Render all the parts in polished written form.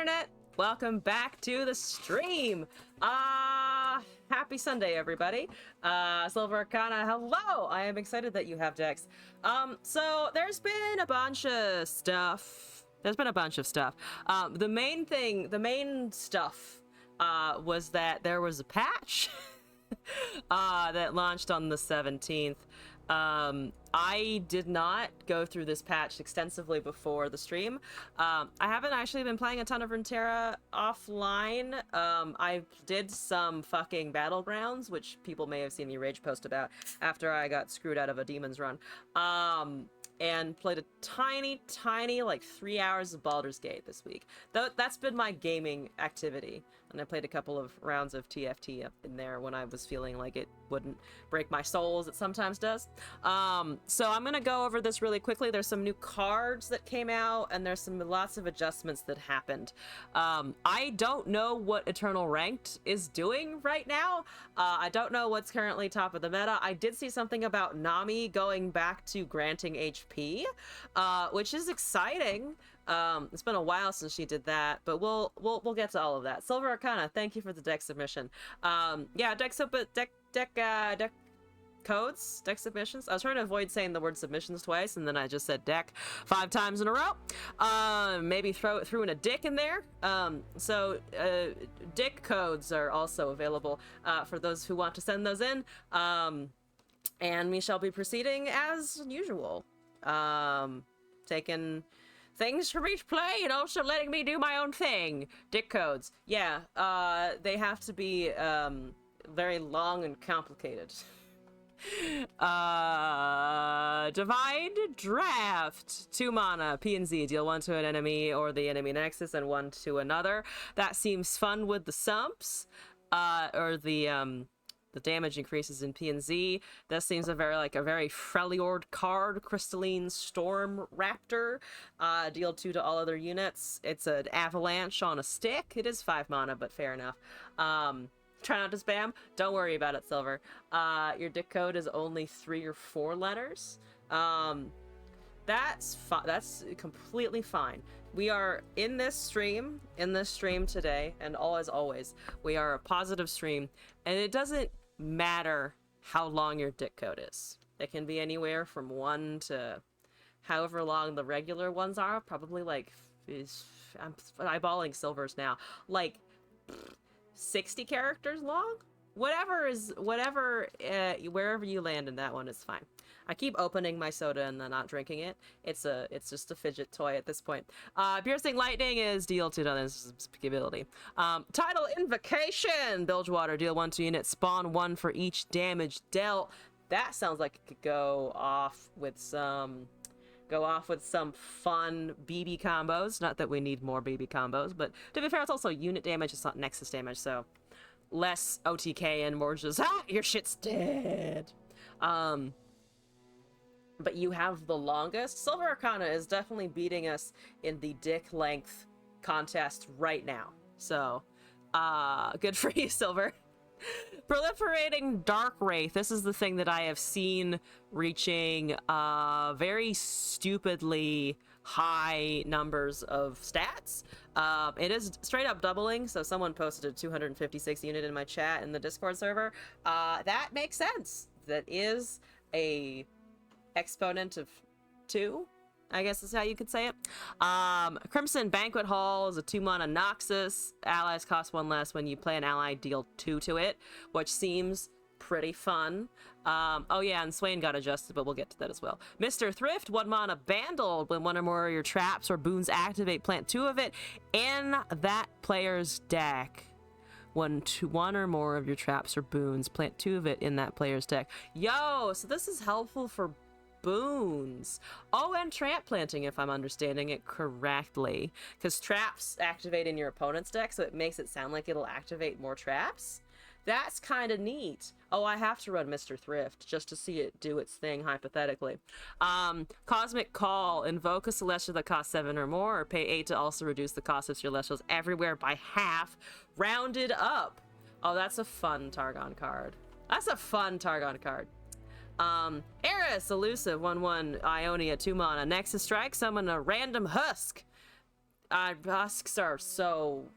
internet, welcome back to the stream. Happy Sunday, everybody. Silver Arcana, hello. I am excited that you have decks. So there's been a bunch of stuff. The main stuff was that there was a patch that launched on the 17th. I did not go through this patch extensively before the stream. I haven't actually been playing a ton of Runeterra offline. I did some fucking Battlegrounds, which people may have seen me rage post about after I got screwed out of a Demon's Run. And played a tiny, like 3 hours of Baldur's Gate this week. That's been my gaming activity. And I played a couple of rounds of TFT up in there when I was feeling like it wouldn't break my soul as it sometimes does. So I'm gonna go over this really quickly. There's some new cards that came out, and there's lots of adjustments that happened. I don't know what Eternal Ranked is doing right now. I don't know what's currently top of the meta. I did see something about Nami going back to granting HP, which is exciting. It's been a while since she did that, but we'll get to all of that. Silver Arcana, thank you for the deck submission. Yeah, deck codes, deck submissions. I was trying to avoid saying the word submissions twice, and then I just said deck 5 times in a row. Maybe threw in a dick in there. So dick codes are also available for those who want to send those in. And we shall be proceeding as usual. Taking things from each play and also letting me do my own thing. Dick codes. Yeah, they have to be very long and complicated. Divide Draft. 2 mana, P and Z. Deal 1 to an enemy or the enemy nexus and 1 to another. That seems fun with the sumps. Or the damage increases in P and Z. This seems a very Freljord card. Crystalline Storm Raptor. Deal 2 to all other units. It's an avalanche on a stick. It is 5 mana, but fair enough. Try not to spam. Don't worry about it, Silver. Your dick code is only 3 or 4 letters. That's completely fine. We are in this stream today, and as always, we are a positive stream, and it doesn't matter how long your dick code is. It can be anywhere from 1 to however long the regular ones are. Probably I'm eyeballing Silvers now. Like 60 characters long? Wherever you land in that one is fine. I keep opening my soda and then not drinking it. It's just a fidget toy at this point. Piercing Lightning is deal 2 to this ability. Tidal Invocation. Bilgewater, deal 1 to units, spawn 1 for each damage dealt. That sounds like it could go off with some fun BB combos. Not that we need more BB combos, but to be fair, it's also unit damage, it's not nexus damage, so less OTK and more just, your shit's dead. But you have the longest. Silver Arcana is definitely beating us in the dick length contest right now. So, good for you, Silver. Proliferating Dark Wraith. This is the thing that I have seen reaching very stupidly high numbers of stats. It is straight up doubling, so someone posted a 256 unit in my chat in the Discord server. That makes sense. That is a exponent of 2, I guess is how you could say it. Crimson Banquet Hall is a 2 mana Noxus. Allies cost 1 less when you play an ally, deal 2 to it, which seems pretty fun. Oh yeah, and Swain got adjusted, but we'll get to that as well. Mr. Thrift, 1 mana Bandle. When 1 or more of your traps or boons activate, plant 2 of it in that player's deck. 1 or more of your traps or boons, plant 2 of it in that player's deck. Yo, so this is helpful for boons. Oh, and trap planting, if I'm understanding it correctly, because traps activate in your opponent's deck, so it makes it sound like it'll activate more traps. That's kind of neat. Oh, I have to run Mr. Thrift just to see it do its thing, hypothetically. Cosmic Call. Invoke a Celestial that costs 7 or more, or pay 8 to also reduce the cost of Celestials everywhere by half, rounded up. Oh, that's a fun Targon card. Eris, elusive, 1/1, Ionia, 2 mana. Nexus Strike, summon a random husk. husks are so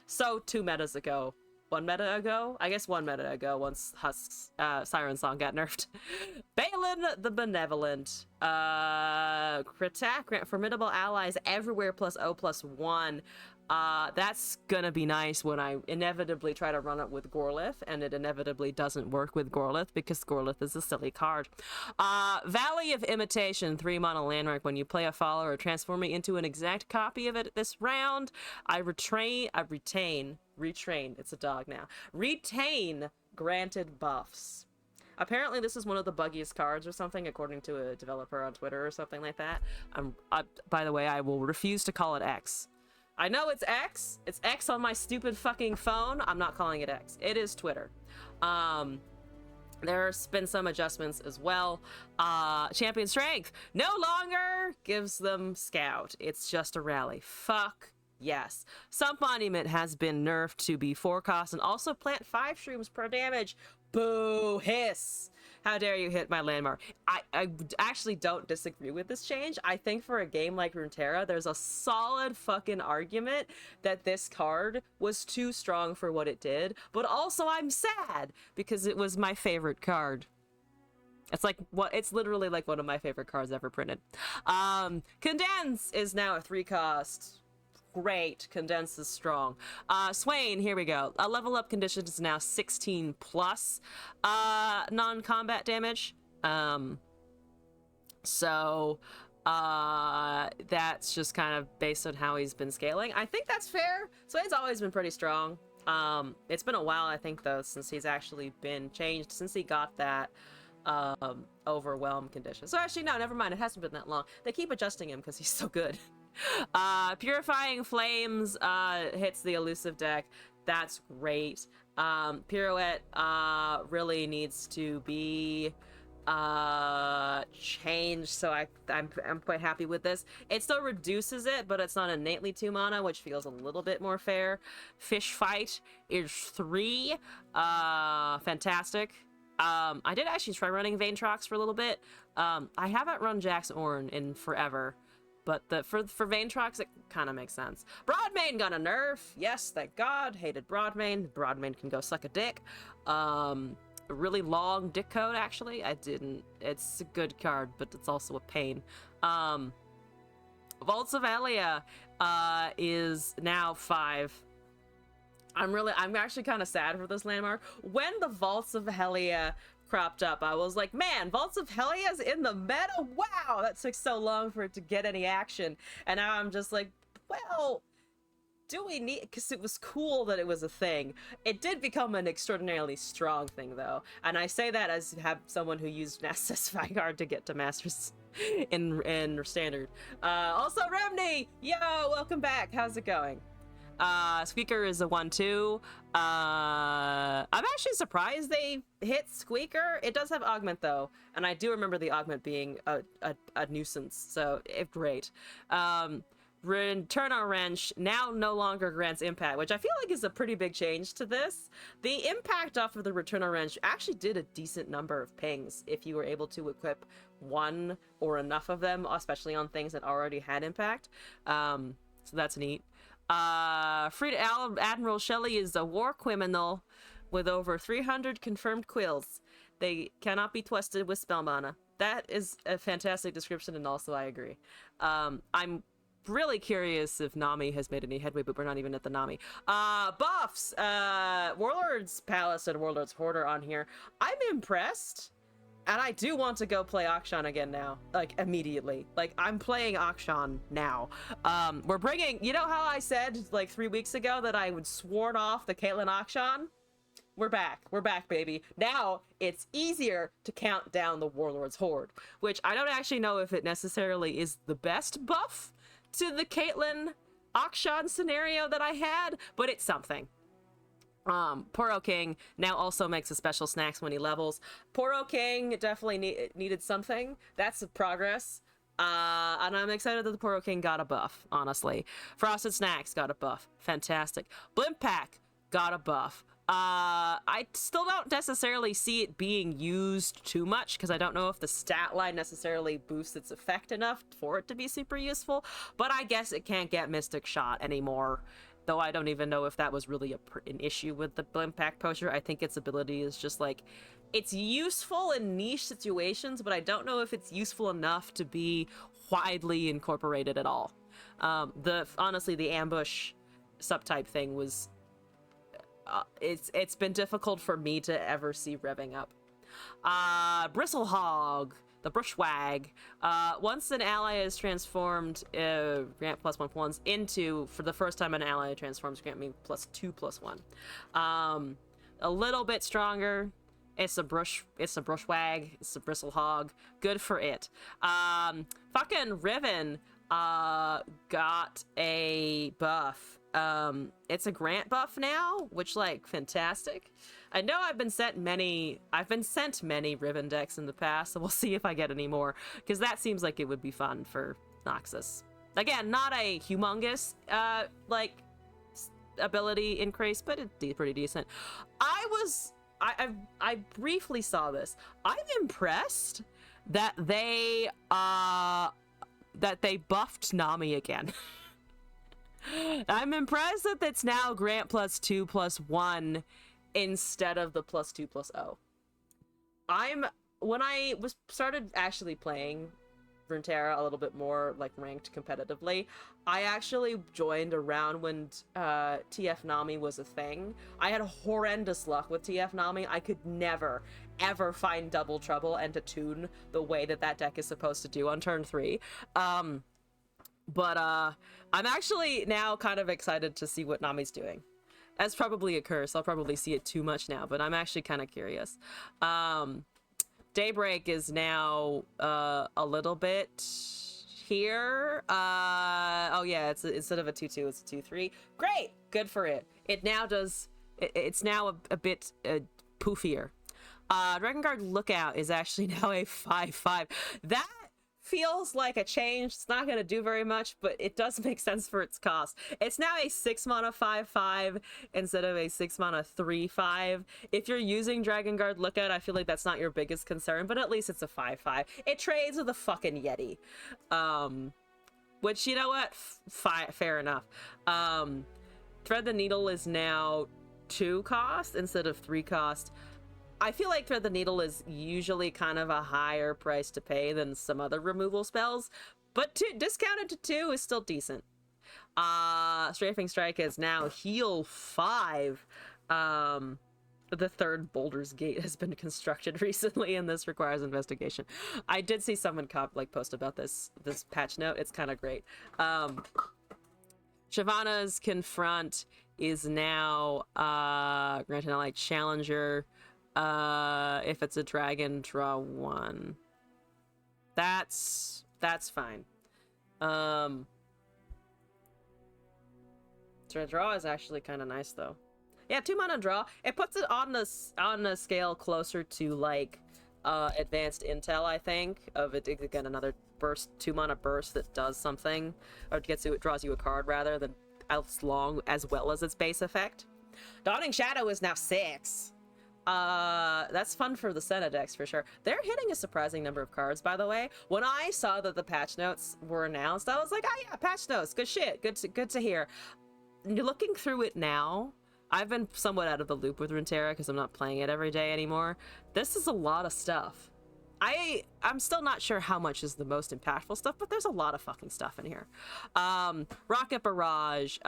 so 2 metas ago. 1 meta ago? I guess 1 meta ago, once Husk's Siren Song got nerfed. Balin the Benevolent. Crit attack, grant formidable allies everywhere plus O+1. That's gonna be nice when I inevitably try to run it with Gorlith, and it inevitably doesn't work with Gorlith because Gorlith is a silly card. Valley of Imitation, 3 mana landmark. When you play a follower or transform me into an exact copy of it this round, I retrain, it's a dog now. Retain granted buffs. Apparently this is one of the buggiest cards or something, according to a developer on Twitter or something like that. By the way, I will refuse to call it X. I know it's X. It's X on my stupid fucking phone. I'm not calling it X. It is Twitter. There's been some adjustments as well. Champion Strength no longer gives them Scout. It's just a rally. Fuck yes. Sump Monument has been nerfed to be 4 cost and also plant 5 shrooms per damage. Boo hiss. How dare you hit my landmark? I actually don't disagree with this change. I think for a game like Runeterra, there's a solid fucking argument that this card was too strong for what it did, but also I'm sad because it was my favorite card. It's literally like one of my favorite cards ever printed. Condense is now a 3 cost. Great. Condense is strong. Swain, here we go. A level up condition is now 16 plus non-combat damage. So that's just kind of based on how he's been scaling. I think that's fair. Swain's always been pretty strong. It's been a while, I think, though, since he's actually been changed, since he got that overwhelm condition. So actually, no, never mind. It hasn't been that long. They keep adjusting him because he's so good. Purifying Flames hits the elusive deck. That's great. Pirouette really needs to be changed, so I'm quite happy with this. It still reduces it, but it's not innately 2 mana, which feels a little bit more fair. Fish Fight is 3. Fantastic. I did actually try running Vaintrox for a little bit. I haven't run Jax Ornn in forever. But for Vaintrox, it kind of makes sense. Broadmane got a nerf. Yes, thank God. Hated Broadmane. Broadmane can go suck a dick. Really long dick code, actually. I didn't. It's a good card, but it's also a pain. Vaults of Elia is now 5. I'm actually kind of sad for this landmark. When the Vaults of Helia cropped up, I was like, man, Vaults of Helia's in the meta? Wow, that took so long for it to get any action. And now I'm just like, well, do we need, because it was cool that it was a thing. It did become an extraordinarily strong thing, though. And I say that as someone who used Nasus Vanguard to get to Masters in Standard. Also, Remni, yo, welcome back. How's it going? Squeaker is a 1/2. I'm actually surprised they hit Squeaker. It does have Augment, though, and I do remember the Augment being a nuisance, so great. Return on Wrench now no longer grants impact, which I feel like is a pretty big change to this. The impact off of the Return on Wrench actually did a decent number of pings if you were able to equip one or enough of them, especially on things that already had impact. So that's neat. Admiral Shelley is a war criminal with over 300 confirmed quills. They cannot be twisted with spell mana. That is a fantastic description, and also I agree. I'm really curious if Nami has made any headway, but we're not even at the Nami. Buffs! Warlord's Palace and Warlord's Hoarder on here. I'm impressed. And I do want to go play Akshan again now, like immediately. Like I'm playing Akshan now. We're bringing, you know how I said like 3 weeks ago that I would sworn off the Caitlyn Akshan? We're back, baby. Now it's easier to count down the Warlord's Horde, which I don't actually know if it necessarily is the best buff to the Caitlyn Akshan scenario that I had, but it's something. Poro King now also makes a special snacks when he levels. Poro King definitely needed something. That's a progress. And I'm excited that the Poro King got a buff, honestly. Frosted Snacks got a buff. Fantastic. Blimp Pack got a buff. I still don't necessarily see it being used too much because I don't know if the stat line necessarily boosts its effect enough for it to be super useful, but I guess it can't get Mystic Shot anymore, though I don't even know if that was really an issue with the Impact Potion. I think its ability is just like, it's useful in niche situations, but I don't know if it's useful enough to be widely incorporated at all. Honestly, the ambush subtype thing was it's been difficult for me to ever see revving up. Bristlehog, the Brushwag. Once an ally is transformed, grant +1/+1s into, for the first time an ally transforms, grant me +2/+1. A little bit stronger. It's a Brushwag. It's a Bristlehog. Good for it. Fucking Riven got a buff. It's a grant buff now, which, like, fantastic. I know I've been sent many Riven decks in the past, so we'll see if I get any more, because that seems like it would be fun for Noxus. Again, not a humongous like ability increase, but it's pretty decent. I briefly saw this. I'm impressed that they buffed Nami again. I'm impressed that it's now grant +2/+1 instead of the +2/+0. When I started actually playing Runeterra a little bit more, like, ranked competitively, I actually joined around when TF Nami was a thing. I had horrendous luck with TF Nami. I could never, ever find double trouble and to tune the way that deck is supposed to do on turn 3. But I'm actually now kind of excited to see what Nami's doing. That's probably a curse. I'll probably see it too much now, but I'm actually kind of curious. Daybreak is now a little bit here. Oh yeah, instead of a 2/2, it's a 2/3. Great, good for it. It now does. It's now a bit poofier. Dragon Guard Lookout is actually now a 5/5. That feels like a change. It's not going to do very much, but it does make sense for its cost. It's now a 6 mana 5/5 instead of a 6 mana 3/5. If you're using Dragon Guard Lookout, I feel like that's not your biggest concern, but at least it's a 5/5. It trades with a fucking Yeti. Which, you know what? Fair enough. Thread the Needle is now 2 cost instead of 3 cost. I feel like Thread the Needle is usually kind of a higher price to pay than some other removal spells, but discounted to 2 is still decent. Strafing Strike is now heal 5. The 3rd Boulder's Gate has been constructed recently, and this requires investigation. I did see someone post about this patch note. It's kind of great. Shyvana's Confront is now grant an ally challenger. If it's a dragon, draw 1. That's fine. Draw is actually kind of nice though. Yeah, 2 mana draw. It puts it on the scale closer to, like, advanced intel, I think, of it. Again, another burst, 2 mana burst that does something, or it draws you a card rather than as long as well as its base effect. Dawning Shadow is now 6. That's fun for the Senna decks for sure. They're hitting a surprising number of cards, by the way. When I saw that the patch notes were announced, I was like, oh yeah, patch notes, good shit, good to hear. Looking through it now, I've been somewhat out of the loop with Runeterra because I'm not playing it every day anymore. This is a lot of stuff. I'm still not sure how much is the most impactful stuff, but there's a lot of fucking stuff in here. Rocket Barrage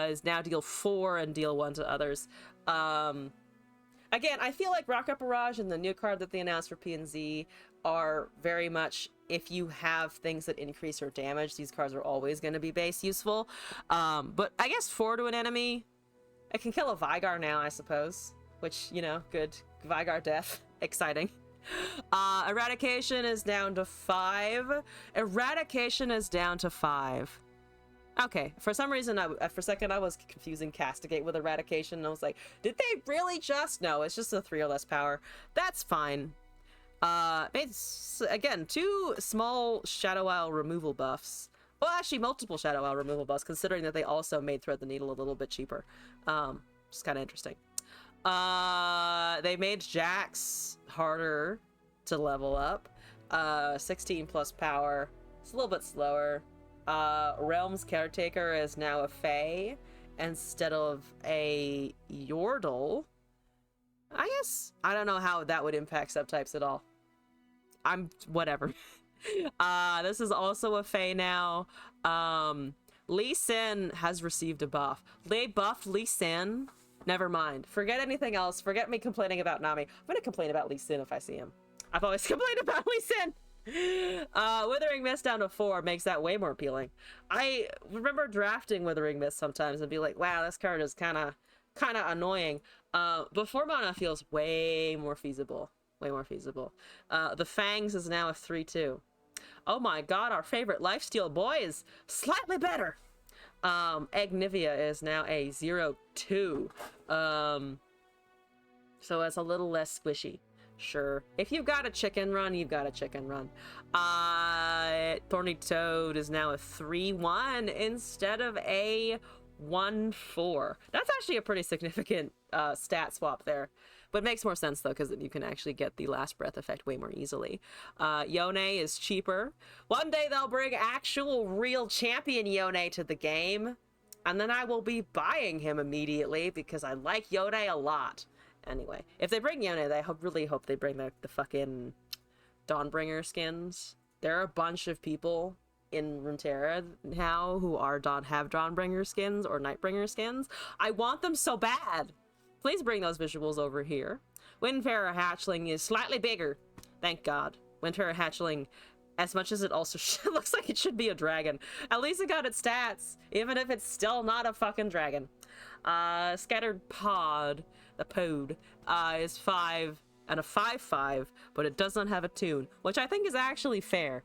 is now deal 4 and deal 1 to others. Again, I feel like Rocket Barrage and the new card that they announced for P&Z are very much, if you have things that increase your damage, these cards are always going to be base useful. But I guess 4 to an enemy, it can kill a Vygar now, I suppose. Which, you know, good. Vygar death. Exciting. Eradication is down to 5. Eradication is down to 5. Okay, for some reason, for a second I was confusing Castigate with Eradication, and I was like, did they really just? No, it's just a 3 or less power. That's fine. It's, again, 2 small Shadow Isle removal buffs. Well, actually, multiple Shadow Isle removal buffs, considering that they also made Thread the Needle a little bit cheaper. Just kind of interesting. They made Jax harder to level up. 16 plus power. It's a little bit slower. Realm's Caretaker is now a Fae instead of a Yordle. I guess I don't know how that would impact subtypes at all. Whatever. This is also a Fae now. Lee Sin has received a buff. They buffed Lee Sin. Never mind. Forget anything else. Forget me complaining about Nami. I'm gonna complain about Lee Sin if I see him. I've always complained about Lee Sin. Withering Mist down to 4 makes that way more appealing. I remember drafting Withering Mist sometimes and be like, wow, this card is kind of annoying. But 4 mana feels way more feasible. Way more feasible. The Fangs is now a 3/2. Oh my god, our favorite lifesteal boy is slightly better. Agnivia is now a 0/2. So it's a little less squishy. Sure. If you've got a chicken run, you've got a chicken run. Thorny Toad is now a 3/1 instead of a 1/4. That's actually a pretty significant stat swap there. But it makes more sense, though, because you can actually get the Last Breath effect way more easily. Yone is cheaper. One day they'll bring actual real champion Yone to the game, and then I will be buying him immediately because I like Yone a lot. Anyway, if they bring Yone, I really hope they bring the fucking Dawnbringer skins. There are a bunch of people in Runeterra now who have Dawnbringer skins or Nightbringer skins. I want them so bad. Please bring those visuals over here. Windfarer Hatchling is slightly bigger. Thank God. Windfarer Hatchling, as much as it also looks like it should be a dragon, at least it got its stats, even if it's still not a fucking dragon. Scattered Pod, the Pod, is 5 and a 5/5, but it does not have a tune, which I think is actually fair.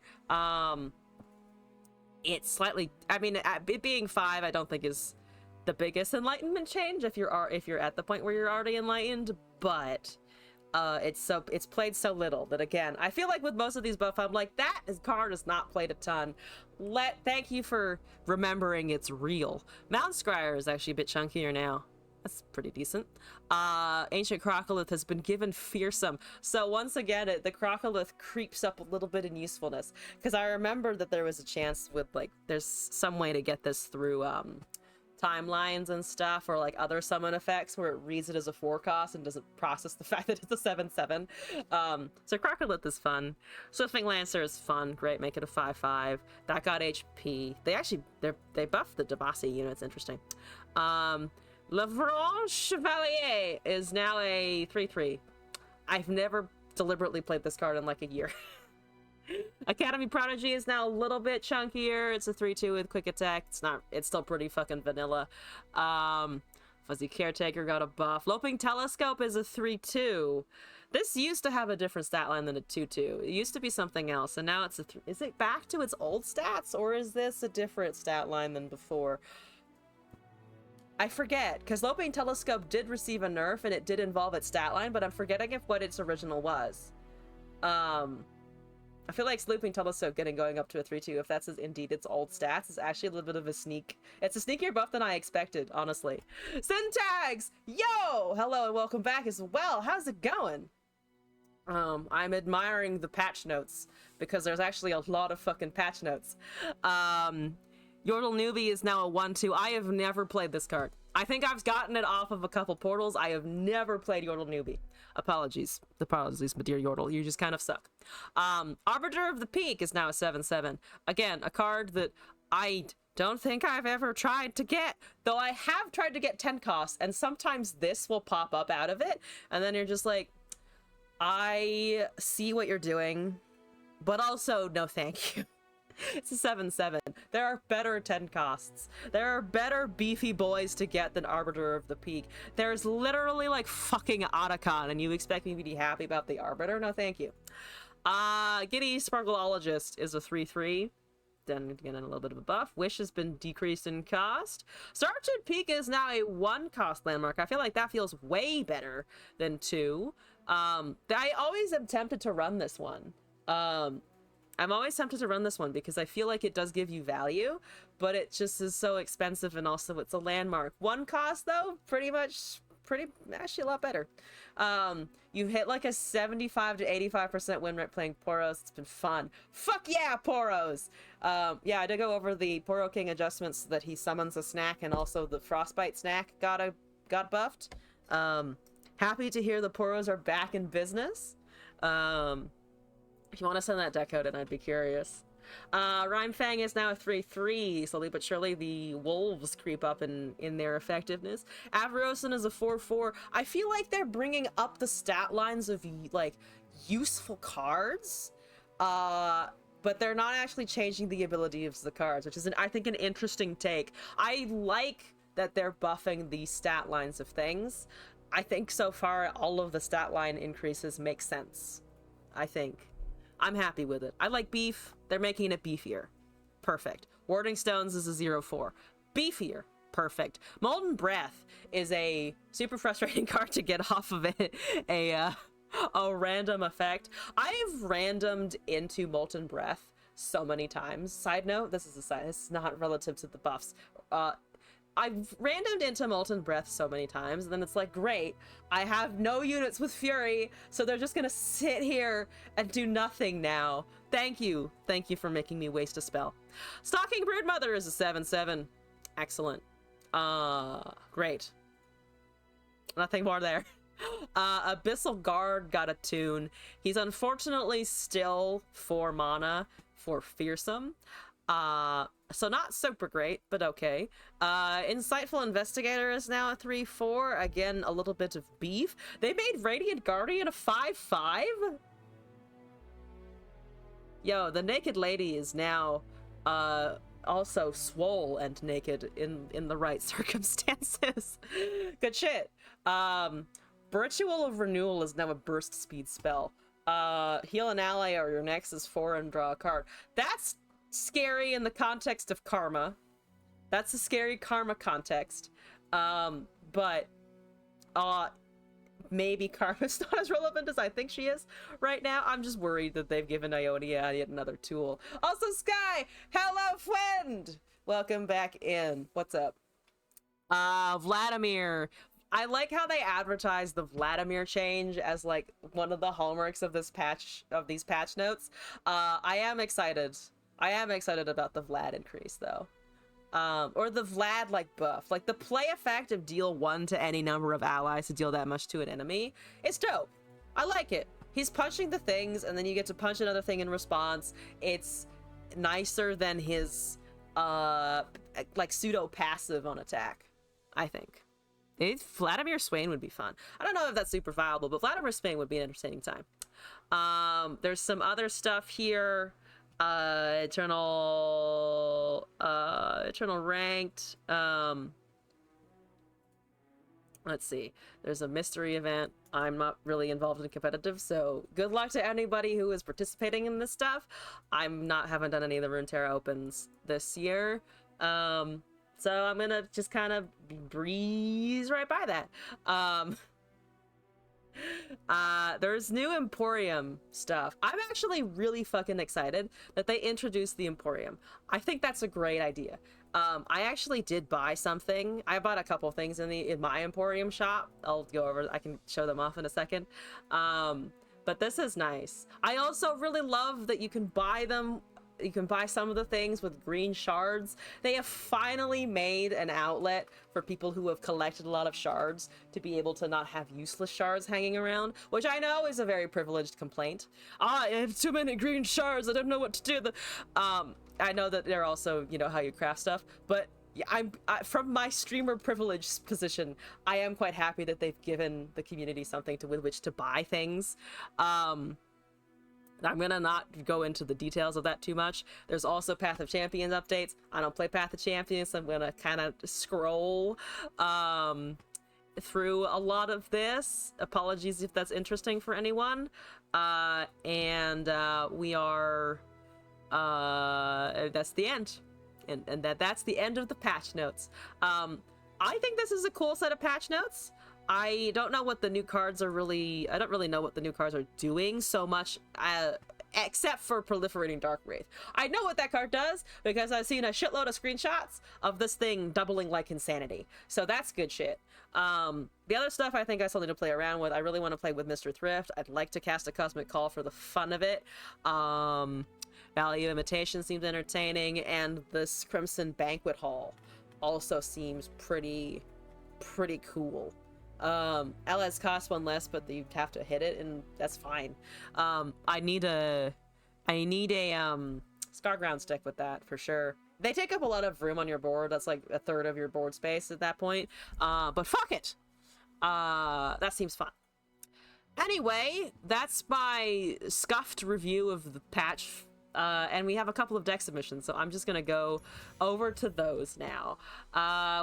It's slightly, I mean, it being 5, I don't think is the biggest enlightenment change if you're at the point where you're already enlightened, but it's played so little that, again, I feel like with most of these buffs, I'm like, that card has not played a ton. Thank you for remembering it's real. Mount Scryer is actually a bit chunkier now. That's pretty decent. Ancient Crocolith has been given Fearsome. So once again, the Crocolith creeps up a little bit in usefulness. Because I remember that there was a chance with, like, there's some way to get this through timelines and stuff, or like other summon effects where it reads it as a 4 cost and doesn't process the fact that it's a 7/7. So Crocodile is fun. Swiftwing Lancer is fun. Great, make it a 5/5. That got HP. They buffed the Debasi units. Interesting. Lavranche Chevalier is now a 3/3. I've never deliberately played this card in like a year. Academy Prodigy is now a little bit chunkier. It's a 3/2 with quick attack. It's still pretty fucking vanilla. Fuzzy Caretaker got a buff. Loping Telescope is a 3/2. This used to have a different stat line than a 2/2. It used to be something else, and now it's a is it back to its old stats, or is this a different stat line than before? I forget, because Loping Telescope did receive a nerf, and it did involve its stat line, but I'm forgetting what its original was. I feel like Looping Telescope going up to a 3/2, if that's indeed its old stats, is actually a little bit of a sneak. It's a sneakier buff than I expected, honestly. Syntax! Yo! Hello and welcome back as well. How's it going? I'm admiring the patch notes, because there's actually a lot of fucking patch notes. Yordle Newbie is now a 1/2. I have never played this card. I think I've gotten it off of a couple portals. I have never played Yordle Newbie. Apologies, my dear Yordle. You just kind of suck. Arbiter of the Peak is now a 7/7. Again, a card that I don't think I've ever tried to get, though I have tried to get 10 costs, and sometimes this will pop up out of it, and then you're just like, I see what you're doing, but also no thank you. It's a 7/7. There are better 10 costs. There are better beefy boys to get than Arbiter of the Peak. There's literally like fucking Otacon, and you expect me to be happy about the Arbiter? No thank you. Giddy Sparkleologist is a 3/3. Then again, a little bit of a buff. Wish has been decreased in cost. Starched Peak is now a 1 cost landmark. I feel like that feels way better than 2. I always am tempted to run this one. I'm always tempted to run this one because I feel like it does give you value, but it just is so expensive, and also it's a landmark. 1 cost though, pretty much actually a lot better. You've hit like a 75 to 85% win rate playing Poros. It's been fun. Fuck yeah, Poros! Yeah, I did go over the Poro King adjustments that he summons a snack, and also the Frostbite snack got buffed. Happy to hear the Poros are back in business. If you want to send that deck out, and I'd be curious. Rhyme Fang is now a 3/3. Slowly but surely, the wolves creep up in their effectiveness. Avarosan is a 4/4. I feel like they're bringing up the stat lines of like useful cards, but they're not actually changing the ability of the cards, which is I think an interesting take. I like that they're buffing the stat lines of things. I think so far all of the stat line increases make sense. I think. I'm happy with it. I like beef. They're making it beefier. Perfect. Warding Stones is a 0/4. Beefier. Perfect. Molten Breath is a super frustrating card to get off of it. A random effect. I've randomed into Molten Breath so many times. Side note, this is not relative to the buffs. I've randomed into Molten Breath so many times, and then it's like, great, I have no units with Fury, so they're just gonna sit here and do nothing now. Thank you. Thank you for making me waste a spell. Stalking Broodmother is a 7/7. Excellent. Great. Nothing more there. Abyssal Guard got a tune. He's unfortunately still 4 mana for Fearsome. So not super great, but okay. Insightful Investigator is now a 3/4. Again, a little bit of beef. They made Radiant Guardian a 5/5? Yo, the Naked Lady is now also swole and naked in the right circumstances. Good shit. Ritual of Renewal is now a burst speed spell. Heal an ally or your next is 4 and draw a card. That's scary in the context of karma. That's a scary karma context. But maybe karma's not as relevant as I think she is right now. I'm just worried that they've given Ionia yet another tool. Also, Sky! Hello, friend! Welcome back in. What's up? Vladimir. I like how they advertise the Vladimir change as like one of the hallmarks of this patch, of these patch notes. I am excited about the Vlad increase though. Or the Vlad like buff. Like the play effect of deal 1 to any number of allies to deal that much to an enemy. It's dope. I like it. He's punching the things and then you get to punch another thing in response. It's nicer than his like pseudo passive on attack, I think. Vladimir Swain would be fun. I don't know if that's super viable, but Vladimir Swain would be an entertaining time. There's some other stuff here. Eternal ranked. Let's see. There's a mystery event. I'm not really involved in competitive, so good luck to anybody who is participating in this stuff. Haven't done any of the Runeterra opens this year. So I'm gonna just kind of breeze right by that. There's new Emporium stuff. I'm actually really fucking excited that they introduced the Emporium. I think that's a great idea. I actually did buy something. I bought a couple things in my Emporium shop. I'll go over, I can show them off in a second. But this is nice. I also really love that you can buy them. You can buy some of the things with green shards. They have finally made an outlet for people who have collected a lot of shards to be able to not have useless shards hanging around, which I know is a very privileged complaint. I have too many green shards, I don't know what to do. I know that they're also, you know, how you craft stuff, but from my streamer privilege position, I am quite happy that they've given the community something with which to buy things. I'm gonna not go into the details of that too much. There's also Path of Champions updates. I don't play Path of Champions, so I'm gonna kind of scroll through a lot of this. Apologies if that's interesting for anyone. We are that's the end, and that's the end of the patch notes. I think this is a cool set of patch notes. I don't know what the new cards are really... I don't really know what the new cards are doing so much except for Proliferating Dark Wraith. I know what that card does because I've seen a shitload of screenshots of this thing doubling like insanity. So that's good shit. The other stuff I think I still need to play around with. I really want to play with Mr. Thrift. I'd like to cast a Cosmic Call for the fun of it. Valley of Imitation seems entertaining, and this Crimson Banquet Hall also seems pretty cool. LS costs one less, but you have to hit it, and that's fine. I need a Scarground stick with that for sure. They take up a lot of room on your board. That's like a third of your board space at that point. But fuck it. That seems fun. Anyway, that's my scuffed review of the patch. And we have a couple of deck submissions, so I'm just gonna go over to those now.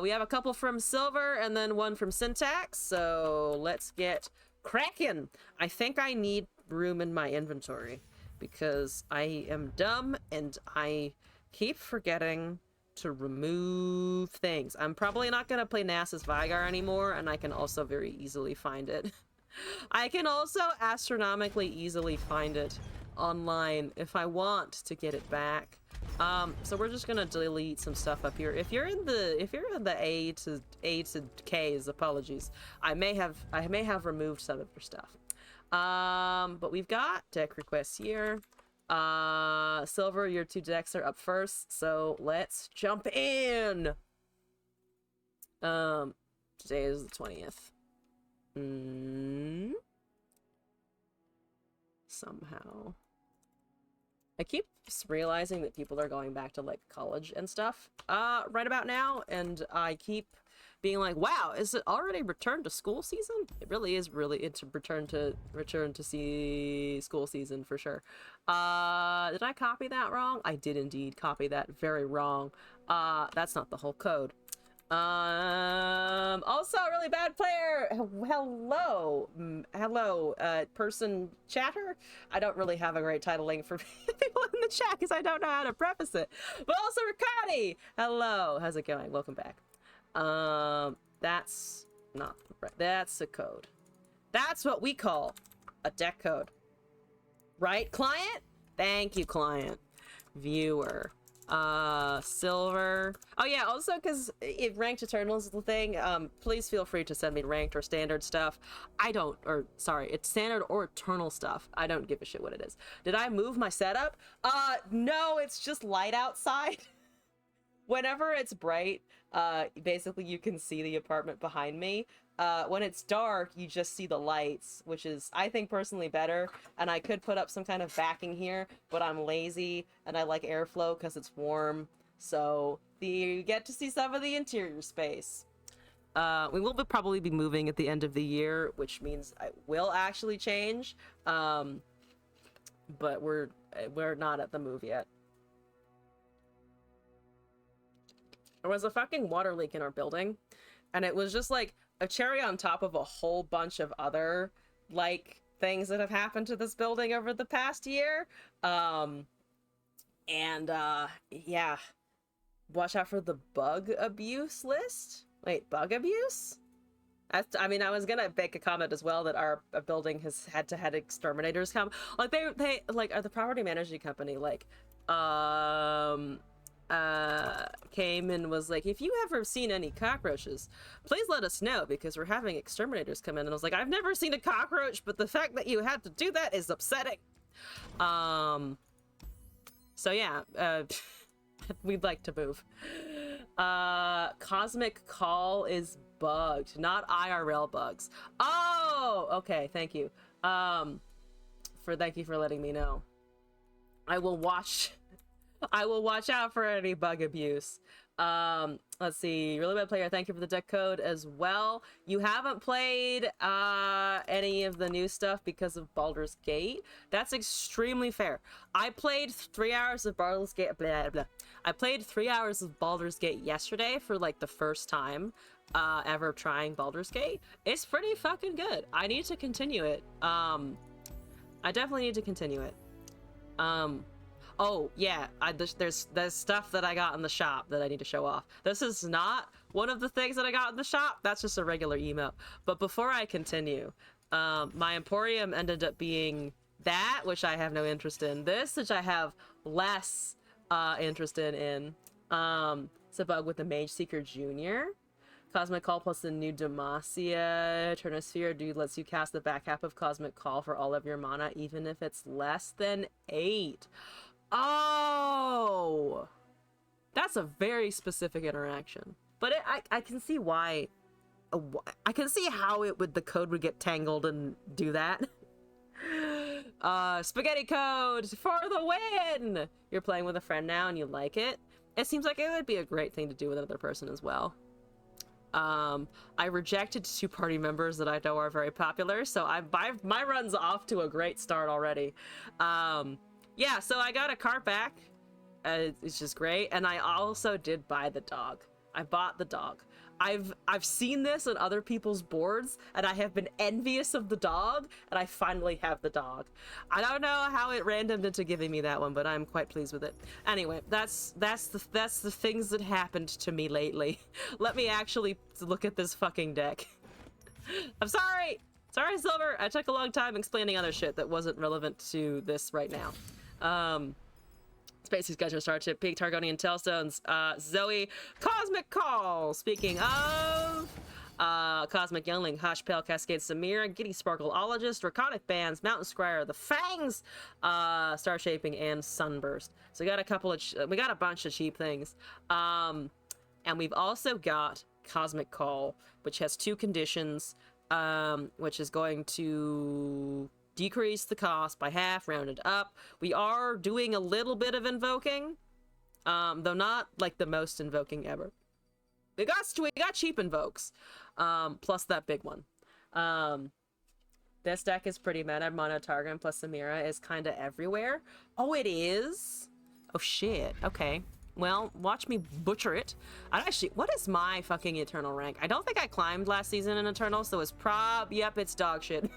We have a couple from Silver and then one from Syntax, so let's get cracking. I think I need room in my inventory because I am dumb and I keep forgetting to remove things. I'm probably not gonna play Nasus Vigar anymore, and I can also very easily find it. I can also astronomically easily find it online if I want to get it back. So we're just gonna delete some stuff up here. If you're in the A to K's, apologies. I may have removed some of your stuff. But we've got deck requests here. Silver, your 2 decks are up first, so let's jump in. Today is the 20th. Somehow I keep realizing that people are going back to like college and stuff right about now, and I keep being like, wow, is it already return to school season? It really is. It's return to see school season for sure. Did I copy that wrong? I did indeed copy that very wrong. That's not the whole code. Also a really bad player. Hello, person chatter. I don't really have a great titling for people in the chat because I don't know how to preface it. But also Riccati, hello, how's it going? Welcome back. That's not right. That's a code. That's what we call a deck code, right, client? Thank you, client. Viewer. Silver. Oh yeah, also because if ranked Eternals is the thing, please feel free to send me ranked or standard stuff. It's standard or Eternal stuff. I don't give a shit what it is. Did I move my setup? No, it's just light outside. Whenever it's bright, basically you can see the apartment behind me. When it's dark, you just see the lights, which is, I think, personally better. And I could put up some kind of backing here, but I'm lazy and I like airflow because it's warm. So you get to see some of the interior space. We will probably be moving at the end of the year, which means I will actually change. But we're not at the move yet. There was a fucking water leak in our building, and it was just like a cherry on top of a whole bunch of other like things that have happened to this building over the past year. Yeah, watch out for the bug abuse list. Wait, bug abuse? I mean, I was gonna make a comment as well that our building has had to have exterminators come. Like they like are the property management company like came and was like, if you ever seen any cockroaches, please let us know because we're having exterminators come in. And I was like, I've never seen a cockroach, but the fact that you had to do that is upsetting. So yeah, we'd like to move. Cosmic Call is bugged, not IRL bugs. Oh, okay, thank you. Thank you for letting me know. I will watch out for any bug abuse. Let's see. Really bad player, thank you for the deck code as well. You haven't played any of the new stuff because of Baldur's Gate. That's extremely fair. I played 3 hours of Baldur's Gate. Blah, blah. I played 3 hours of Baldur's Gate yesterday for like the first time ever trying Baldur's Gate. It's pretty fucking good. I need to continue it. I definitely need to continue it. Oh yeah, there's stuff that I got in the shop that I need to show off. This is not one of the things that I got in the shop. That's just a regular emote. But before I continue, my Emporium ended up being that, which I have no interest in. This, which I have less interested in. It's a bug with the Mage Seeker Jr. Cosmic Call plus the new Demacia. Turnosphere, dude, lets you cast the back half of Cosmic Call for all of your mana, even if it's less than 8. Oh! That's a very specific interaction. But I can see why... I can see how the code would get tangled and do that. Spaghetti code for the win! You're playing with a friend now and you like it. It seems like it would be a great thing to do with another person as well. I rejected 2 party members that I know are very popular, so my run's off to a great start already. Yeah, so I got a cart back. It's just great, and I also did buy the dog. I bought the dog. I've seen this on other people's boards, and I have been envious of the dog, and I finally have the dog. I don't know how it randomed into giving me that one, but I'm quite pleased with it. Anyway, that's the things that happened to me lately. Let me actually look at this fucking deck. I'm sorry! Sorry, Silver! I took a long time explaining other shit that wasn't relevant to this right now. Space Schedule Starship, Peak, Targonian Tailstones, Zoe, Cosmic Call! Speaking of... Cosmic Youngling, Hush, Pale, Cascade, Samira, Giddy Sparkleologist, Draconic Bands, Mountain Scryer, The Fangs, Star Shaping, and Sunburst. So we got we got a bunch of cheap things. And we've also got Cosmic Call, which has 2 conditions, which is going to decrease the cost by half, rounded up. We are doing a little bit of invoking, though not like the most invoking ever. We got cheap invokes, plus that big one. This deck is pretty meta. Mono Targon plus Samira is kind of everywhere. Oh, it is? Oh, shit. Okay. Well, watch me butcher it. What is my fucking Eternal rank? I don't think I climbed last season in Eternal, so it's yep, it's dog shit.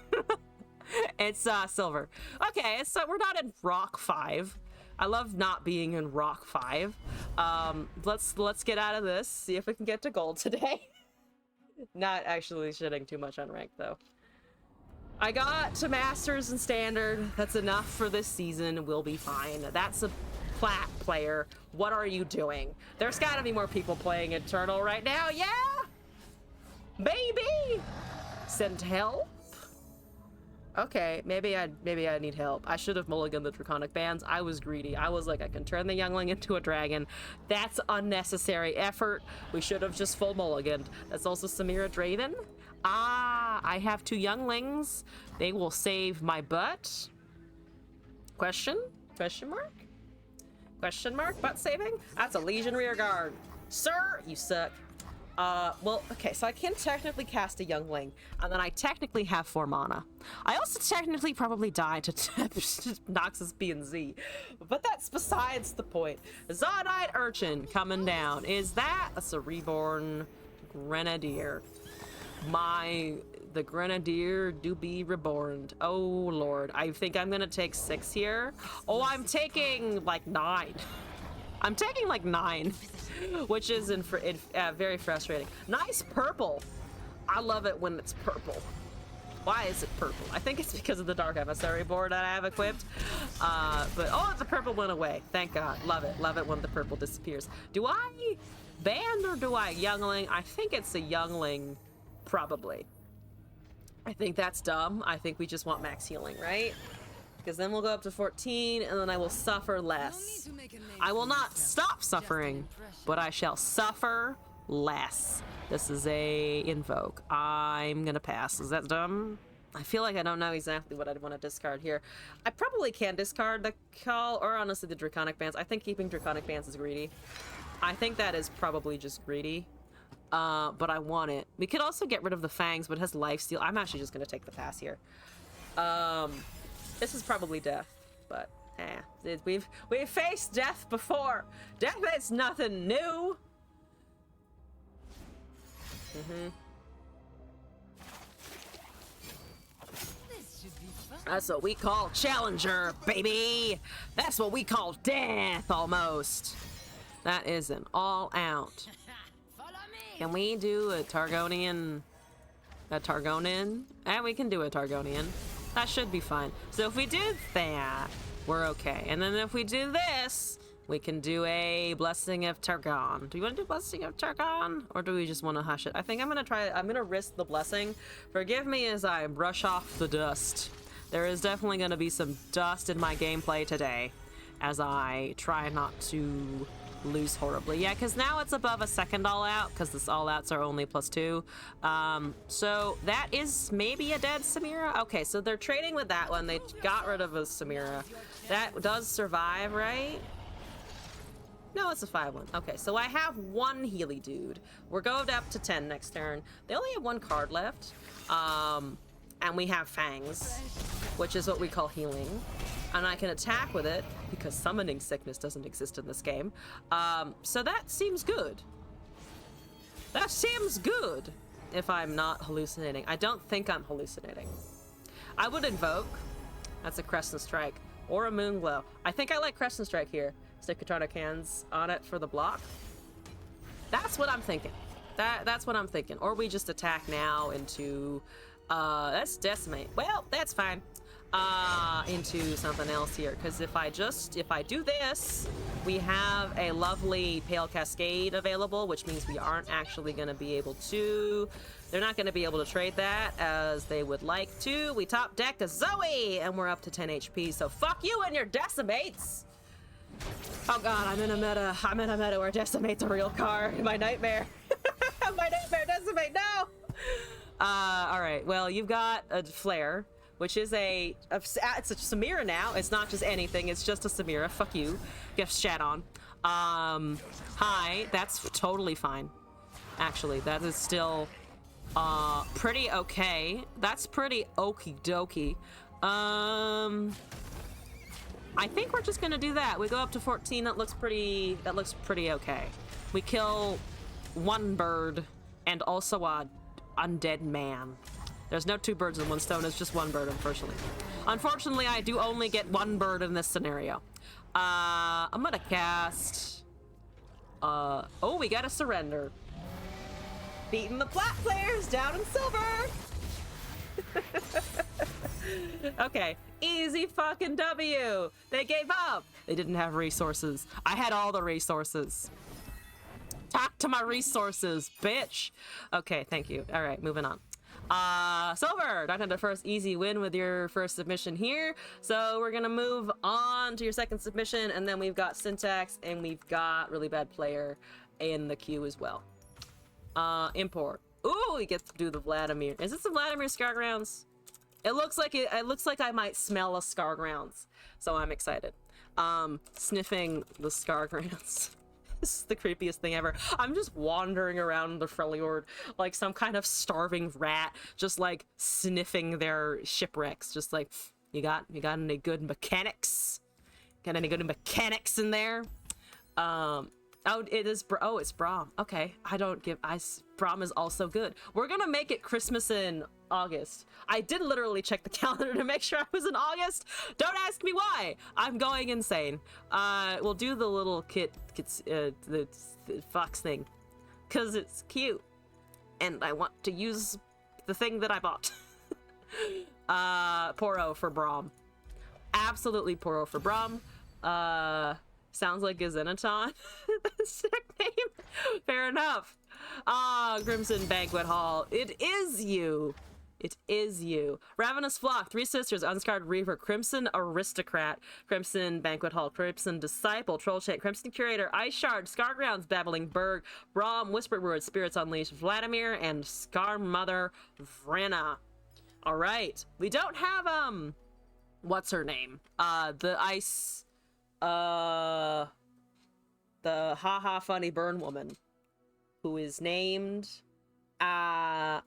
It's silver. Okay, so we're not in Rock 5. I love not being in Rock 5. Let's get out of this, see if we can get to gold today. Not actually shitting too much on rank, though. I got to Masters and Standard. That's enough for this season. We'll be fine. That's a plat player. What are you doing? There's gotta be more people playing Eternal right now. Yeah! Baby! Send help? Okay, maybe I need help. I should have mulliganed the Draconic Bands. I was greedy. I was like, I can turn the Youngling into a dragon. That's unnecessary effort. We should have just full mulliganed. That's also Samira Draven. Ah, I have 2 Younglings. They will save my butt. Question? Question mark? Question mark? Butt saving? That's a Legion Rearguard. Sir, you suck. Well, okay, so I can technically cast a Youngling, and then I technically have 4 mana. I also technically probably die to Noxus B and Z, but that's besides the point. Zonite Urchin coming down. Is that a Reborn Grenadier? The Grenadier do be reborn. Oh, Lord. I think I'm gonna take 6 here. Oh, I'm taking, like, 9. I'm taking, like, 9. Which is very frustrating. Nice purple. I love it when it's purple. Why is it purple? I think it's because of the Dark Emissary board that I have equipped. But, oh, the purple went away. Thank God. Love it. Love it when the purple disappears. Do I band or do I Youngling? I think it's a Youngling, probably. I think that's dumb. I think we just want max healing, right? Because then we'll go up to 14, and then I will suffer less. I will not stop suffering, but I shall suffer less. This is a invoke. I'm gonna pass. Is that dumb? I feel like I don't know exactly what I'd want to discard here. I probably can discard the Call, or honestly the Draconic Bands. I think keeping Draconic Bands is greedy. I think that is probably just greedy. But I want it. We could also get rid of the Fangs, but it has lifesteal. I'm actually just gonna take the pass here. This is probably death, but we've faced death before. Death is nothing new. That's what we call Challenger, baby. That's what we call death, almost. That is an all out. Can we do a Targonian? A Targonian? And we can do a Targonian. That should be fine. So if we do that, we're okay. And then if we do this, we can do a Blessing of Targon. Do you want to do Blessing of Targon? Or do we just want to hush it? I think I'm going to try... I'm going to risk the Blessing. Forgive me as I brush off the dust. There is definitely going to be some dust in my gameplay today as I try not to lose horribly. Yeah, because now it's above a second all-out, because this all-outs are only +2. So that is maybe a dead Samira. Okay, so they're trading with that one. They got rid of a Samira. That does survive, right? No, it's a 5-1. Okay, so I have one Healy dude. We're going up to 10 next turn. They only have one card left. And we have Fangs, which is what we call healing. And I can attack with it, because Summoning Sickness doesn't exist in this game. So that seems good. That seems good, if I'm not hallucinating. I don't think I'm hallucinating. I would Invoke. That's a Crescent Strike. Or a Moonglow. I think I like Crescent Strike here. Stick Katana cans on it for the block. That's what I'm thinking. That's what I'm thinking. Or we just attack now into... that's Decimate. Well, that's fine. Into something else here, because if I do this, we have a lovely Pale Cascade available, which means we aren't actually going to be able to... They're not going to be able to trade that as they would like to. We top deck a Zoe, and we're up to 10 HP, so fuck you and your Decimates! Oh god, I'm in a meta where Decimate's a real card. My nightmare. My nightmare Decimate, no! Alright, well, you've got a Flare, which is it's a Samira now. It's not just anything, it's just a Samira. Fuck you. Get shat on. Hi, that's totally fine. Actually, that is still, pretty okay. That's pretty okie dokie. I think we're just gonna do that. We go up to 14, that looks pretty okay. We kill one bird and also a undead man. There's no 2 birds in 1 stone, it's just 1 bird, unfortunately. Unfortunately, I do only get 1 bird in this scenario. I'm gonna cast... oh, we got a Surrender. Beating the plat players down in silver! Okay, easy fucking W! They gave up! They didn't have resources. I had all the resources. Talk to my resources, bitch! Okay, thank you. Alright, moving on. Silver! Not had the first easy win with your first submission here. So we're gonna move on to your second submission, and then we've got Syntax, and we've got Really Bad Player in the queue as well. Import. Ooh, we get to do the Vladimir. Is this the Vladimir Scargrounds? It looks like I might smell a Scargrounds, so I'm excited. Sniffing the Scargrounds. This is the creepiest thing ever. I'm just wandering around the Freljord like some kind of starving rat, just like sniffing their shipwrecks. Just like, you got any good mechanics? Got any good mechanics in there? Oh, it is. Oh, it's Braum. Okay, Braum is also good. We're gonna make it Christmas in August. I did literally check the calendar to make sure I was in August. Don't ask me why. I'm going insane. We'll do the little the fox thing, cause it's cute, and I want to use the thing that I bought. Poro for Braum. Absolutely Poro for Braum. Sounds like a Xenaton. Sick name. Fair enough. Crimson Banquet Hall. It is you. It is you. Ravenous Flock, 3 Sisters, Unscarred Reaver, Crimson Aristocrat, Crimson Banquet Hall, Crimson Disciple, Troll Shade, Crimson Curator, Ice Shard, Scargrounds, Babbling Berg, Braum, Whispered Words, Spirits Unleashed, Vladimir, and Scar Mother Vrenna. Alright. We don't have, what's her name? The Ice... the haha funny burn woman, who is named Ember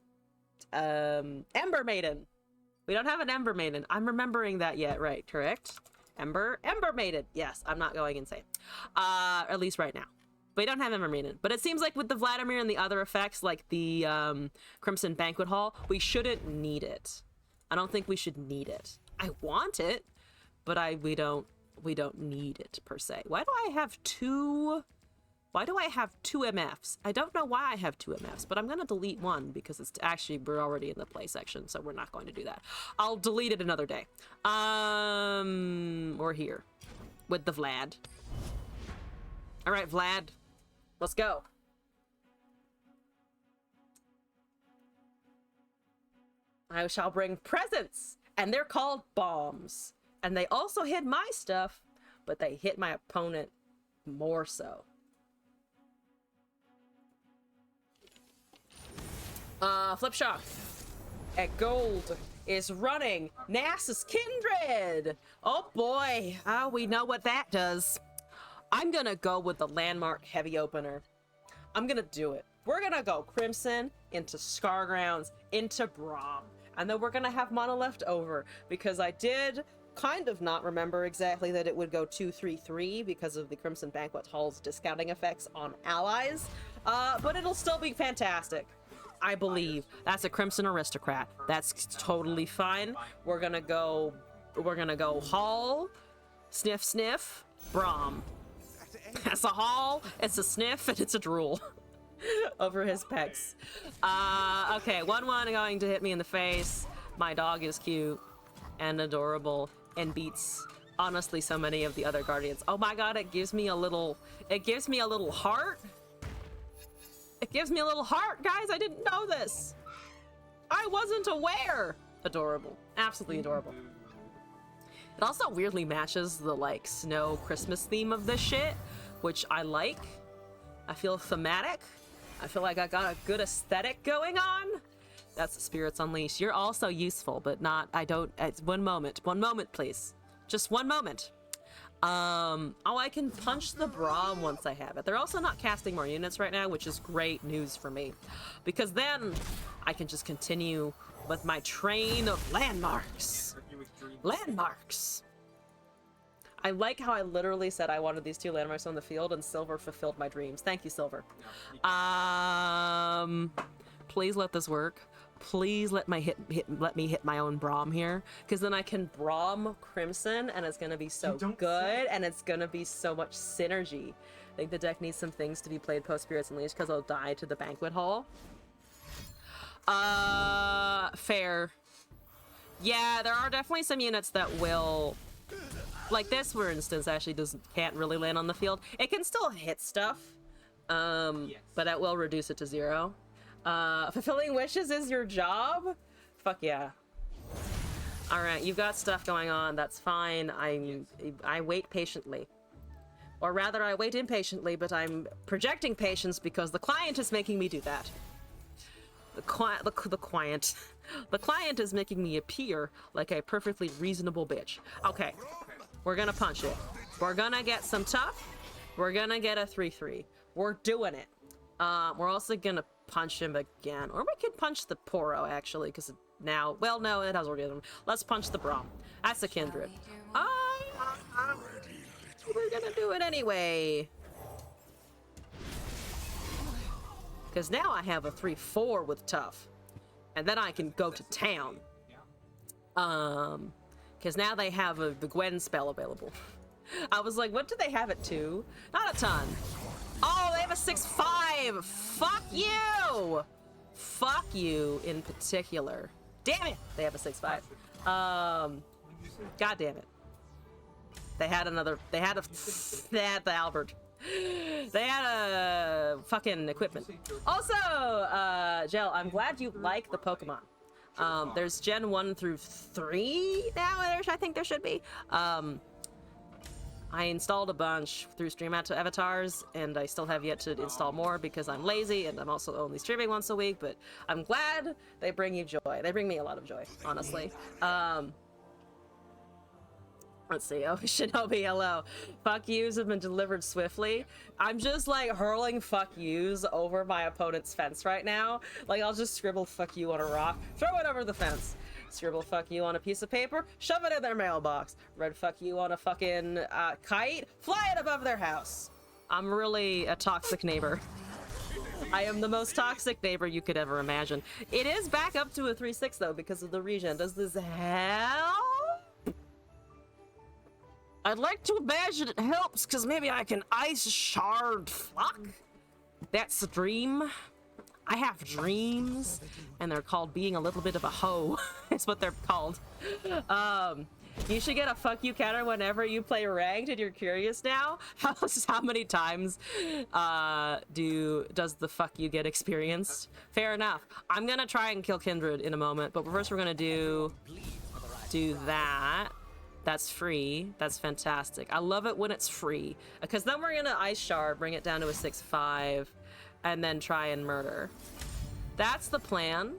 Maiden. We don't have an Ember Maiden. I'm remembering that yet, right? Correct? Ember Maiden. Yes, I'm not going insane. At least right now. We don't have Ember Maiden. But it seems like with the Vladimir and the other effects, like the Crimson Banquet Hall, we shouldn't need it. I don't think we should need it. I want it, but we don't need it per se. Why do I have 2 Why do I have 2 MFs? I don't know why I have 2 MFs, but I'm going to delete one because it's actually, we're already in the play section, so we're not going to do that. I'll delete it another day. We're here with the Vlad. All right, Vlad, let's go. I shall bring presents, and they're called bombs. And they also hit my stuff, but they hit my opponent more so. Flip shock at gold is running Nasus Kindred. Oh boy, oh, we know what that does. I'm gonna go with the landmark heavy opener. I'm gonna do it. We're gonna go Crimson into Scargrounds into Braum, and then we're gonna have mana left over because I did kind of not remember exactly that it would go 2-3-3 because of the Crimson Banquet Hall's discounting effects on allies, but it'll still be fantastic. I believe. That's a Crimson Aristocrat. That's totally fine. We're gonna go Hall, Sniff Sniff, Braum. That's a Hall, it's a Sniff, and it's a Drool. Over his pecs. Okay, 1-1 going to hit me in the face. My dog is cute and adorable and beats honestly so many of the other guardians. Oh my god, it gives me a little heart. It gives me a little heart, guys. I didn't know this. I wasn't aware. Adorable. Absolutely adorable. It also weirdly matches the like snow Christmas theme of this shit, which I like. I feel thematic. I feel like I got a good aesthetic going on. That's the Spirits Unleashed. You're also useful, but not, I don't, it's one moment, please. Just one moment. Oh, I can punch the Braum once I have it. They're also not casting more units right now, which is great news for me. Because then I can just continue with my train of landmarks. Landmarks. I like how I literally said I wanted these 2 landmarks on the field, and Silver fulfilled my dreams. Thank you, Silver. Please let this work. Please let me hit my own Braum here, because then I can Braum Crimson, and it's gonna be so good, and it's gonna be so much synergy. I think the deck needs some things to be played post Spirits Unleashed, because I'll die to the Banquet Hall. Fair. Yeah, there are definitely some units that will. Like this, for instance, actually can't really land on the field. It can still hit stuff, yes, but that will reduce it to 0. Fulfilling wishes is your job? Fuck yeah. All right, you've got stuff going on. That's fine. I wait patiently. Or rather, I wait impatiently, but I'm projecting patience because the client is making me do that. The client is making me appear like a perfectly reasonable bitch. Okay. We're gonna punch it. We're gonna get some tough. We're gonna get a 3-3. We're doing it. We're also gonna punch him again. Or we could punch the Poro, actually, because now... Well, no, it has orgasm. Let's punch the Braum. That's a Kindred. We're gonna do it anyway. Because now I have a 3-4 with tough. And then I can go to town. Because now they have the Gwen spell available. I was like, what do they have at 2? Not a ton. Oh, they have a 6-5. Fuck you. Fuck you in particular. Damn it. They have a 6-5. God damn it. They had the Albert. They had a fucking equipment. Also, Jel, I'm glad you like the Pokemon. There's Gen 1 through 3 now, I think there should be. I installed a bunch through Stream Avatars, and I still have yet to install more because I'm lazy, and I'm also only streaming once a week, but I'm glad they bring you joy. They bring me a lot of joy, honestly. Let's see. Oh, Shinobi, hello. Fuck yous have been delivered swiftly. I'm just like hurling fuck yous over my opponent's fence right now. Like, I'll just scribble fuck you on a rock, throw it over the fence. Scribble fuck you on a piece of paper, shove it in their mailbox. Red fuck you on a fucking kite, fly it above their house. I'm really a toxic neighbor. I am the most toxic neighbor you could ever imagine. It is back up to a 3-6 though because of the regen. Does this help? I'd like to imagine it helps, because maybe I can ice shard. Fuck. That's a dream. I have dreams, and they're called being a little bit of a hoe. It's what they're called. You should get a fuck you counter whenever you play ranked, and you're curious now. How many times does the fuck you get experienced? Fair enough. I'm gonna try and kill Kindred in a moment, but first we're gonna do that. That's free. That's fantastic. I love it when it's free, because then we're gonna ice shard, bring it down to a 6/5, and then try and murder. That's the plan.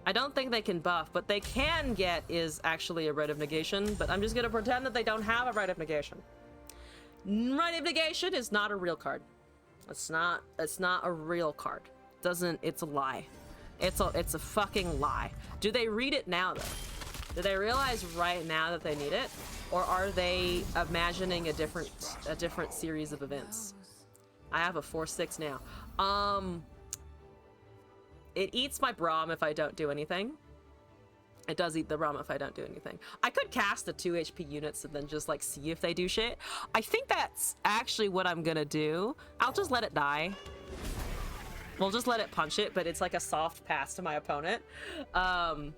I don't think they can buff, but they can get is actually a Rite of Negation, but I'm just gonna pretend that they don't have a Rite of Negation. Rite of Negation is not a real card. It's not a real card. It's a lie. It's a fucking lie. Do they read it now though? Do they realize right now that they need it? Or are they imagining a different series of events? I have a 4/6 now. It eats my Braum if I don't do anything. It does eat the Braum if I don't do anything. I could cast the 2 HP units and then just like see if they do shit. I think that's actually what I'm gonna do. I'll just let it die. We'll just let it punch it, but it's like a soft pass to my opponent. I'm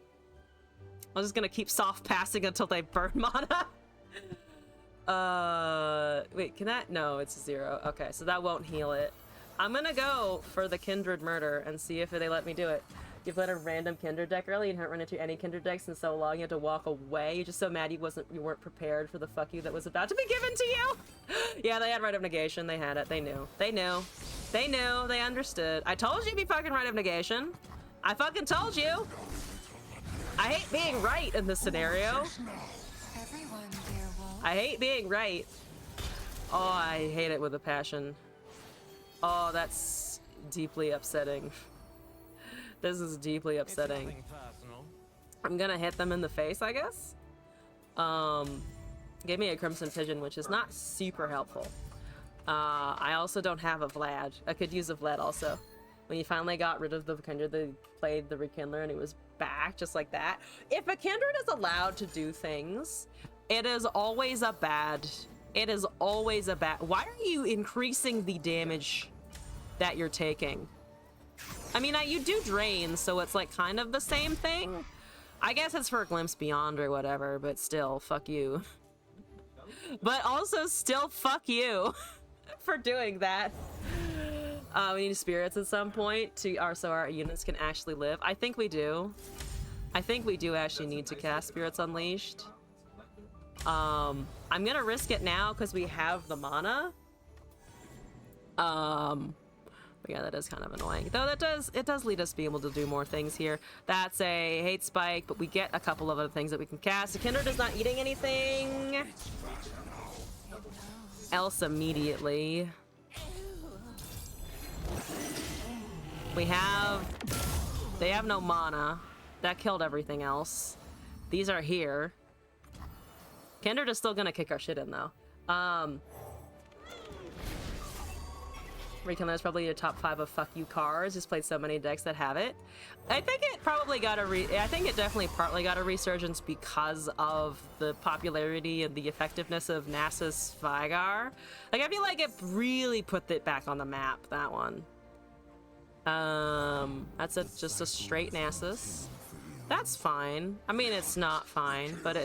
just gonna keep soft passing until they burn mana. Wait, can that? No, it's 0. Okay, so that won't heal it. I'm gonna go for the Kindred Murder and see if they let me do it. You played a random Kindred deck early and haven't run into any Kindred decks in so long you had to walk away. You're just so mad you weren't prepared for the fuck you that was about to be given to you. Yeah, they had Rite of Negation. They had it. They knew. They knew. They knew. They understood. I told you to be fucking Rite of Negation. I fucking told you. I hate being right in this scenario. I hate being right. Oh, I hate it with a passion. Oh, that's deeply upsetting. This is deeply upsetting. I'm gonna hit them in the face, I guess. Gave me a Crimson Pigeon, which is not super helpful. I also don't have a Vlad. I could use a Vlad also. When you finally got rid of the Kindred, they played the Rekindler and it was back, just like that. If a Kindred is allowed to do things, it is always a bad... It is always a bad... Why are you increasing the damage that you're taking? I mean, you do drain, so it's like kind of the same thing. I guess it's for a Glimpse Beyond or whatever, but still, fuck you. But also still fuck you for doing that. We need spirits at some point so our units can actually live. I think we do. I think we do actually need to cast Spirits Unleashed. I'm gonna risk it now because we have the mana. But yeah, that is kind of annoying. Though it does lead us to be able to do more things here. That's a Hate Spike, but we get a couple of other things that we can cast. The Kindred is not eating anything else immediately. They have no mana. That killed everything else. These are here. Kindred is still gonna kick our shit in though. Rekindler is probably your top 5 of fuck you cards. Just played so many decks that have it. I think it probably got I think it definitely partly got a resurgence because of the popularity and the effectiveness of Nasus Vigar. Like, I feel like it really put it back on the map, that one. That's just a straight Nasus. That's fine. I mean, it's not fine, but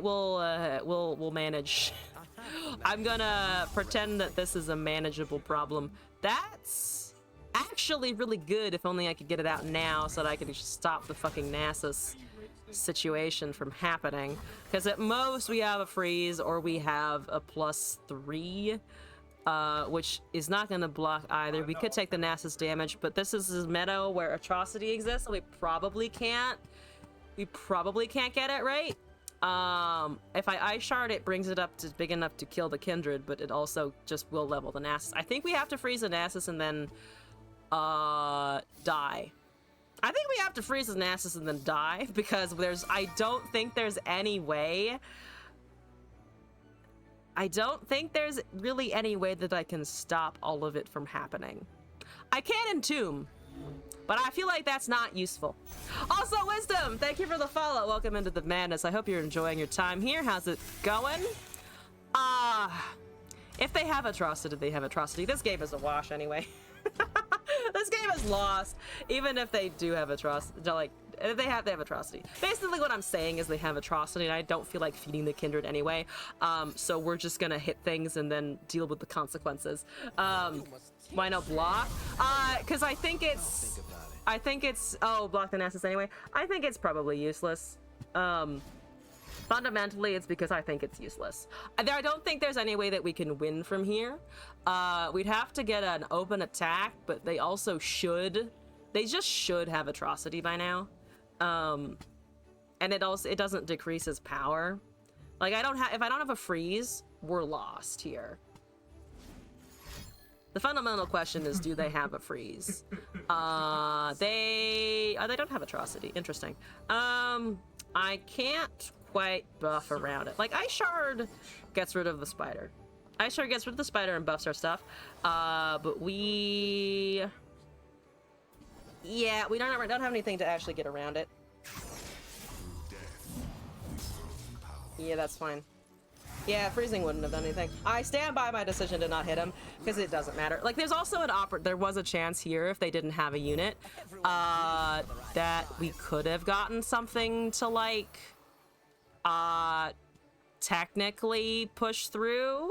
we'll manage. I'm gonna pretend that this is a manageable problem. That's actually really good if only I could get it out now so that I could just stop the fucking Nasus situation from happening. Because at most we have a freeze or we have a +3, which is not gonna block either. We could take the Nasus damage, but this is a meta where Atrocity exists, so we probably can't get it right. If I Ice Shard, it brings it up to big enough to kill the Kindred, but it also just will level the Nasus. I think we have to freeze the Nasus and then, die. I think we have to freeze the Nasus and then die, because I don't think there's any way... I don't think there's really any way that I can stop all of it from happening. I can Entomb. But I feel like that's not useful. Also, Wisdom, thank you for the follow. Welcome into the madness. I hope you're enjoying your time here. How's it going? If they have atrocity, they have atrocity. This game is a wash anyway. This game is lost, even if they do have atrocity. Like, if they have atrocity. Basically, what I'm saying is they have atrocity, and I don't feel like feeding the kindred anyway. So we're just gonna hit things and then deal with the consequences. Why not block? Because I think it's. Oh, block the Nasus anyway. I think it's probably useless. Fundamentally, it's because I think it's useless. I don't think there's any way that we can win from here. We'd have to get an open attack, but they also should. They just should have atrocity by now. And it doesn't decrease his power. Like, if I don't have a freeze, we're lost here. The fundamental question is, do they have a freeze? They don't have atrocity. Interesting. I can't quite buff around it. Like, Ice Shard gets rid of the spider. Ice Shard gets rid of the spider and buffs our stuff. But we don't have anything to actually get around it. Yeah, that's fine. Yeah, freezing wouldn't have done anything. I stand by my decision to not hit him because it doesn't matter. Like, there's also there was a chance here if they didn't have a unit that we could have gotten something to, like, technically push through.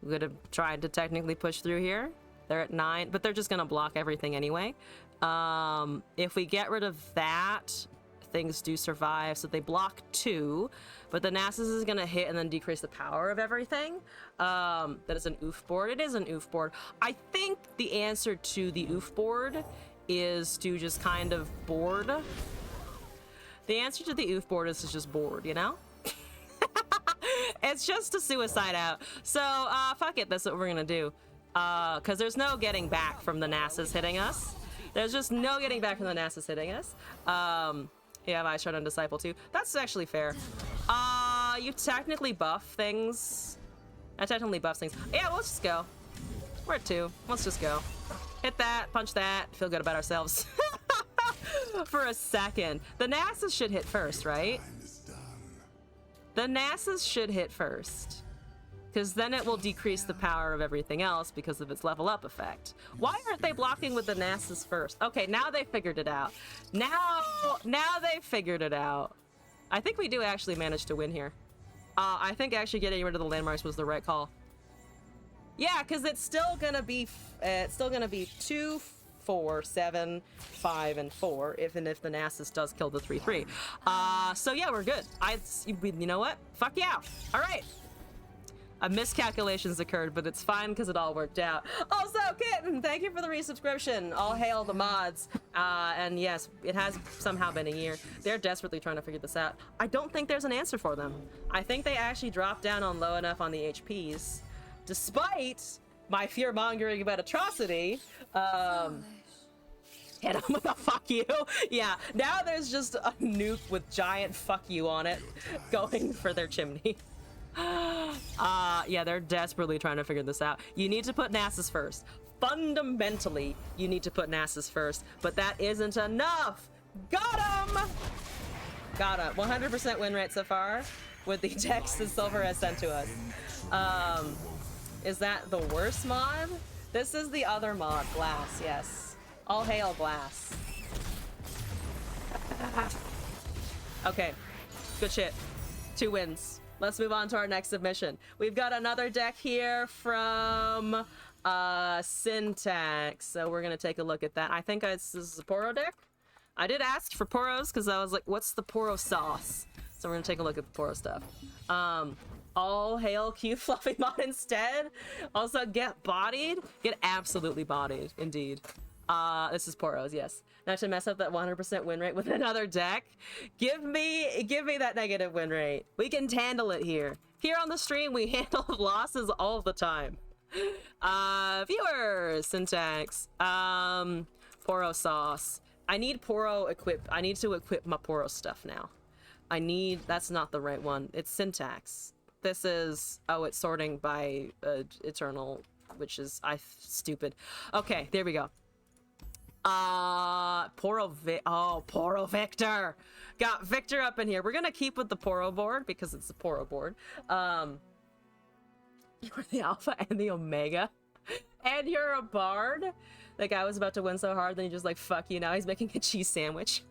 We could have tried to technically push through here. They're at 9, but they're just gonna block everything anyway. If we get rid of that, things do survive, so they block 2, but the Nasus is gonna hit and then decrease the power of everything. That is an oof board. It is an oof board. I think the answer to the oof board is to just kind of board. The answer to the oof board is to just board, you know? It's just a suicide out. So, fuck it, that's what we're gonna do. Because there's no getting back from the Nasus hitting us. There's just no getting back from the Nasus hitting us. Yeah, I shut on Disciple too. That's actually fair. You technically buff things. I technically buff things. Yeah, let's just go. We're at 2. Let's just go. Hit that, punch that, feel good about ourselves. For a second. The Nasus should hit first, right? The Nasus should hit first. Because then it will decrease the power of everything else because of its level up effect. Why aren't they blocking with the Nasus first? Okay, now they figured it out. Now they figured it out. I think we do actually manage to win here. I think actually getting rid of the landmarks was the right call. Yeah, because it's still gonna be 2, 4, 7, 5, and 4, even if the Nasus does kill the 3/3. So yeah, we're good. You know what? Fuck yeah. All right. A miscalculations occurred, but it's fine because it all worked out. Also, Kitten, thank you for the resubscription. All hail the mods. And yes, it has somehow been a year. They're desperately trying to figure this out. I don't think there's an answer for them. I think they actually dropped down on low enough on the HPs, despite my fear-mongering about atrocity. Hit him with a fuck you. Yeah, now there's just a nuke with giant fuck you on it going for their chimney. Yeah, they're desperately trying to figure this out. You need to put Nasus first. Fundamentally, you need to put Nasus first, but that isn't enough. Got him! Got him. 100% win rate so far with the text that Silver has sent to us. Is that the worst mod? This is the other mod, Glass, yes. All hail Glass. Okay, good shit. 2 wins. Let's move on to our next submission. We've got another deck here from Syntax. So we're gonna take a look at that. I think this is a Poro deck. I did ask for Poros because I was like, what's the Poro sauce? So we're gonna take a look at the Poro stuff. All hail Q Fluffy mod instead. Also get bodied. Get absolutely bodied, indeed. This is Poros, yes. Not to mess up that 100% win rate with another deck. Give me that negative win rate. We can handle it here. Here on the stream, we handle losses all the time. Viewers, Syntax. Poro sauce. I need Poro equip. I need to equip my Poro stuff now. That's not the right one. It's Syntax. This is, it's sorting by Eternal, which is, stupid. Okay, there we go. Poro Victor. Got Victor up in here. We're gonna keep with the Poro board because it's the Poro board. You're the Alpha and the Omega. And you're a bard? The guy was about to win so hard, then he just like, fuck you, now he's making a cheese sandwich.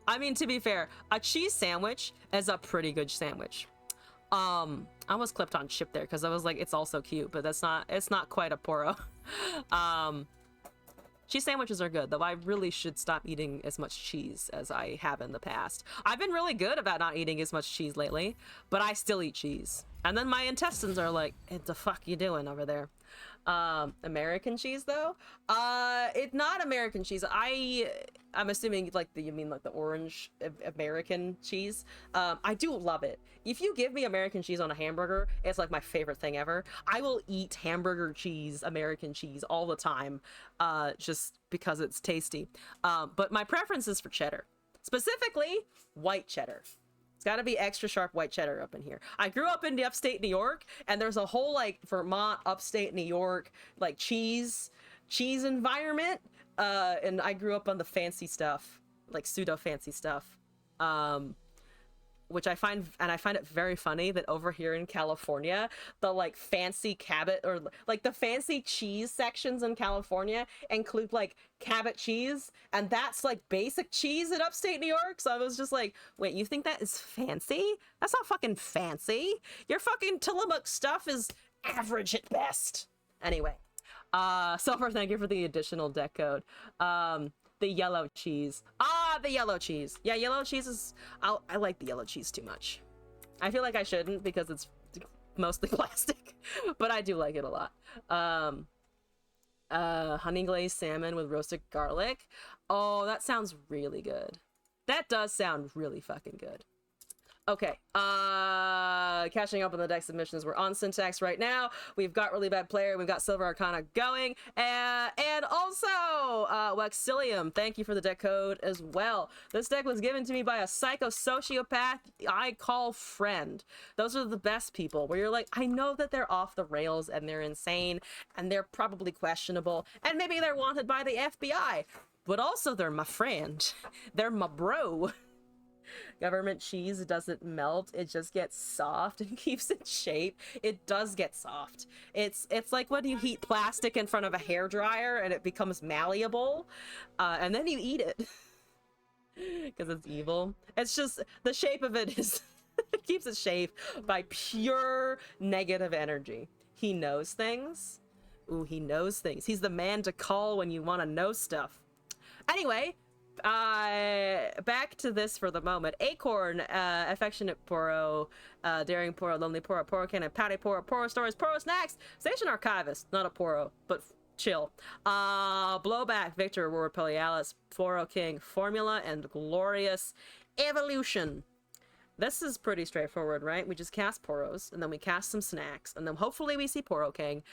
I mean, to be fair, a cheese sandwich is a pretty good sandwich. I almost clipped on Chip there because I was like, it's also cute, but it's not quite a Poro. Cheese sandwiches are good, though I really should stop eating as much cheese as I have in the past. I've been really good about not eating as much cheese lately, but I still eat cheese. And then my intestines are like, what the fuck you doing over there? American cheese though? It's not American cheese. I'm assuming like you mean like the orange American cheese. I do love it. If you give me American cheese on a hamburger, it's like my favorite thing ever. I will eat hamburger cheese, American cheese all the time, just because it's tasty. But my preference is for cheddar, specifically white cheddar. It's got to be extra sharp white cheddar up in here. I grew up in the upstate New York, and there's a whole like Vermont, upstate New York, like cheese environment. And I grew up on the fancy stuff, like pseudo fancy stuff. Which I find it very funny that over here in California, the like fancy Cabot or like the fancy cheese sections in California include like Cabot cheese, and that's like basic cheese in upstate New York. So I was just like, wait, you think that is fancy? That's not fucking fancy. Your fucking Tillamook stuff is average at best. Anyway, Silver, thank you for the additional deck code. The yellow cheese. The yellow cheese. Yeah, yellow cheese is... I like the yellow cheese too much. I feel like I shouldn't because it's mostly plastic, but I do like it a lot. Honey glazed salmon with roasted garlic. Oh, that sounds really good. That does sound really fucking good. Okay, catching up on the deck submissions. We're on Syntax right now. We've got Really Bad Player, we've got Silver Arcana going, and also Waxilium, thank you for the deck code as well. This deck was given to me by a psycho-sociopath I call friend. Those are the best people, where you're like, I know that they're off the rails, and they're insane, and they're probably questionable, and maybe they're wanted by the FBI, but also they're my friend. They're my bro. Government cheese doesn't melt, it just gets soft and keeps its shape. It does get soft. It's like when you heat plastic in front of a hairdryer and it becomes malleable, and then you eat it because it's evil. It's just the shape of it is it keeps its shape by pure negative energy. He knows things. Ooh, he knows things. He's the man to call when you want to know stuff. Anyway, back to this for the moment. Acorn, Affectionate Poro, Daring Poro, Lonely Poro, Poro Cannon, Patty Poro, Poro Stories, Poro Snacks, Station Archivist, not a Poro, but chill. Blowback, Victor, Aurora Pelialis, Poro King, Formula, and Glorious Evolution. This is pretty straightforward, right? We just cast Poros, and then we cast some snacks, and then hopefully we see Poro King,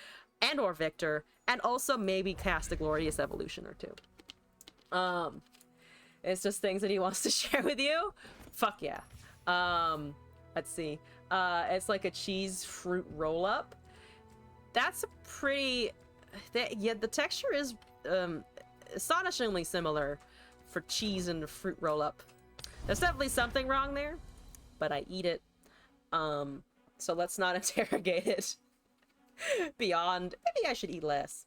and or Victor, and also maybe cast a Glorious Evolution or two. It's just things that he wants to share with you. Fuck yeah. Let's see. It's like a cheese fruit roll up. That's a pretty... yeah, the texture is astonishingly similar for cheese and fruit roll up. There's definitely something wrong there, but I eat it. So let's not interrogate it beyond. Maybe I should eat less.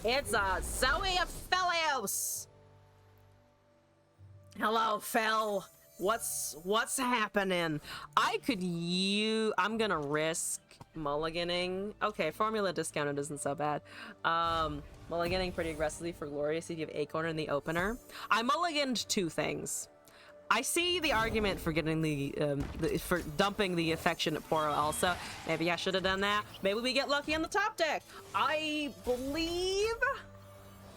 It's Zoe Aphelios. Hello, Fel. What's happening? I'm gonna risk mulliganing. Okay, formula discounted isn't so bad. Mulliganing pretty aggressively for Glorious if you have Acorn in the opener. I mulliganed two things. I see the argument for getting for dumping the Affectionate Poro also. Maybe I should have done that. Maybe we get lucky on the top deck. I believe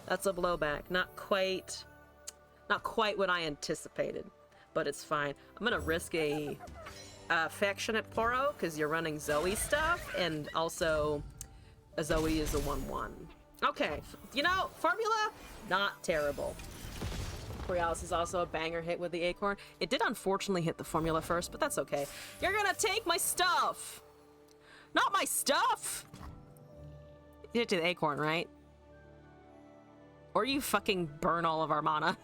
that's a blowback. Not quite what I anticipated, but it's fine. I'm gonna risk a Affectionate Poro because you're running Zoe stuff, and also a Zoe is a 1/1. Okay, you know, formula, not terrible. Borealis is also a banger hit with the Acorn. It did unfortunately hit the formula first, but that's okay. You're gonna take my stuff! Not my stuff! You hit to the acorn, right? Or you fucking burn all of our mana.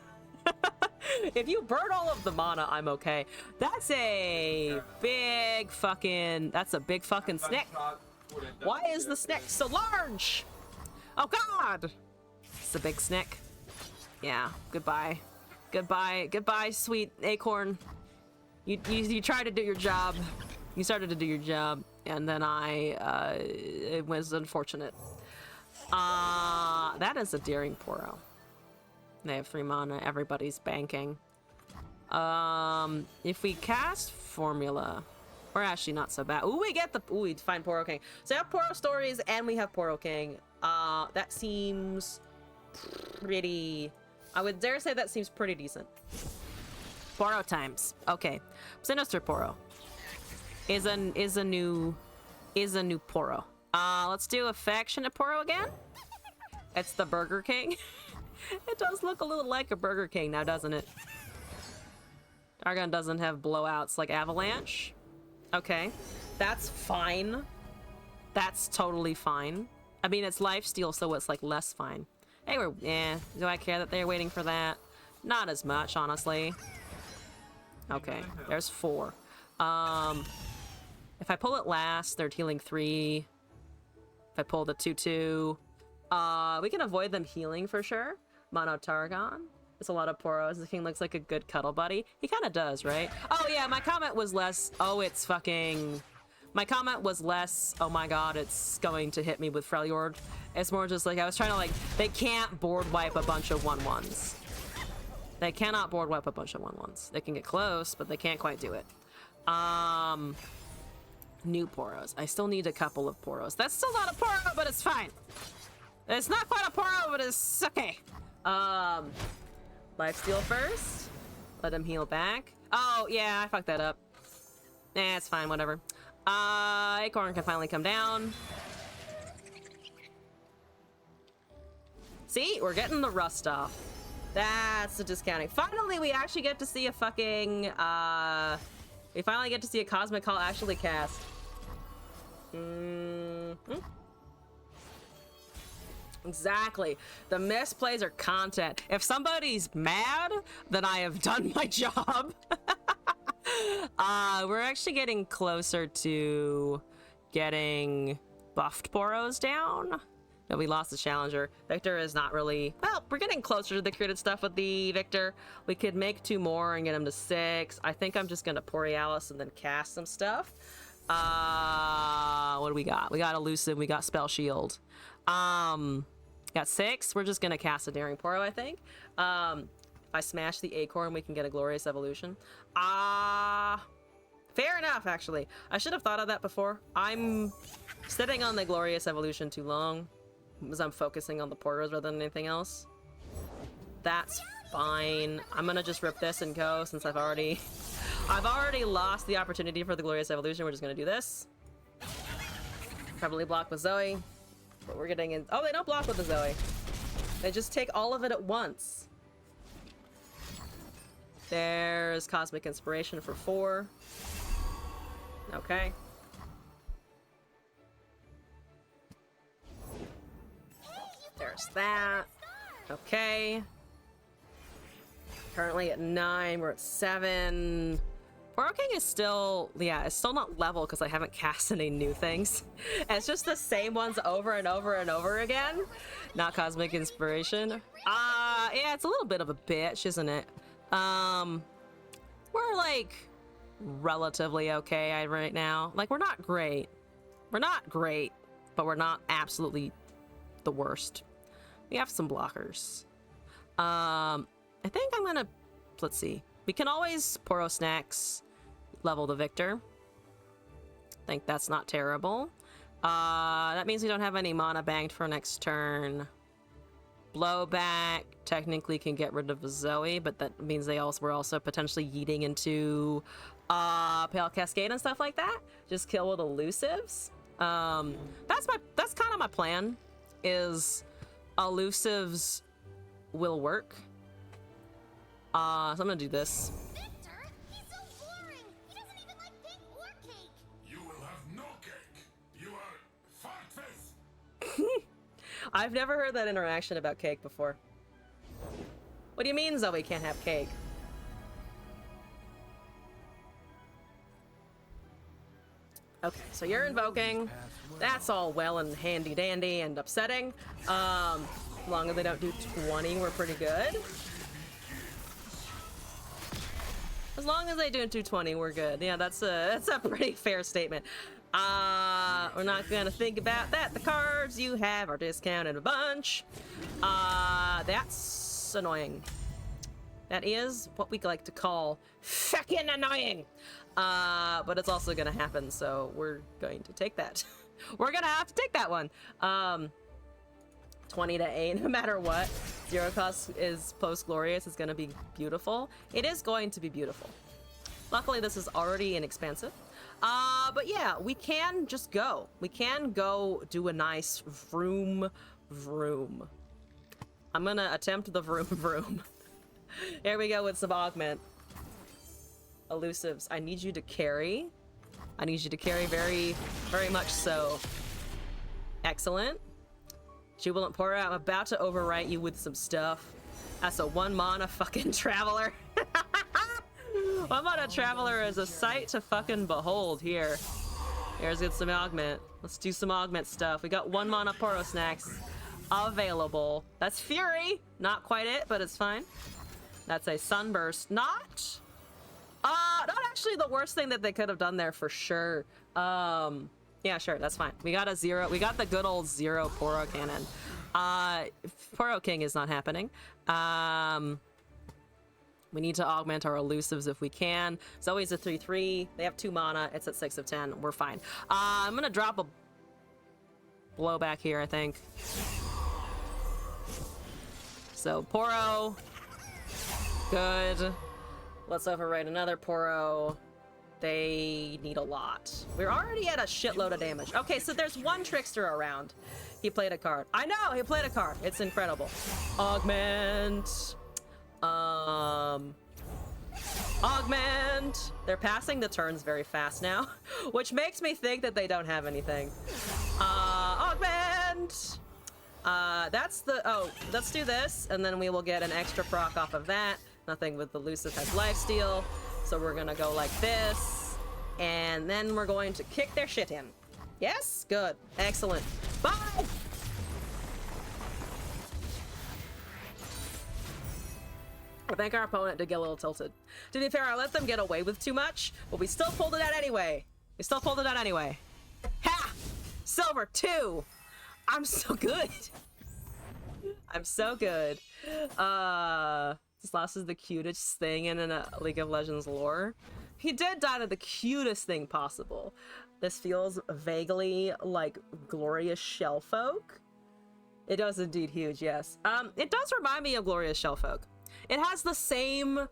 If you burn all of the mana, I'm okay. That's a big fucking... That's a big fucking snake. Why is the snake so large? Oh god! It's a big snake. Yeah, goodbye. Goodbye, sweet acorn. You tried to do your job. You started to do your job, and then it was unfortunate. That is a Daring Poro. They have 3 mana. Everybody's banking. If we cast Formula, we're actually not so bad. Ooh, we find Poro King. So we have Poro Stories and we have Poro King. That seems pretty... I would dare say that seems pretty decent. Poro times. Okay. Sinister Poro is a new Poro. Let's do Affectionate Poro again. It's the Burger King. It does look a little like a Burger King now, doesn't it? Dargon doesn't have blowouts like Avalanche. Okay. That's fine. That's totally fine. I mean, it's lifesteal, so it's like less fine. Hey, do I care that they're waiting for that? Not as much, honestly. Okay, there's 4. If I pull it last, they're healing 3. If I pull the 2/2, we can avoid them healing for sure. Mono Targon. It's a lot of Poros. The king looks like a good cuddle buddy. He kind of does, right? Oh yeah, my comment was less, oh it's fucking... My comment was less, oh my god, it's going to hit me with Freljord. It's more just like, I was trying to like, they can't board wipe a bunch of 1/1s. They cannot board wipe a bunch of 1/1s. They can get close, but they can't quite do it. New Poros. I still need a couple of Poros. That's still not a Poro, but it's fine. It's not quite a Poro, but it's okay. Lifesteal first. Let him heal back. Oh, yeah, I fucked that up. It's fine, whatever. Acorn can finally come down. See? We're getting the rust off. That's the discounting. Finally, we actually get to see a fucking, we finally get to see a Cosmic Call actually cast. Exactly. The misplays are content. If somebody's mad, then I have done my job. We're actually getting closer to getting buffed Poros down. No, we lost the Challenger. Victor is not really... Well, we're getting closer to the created stuff with the Victor. We could make 2 more and get him to 6. I think I'm just gonna Borealis and then cast some stuff. What do we got? We got Elusive, we got Spell Shield. Got 6. We're just gonna cast a Daring Poro, I think. If I smash the Acorn, we can get a Glorious Evolution. Fair enough, actually. I should have thought of that before. I'm sitting on the Glorious Evolution too long, because I'm focusing on the Poros rather than anything else. That's fine. I'm gonna just rip this and go, since I've already lost the opportunity for the Glorious Evolution. We're just gonna do this. Probably block with Zoe, but we're getting in... Oh, they don't block with the Zoe. They just take all of it at once. There's Cosmic Inspiration for 4. Okay. There's that. Okay. Currently at 9, we're at 7. Poro King is still, yeah, it's still not level because I haven't cast any new things. It's just the same ones over and over and over again. Not Cosmic Inspiration. Yeah, it's a little bit of a bitch, isn't it? We're like relatively okay right now. Like, we're not great. We're not great, but we're not absolutely the worst. We have some blockers. I think I'm gonna, let's see. We can always Poro Snacks, level the Victor. I think that's not terrible. That means we don't have any mana banked for next turn. Blowback technically can get rid of Zoe, but that means we're also potentially yeeting into Pale Cascade and stuff like that. Just kill with elusives. That's kind of my plan. Is elusives will work. So I'm gonna do this. Victor, he's so boring. He doesn't even like cake or cake. You will have no cake. You I've never heard that interaction about cake before. What do you mean Zoe can't have cake? Okay, so you're invoking. That's all well and handy dandy and upsetting. As long as they don't do 20, we're pretty good. As long as they don't do 20, we're good. Yeah, that's a pretty fair statement. We're not gonna think about that. The cards you have are discounted a bunch. That's annoying. That is what we like to call fucking annoying. But it's also gonna happen, so we're going to take that. We're gonna have to take that one. 20 to 8, no matter what. Zero cost is post-glorious. It's gonna be beautiful. It is going to be beautiful. Luckily, this is already inexpensive. But yeah, we can just go. We can go do a nice vroom. I'm gonna attempt the vroom. Here we go with some augment. Elusives. I need you to carry. I need you to carry very, very much so. Excellent. Jubilant Porter, I'm about to overwrite you with some stuff. That's a 1 mana fucking traveler. 1 mana traveler is a sight to fucking behold here. Here's get some augment. Let's do some augment stuff. We got 1 mana Poro Snacks available. That's Fury. Not quite it, but it's fine. That's a Sunburst. Not actually the worst thing that they could have done there for sure. Yeah, sure, that's fine. We got a 0. We got the good old 0 Poro Cannon. Poro King is not happening. We need to augment our elusives if we can. Zoe's a 3/3. They have 2 mana. It's at 6 of 10. We're fine. I'm gonna drop a blowback here, I think. So Poro. Good. Let's overwrite another Poro. They need a lot. We're already at a shitload of damage. Okay, so there's one trickster around. He played a card. I know, he played a card. It's incredible. Augment. Augment. They're passing the turns very fast now, which makes me think that they don't have anything. Augment. That's the, oh, let's do this, and then we will get an extra proc off of that. Nothing with the elusive has lifesteal. So we're gonna go like this, and then we're going to kick their shit in. Yes? Good. Excellent. Bye! I think our opponent did get a little tilted. To be fair, I let them get away with too much, but we still pulled it out anyway. Ha! Silver 2! I'm so good. I'm so good. This last is the cutest thing in a League of Legends lore. He did die to the cutest thing possible. This feels vaguely like Glorious Shellfolk. It does indeed huge, yes. It does remind me of Glorious Shellfolk. It has the same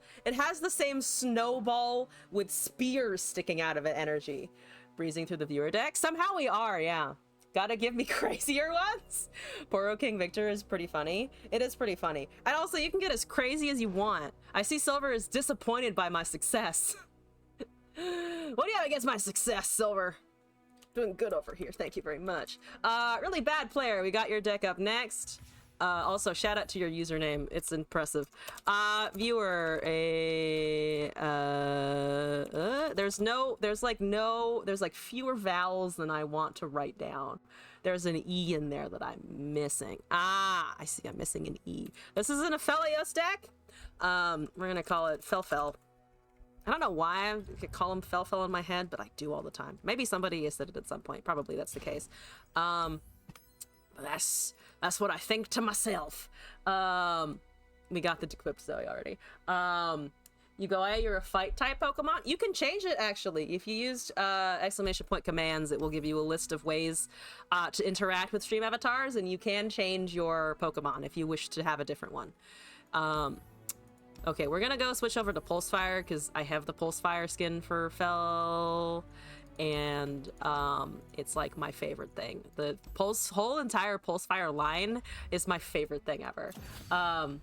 snowball with spears sticking out of it energy. Breezing through the viewer deck. Somehow we are, yeah. Gotta give me crazier ones. Poro King Victor is pretty funny. It is pretty funny. And also, you can get as crazy as you want. I see Silver is disappointed by my success. What do you have against my success, Silver? Doing good over here. Thank you very much. Really bad player. We got your deck up next. Also, shout out to your username. It's impressive. Viewer, there's like fewer vowels than I want to write down. There's an E in there that I'm missing. Ah, I see, I'm missing an E. This is an Aphelios deck. We're gonna call it Felfel. I don't know why I could call him Felfel in my head, but I do all the time. Maybe somebody has said it at some point. Probably that's the case. But that's what I think to myself. We got the Equip Zoe already. You go, hey, you're a fight type Pokemon. You can change it actually. If you used exclamation point commands, it will give you a list of ways to interact with stream avatars, and you can change your Pokemon if you wish to have a different one. Okay, we're gonna go switch over to Pulsefire because I have the Pulsefire skin for Fel. And it's like my favorite thing. The whole entire Pulsefire line is my favorite thing ever. And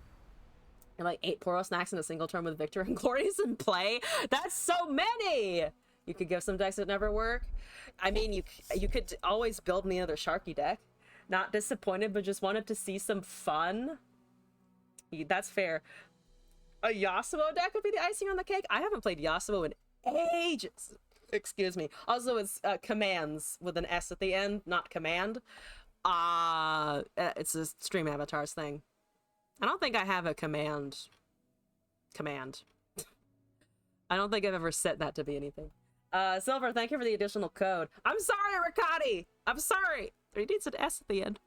like 8 Poro Snacks in a single turn with Victor and Glorious in play. That's so many! You could give some decks that never work. I mean, you could always build me another Sharky deck. not disappointed, but just wanted to see some fun. That's fair. A Yasuo deck would be the icing on the cake. I haven't played Yasuo in ages. Excuse me. Also, it's commands with an S at the end, not command. It's a stream avatars thing. I don't think I have a command. I don't think I've ever set that to be anything. Silver, thank you for the additional code. I'm sorry, Riccati! I'm sorry! There needs an S at the end.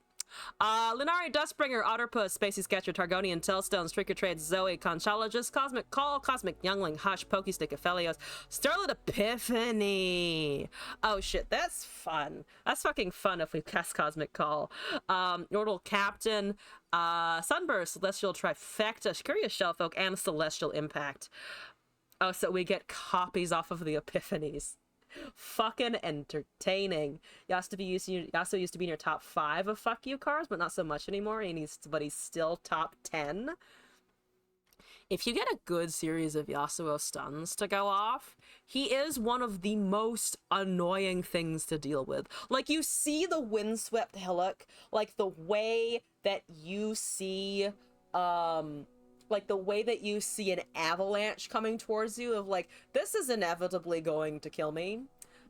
Linari, Dustbringer, Otterpuss, Spacey Sketcher, Targonian, Tellstone, Stricker Trade, Zoe, Conchologist, Cosmic Call, Cosmic Youngling, Hush, Pokestick, Aphelios, Starlit Epiphany. Oh shit, that's fun. That's fucking fun if we cast Cosmic Call. Yordle Captain, Sunburst, Celestial Trifecta, Curious Shellfolk, and Celestial Impact. Oh, so we get copies off of the Epiphanies. Fucking entertaining. Yasuo used to be in your top 5 of fuck you cards, but not so much anymore. But he's still top 10. If you get a good series of Yasuo stuns to go off, he is one of the most annoying things to deal with. Like, you see the Windswept Hillock, like the way that you see an avalanche coming towards you of like, this is inevitably going to kill me,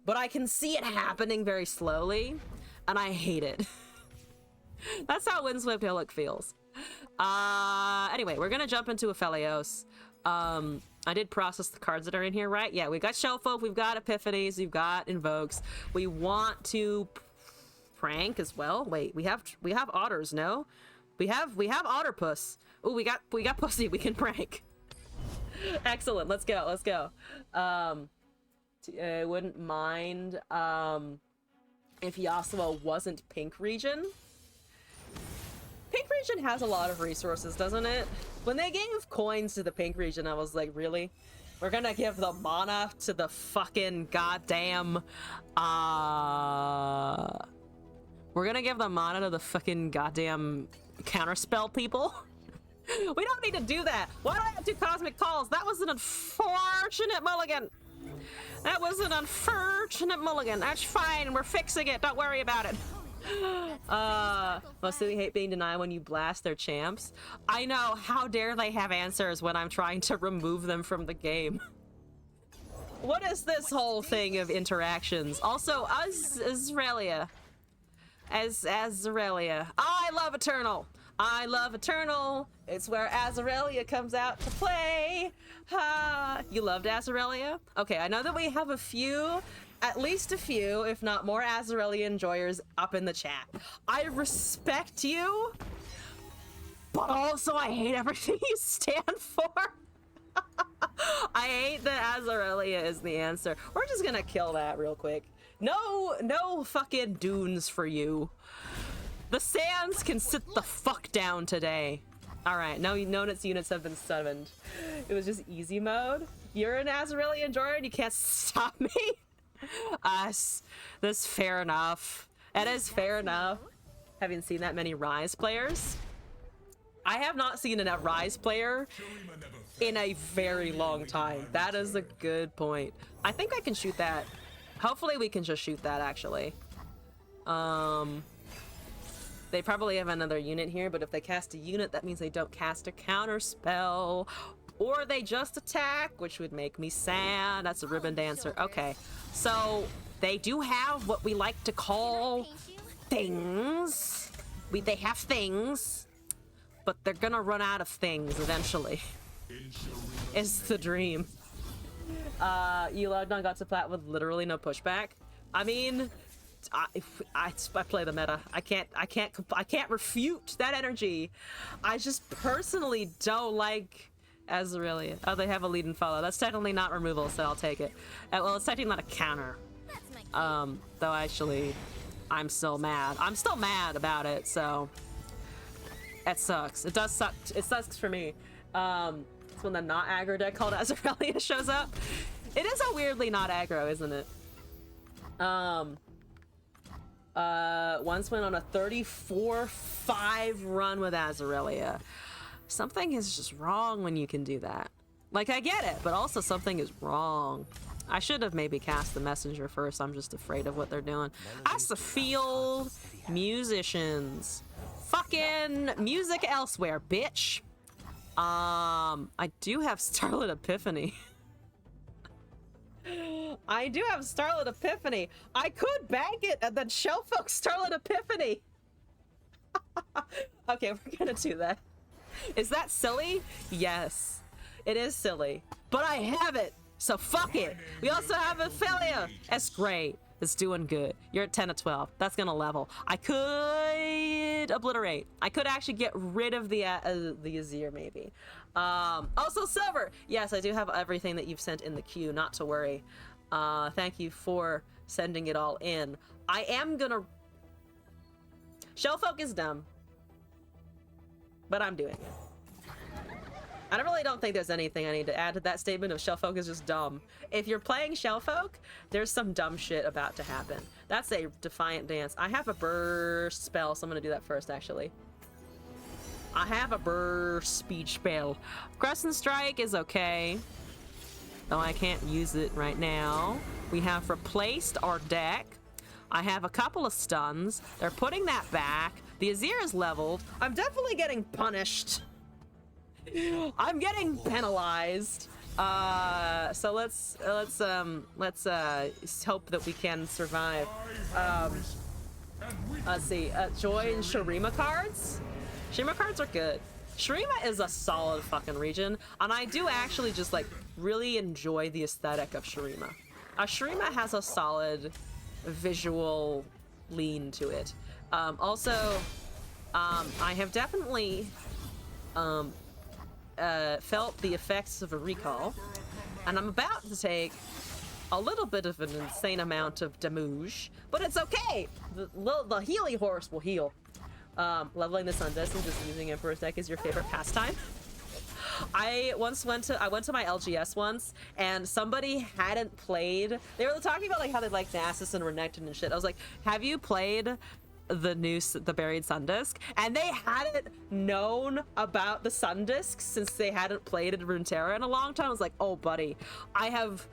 but I can see it happening very slowly, and I hate it. That's how Windswept Hillock feels. Anyway, we're gonna jump into Aphelios. I did process the cards that are in here, right? Yeah, we've got Shellfolk, we've got Epiphanies, we've got Invokes. We want to prank as well. Wait, we have otters, no? We have Otterpuss. Ooh, we got pussy. We can prank. Excellent. Let's go. I wouldn't mind if Yasuo wasn't Pink Region. Pink Region has a lot of resources, doesn't it? When they gave coins to the Pink Region, I was like, really? We're gonna give the mana to the fucking goddamn we're gonna give the mana to the fucking goddamn counterspell people? We don't need to do that. Why do I have 2 Cosmic Calls? That was an unfortunate mulligan. That's fine. We're fixing it. Don't worry about it. Mostly hate being denied when you blast their champs. I know. How dare they have answers when I'm trying to remove them from the game? What is this whole thing of interactions? Also, Azrelia. Azrelia. I love Eternal. It's where Azarelia comes out to play. Ha! You loved Azarelia? Okay, I know that we have at least a few, if not more, Azarelia enjoyers up in the chat. I respect you, but also I hate everything you stand for. I hate that Azarelia is the answer. We're just gonna kill that real quick. No fucking dunes for you. The Sands can sit the fuck down today. Alright, now its units have been summoned. It was just easy mode. You're an Azarelia enjoyer and you can't stop me? That's fair enough. That is fair enough. Haven't seen that many Rise players. I have not seen a Rise player in a very long time. That is a good point. I think I can shoot that. Hopefully we can just shoot that, actually. They probably have another unit here, but if they cast a unit, that means they don't cast a counter spell. Or they just attack, which would make me sad. That's a ribbon dancer. Okay, so they do have what we like to call things. They have things, but they're gonna run out of things eventually. It's the dream. You logged on, got to plat with literally no pushback. I mean, I play the meta. I can't refute that energy. I just personally don't like Azarelia. Oh, they have a lead and follow. That's technically not removal, so I'll take it. Well, it's technically not a counter. Though actually, I'm still mad. I'm still mad about it, so that sucks. It does suck. It sucks for me. It's when the not aggro deck called Azarelia shows up. It is a weirdly not aggro, isn't it? Once went on a 34-5 run with Azarelia. Something is just wrong when you can do that. Like, I get it, but also something is wrong. I should have maybe cast the messenger first. I'm just afraid of what they're doing. That's the field musicians. Fucking music elsewhere, bitch. I do have Starlit Epiphany. I do have Starlit Epiphany. I could bank it and then Shellfolk Starlit Epiphany. Okay, we're gonna do that. Is that silly? Yes, it is silly. But I have it, so fuck it. We also have Ophelia. That's great. It's doing good. You're at 10 to 12. That's gonna level. I could obliterate. I could actually get rid of the Azir maybe. Also Silver. Yes, I do have everything that you've sent in the queue. Not to worry. Thank you for sending it all in. I am gonna. Shellfolk is dumb, but I'm doing it. I really don't think there's anything I need to add to that statement of Shellfolk is just dumb. If you're playing Shellfolk, there's some dumb shit about to happen. That's a Defiant Dance. I have a burst spell, so I'm gonna do that first, actually. I have a burst speech spell. Crescent Strike is okay, though I can't use it right now. We have replaced our deck. I have a couple of stuns. They're putting that back. The Azir is leveled. I'm definitely getting punished. I'm getting penalized. So let's hope that we can survive. Let's see. Joy and Shurima cards. Shurima cards are good. Shurima is a solid fucking region, and I do actually just like really enjoy the aesthetic of Shurima. Shurima has a solid visual lean to it. Also, I have definitely felt the effects of a recall, and I'm about to take a little bit of an insane amount of damage, but it's okay. The Healy horse will heal. Leveling the Sundisk and just using Emperor's deck is your favorite pastime. I went to my LGS once, and somebody hadn't played. They were talking about like how they like Nasus and Renekton and shit. I was like, have you played the Buried Sundisk? And they hadn't known about the Sundisk since they hadn't played in Runeterra in a long time. I was like, oh buddy, I have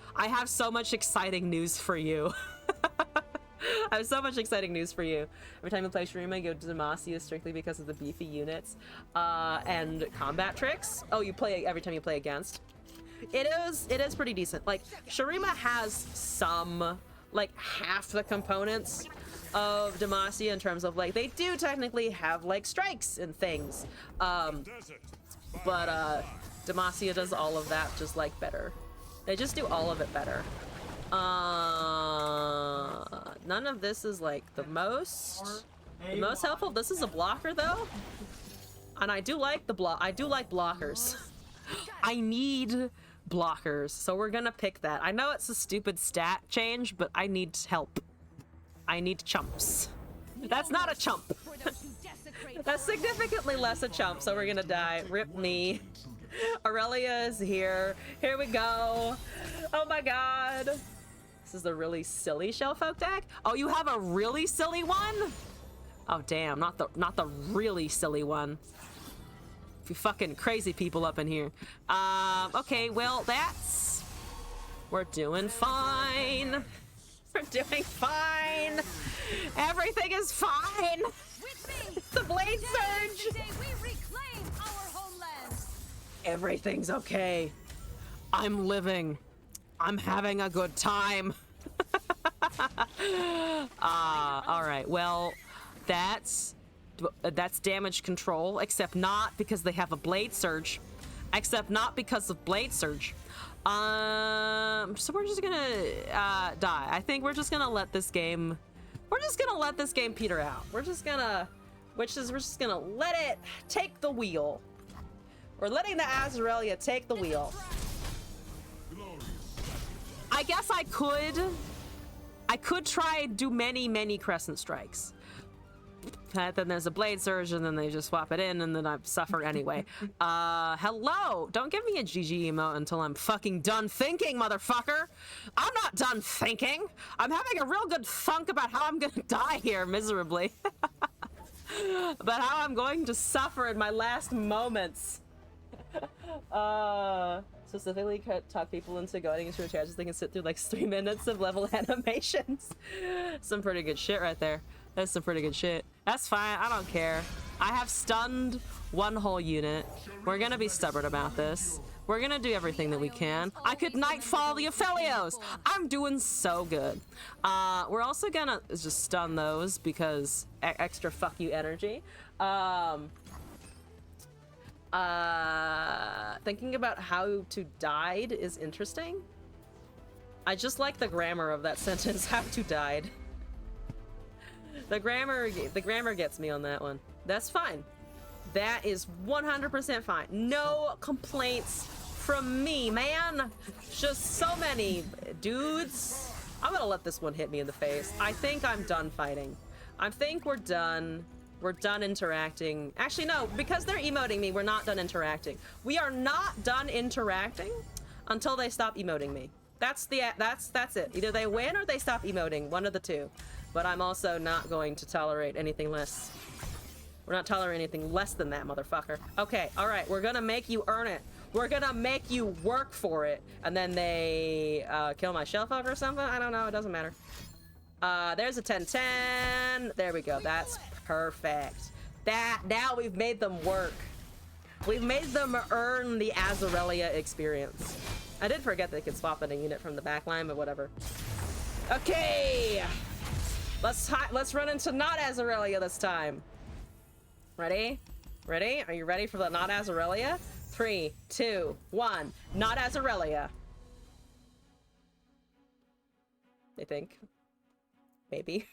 so much exciting news for you. I have so much exciting news for you. Every time you play Shurima, you go to Demacia strictly because of the beefy units and combat tricks. Oh, you play every time you play against. It is pretty decent. Like Shurima has some, like half the components of Demacia in terms of like they do technically have like strikes and things, but Demacia does all of that just like better. They just do all of it better. None of this is like the most helpful. This is a blocker though, and I do like blockers. I need blockers, so we're gonna pick that. I know it's a stupid stat change, but I need help. I need chumps. That's not a chump. That's significantly less a chump, so we're gonna die. Rip me. Aurelia is here. Here we go. Oh my god. This is the really silly Shellfolk deck. Oh, you have a really silly one? Oh damn, not the really silly one. You fucking crazy people up in here. Okay, well we're doing fine. We're doing fine. Everything is fine. The Blade Surge. We reclaim our homeland. Everything's okay. I'm living. I'm having a good time. All right. Well, that's damage control, except not because they have a Blade Surge. Except not because of Blade Surge. So we're just gonna die. I think we're just gonna let this game peter out. We're just gonna let it take the wheel. We're letting the Azarelia take the wheel. I guess I could try do many Crescent Strikes. Then there's a Blade Surge, and then they just swap it in, and then I suffer anyway. Hello! Don't give me a GG emote until I'm fucking done thinking, motherfucker! I'm not done thinking! I'm having a real good thunk about how I'm gonna die here miserably. About how I'm going to suffer in my last moments. So specifically talk people into going into a chat so they can sit through like 3 minutes of level animations. Some pretty good shit right there. That's some pretty good shit. That's fine, I don't care. I have stunned one whole unit. We're gonna be stubborn about this. We're gonna do everything that we can. I could nightfall the Aphelios! I'm doing so good. We're also gonna just stun those because extra fuck you energy. Thinking about how to died is interesting. I just like the grammar of that sentence, how to died. The grammar gets me on that one. That's fine. That is 100% fine. No complaints from me, man. Just so many dudes. I'm gonna let this one hit me in the face. I think I'm done fighting. I think we're done. We're done interacting. Actually, no, because they're emoting me, we're not done interacting. We are not done interacting until they stop emoting me. That's it. Either they win or they stop emoting, one of the two. But I'm also not going to tolerate anything less. We're not tolerating anything less than that, motherfucker. Okay, all right, we're gonna make you earn it. We're gonna make you work for it. And then they kill my shelf over or something? I don't know, it doesn't matter. There's a 10-10. There we go, that's perfect. Now we've made them work. We've made them earn the Azarelia experience. I did forget they could swap in a unit from the back line, but whatever. Okay! Let's run into not Azarelia this time. Ready? Ready? Are you ready for the not Azarelia? 3, 2, 1. Not Azarelia. I think. Maybe.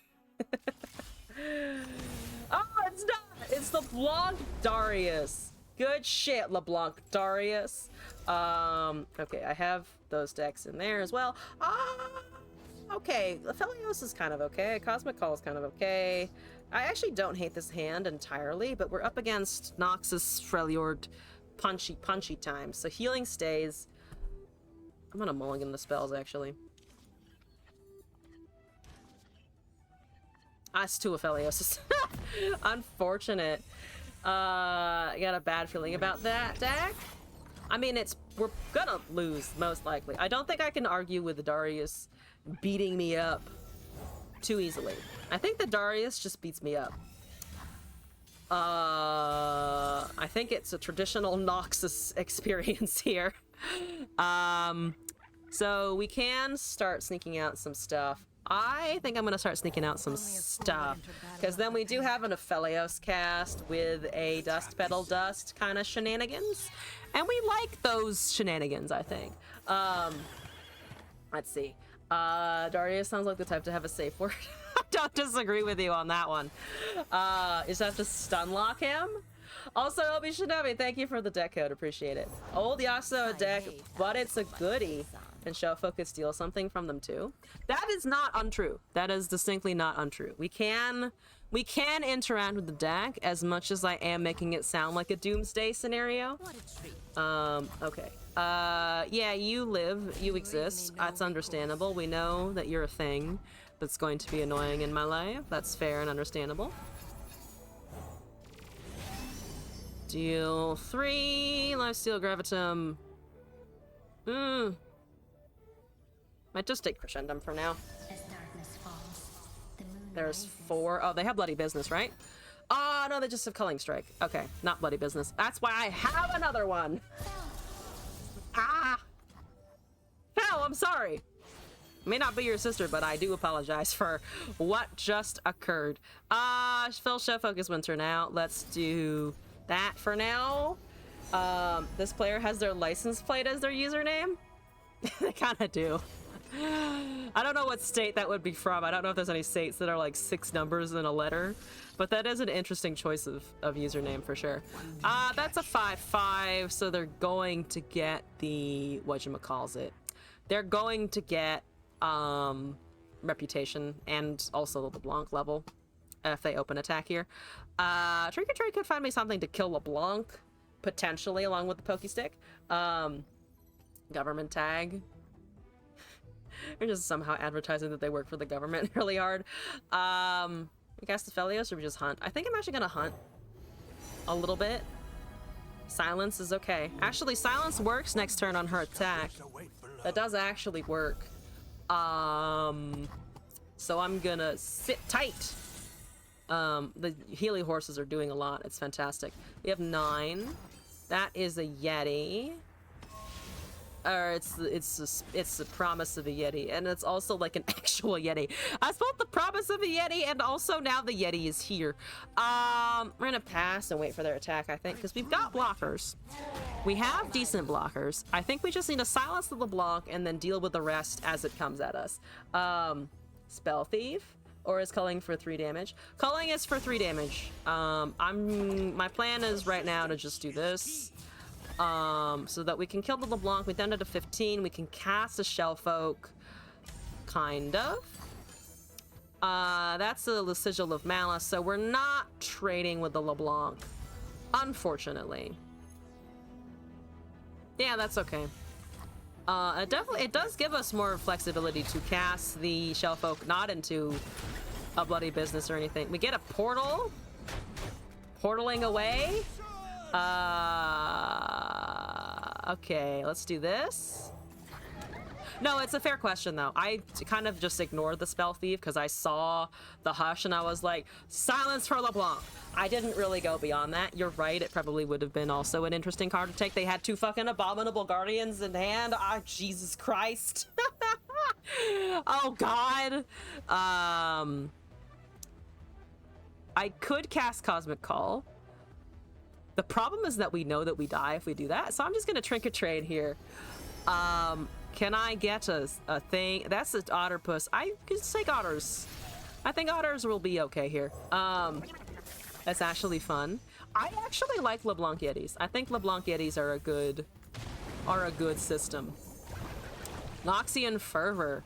Oh, it's not! It's LeBlanc Darius. Good shit, LeBlanc Darius. Okay, I have those decks in there as well. Okay, Aphelios is kind of okay. Cosmic Call is kind of okay. I actually don't hate this hand entirely, but we're up against Noxus, Freljord, punchy times. So healing stays. I'm gonna mulligan the spells, actually. It's two Aphelios. Unfortunate. I got a bad feeling about that deck. I mean, we're gonna lose, most likely. I don't think I can argue with the Darius beating me up too easily. I think the Darius just beats me up. I think it's a traditional Noxus experience here. So we can start sneaking out some stuff. I think I'm gonna start sneaking out some stuff, because then we do have an Aphelios cast with a Dust Petal Dust kind of shenanigans, and we like those shenanigans, I think. Let's see. Darius sounds like the type to have a safe word. I don't disagree with you on that one. You just have to stun lock him. Also, Obi Shinobi, thank you for the deck code, appreciate it. Old Yasuo deck, but it's a goodie. And Shellfolk could steal something from them too. That is not untrue. That is distinctly not untrue. We can interact with the deck as much as I am making it sound like a doomsday scenario. Okay. Yeah, you exist. That's understandable. We know that you're a thing that's going to be annoying in my life. That's fair and understandable. Deal 3, Lifesteal Gravitum. Might just take Crescendum for now. There's 4. Oh, they have Bloody Business, right? Oh, no, they just have Culling Strike. Okay, not Bloody Business. That's why I have another one. Hell, I'm sorry. May not be your sister, but I do apologize for what just occurred. Phil Show Focus Winter now. Let's do that for now. This player has their license plate as their username. They kind of do. I don't know what state that would be from. I don't know if there's any states that are like 6 numbers in a letter, but that is an interesting choice of username for sure. That's a 5/5, so they're going to get the whatchamacallit. They're going to get reputation and also the LeBlanc level if they open attack here. Trick or Treat could find me something to kill LeBlanc potentially along with the Pokestick. Government tag. They're just somehow advertising that they work for the government really hard. We cast Aphelios or we just hunt? I think I'm actually gonna hunt a little bit. Silence is okay. Actually, silence works next turn on her attack. That does actually work. So I'm gonna sit tight. The Healy horses are doing a lot. It's fantastic. We have 9. That is a Yeti. Or it's the promise of a Yeti, and it's also like an actual Yeti. It's both the promise of a Yeti and also now the Yeti is here. We're gonna pass and wait for their attack, I think, because we've got blockers. We have decent blockers. I think we just need to silence the LeBlanc and then deal with the rest as it comes at us. Spell Thief, or is culling for 3 damage? Culling is for 3 damage. My plan is right now to just do this. So that we can kill the LeBlanc. We down to 15. We can cast a Shellfolk. Kind of. That's the Sigil of Malice, so we're not trading with the LeBlanc. Unfortunately. Yeah, that's okay. It does give us more flexibility to cast the Shellfolk not into a bloody business or anything. We get a portal. Portaling away. Okay, let's do this. No, it's a fair question, though. I kind of just ignored the Spell Thief because I saw the Hush and I was like, silence for LeBlanc. I didn't really go beyond that. You're right, it probably would have been also an interesting card to take. They had 2 fucking Abominable Guardians in hand. Ah, Jesus Christ. Oh, God. I could cast Cosmic Call. The problem is that we know that we die if we do that, so I'm just gonna Trinket Trade here. Can I get a thing? That's an Otterpuss. I can take Otters. I think Otters will be okay here. That's actually fun. I actually like LeBlanc Yetis. I think LeBlanc Yetis are a good system. Noxian Fervor.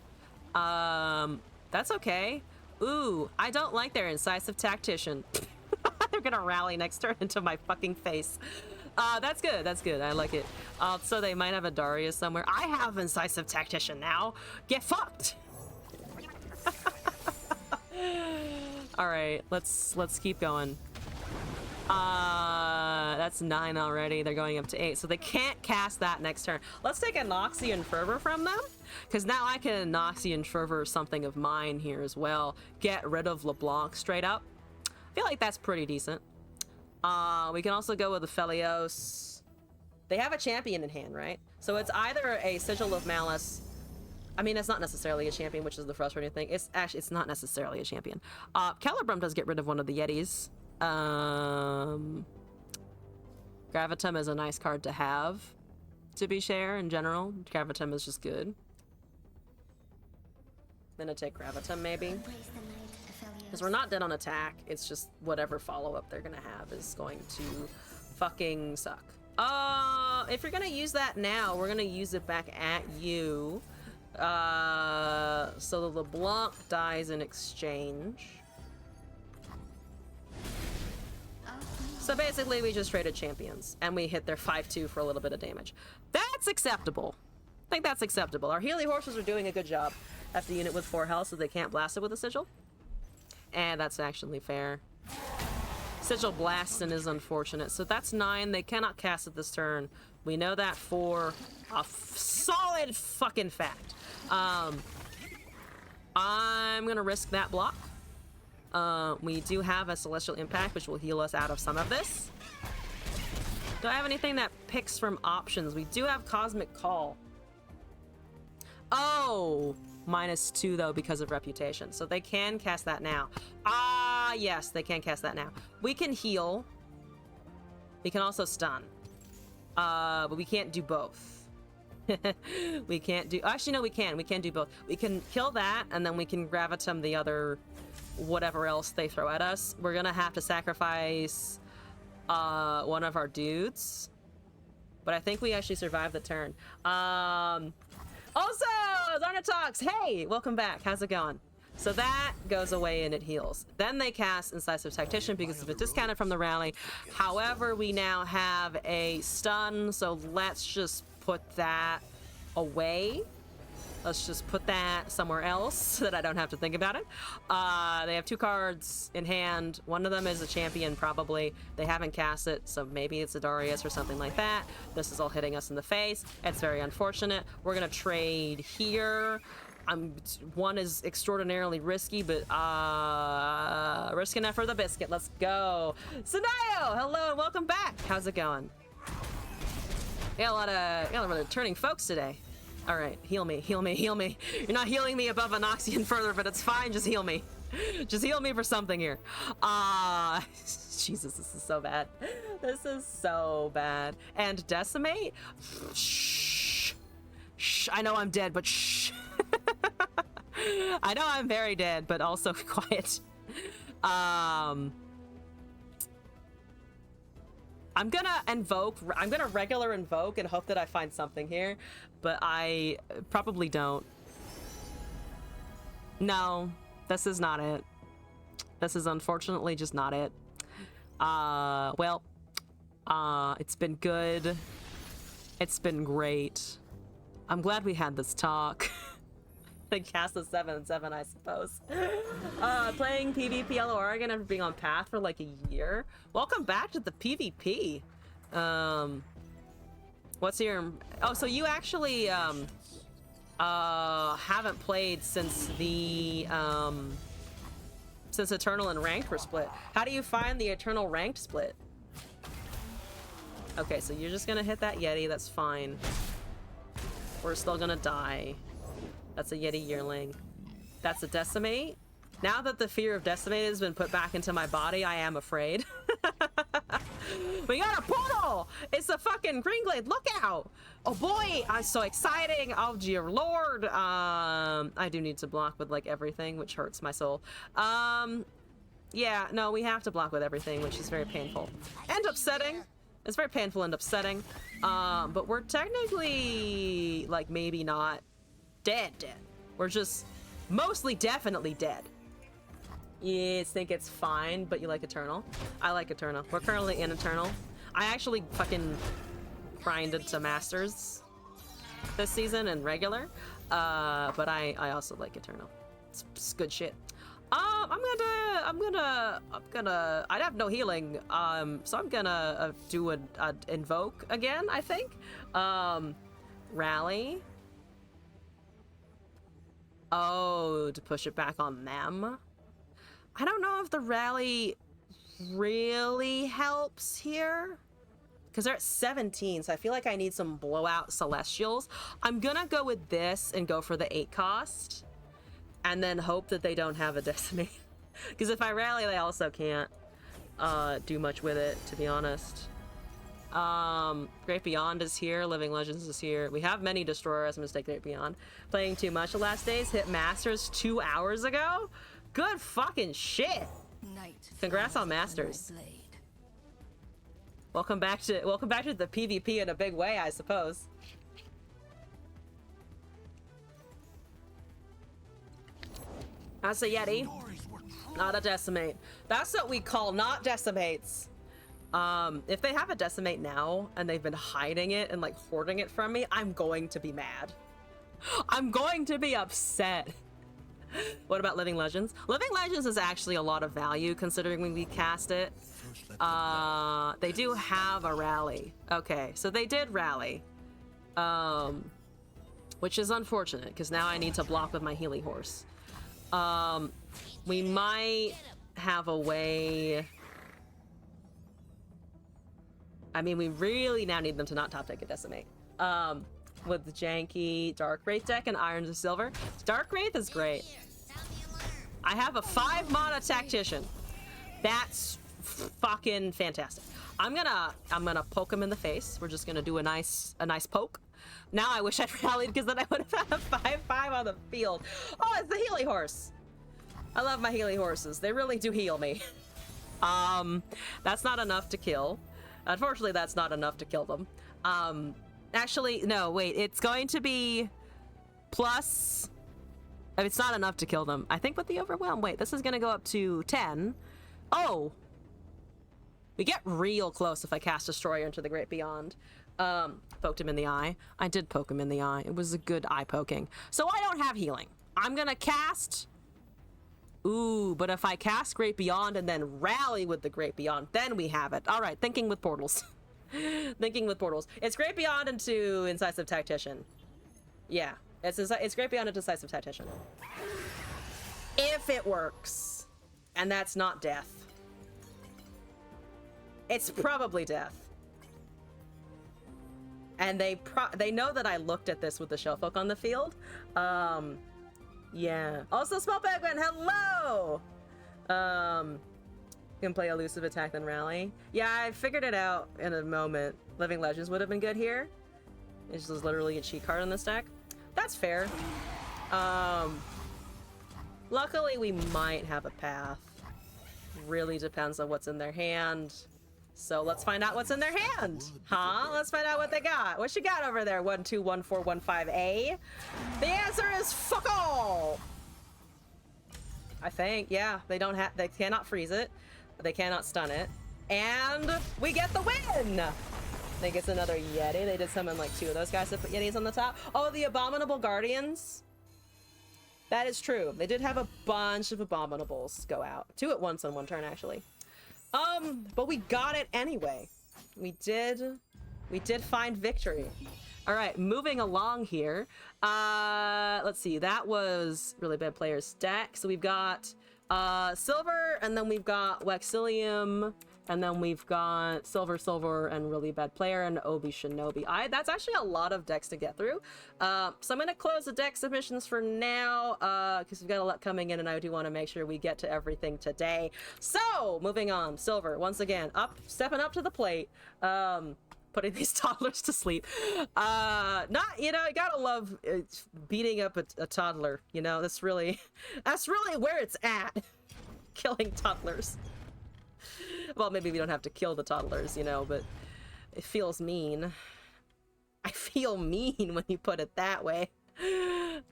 That's okay. Ooh, I don't like their Incisive Tactician. They're gonna rally next turn into my fucking face. That's good. That's good. I like it. So they might have a Darius somewhere. I have Incisive Tactician now. Get fucked. All right, let's keep going. That's 9 already. They're going up to 8, so they can't cast that next turn. Let's take a Noxian Fervor from them, because now I can Noxian Fervor something of mine here as well. Get rid of LeBlanc straight up. I feel like that's pretty decent. We can also go with the Felios. They have a champion in hand, right? So it's either a Sigil of Malice. I mean, it's not necessarily a champion, which is the frustrating thing. It's not necessarily a champion. Celebrum does get rid of one of the Yetis. Gravitum is a nice card to have, to be fair, in general. Gravitum is just good. Then I take Gravitum, maybe. Because we're not dead on attack, it's just whatever follow-up they're gonna have is going to fucking suck. If you're gonna use that now, we're gonna use it back at you. So the LeBlanc dies in exchange. So basically we just traded champions, and we hit their 5-2 for a little bit of damage. That's acceptable. I think that's acceptable. Our Healy horses are doing a good job. That's the unit with 4 health, so they can't blast it with a Sigil. And that's actually fair. Sigil Blastin is unfortunate. So that's 9. They cannot cast it this turn. We know that for a solid fucking fact. I'm gonna risk that block. We do have a Celestial Impact, which will heal us out of some of this. Do I have anything that picks from options? We do have Cosmic Call. Oh! -2 though because of reputation, so they can cast that now. Yes, they can cast that now. We can heal. We can also stun. But we can't do both. We can't do, actually no, we can do both. We can kill that, and then we can Gravitum the other whatever else they throw at us. We're gonna have to sacrifice one of our dudes, but I think we actually survived the turn. Also, Zarnatox, hey, welcome back. How's it going? So that goes away and it heals. Then they cast Incisive Tactician because of it discounted from the rally. However, we now have a stun, so let's just put that away. Let's just put that somewhere else so that I don't have to think about it. They have 2 cards in hand. One of them is a champion, probably. They haven't cast it, so maybe it's a Darius or something like that. This is all hitting us in the face. It's very unfortunate. We're gonna trade here. One is extraordinarily risky, but risk enough for the biscuit. Let's go. Sanayo, hello and welcome back. How's it going? Got a lot of returning folks today. All right, heal me, heal me, heal me. You're not healing me above Anoxian further, but it's fine. Just heal me. Just heal me for something here. Jesus, this is so bad. This is so bad. And decimate? Shh. Shh. I know I'm dead, but shh. I know I'm very dead, but also quiet. I'm gonna regular invoke and hope that I find something here, but I probably don't. No, this is not it. This is unfortunately just not it. Well, it's been good. It's been great. I'm glad we had this talk. They cast the 7-7, I suppose. Playing PvP LO Oregon after being on Path for like a year. Welcome back to the PvP. What's your... Oh, so you actually haven't played since the since Eternal and Ranked were split. How do you find the Eternal Ranked split? Okay, so you're just gonna hit that Yeti, that's fine. We're still gonna die. That's a Yeti yearling. That's a decimate. Now that the fear of decimate has been put back into my body, I am afraid. We got a portal! It's a fucking Greenglade, look out! Oh boy, I'm so exciting! Oh dear lord! I do need to block with like everything, which hurts my soul. Yeah, no, we have to block with everything, which is very painful. And upsetting. It's very painful and upsetting. But we're technically, like, maybe not dead. We're just mostly definitely dead. You think it's fine, but you like Eternal. I like Eternal. We're currently in Eternal. I actually fucking grinded to Masters this season and regular. But I also like Eternal. It's good shit. I have no healing, so I'm gonna do a invoke again, I think. Rally. Oh, to push it back on them. I don't know if the rally really helps here, because they're at 17, so I feel like I need some blowout Celestials. I'm gonna go with this and go for the 8 cost. And then hope that they don't have a decimate. Because if I rally, they also can't do much with it, to be honest. Great Beyond is here. Living Legends is here. We have many Destroyers. I'm going to take Great Beyond. Playing too much the last days. Hit Masters 2 hours ago. Good fucking shit. Congrats on Masters. Welcome back to the PvP in a big way, I suppose. That's a Yeti, not a decimate. That's what we call not decimates. If they have a decimate now and they've been hiding it and like hoarding it from me, I'm going to be mad. I'm going to be upset. What about Living Legends? Living Legends is actually a lot of value considering when we cast it. They do have a rally. Okay, so they did rally. Which is unfortunate because now I need to block with my Healy Horse. We might have a way. I mean, we really now need them to not top deck a decimate. With the janky Dark Wraith deck and Iron to Silver. Dark Wraith is great. I have a 5 mana Tactician. That's fucking fantastic. I'm gonna poke him in the face. We're just gonna do a nice poke. Now I wish I'd rallied because then I would have had a 5/5 on the field. Oh, it's the Healy Horse. I love my Healy Horses. They really do heal me. That's not enough to kill. Unfortunately, that's not enough to kill them. Actually, no, wait. It's going to be plus... It's not enough to kill them. I think with the Overwhelm... Wait, this is going to go up to 10. Oh! We get real close if I cast Destroyer into the Great Beyond. Poked him in the eye. I did poke him in the eye. It was a good eye poking. So I don't have healing. I'm gonna cast... Ooh, but if I cast Great Beyond and then rally with the Great Beyond, then we have it. All right, thinking with portals. Thinking with portals. It's Great Beyond into Incisive Tactician. Yeah, it's Great Beyond into Decisive Tactician. If it works. And that's not death. It's probably death. And they know that I looked at this with the Shellfolk on the field. Yeah. Also, Small Penguin, hello! You can play Elusive Attack then Rally. Yeah, I figured it out in a moment. Living Legends would have been good here. It's just literally a cheat card in this deck. That's fair. Luckily, we might have a path. Really depends on what's in their hand. So let's find out what's in their hand. Huh? Let's find out what they got. What you got over there? 121415A. The answer is fuck all. I think, yeah. They cannot freeze it. They cannot stun it. And we get the win! I think it's another Yeti. They did summon like 2 of those guys to put Yetis on the top. Oh, the Abominable Guardians. That is true. They did have a bunch of Abominables go out. 2 at once on one turn, actually. But we got it anyway. We did find victory. All right, moving along here. Let's see. That was really bad players deck. So we've got Silver, and then we've got Wexilium, and then we've got Silver, and really bad player, and Obi Shinobi. That's actually a lot of decks to get through. So I'm gonna close the deck submissions for now, because we've got a lot coming in, and I do want to make sure we get to everything today. So moving on, Silver once again stepping up to the plate, putting these toddlers to sleep. You gotta love beating up a toddler. You know, that's really where it's at. Killing toddlers. Well, maybe we don't have to kill the toddlers, you know, but it feels mean. I feel mean when you put it that way.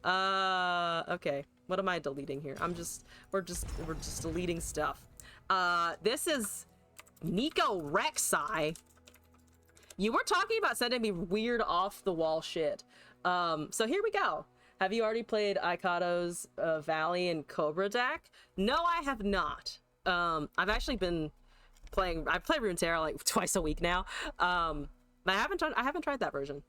Okay. What am I deleting here? We're just deleting stuff. This is Nico Rek'Sai. You were talking about sending me weird off-the-wall shit. So here we go. Have you already played Ikado's Valley and Cobra deck? No, I have not. I've actually been playing. I play Runeterra like twice a week now. I haven't tried that version.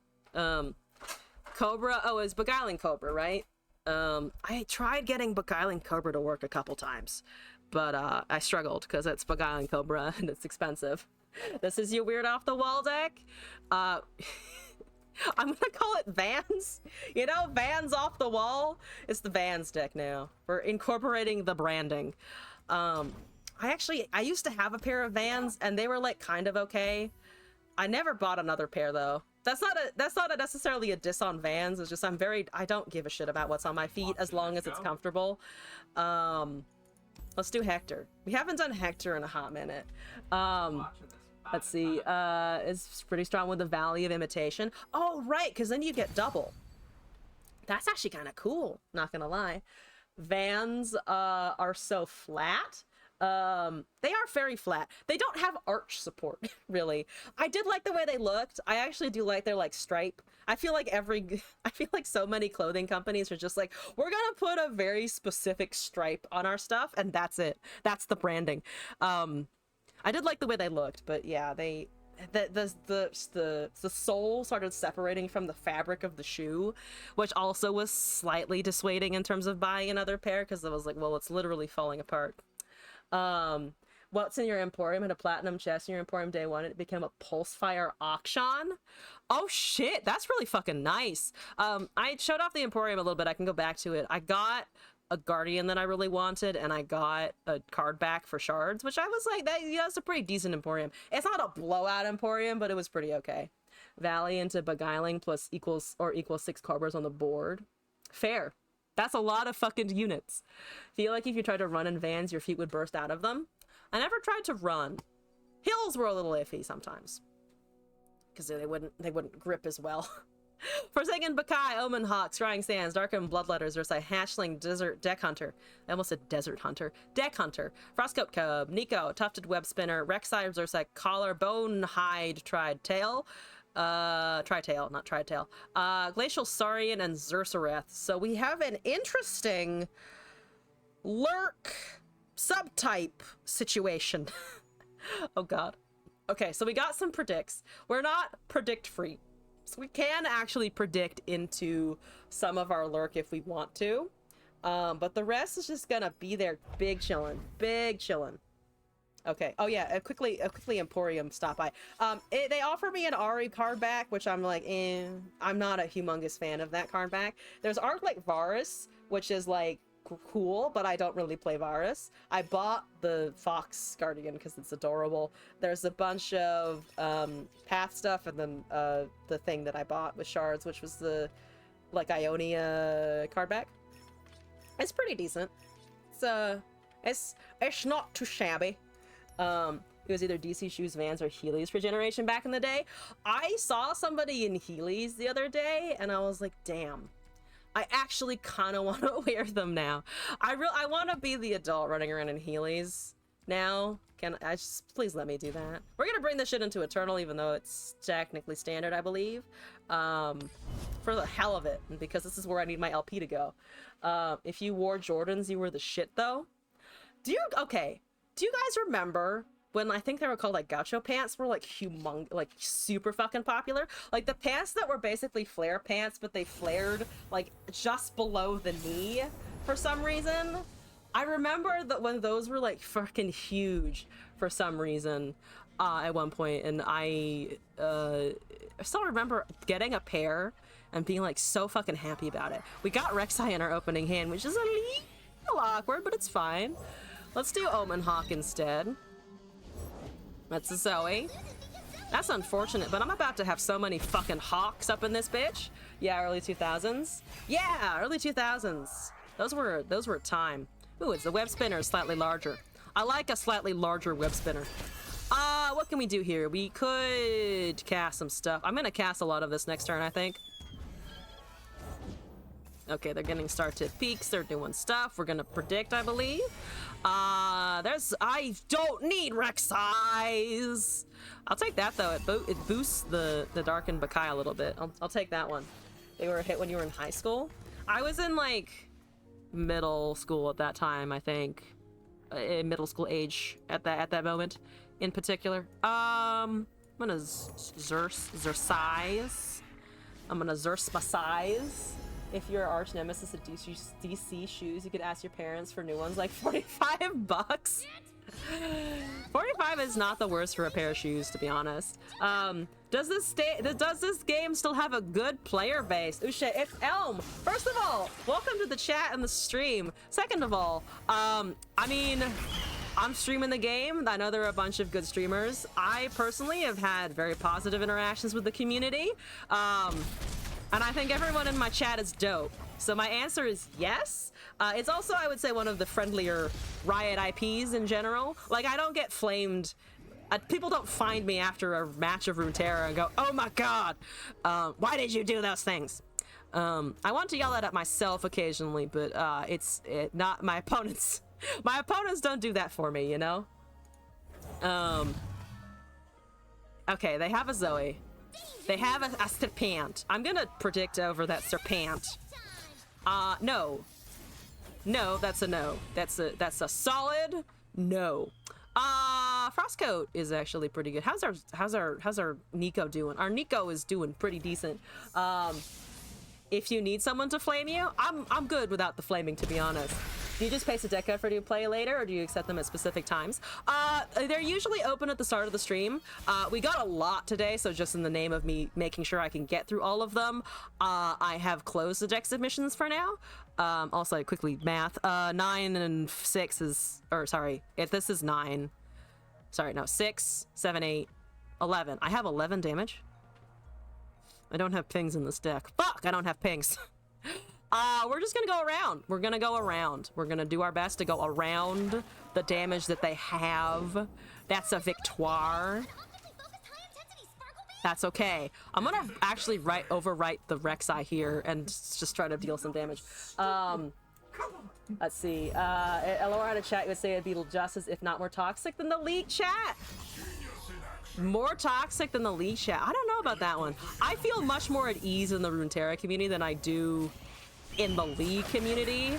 Cobra. Oh, it's Beguiling Cobra, right? I tried getting Beguiling Cobra to work a couple times, but I struggled because it's Beguiling Cobra and it's expensive. This is your weird off the wall deck. I'm gonna call it Vans. You know, Vans off the wall. It's the Vans deck now. We're incorporating the branding. I used to have a pair of Vans and they were like kind of okay. I never bought another pair though. That's not necessarily a diss on Vans. It's just I don't give a shit about what's on my feet as long as it's comfortable. Let's do Hector. We haven't done Hector in a hot minute. Let's see. It's pretty strong with the Valley of Imitation. Oh, right, because then you get double. That's actually kind of cool, not gonna lie. Vans are so flat. They are very flat. They don't have arch support, really. I did like the way they looked. I actually do like their like stripe. I feel like so many clothing companies are just like, we're gonna put a very specific stripe on our stuff, and that's it. That's the branding. I did like the way they looked, but yeah, the sole started separating from the fabric of the shoe, which also was slightly dissuading in terms of buying another pair, because I was like, well, it's literally falling apart. What's in your Emporium? Had a platinum chest in your Emporium day one, and it became a Pulsefire Auction. Oh shit, that's really fucking nice. I showed off the Emporium a little bit. I can go back to it. I got a Guardian that I really wanted, and I got a card back for shards, which I was like, that's a pretty decent Emporium. It's not a blowout Emporium, but it was pretty okay. Valley into Beguiling plus equals 6 Cobras on the board. Fair. That's a lot of fucking units. Feel like if you tried to run in Vans, your feet would burst out of them. I never tried to run. Hills were a little iffy sometimes, because they wouldn't grip as well. Forsaken Bakai, Omen Hawk, Scrying Sands, Darken Bloodletters, Ursai, Hatchling, Desert Deck Hunter. I almost said Desert Hunter. Deck Hunter, Frostcoat Cub, Nico, Tufted Web Spinner, Rek'Sai, Ursai, Collar, Bone Hide, Tried Tail, Tritail, not Tritail. Glacial Saurian and Zersoreth. So we have an interesting lurk subtype situation. Oh god. Okay, so we got some predicts. We're not predict free. So we can actually predict into some of our lurk if we want to. But the rest is just gonna be there big chillin'. Big chillin'. Okay. Oh yeah, a quickly Emporium stop by. They offer me an Ari card back, which I'm like, I'm not a humongous fan of that card back. There's Arc like Varus, which is like cool, but I don't really play Varus. I bought the Fox Guardian because it's adorable. There's a bunch of path stuff, and then the thing that I bought with shards, which was the like Ionia card back. It's pretty decent. It's not too shabby. It was either DC Shoes, Vans, or Heelys for Generation back in the day. I saw somebody in Heelys the other day, and I was like, damn. I actually kind of want to wear them now. I want to be the adult running around in Heelys now. Can I just please let me do that? We're gonna bring this shit into Eternal, even though it's technically standard, I believe. For the hell of it, because this is where I need my LP to go. If you wore Jordans, you were the shit, though. Do you guys remember when I think they were called like gaucho pants were like like super fucking popular? Like the pants that were basically flare pants, but they flared like just below the knee for some reason. I remember that when those were like fucking huge for some reason at one point, and I still remember getting a pair and being like so fucking happy about it. We got Rek'Sai in our opening hand, which is a little awkward, but it's fine. Let's do Omen Hawk instead. That's a Zoe. That's unfortunate, but I'm about to have so many fucking hawks up in this bitch. Yeah, early 2000s. Yeah, early 2000s. Those were time. Ooh, it's the web spinner is slightly larger. I like a slightly larger web spinner. What can we do here? We could cast some stuff. I'm gonna cast a lot of this next turn, I think. Okay, they're getting started peaks. They're doing stuff. We're gonna predict, I believe. I don't need Rek'Sai's. I'll take that though. It boosts the Darkened Bakai a little bit. I'll take that one. They were a hit when you were in high school. I was in like middle school at that time, I think. In middle school age at that moment in particular. I'm gonna Xersize. I'm gonna Xerx my size. If your arch nemesis at DC Shoes, you could ask your parents for new ones, like 45 bucks. 45 is not the worst for a pair of shoes, to be honest. Does this game still have a good player base? Oh shit, it's Elm. First of all, welcome to the chat and the stream. Second of all, I mean, I'm streaming the game. I know there are a bunch of good streamers. I personally have had very positive interactions with the community. And I think everyone in my chat is dope. So my answer is yes. It's also, I would say, one of the friendlier Riot IPs in general. Like, I don't get flamed. People don't find me after a match of Runeterra and go, oh my god, why did you do those things? I want to yell that at myself occasionally, but it's not my opponents. My opponents don't do that for me, you know? Okay, they have a Zoe. They have a Serpent. I'm gonna predict over that Serpent. No. No, that's a no. That's a solid no. Frostcoat is actually pretty good. How's our Nico doing? Our Nico is doing pretty decent. If you need someone to flame you, I'm good without the flaming, to be honest. Do you just paste a deck for you to play later, or do you accept them at specific times? They're usually open at the start of the stream. We got a lot today, so just in the name of me making sure I can get through all of them, I have closed the deck submissions for now. Also, quickly, math. 9 and 6 is... Or, sorry. If this is 9... Sorry, no. 6, 7, 8, 11. I have 11 damage. I don't have pings in this deck. Fuck! I don't have pings. We're just gonna go around. We're gonna go around. We're gonna do our best to go around the damage that they have. That's a victoire. That's okay. I'm gonna actually overwrite the Rek'Sai here and just try to deal some damage. Let's see. Elora had a chat, you would say it'd be just as, if not more toxic than the League chat. More toxic than the League chat. I don't know about that one. I feel much more at ease in the Runeterra community than I do in the League community.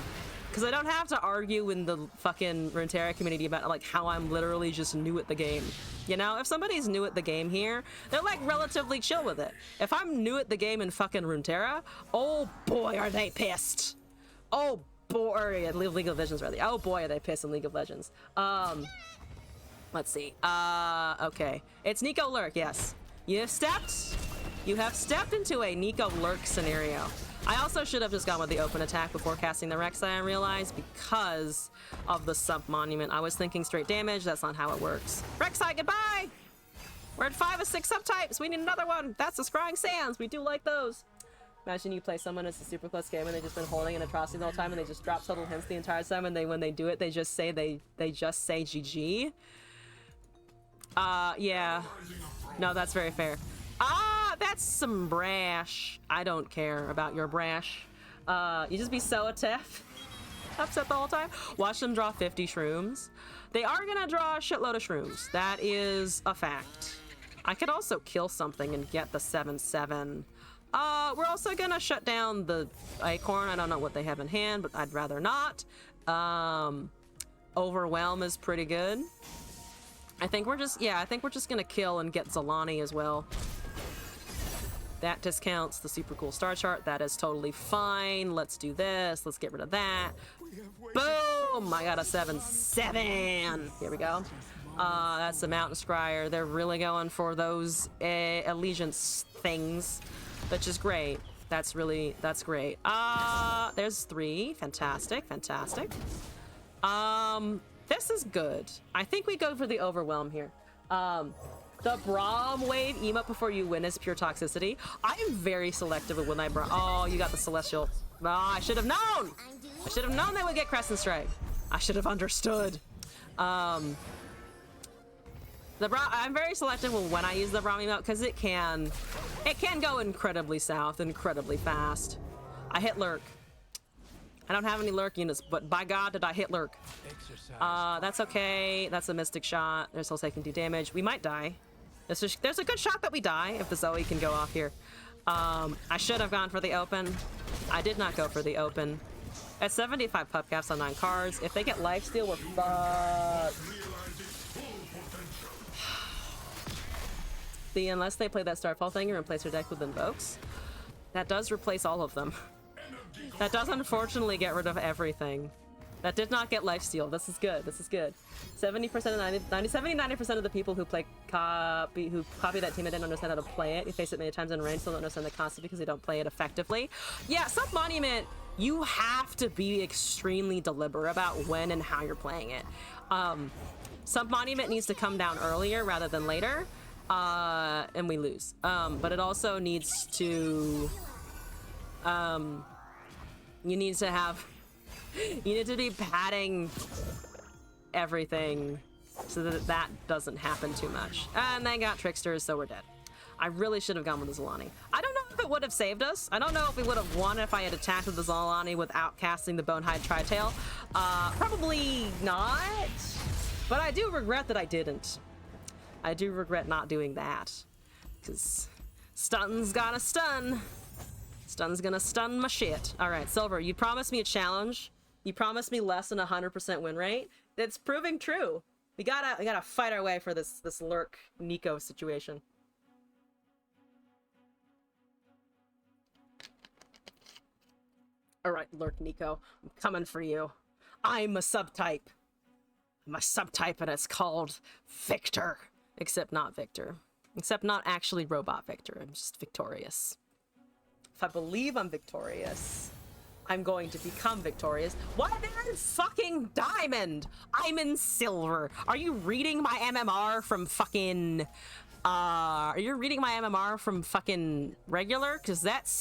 Because I don't have to argue in the fucking Runeterra community about like how I'm literally just new at the game. You know, if somebody's new at the game here, they're like relatively chill with it. If I'm new at the game in fucking Runeterra, oh boy are they pissed. Oh boy, League of Legends rather. Oh boy are they pissed in League of Legends. Let's see. Okay. It's Nico Lurk, yes. You have stepped into a Nico Lurk scenario. I also should have just gone with the open attack before casting the Rek'Sai, I realized, because of the sub monument. I was thinking straight damage. That's not how it works. Rek'Sai, goodbye! We're at 5 of 6 subtypes. We need another one. That's the Scrying Sands. We do like those. Imagine you play someone as a super close game and they've just been holding an atrocity the whole time and they just drop subtle hints the entire time, and when they do it, they just say GG. Yeah. No, that's very fair. That's some brash. I don't care about your brash. You just be so upset the whole time. Watch them draw 50 shrooms. They are gonna draw a shitload of shrooms. That is a fact. I could also kill something and get the 7/7. We're also gonna shut down the Acorn. I don't know what they have in hand, but I'd rather not. Overwhelm is pretty good. I think we're just gonna kill and get Zolani as well. That discounts the super cool star chart. That is totally fine. Let's do this. Let's get rid of that. Boom! I got a 7/7. Here we go. That's the Mountain Scryer. They're really going for those allegiance things, which is great. That's great. There's 3. Fantastic, fantastic. This is good. I think we go for the Overwhelm here. The Braum wave emote before you win is pure toxicity. I am very selective with when I Braum. Oh, you got the Celestial. Oh, I should have known. I should have known they would get Crescent Strike. I should have understood. I'm very selective with when I use the Braum emote because it can go incredibly south, incredibly fast. I hit Lurk. I don't have any Lurk units, but by God did I hit Lurk. That's okay. That's a Mystic Shot. They're still taking 2 damage. We might die. There's a good shot that we die if the Zoe can go off here. I should have gone for the open. I did not go for the open. At 75 pup caps on 9 cards, if they get lifesteal, we're fucked. Unless they play that Starfall thing and replace their deck with Invokes. That does replace all of them. That does unfortunately get rid of everything. That did not get lifesteal. This is good. This is good. 70% of the people who copy that team and didn't understand how to play it. You face it many times in range, still don't understand the concept because they don't play it effectively. Yeah, Sub Monument, you have to be extremely deliberate about when and how you're playing it. Sub Monument needs to come down earlier rather than later, and we lose. But it also needs to... you need to be padding everything so that that doesn't happen too much. And they got Tricksters, so we're dead. I really should have gone with the Zolani. I don't know if it would have saved us. I don't know if we would have won if I had attacked with the Zolani without casting the Bonehide Tritail. Probably not. But I do regret that I didn't. I do regret not doing that. Because stun's gotta stun. Stun's gonna stun my shit. All right, Silver, you promised me a challenge. You promised me less than 100% win rate. It's proving true. We gotta fight our way for this Lurk Nico situation. All right, Lurk Nico, I'm coming for you. I'm a subtype. I'm a subtype, and it's called Victor. Except not Victor. Except not actually Robot Victor. I'm just victorious. If I believe I'm victorious, I'm going to become victorious. Why, they're in fucking diamond! I'm in silver. Are you reading my MMR from fucking... are you reading my MMR from fucking regular? Because that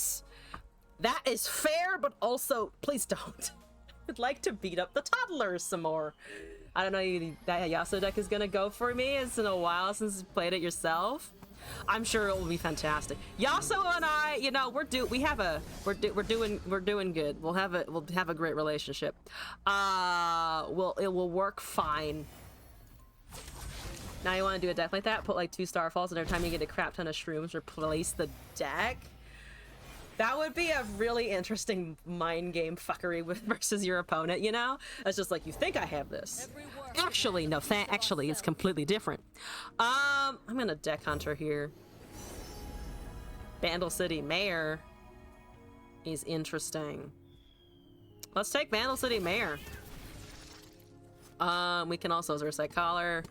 is fair, but also, please don't. I'd like to beat up the toddlers some more. I don't know, that Yasuo deck is gonna go for me. It's been a while since you played it yourself. I'm sure it will be fantastic. Yasuo and I, you know, we're doing good. We'll have a great relationship. It will work fine. Now you want to do a deck like that? Put like 2 Starfalls, and every time you get a crap ton of shrooms, replace the deck? That would be a really interesting mind game fuckery with versus your opponent, you know? It's just like, you think I have this. Actually, no, actually, it's completely different. I'm gonna deck hunter here. Vandal City Mayor is interesting. Let's take Vandal City Mayor. We can also Xerxite Collar,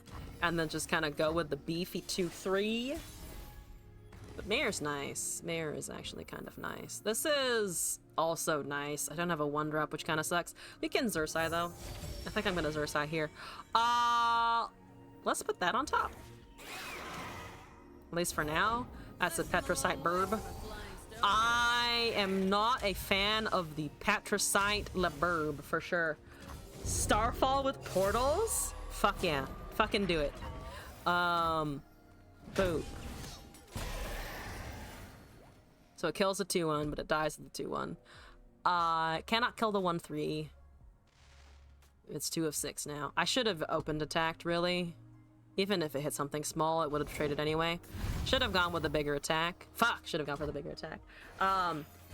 and then just kind of go with the beefy 2/3. But Mayor's nice. Mayor is actually kind of nice. This is also nice. I don't have a 1-drop, which kind of sucks. We can Xerxite, though. I think I'm gonna Xerxite here. Let's put that on top. At least for now. That's a Petrocite Burb. I am not a fan of the Petrocite LeBurb, for sure. Starfall with portals? Fuck yeah. Fucking do it. Boop. So it kills the 2/1, but it dies at the 2/1. Cannot kill the 1/3. It's 2 of 6 now. I should have opened attacked, really. Even if it hit something small, it would have traded anyway. Should have gone with the bigger attack. Fuck, should have gone for the bigger attack.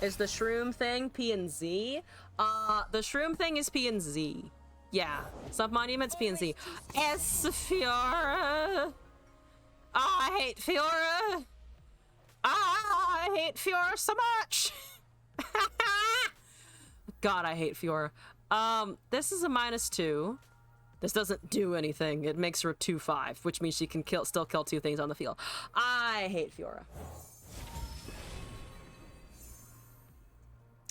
Is the shroom thing P and Z? The shroom thing is P and Z. Yeah, Sub-Monument's P and Z. S Fiora! Oh, I hate Fiora! I hate Fiora so much! God, I hate Fiora. This is a -2. This doesn't do anything. It makes her 2/5, which means she can still kill 2 things on the field. I hate Fiora.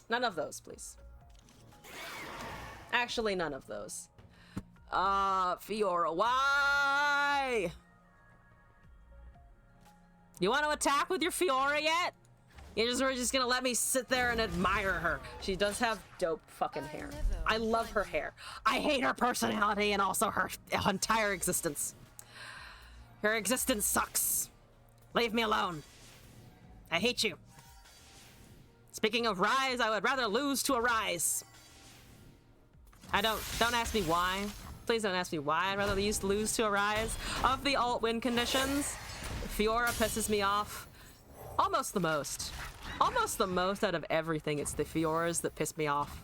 None of those, please. Actually, none of those. Fiora, why? You want to attack with your Fiora yet? You're just gonna let me sit there and admire her. She does have dope fucking hair. I love her hair. I hate her personality and also her entire existence. Her existence sucks. Leave me alone. I hate you. Speaking of Rise, I would rather lose to a Rise. Don't ask me why. Please don't ask me why I'd rather lose to a Rise. Of the alt win conditions, Fiora pisses me off almost the most. Almost the most out of everything. It's the Fioras that piss me off.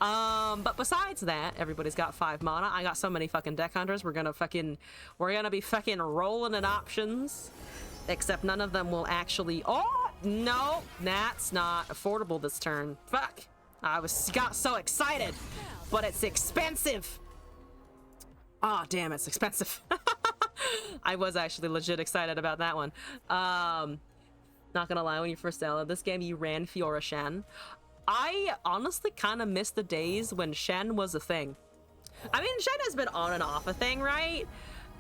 But besides that, everybody's got 5 mana. I got so many fucking deck hunters. We're gonna be fucking rolling in options. Except none of them will actually. Oh no, that's not affordable this turn. Fuck. Got so excited, but it's expensive. Oh damn, it's expensive. I was actually legit excited about that one. Not gonna lie, when you first downloaded this game, you ran Fiora Shen. I honestly kind of miss the days when Shen was a thing. I mean, Shen has been on and off a thing, right?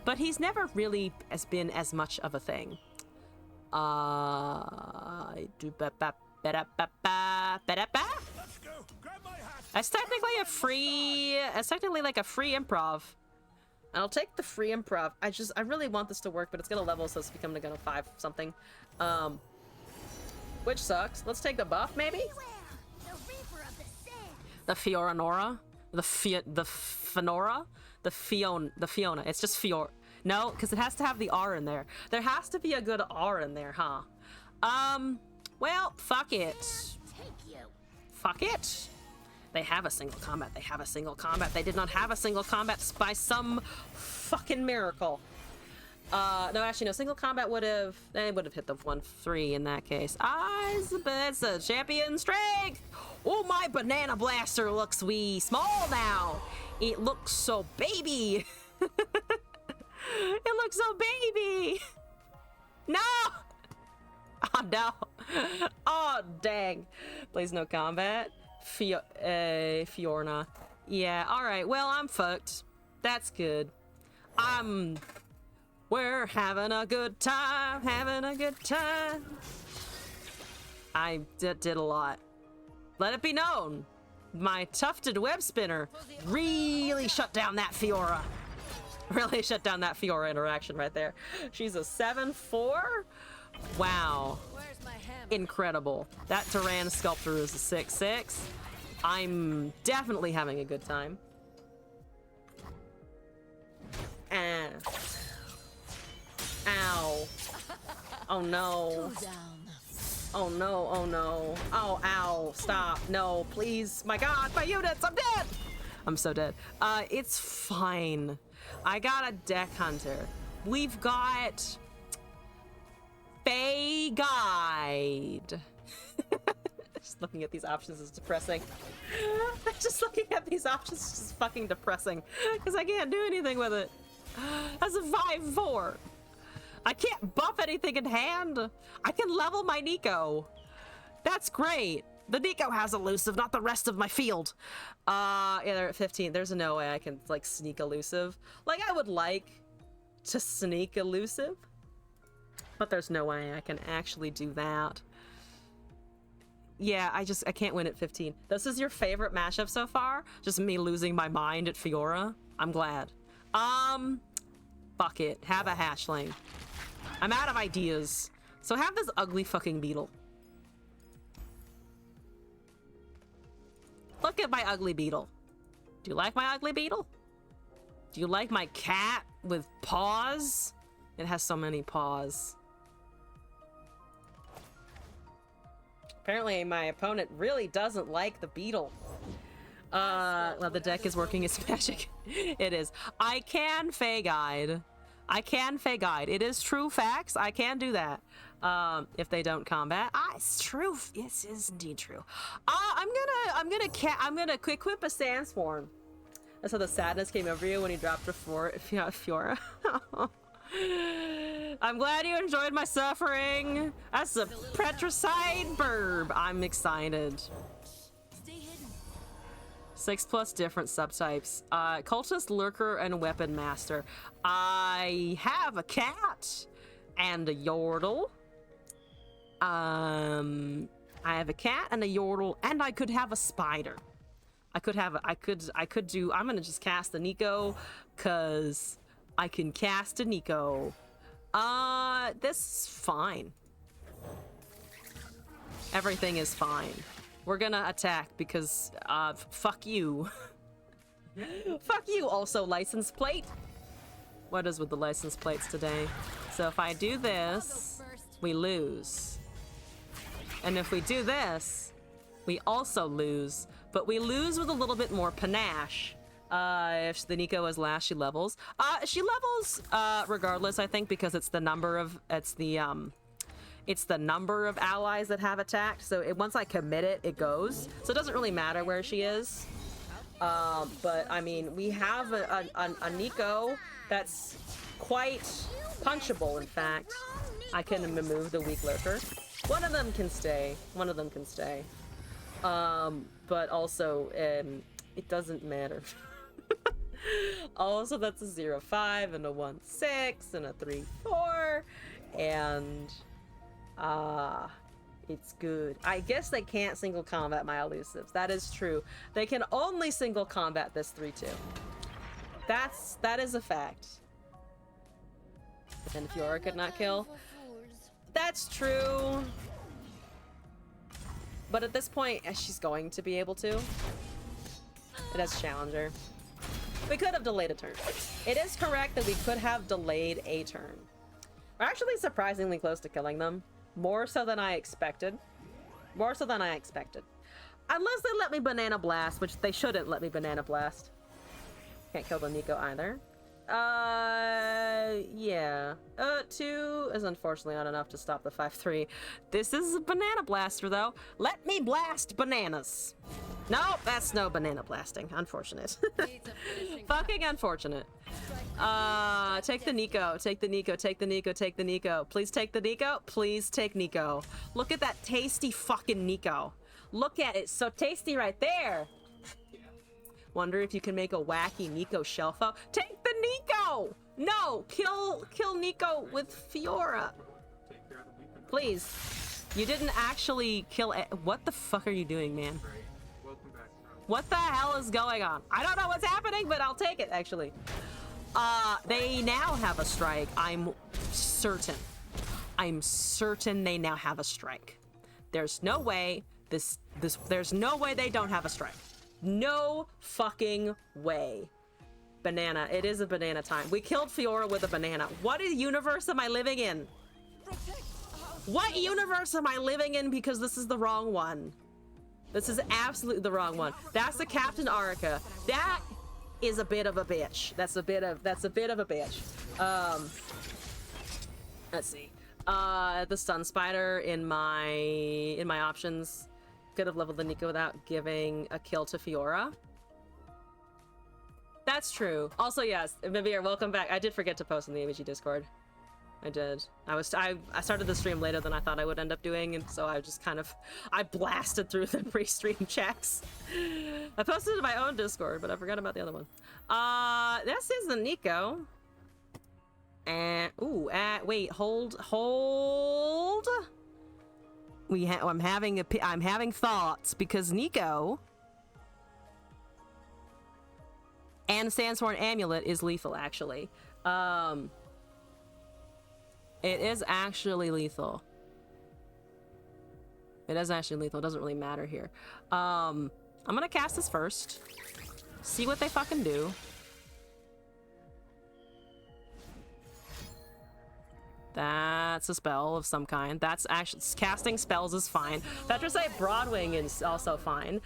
But he's never really been as much of a thing. It's technically like a free improv. I'll take the free improv. I really want this to work, but it's gonna level, so it's becoming a 5 something. Which sucks. Let's take the buff, maybe? The Fioranora? The Fionora? The Fiona. It's just Fiora. No, because it has to have the R in there. There has to be a good R in there, huh? Well, fuck it. Fuck it. They have a single combat. They have a single combat. They did not have a single combat by some fucking miracle. No, actually, no. Single combat would have hit the 1/3 in that case. It's a champion strength. Oh, my banana blaster looks wee small now. It looks so baby. It looks so baby. No. Oh no. Oh dang. Plays no combat. Fiorna. Yeah, alright. Well, I'm fucked. That's good. We're having a good time. Having a good time. I did a lot. Let it be known. My tufted web spinner really shut down that Fiora. Really shut down that Fiora interaction right there. She's a 7/4. Wow. Incredible. That Duran Sculptor is a 6/6. I'm definitely having a good time. Ow. Oh no. Oh no, oh no. Oh, ow. Stop. No, please. My god, my units, I'm dead! I'm so dead. It's fine. I got a deck hunter. We've got Fey Guide. Just looking at these options is depressing. Just looking at these options is just fucking depressing because I can't do anything with it. That's a 5/4. I can't buff anything in hand. I can level my Nico. That's great. The Nico has elusive, not the rest of my field. Yeah, they're at 15. There's no way I can like sneak elusive. Like I would like to sneak elusive, but there's no way I can actually do that. Yeah, I can't win at 15. This is your favorite mashup so far? Just me losing my mind at Fiora? I'm glad. Fuck it. Have a hatchling. I'm out of ideas. So have this ugly fucking beetle. Look at my ugly beetle. Do you like my ugly beetle? Do you like my cat with paws? It has so many paws. Apparently my opponent really doesn't like the beetle. Well, the deck is working its magic. It is. I can Fey Guide. I can Fey Guide. It is true facts. I can do that. If they don't combat. It's true. Yes, it is indeed true. I'm gonna quick whip a Sandsworn. That's how the sadness came over you when he dropped a Fiora. I'm glad you enjoyed my suffering. That's a Petricide Burb. I'm excited. 6+ different subtypes. Cultist, Lurker, and Weapon Master. I have a cat and a Yordle. I have a cat and a Yordle, and I could have a spider. I could do. I'm gonna just cast the Nico, cause I can cast a Nico. This is fine. Everything is fine. We're gonna attack because, fuck you. Fuck you, also license plate. What is with the license plates today? So if I do this, we lose. And if we do this, we also lose. But we lose with a little bit more panache. If the Nico is last, she levels. She levels regardless, I think, because it's the number of allies that have attacked. So once I commit it, it goes. So it doesn't really matter where she is. But I mean, we have a Nico that's quite punchable. In fact, I can remove the weak lurker. One of them can stay. One of them can stay. But also, it doesn't matter. Also, that's a 0-5 and a 1-6 and a 3-4, and it's good. I guess they can't single combat my elusives. That is true. They can only single combat this 3-2. That is a fact. And Fiora could not kill. That's true. But at this point, she's going to be able to. It has Challenger. We could have delayed a turn. It is correct that we could have delayed a turn. We're actually surprisingly close to killing them. More so than I expected. More so than I expected. Unless they let me Banana Blast, which they shouldn't let me Banana Blast. Can't kill the Nico either. Yeah. 2 is unfortunately not enough to stop the 5-3. This is a Banana Blaster, though. Let me blast bananas. Nope, that's no banana blasting. Unfortunate. Fucking unfortunate. Take the Nico. Take the Nico. Take the Nico. Take the Nico. Please take the Nico. Please take Nico. Look at that tasty fucking Nico. Look at it. So tasty right there. Wonder if you can make a wacky Nico Shelfo. Take the Nico! No! Kill Nico with Fiora. Please. You didn't actually kill it. What the fuck are you doing, man? What the hell is going on? I don't know what's happening, but I'll take it, actually. They now have a strike. I'm certain. I'm certain they now have a strike. There's no way there's no way they don't have a strike. No fucking way. Banana. It is a banana time. We killed Fiora with a banana. What universe am I living in? What universe am I living in? Because this is the wrong one. This is absolutely the wrong one. That's the Captain Arica. That is a bit of a bitch. That's a bit of a bitch. Let's see. The Stun Spider in my options. Could have leveled the Nico without giving a kill to Fiora. That's true. Also, yes, Vivir, welcome back. I did forget to post in the ABG Discord. I did. I started the stream later than I thought I would end up doing, and so I just kind of I blasted through the pre-stream checks. I posted it in my own Discord, but I forgot about the other one. This is the Nico. And wait, hold. I'm having thoughts because Nico and Sandsworn Amulet is lethal, actually. It is actually lethal. It is actually lethal. It doesn't really matter here. I'm gonna cast this first. See what they fucking do. That's a spell of some kind. That's actually casting spells is fine. Petrosite Broadwing is also fine.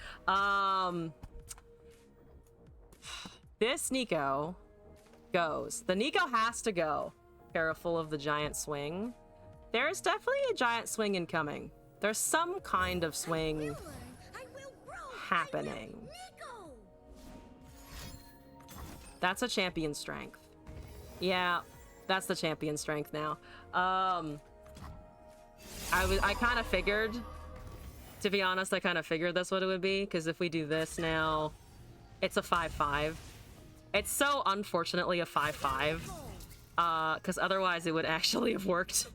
This Nico goes. The Nico has to go. Careful of the giant swing. There's definitely a giant swing incoming. There's some kind of swing happening. That's a champion strength. Yeah. That's the champion strength now. I kind of figured, to be honest, I kind of figured that's what it would be, because if we do this now, it's a 5-5. It's so unfortunately a 5-5, because otherwise it would actually have worked.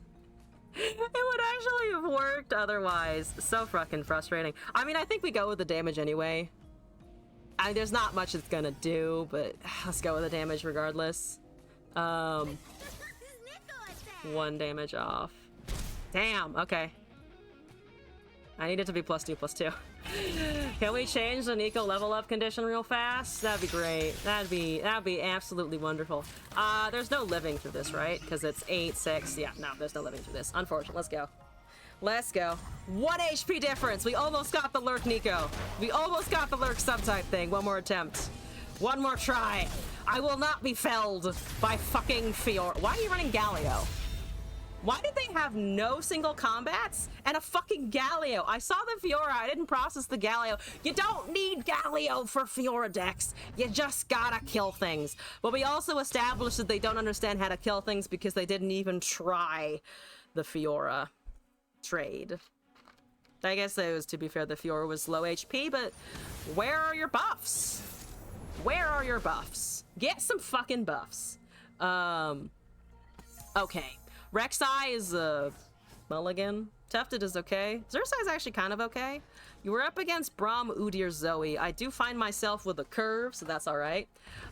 It would actually have worked otherwise. So fucking frustrating. I mean, I think we go with the damage anyway. There's not much it's gonna do, but let's go with the damage regardless. 1 damage off. Damn, okay. I need it to be +2/+2. Can we change the Nico level up condition real fast? That'd be great. That'd be absolutely wonderful. There's no living through this, right? Because it's 8/6. Yeah, no, there's no living through this. Unfortunate. Let's go. Let's go. 1 HP difference. We almost got the lurk, Nico. We almost got the lurk subtype thing. One more attempt. One more try. I will not be felled by fucking Fiora. Why are you running Galio? Why did they have no single combats and a fucking Galio? I saw the Fiora, I didn't process the Galio. You don't need Galio for Fiora decks. You just gotta kill things. But we also established that they don't understand how to kill things because they didn't even try the Fiora trade. I guess it was, to be fair, the Fiora was low HP, but where are your buffs? Where are your buffs? Get some fucking buffs. Okay. Rek'Sai is mulligan. Tufted is okay. Xerxai is actually kind of okay. You were up against Braum, Udyr, Zoe. I do find myself with a curve, so that's alright.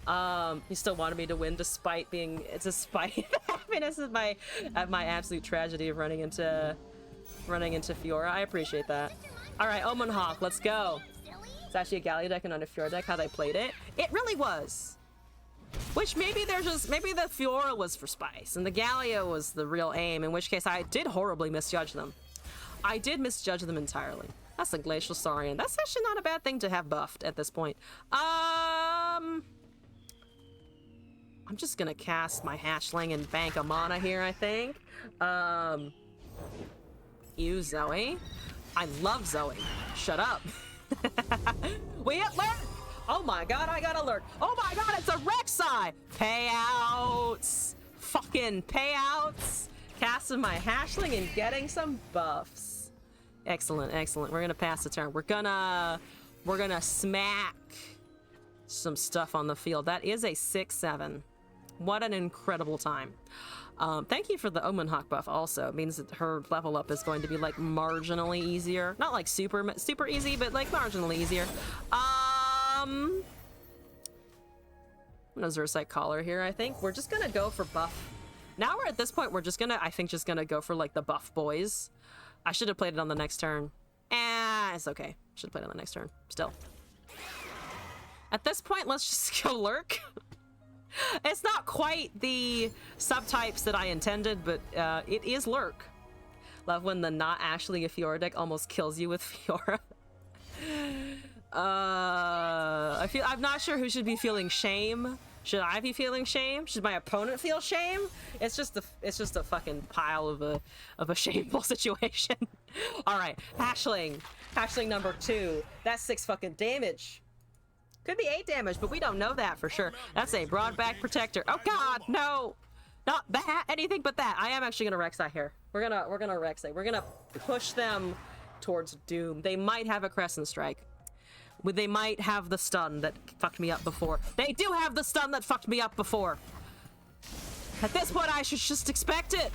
You still wanted me to win despite being... It's a spite. I mean, this is my absolute tragedy of running into Fiora. I appreciate that. Alright, Omen Hawk, let's go. It's actually a Galio deck and not a Fiora deck, how they played it. It really was. Which maybe the Fiora was for spice and the Galio was the real aim, in which case I did horribly misjudge them. I did misjudge them entirely. That's a Glacial Saurian. That's actually not a bad thing to have buffed at this point. I'm just gonna cast my Hatchling and bank a mana here, I think. You, Zoe. I love Zoe. Shut up. We hit lurk! Oh my god, I got alert. Oh my god, it's a Rek'Sai! Payouts! Fucking payouts! Casting my Hatchling and getting some buffs. Excellent, excellent. We're gonna pass the turn. We're gonna smack some stuff on the field. That is a 6/7. What an incredible time. Thank you for the Omen Hawk buff also. It means that her level up is going to be like marginally easier. Not like super easy, but like marginally easier. I'm gonna Xerxite Collar here, I think. We're just gonna go for buff. Now we're at this point, we're just gonna, I think, just gonna go for like the buff boys. I should have played it on the next turn. It's okay. Should have played it on the next turn. Still. At this point, let's just go lurk. It's not quite the subtypes that I intended, but it is Lurk. Love when the not actually a Fiora deck almost kills you with Fiora. I'm not sure who should be feeling shame. Should I be feeling shame? Should my opponent feel shame? It's just a fucking pile of a shameful situation. All right, Hashling number 2. That's 6 fucking damage. Could be 8 damage, but we don't know that for sure. That's a broadback protector. Oh god, no, not that. Anything but that. I am actually gonna Rek'Sai here. We're gonna Rek'Sai. We're gonna push them towards doom. They might have a Crescent Strike. They might have the stun that fucked me up before. They do have the stun that fucked me up before. At this point, I should just expect it.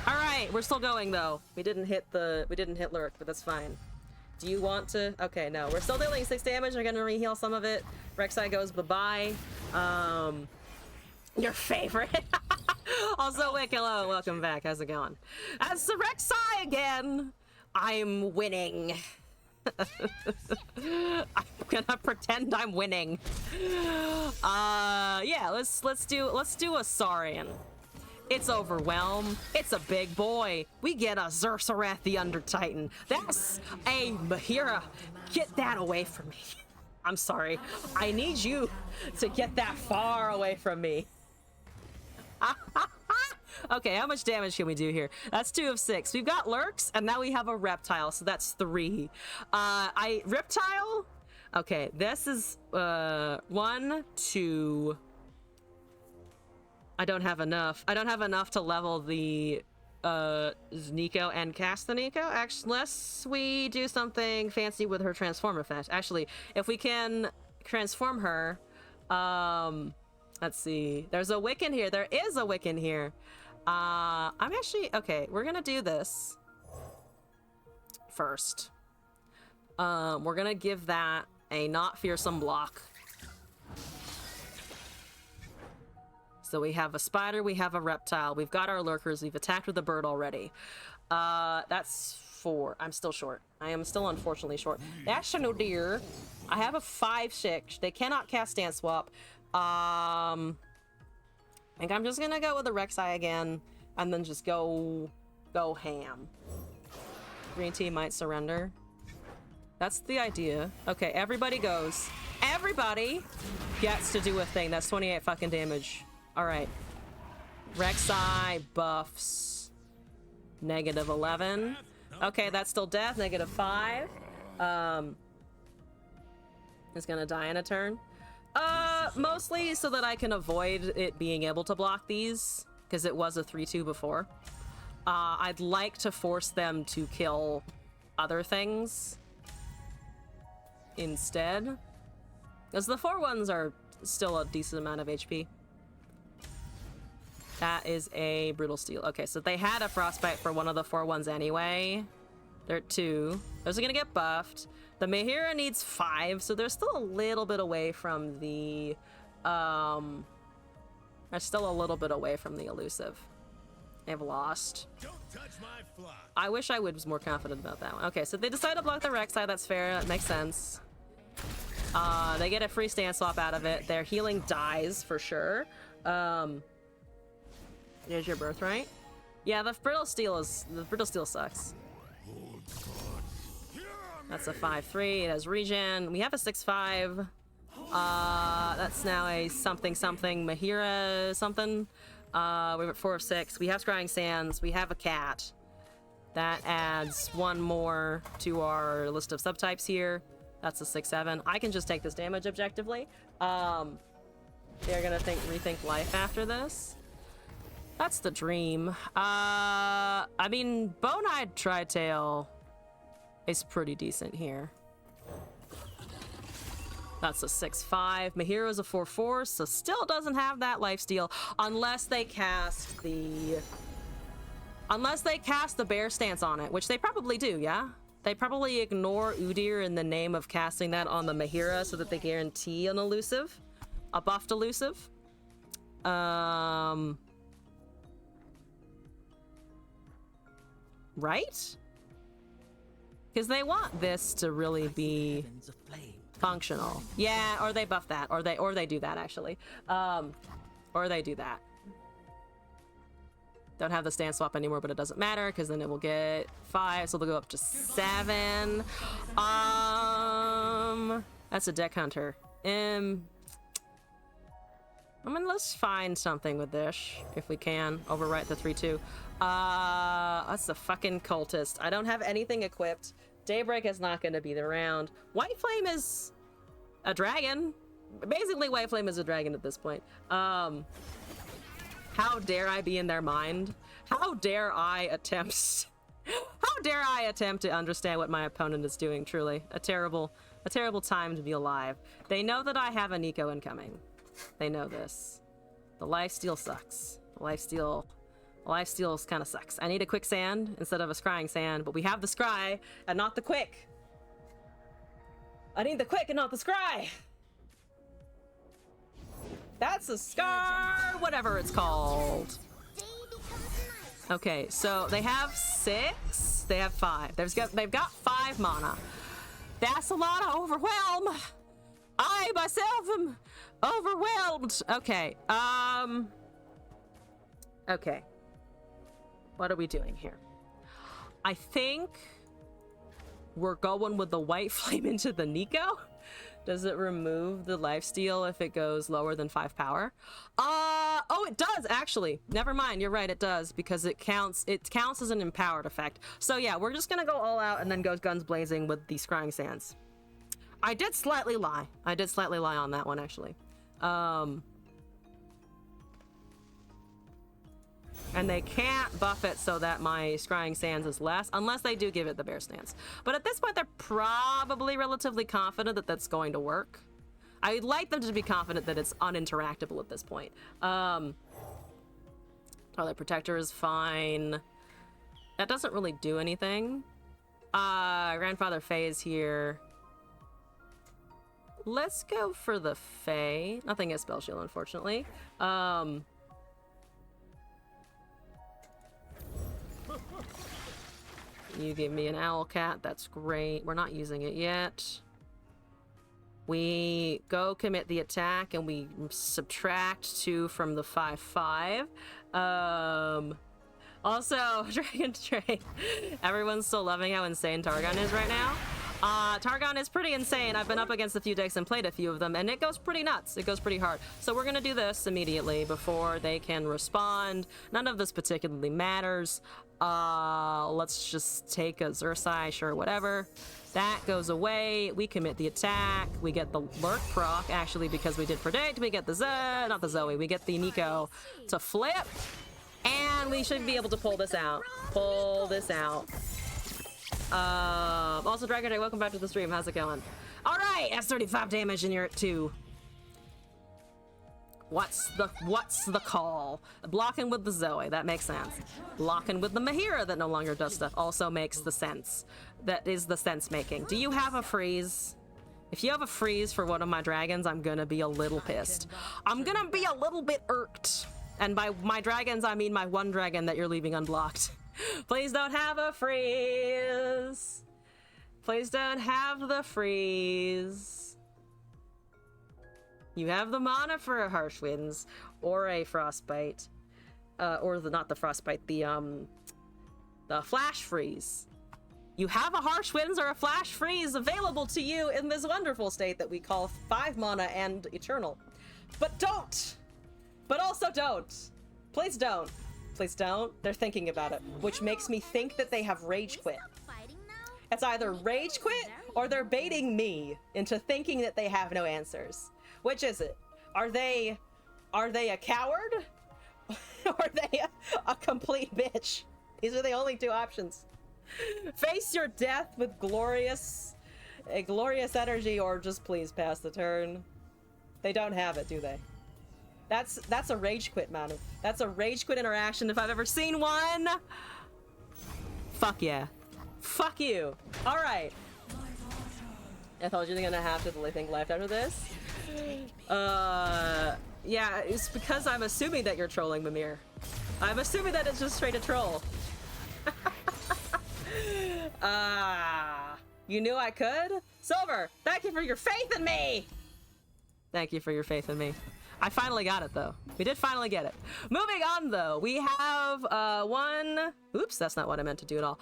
All right, we're still going though. We didn't hit Lurk, but that's fine. Do you want to? Okay, no. We're still dealing 6 damage. We're gonna reheal some of it. Rek'Sai goes bye-bye. Your favorite. Also, Wick, hello, welcome back. How's it going? As the Rek'Sai again, I'm winning. I'm gonna pretend I'm winning. Yeah, let's do a Saurian. It's Overwhelm. It's a big boy. We get a Zersereth the Under Titan. That's a Mahira. Get that away from me. I'm sorry. I need you to get that far away from me. Okay, how much damage can we do here? That's 2 of 6. We've got Lurks, and now we have a Reptile, so that's 3. Reptile? Okay, this is 1, 2. I don't have enough. I don't have enough to level the Nico and cast the Nico. Actually, unless we do something fancy with her transform effect. Actually, if we can transform her, let's see. There's a Wiccan here. There is a Wiccan here. I'm actually okay. We're gonna do this first. We're gonna give that a not fearsome block. So we have a spider, we have a reptile, we've got our lurkers, we've attacked with a bird already. That's 4. I'm still short. I am still unfortunately short. That's no deer. I have a 5/6. They cannot cast Dance Swap. I think I'm just gonna go with the Rek'Sai again, and then just go ham. Green team might surrender. That's the idea. Okay, everybody goes. Everybody gets to do a thing. That's 28 fucking damage. All right. Rek'Sai buffs. -11. Okay, that's still death. -5. Is gonna die in a turn. Mostly so that I can avoid it being able to block these, because it was a 3/2 before. I'd like to force them to kill other things instead, because the 4/1s are still a decent amount of HP. That is a Brutal Steel. Okay, so they had a Frostbite for one of the 4/1s anyway. They're at 2. Those are gonna get buffed. The Mahira needs 5, so they're still a little bit away from the, they're still a little bit away from the elusive. They've lost. Don't touch my fly. I wish I was more confident about that one. Okay, so they decide to block the Rek'Sai. That's fair. That makes sense. They get a free stance swap out of it. Their healing dies for sure. There's your birthright. Yeah, the brittle steel sucks. That's a 5/3. It has regen. We have a 6/5. That's now a something Mahira something. We're at 4 of 6. We have Scrying Sands. We have a cat. That adds 1 more to our list of subtypes here. That's a 6/7. I can just take this damage objectively. They're gonna rethink life after this. That's the dream. I mean, Bone-Eyed Tritail is pretty decent here. That's a 6/5. Mahira's a 4/4, so still doesn't have that lifesteal unless they cast the Bear Stance on it, which they probably do, yeah? They probably ignore Udyr in the name of casting that on the Mahira so that they guarantee an elusive, a buffed elusive. Right? Because they want this to really be Functional. Yeah, or they buff that, or they do that actually. Or they do that. Don't have the stand swap anymore, but it doesn't matter because then it will get 5, so they'll go up to 7. That's a deck hunter. I mean, let's find something with this if we can. Overwrite the 3/2. That's a fucking cultist. I don't have anything equipped. Daybreak is not going to be around. White Flame is a dragon. Basically, White Flame is a dragon at this point. How dare I be in their mind? How dare I attempt... How dare I attempt to understand what my opponent is doing, truly. A terrible time to be alive. They know that I have a Nico incoming. They know this. The lifesteal sucks. The lifesteal kind of sucks. I need a quick sand instead of a scrying sand, but we have the scry and not the quick. I need the quick and not the scry. That's a scar, whatever it's called. Okay, so they have 6. They have 5. They've got 5 mana. That's a lot of overwhelm. I myself am overwhelmed. Okay. Okay. What are we doing here? I think we're going with the White Flame into the Nico. Does it remove the lifesteal if it goes lower than 5 power? Oh, it does actually. Never mind. You're right. It does because it counts as an empowered effect. So yeah, we're just gonna go all out and then go guns blazing with the scrying sands. I did slightly lie. On that one actually. And they can't buff it so that my scrying sands is less, unless they do give it the bear stance. But at this point, they're probably relatively confident that that's going to work. I'd like them to be confident that it's uninteractable at this point. Twilight Protector is fine. That doesn't really do anything. Grandfather Fae is here. Let's go for the Fae. Nothing is Spell Shield, unfortunately. You give me an owl cat, that's great. We're not using it yet. We go commit the attack and we subtract 2 from the 5/5. Also, Dragon Train. Everyone's still loving how insane Targon is right now. Targon is pretty insane. I've been up against a few decks and played a few of them, and it goes pretty nuts. It goes pretty hard. So we're gonna do this immediately before they can respond. None of this particularly matters. Let's just take a Xerxai, sure, whatever. That goes away. We commit the attack. We get the Lurk proc, actually, because we did predict. We get the not the Zoe. We get the Nico to flip. And we should be able to pull this out. Also, Dragon Day, welcome back to the stream. How's it going? All right, that's 35 damage and you're at 2. What's the call? Blocking with the Zoe, that makes sense. Blocking with the Mahira that no longer does stuff also makes the sense. That is the sense making. Do you have a freeze? If you have a freeze for one of my dragons, I'm gonna be a little pissed. I'm gonna be a little bit irked. And by my dragons, I mean my one dragon that you're leaving unblocked. Please don't have a freeze. Please don't have the freeze. You have the mana for a Harsh Winds or a Frostbite, not the Frostbite, the Flash Freeze. You have a Harsh Winds or a Flash Freeze available to you in this wonderful state that we call 5 mana and Eternal. But don't! But also don't! Please don't. Please don't. They're thinking about it, which makes me think that they have Rage Quit. It's either Rage Quit or they're baiting me into thinking that they have no answers. Which is it? Are they a coward? Or are they a complete bitch? These are the only 2 options. Face your death with glorious energy, or just please pass the turn. They don't have it, do they? That's a rage quit, man. That's a rage quit interaction if I've ever seen one. Fuck yeah. Fuck you. All right. I told you they're gonna have to think left after this. Yeah, it's because I'm assuming that you're trolling Mimir. I'm assuming that it's just straight a troll. You knew I could? Silver, thank you for your faith in me! Thank you for your faith in me. I finally got it, though. We did finally get it. Moving on, though, we have one... Oops, that's not what I meant to do at all.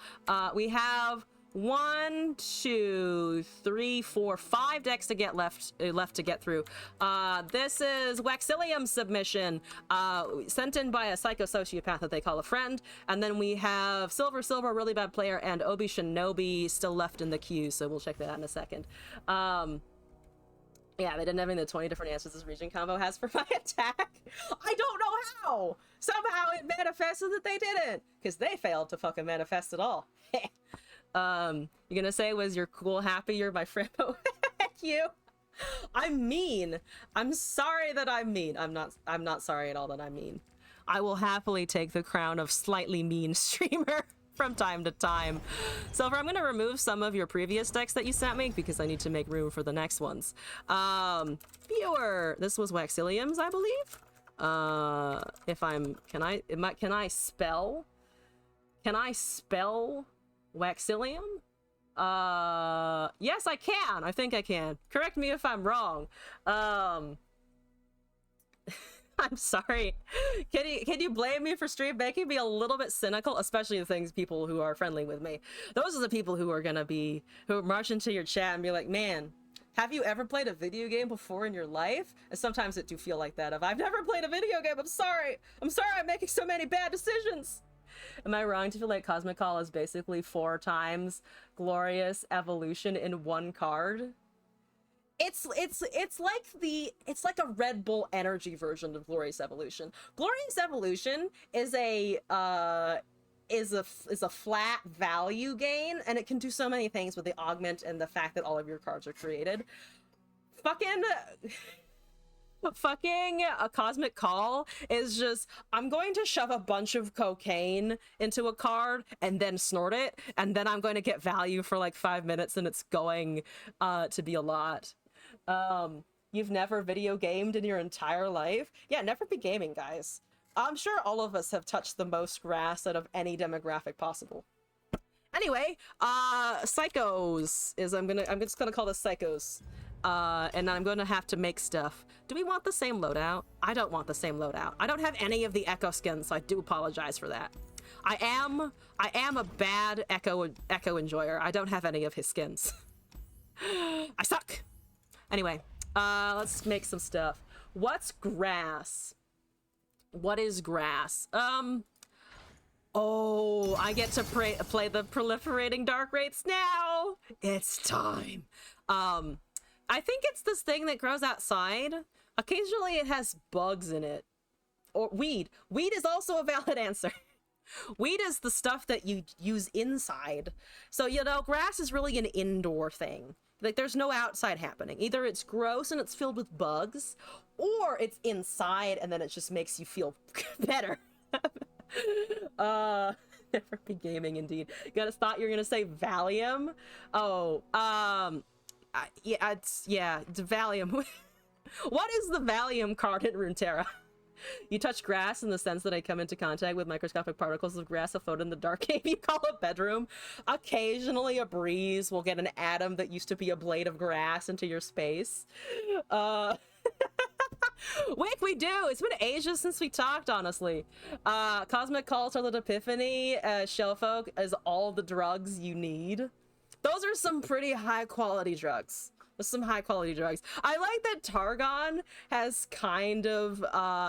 We have 1, 2, 3, 4, 5 decks to get left to get through. This is Waxilium's submission, sent in by a psycho-sociopath that they call a friend. And then we have Silver, really bad player, and Obi Shinobi still left in the queue, so we'll check that out in a second. Yeah, they didn't have any of the 20 different answers this region combo has for my attack. I don't know how! Somehow it manifested that they didn't, because they failed to fucking manifest at all. You're gonna say, was your cool happy you're my friend? Heck you! I'm mean. I'm sorry that I'm mean. I'm not sorry at all that I'm mean. I will happily take the crown of slightly mean streamer from time to time. Silver, I'm gonna remove some of your previous decks that you sent me because I need to make room for the next ones. Viewer, this was Waxilium's, I believe. Can I spell Waxilium? Yes, I can. I think I can. Correct me if I'm wrong. I'm sorry. Can you blame me for stream making me a little bit cynical, especially the people who are friendly with me? Those are the people who are march into your chat and be like, man, have you ever played a video game before in your life? And sometimes it do feel like that. If I've never played a video game, I'm sorry I'm making so many bad decisions. Am I wrong to feel like Cosmic Call is basically 4 times Glorious Evolution in one card? It's like a Red Bull Energy version of Glorious Evolution. Glorious Evolution is a flat value gain, and it can do so many things with the augment and the fact that all of your cards are created. Fucking a Cosmic Call is just, I'm going to shove a bunch of cocaine into a card and then snort it, and then I'm going to get value for like 5 minutes, and it's going to be a lot. You've never video gamed in your entire life? Yeah, never be gaming, guys. I'm sure all of us have touched the most grass out of any demographic possible. Anyway, Psychos is, I'm just gonna call this Psychos. And I'm gonna have to make stuff. Do we want the same loadout? I don't want the same loadout. I don't have any of the Echo skins, so I do apologize for that. I am a bad Echo enjoyer. I don't have any of his skins. I suck. Anyway, let's make some stuff. What's grass? What is grass? Oh, I get to play the proliferating dark wraiths now. It's time. I think it's this thing that grows outside. Occasionally it has bugs in it. Or weed. Weed is also a valid answer. Weed is the stuff that you use inside. So, you know, grass is really an indoor thing. Like, there's no outside happening. Either it's gross and it's filled with bugs, or it's inside and then it just makes you feel better. Never be gaming, indeed. Thought you were gonna say Valium. Oh, it's Valium. What is the Valium card in Runeterra? You touch grass in the sense that I come into contact with microscopic particles of grass afloat in the dark cave you call a bedroom. Occasionally a breeze will get an atom that used to be a blade of grass into your space. Wick, we do! It's been ages since we talked, honestly. Cosmic Call, Starlit Epiphany, Shellfolk is all the drugs you need. Those are some pretty high-quality drugs. Some high-quality drugs. I like that Targon has kind of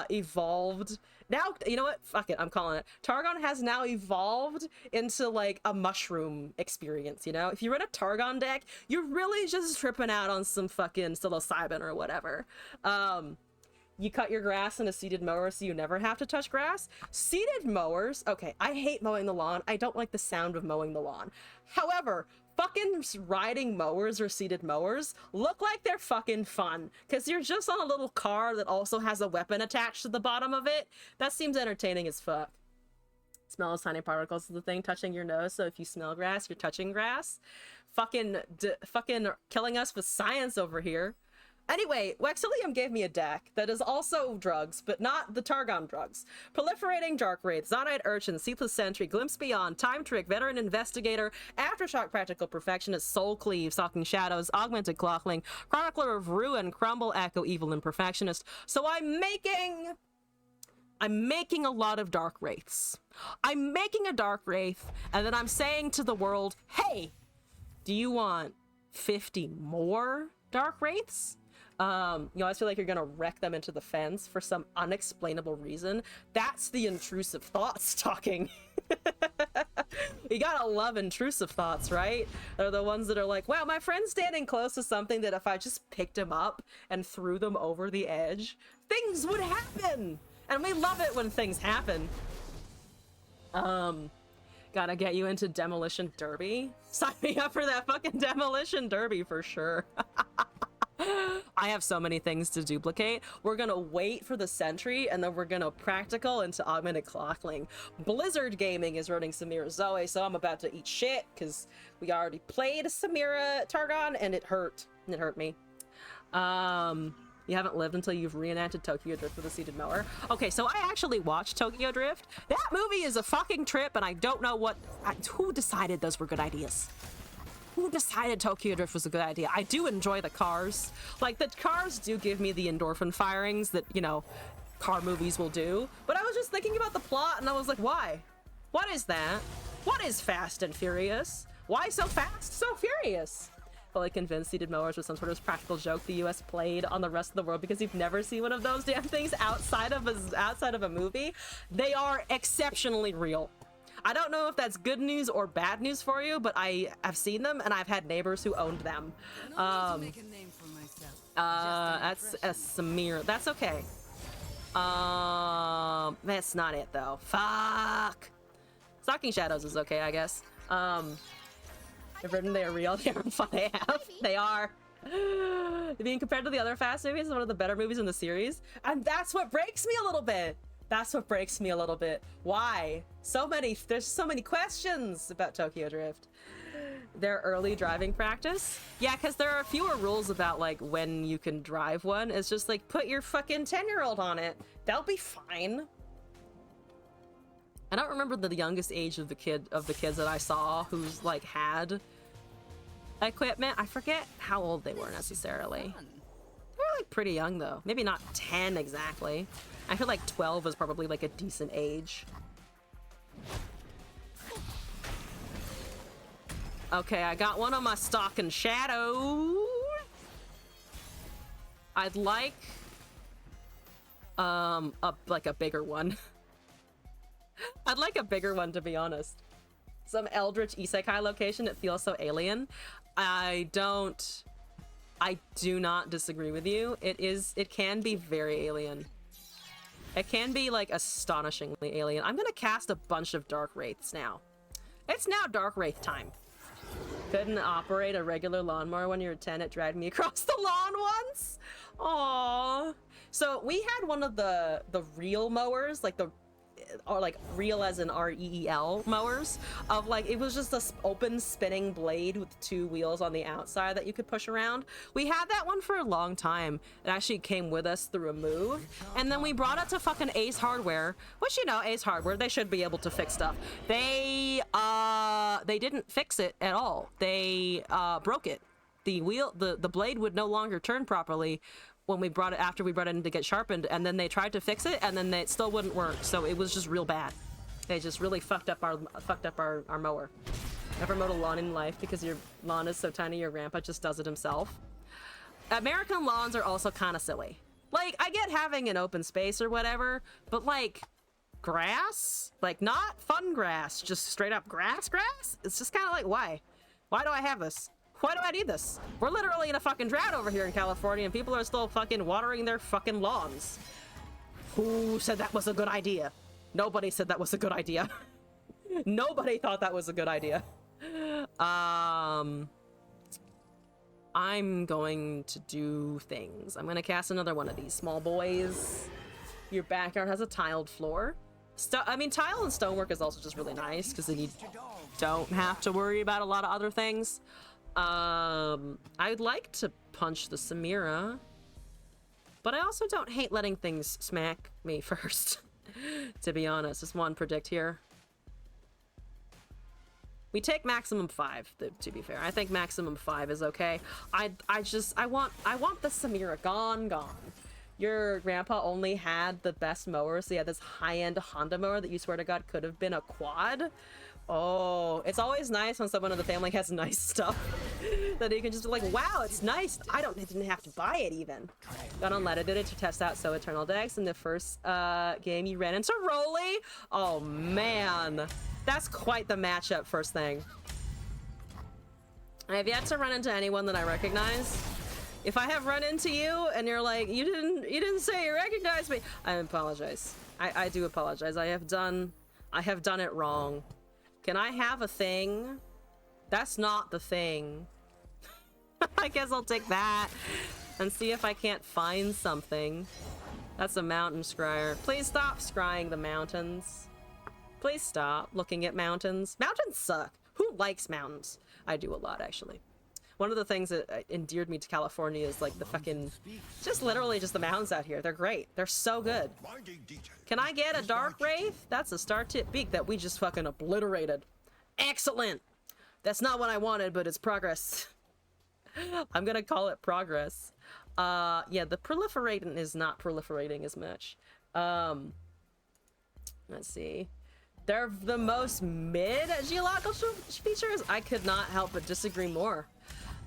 evolved. Now, you know what? Fuck it, I'm calling it. Targon has now evolved into, like, a mushroom experience, you know? If you run a Targon deck, you're really just tripping out on some fucking psilocybin or whatever. You cut your grass in a seeded mower so you never have to touch grass. Seeded mowers, okay, I hate mowing the lawn. I don't like the sound of mowing the lawn. However, fucking riding mowers or seated mowers look like they're fucking fun, because you're just on a little car that also has a weapon attached to the bottom of it. That seems entertaining as fuck. Smell of tiny particles is the thing touching your nose, so if you smell grass, you're touching grass. Fucking killing us with science over here. Anyway, Waxilium gave me a deck that is also drugs, but not the Targon drugs. Proliferating Dark Wraith, Zonite Urchin, Ceaseless Sentry, Glimpse Beyond, Time Trick, Veteran Investigator, Aftershock Practical Perfectionist, Soul Cleave, Stalking Shadows, Augmented Clockling, Chronicler of Ruin, Crumble, Echo, Evil, and Perfectionist. So I'm making a lot of Dark Wraiths. I'm making a Dark Wraith, and then I'm saying to the world, hey, do you want 50 more Dark Wraiths? You always feel like you're gonna wreck them into the fence for some unexplainable reason. That's the intrusive thoughts talking. You gotta love intrusive thoughts, right? They're the ones that are like, wow, my friend's standing close to something that if I just picked him up and threw them over the edge, things would happen. And we love it when things happen. Gotta get you into Demolition Derby. Sign me up for that fucking Demolition Derby for sure. I have so many things to duplicate. We're gonna wait for the Sentry, and then we're gonna practical into Augmented Clockling. Blizzard Gaming is running Samira Zoe, so I'm about to eat shit, because we already played Samira Targon, and it hurt. It hurt me. You haven't lived until you've reenacted Tokyo Drift with a seated mower. Okay, so I actually watched Tokyo Drift. That movie is a fucking trip, and I don't know who decided those were good ideas. Who decided Tokyo Drift was a good idea? I do enjoy the cars. Like, the cars do give me the endorphin firings that, you know, car movies will do. But I was just thinking about the plot, and I was like, why? What is that? What is Fast and Furious? Why so fast, so furious? Fully convinced seated mowers was some sort of practical joke the US played on the rest of the world because you've never seen one of those damn things outside of a movie. They are exceptionally real. I don't know if that's good news or bad news for you, but I have seen them and I've had neighbors who owned them. That's a Samir. That's okay. That's not it though. Fuck. Stalking Shadows is okay, I guess. If written they are real, they are fun AF. They are. Being compared to the other Fast movies is one of the better movies in the series. And that's what breaks me a little bit. That's what breaks me a little bit. Why? There's so many questions about Tokyo Drift. Their early driving practice? Yeah, because there are fewer rules about like when you can drive one. It's just like, put your fucking 10-year-old on it. They'll be fine. I don't remember the youngest age of the kids that I saw who's like had equipment. I forget how old they were necessarily. They were like pretty young though. Maybe not 10 exactly. I feel like 12 is probably like a decent age. Okay, I got one on my Stalking Shadow. I'd like a bigger one. I'd like a bigger one, to be honest. Some eldritch isekai location, it feels so alien. I do not disagree with you. It can be very alien. It can be like astonishingly alien. I'm gonna cast a bunch of Dark Wraiths now. It's now Dark Wraith time. Couldn't operate a regular lawnmower when you were 10. It dragged me across the lawn once. Aww. So we had one of the real mowers, like real as in REEL mowers, of like, it was just a open spinning blade with 2 wheels on the outside that you could push around. We had that one for a long time. It actually came with us through a move, and then we brought it to fucking Ace Hardware, which, you know, Ace Hardware, they should be able to fix stuff. They didn't fix it at all. They broke it. The blade would no longer turn properly when we brought it, after we brought it in to get sharpened, and then they tried to fix it, and then it still wouldn't work. So it was just real bad. They just really fucked up our mower. Never mowed a lawn in life because your lawn is so tiny. Your grandpa just does it himself. American lawns are also kind of silly. Like, I get having an open space or whatever, but like grass, like not fun grass, just straight up grass. It's just kind of like, why do I have this? Why do I need this? We're literally in a fucking drought over here in California, and people are still fucking watering their fucking lawns. Who said that was a good idea? Nobody said that was a good idea. Nobody thought that was a good idea. I'm going to do things. I'm gonna cast another one of these small boys. Your backyard has a tiled floor. I mean, tile and stonework is also just really nice because then you don't have to worry about a lot of other things. I'd like to punch the Samira. But I also don't hate letting things smack me first, to be honest. Just one predict here. We take maximum 5, to be fair. I think maximum 5 is okay. I want the Samira gone. Your grandpa only had the best mower, so he had this high-end Honda mower that you swear to God could have been a quad. Oh, it's always nice when someone in the family has nice stuff that you can just be like, wow, it's nice. I didn't have to buy it even. Got unleaded it to test out So Eternal decks. In the first game, you ran into Rolly. Oh man, that's quite the matchup. First thing, I have yet to run into anyone that I recognize. If I have run into you and you're like, you didn't say you recognized me, I apologize. I do apologize. I have done it wrong. Can I have a thing? That's not the thing. I guess I'll take that and see if I can't find something. That's a mountain scryer. Please stop scrying the mountains. Please stop looking at mountains. Mountains suck. Who likes mountains? I do a lot, actually. One of the things that endeared me to California is like the fucking, just literally just the mountains out here. They're great. They're so good. Can I get a Dark Wraith? That's a star tip beak that we just fucking obliterated. Excellent. That's not what I wanted, but it's progress. I'm gonna call it progress. Yeah, the proliferating is not proliferating as much. Let's see. They're the most mid geological features. I could not help but disagree more.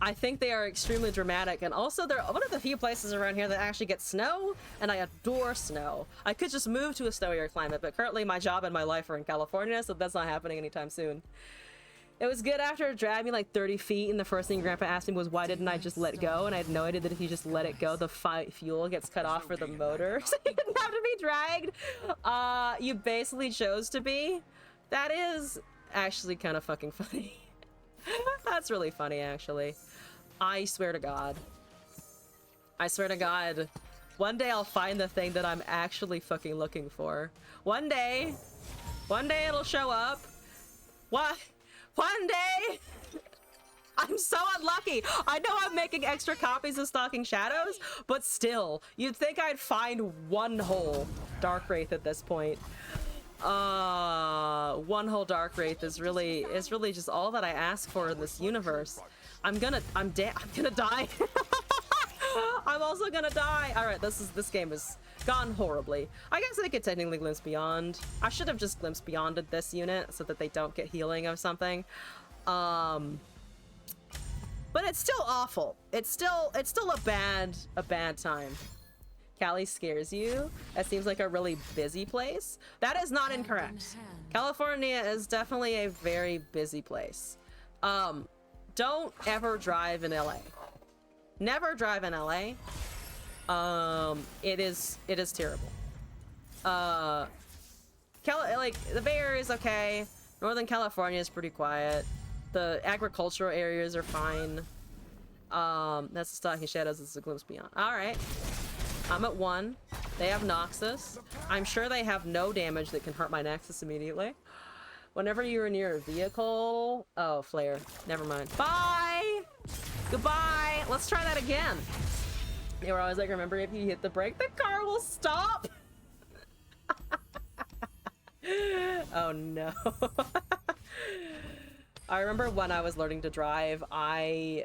I think they are extremely dramatic, and also they're one of the few places around here that actually get snow, and I adore snow. I could just move to a snowier climate, but currently my job and my life are in California, so that's not happening anytime soon. It was good after it dragged me like 30 feet, and the first thing Grandpa asked me was, why didn't I just let go? And I had no idea that if you just let it go, the fuel gets cut off for the motor, so you didn't have to be dragged. You basically chose to be. That is actually kind of fucking funny. That's really funny, actually. I swear to God. I swear to God. One day I'll find the thing that I'm actually fucking looking for. One day it'll show up. What? One day! I'm so unlucky. I know I'm making extra copies of Stalking Shadows, but still, you'd think I'd find one whole Dark Wraith at this point. One whole Dark Wraith is really just all that I ask for in this universe. I'm gonna die. I'm also gonna die. All right, this game has gone horribly. I guess I could technically glimpse beyond. I should have just glimpsed beyonded this unit so that they don't get healing of something. But it's still awful. It's still a bad time. Cali scares you? That seems like a really busy place. That is not incorrect. California is definitely a very busy place. Don't ever drive in LA. Never drive in LA. It is terrible. Like the Bay Area is okay. Northern California is pretty quiet. The agricultural areas are fine. That's the Stalking Shadows. It's a glimpse beyond. All right. I'm at 1. They have Noxus. I'm sure they have no damage that can hurt my Nexus immediately. Whenever you're near a vehicle... Oh, flare. Never mind. Bye! Goodbye! Let's try that again. They were always like, remember if you hit the brake, the car will stop! Oh no. I remember when I was learning to drive, I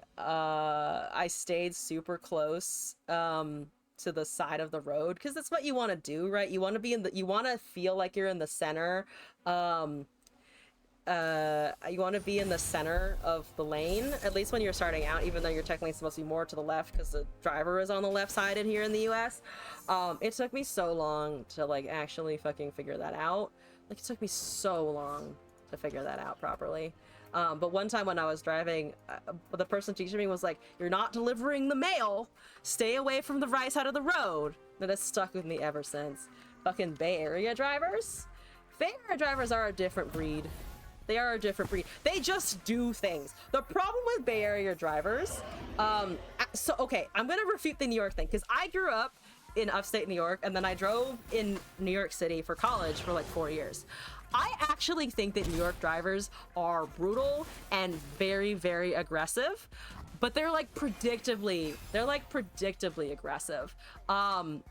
stayed super close to the side of the road because that's what you want to do, right? You want to be you want to feel like you're in the center. You want to be in the center of the lane, at least when you're starting out, even though you're technically supposed to be more to the left because the driver is on the left side in here in the US. It took me so long to like actually fucking figure that out. Like it took me so long to figure that out properly. But one time when I was driving, the person teaching me was like, you're not delivering the mail, stay away from the right side of the road. That has stuck with me ever since. Fucking Bay Area drivers? Bay Area drivers are a different breed. They are a different breed. They just do things. The problem with Bay Area drivers, so okay, I'm gonna refute the New York thing, because I grew up in upstate New York, and then I drove in New York City for college for like 4 years. I actually think that New York drivers are brutal and very, very aggressive, but they're like predictably aggressive. And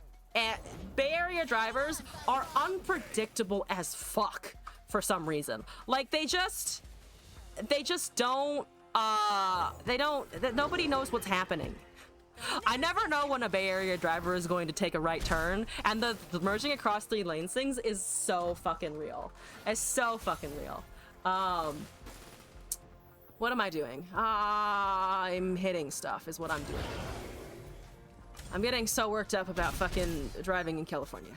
Bay Area drivers are unpredictable as fuck for some reason. Like they just don't nobody knows what's happening. I never know when a Bay Area driver is going to take a right turn, and the merging across 3 lanes things is so fucking real. It's so fucking real. What am I doing? I'm hitting stuff is what I'm doing. I'm getting so worked up about fucking driving in California.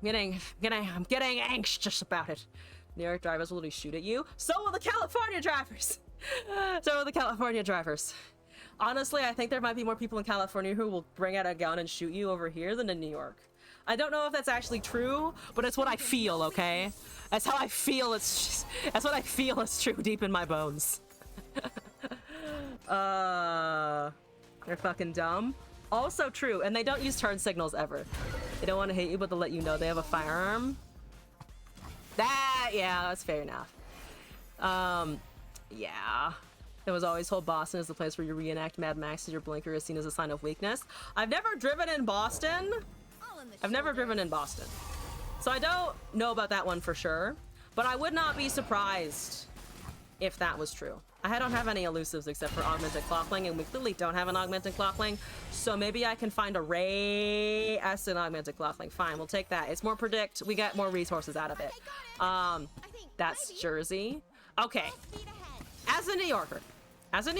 I'm getting anxious about it. New York drivers will literally shoot at you. So will the California drivers. So will the California drivers. Honestly, I think there might be more people in California who will bring out a gun and shoot you over here than in New York. I don't know if that's actually true, but it's what I feel, okay? That's how I feel. That's what I feel is true deep in my bones. They're fucking dumb. Also true, and they don't use turn signals ever. They don't want to hit you, but they'll let you know they have a firearm. Yeah, that's fair enough. Yeah. It was always told Boston is the place where you reenact Mad Max as your blinker is seen as a sign of weakness. I've never driven in Boston. So I don't know about that one for sure, but I would not be surprised if that was true. I don't have any elusives except for augmented clockling, and we clearly don't have an augmented clockling, so maybe I can find a Ray as an augmented clockling. Fine, we'll take that. It's more predict. We get more resources out of it. That's Jersey. Okay. As a New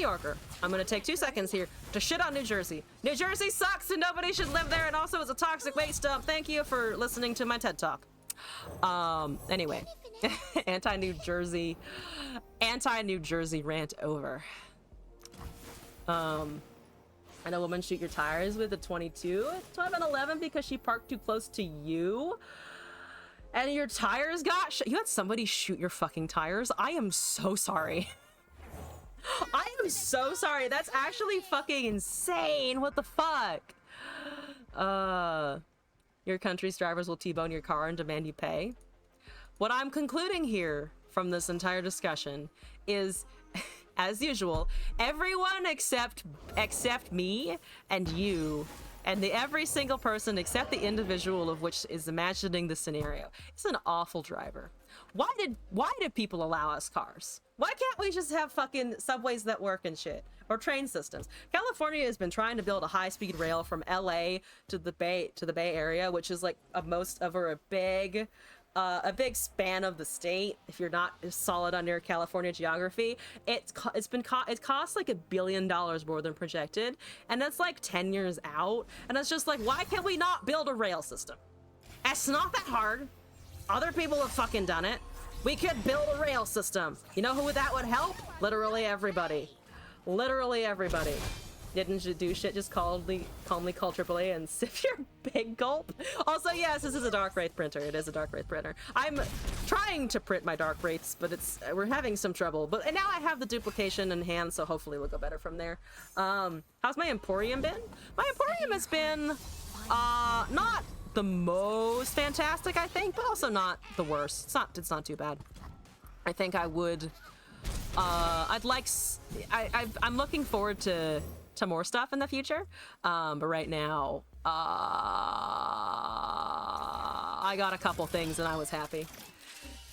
Yorker, I'm gonna take 2 seconds here to shit on New Jersey. New Jersey sucks and nobody should live there, and also it's a toxic waste dump. Thank you for listening to my TED Talk. Anyway, anti-New Jersey rant over. And a woman shoot your tires with a 22, 12 and 11 because she parked too close to you. And your tires got you had somebody shoot your fucking tires? I am so sorry. I am so sorry. That's actually fucking insane. What the fuck? Your country's drivers will T-bone your car and demand you pay. What I'm concluding here from this entire discussion is, as usual, everyone except me and you and every single person except the individual of which is imagining the scenario is an awful driver. Why did people allow us cars? Why can't we just have fucking subways that work and shit? Or train systems? California has been trying to build a high-speed rail from LA to the Bay Area, which is like over a big span of the state. If you're not solid under California geography, it costs like $1 billion more than projected, and that's like 10 years out. And it's just like, why can't we not build a rail system? It's not that hard. Other people have fucking done it. We could build a rail system. You know who that would help? Literally everybody. Literally everybody. Didn't you do shit, just calmly call AAA and sip your big gulp. Also, yes, this is a Dark Wraith printer. It is a Dark Wraith printer. I'm trying to print my Dark Wraiths, but we're having some trouble. And now I have the duplication in hand, so hopefully we'll go better from there. How's my Emporium been? My Emporium has been not the most fantastic, I think, but also not the worst. It's not too bad. I think I would I'm looking forward to more stuff in the future, but right now I got a couple things and I was happy.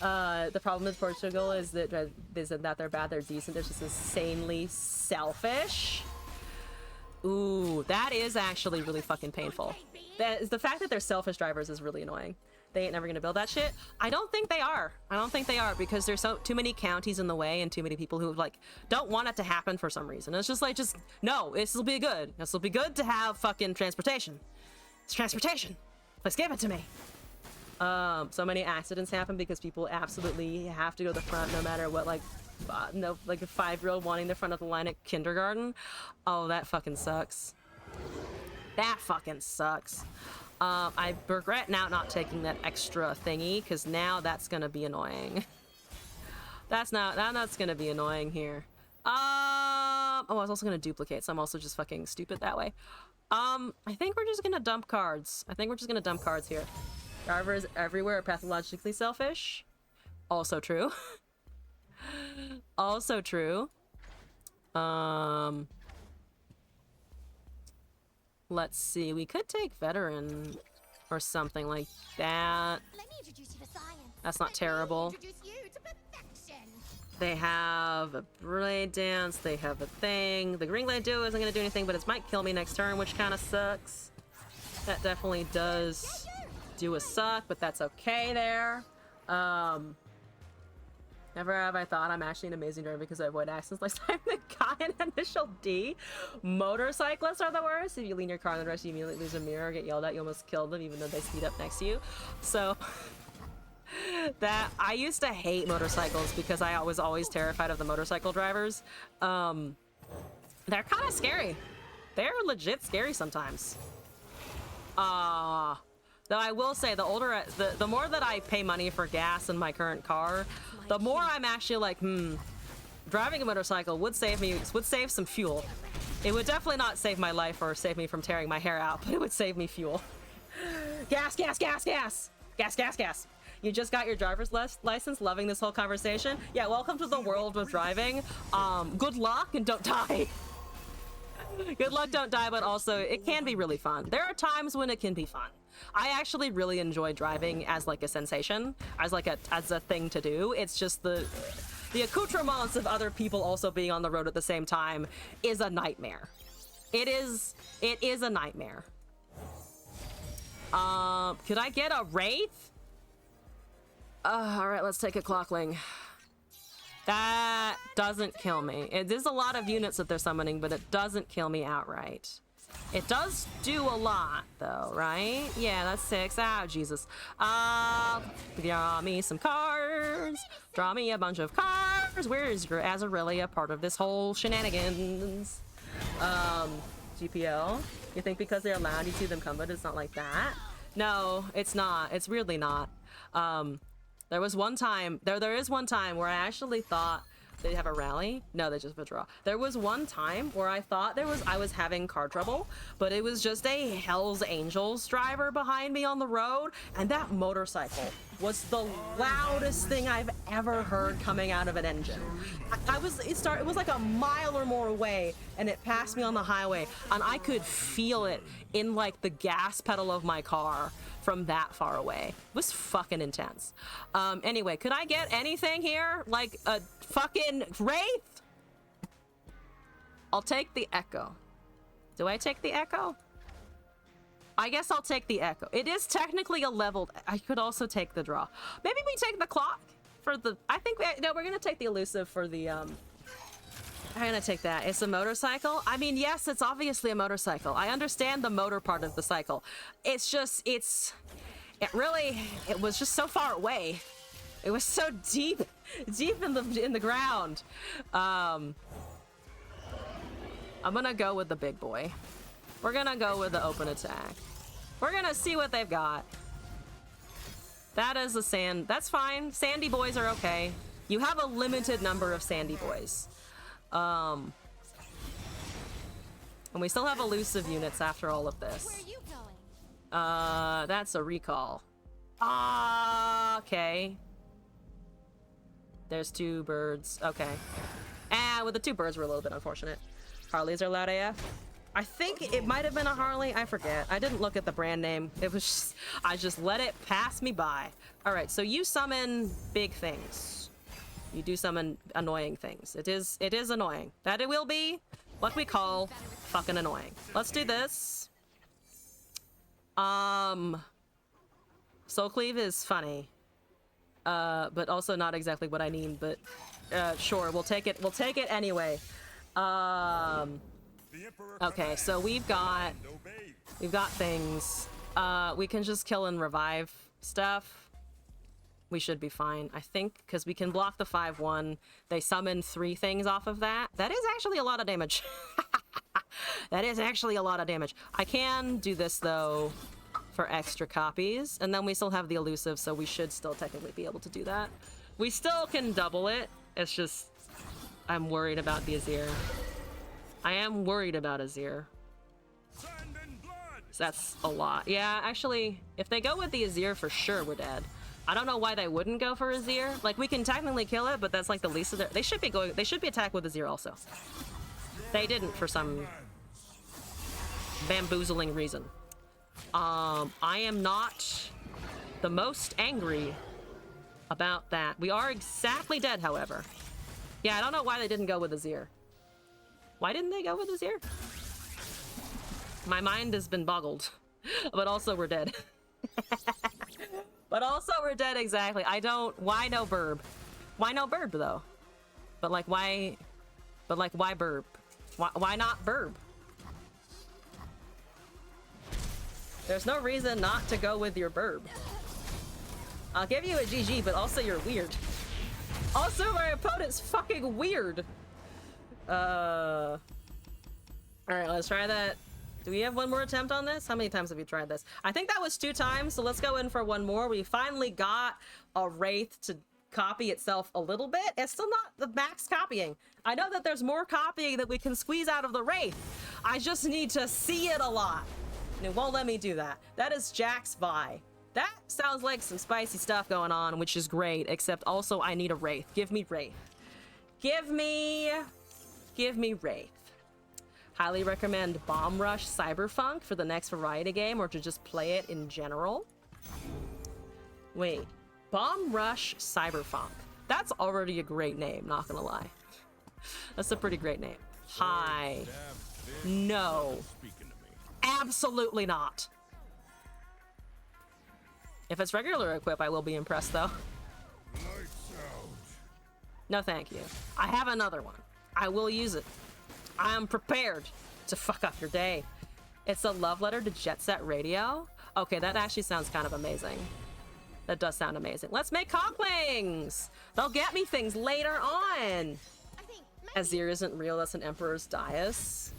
The problem with Portugal is that they're bad, they're decent, they're just insanely selfish. Ooh, that is actually really fucking painful. The fact that they're selfish drivers is really annoying. They ain't never gonna build that shit. I don't think they are because there's too many counties in the way and too many people who like don't want it to happen for some reason. It's just like, no, this will be good. This will be good to have fucking transportation. It's transportation. Let's give it to me. So many accidents happen because people absolutely have to go to the front no matter what, like a 5-year-old wanting the front of the line at kindergarten. Oh, that fucking sucks. That fucking sucks. I regret now not taking that extra thingy, because now that's gonna be annoying. That's gonna be annoying here. Oh, I was also gonna duplicate, so I'm also just fucking stupid that way. I think we're just gonna dump cards. Here. Drivers everywhere are pathologically selfish. Also true. Also true. Let's see. We could take veteran or something like that. Let me introduce you to science. That's not terrible. Introduce you to perfection. They have a blade dance. They have a thing. The green glade duo isn't going to do anything, but it might kill me next turn, which kind of sucks. That definitely does do a suck, but that's okay there. Never have I thought I'm actually an amazing driver because I avoid accidents like I'm the guy in initial D. Motorcyclists are the worst. If you lean your car in the rest, you immediately lose a mirror, get yelled at, you almost kill them even though they speed up next to you. So that I used to hate motorcycles because I was always terrified of the motorcycle drivers. They're kind of scary. They're legit scary sometimes. Though I will say, the more that I pay money for gas in my current car, the more I'm actually like, driving a motorcycle would save some fuel. It would definitely not save my life or save me from tearing my hair out, but it would save me fuel. Gas, gas, gas, gas, gas, gas, gas. You just got your driver's license, loving this whole conversation. Yeah, welcome to the world of driving. Good luck and don't die. Good luck, don't die, but also it can be really fun. There are times when it can be fun. I actually really enjoy driving as like a sensation, as a thing to do. It's just the accoutrements of other people also being on the road at the same time is a nightmare. It is a nightmare. Could I get a Wraith? All right, let's take a Clockling. That doesn't kill me. There's a lot of units that they're summoning, but it doesn't kill me outright. It does do a lot, though, right? Yeah, that's 6. Oh, Jesus. Draw me some cards. Draw me a bunch of cards. Where is your Azarelia part of this whole shenanigans? GPL? You think because they're allowed, you see them come, but it's not like that? No, it's not. It's weirdly not. There was one time, there is one time where I actually thought they have a rally. No, they just withdraw. There was one time where I thought I was having car trouble, but it was just a Hell's Angels driver behind me on the road, and that motorcycle was the loudest thing I've ever heard coming out of an engine. It was like a mile or more away, and it passed me on the highway, and I could feel it in like the gas pedal of my car from that far away. It was fucking intense. Anyway, could I get anything here? Like a fucking Wraith? I'll take the Echo. Do I take the Echo? I guess I'll take the Echo. It is technically a leveled... I could also take the draw. Maybe we take the clock for the... No, we're gonna take the elusive for the... I'm gonna take that. It's a motorcycle. I mean, yes, it's obviously a motorcycle. I understand the motor part of the cycle. It's just, it was just so far away. It was so deep in the ground. I'm gonna go with the big boy. We're gonna go with the open attack. We're gonna see what they've got. That is a sand. That's fine. Sandy boys are okay. You have a limited number of sandy boys. And we still have elusive units after all of this. Where are you going? That's a recall. Okay. There's 2 birds. Okay. With the 2 birds were a little bit unfortunate. Harleys are loud AF. I think it might have been a Harley. I forget. I didn't look at the brand name. It was just, I just let it pass me by. All right, so you summon big things. You do summon annoying things. It is annoying. That it will be what we call fucking annoying. Let's do this. Soul Cleave is funny. But also not exactly what I need, but sure, we'll take it. We'll take it anyway. Okay, so we've got things. We can just kill and revive stuff. We should be fine, I think, because we can block the 5/1. They summon 3 things off of that. That is actually a lot of damage. That is actually a lot of damage. I can do this, though, for extra copies, and then we still have the elusive, so we should still technically be able to do that. We still can double it. It's just, I'm worried about the Azir. I am worried about Azir. That's a lot. Yeah, actually, if they go with the Azir, for sure we're dead. I don't know why they wouldn't go for Azir. Like, we can technically kill it, but that's like the least of their... They should be attacked with Azir also. They didn't for some bamboozling reason. I am not the most angry about that. We are exactly dead, however. Yeah, I don't know why they didn't go with Azir. Why didn't they go with Azir? My mind has been boggled. But also we're dead. But also we're dead, exactly. I don't... Why no burb? Why no burb, though? But like, why... But like, why burb? Why not burb? There's no reason not to go with your burb. I'll give you a GG, but also you're weird. Also, my opponent's fucking weird. Alright, let's try that. Do we have one more attempt on this? How many times have you tried this? I think that was 2 times, so let's go in for one more. We finally got a Wraith to copy itself a little bit. It's still not the max copying. I know that there's more copying that we can squeeze out of the Wraith. I just need to see it a lot. And it won't let me do that. That is Jack's Vi. That sounds like some spicy stuff going on, which is great, except also I need a Wraith. Give me Wraith. Give me Wraith. Highly recommend Bomb Rush Cyberfunk for the next variety game, or to just play it in general. Wait, Bomb Rush Cyberfunk. That's already a great name, not gonna lie. That's a pretty great name. Hi. No. Absolutely not. If it's regular equip, I will be impressed, though. No, thank you. I have another one. I will use it. I am prepared to fuck up your day. It's a love letter to Jet Set Radio. Okay, that actually sounds kind of amazing. That does sound amazing. Let's make Conklings! They'll get me things later on! Azir isn't real, that's an Emperor's dais.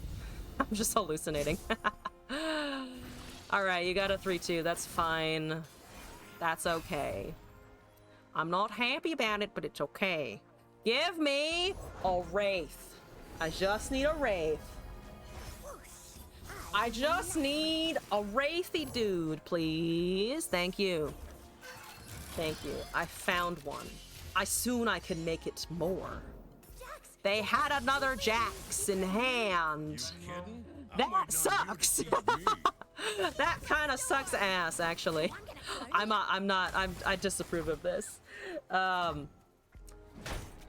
I'm just hallucinating. Alright, you got a 3-2, that's fine. That's okay. I'm not happy about it, but it's okay. Give me a Wraith. I just need a Wraith. I just need a Wraithy dude, please. Thank you. Thank you. I found one. I can make it more. They had another Jax in hand. That sucks. That kind of sucks ass, actually. I disapprove of this.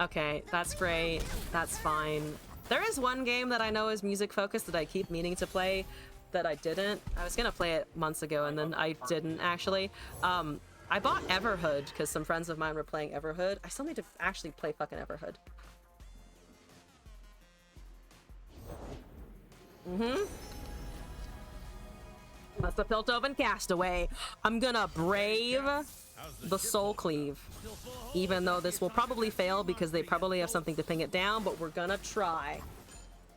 Okay, that's great. That's fine. There is one game that I know is music focused that I keep meaning to play that I didn't. I was gonna play it months ago and then I didn't actually. I bought Everhood because some friends of mine were playing Everhood. I still need to actually play fucking Everhood. That's the Piltover Castaway. I'm gonna brave the Soul Cleave. Even though this will probably fail because they probably have something to ping it down, but we're gonna try.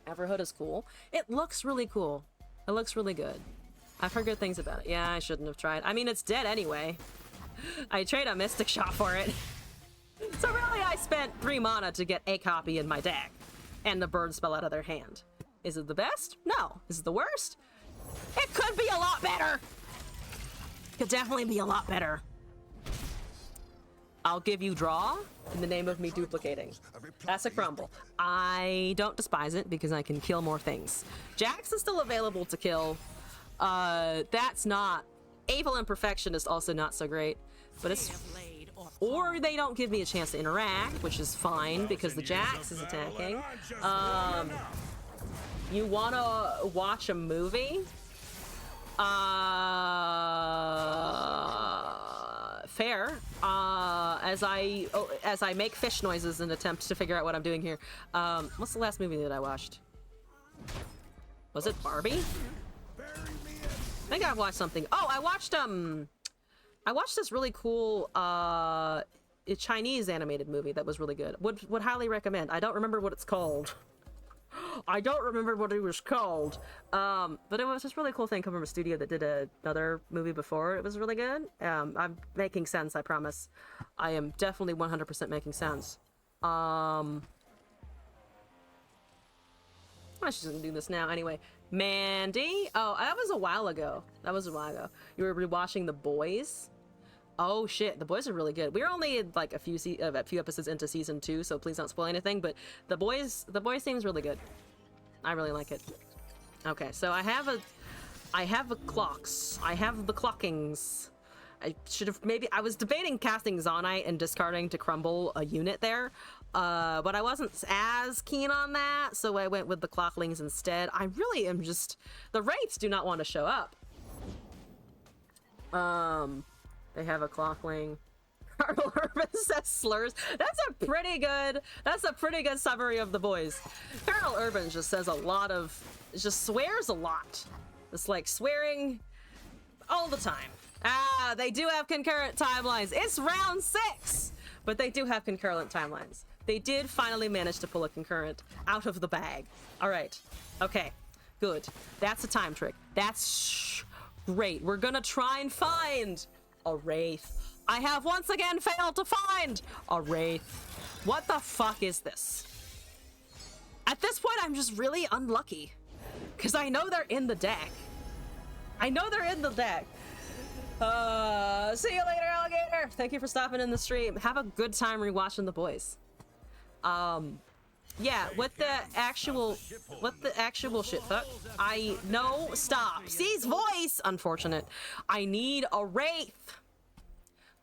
Everhood is cool. It looks really cool. It looks really good. I've heard good things about it. Yeah, I shouldn't have tried. I mean, it's dead anyway. I trade a Mystic Shot for it. So really, I spent 3 mana to get a copy in my deck. And the bird spell out of their hand. Is it the best? No. Is it the worst? It could be a lot better! Could definitely be a lot better. I'll give you draw in the name of me duplicating. That's a crumble. I don't despise it because I can kill more things. Jax is still available to kill. That's not... Evil Imperfection is also not so great. But it's... Or they don't give me a chance to interact, which is fine because the Jax is attacking. You wanna watch a movie? Fair. As I make fish noises in attempt to figure out what I'm doing here. What's the last movie that I watched? Was it Barbie? I think I watched something. Oh, I watched this really cool Chinese animated movie that was really good. Would highly recommend. I don't remember what it's called. I don't remember what it was called. But it was this really cool thing coming from a studio that did another movie before. It was really good. I'm making sense, I promise. I am definitely 100% making sense. I should just do this now anyway. Mandy? Oh, that was a while ago. You were rewatching The Boys? Oh shit, The Boys are really good. We're only like a few episodes into season 2, so please don't spoil anything, but The Boys seems really good. I really like it. Okay, so I have the clocks. I have the clockings. I should have I was debating casting Zonite and discarding to crumble a unit there, but I wasn't as keen on that, so I went with the clocklings instead. I really am just, the wraiths do not want to show up. They have a clockling. Colonel Urban says slurs. That's a pretty good summary of the boys. Colonel Urban just says just swears a lot. It's like swearing all the time. Ah, they do have concurrent timelines. It's round 6, but they do have concurrent timelines. They did finally manage to pull a concurrent out of the bag. All right. Okay, good. That's a time trick. That's great. We're gonna try and find a wraith. I have once again failed to find a wraith. What the fuck is this? At this point, I'm just really unlucky because I know they're in the deck. I know they're in the deck. See you later, alligator. Thank you for stopping in the stream. Have a good time rewatching the boys. Yeah, what the actual shit fuck? I know, stop. C's voice, unfortunate. I need a wraith.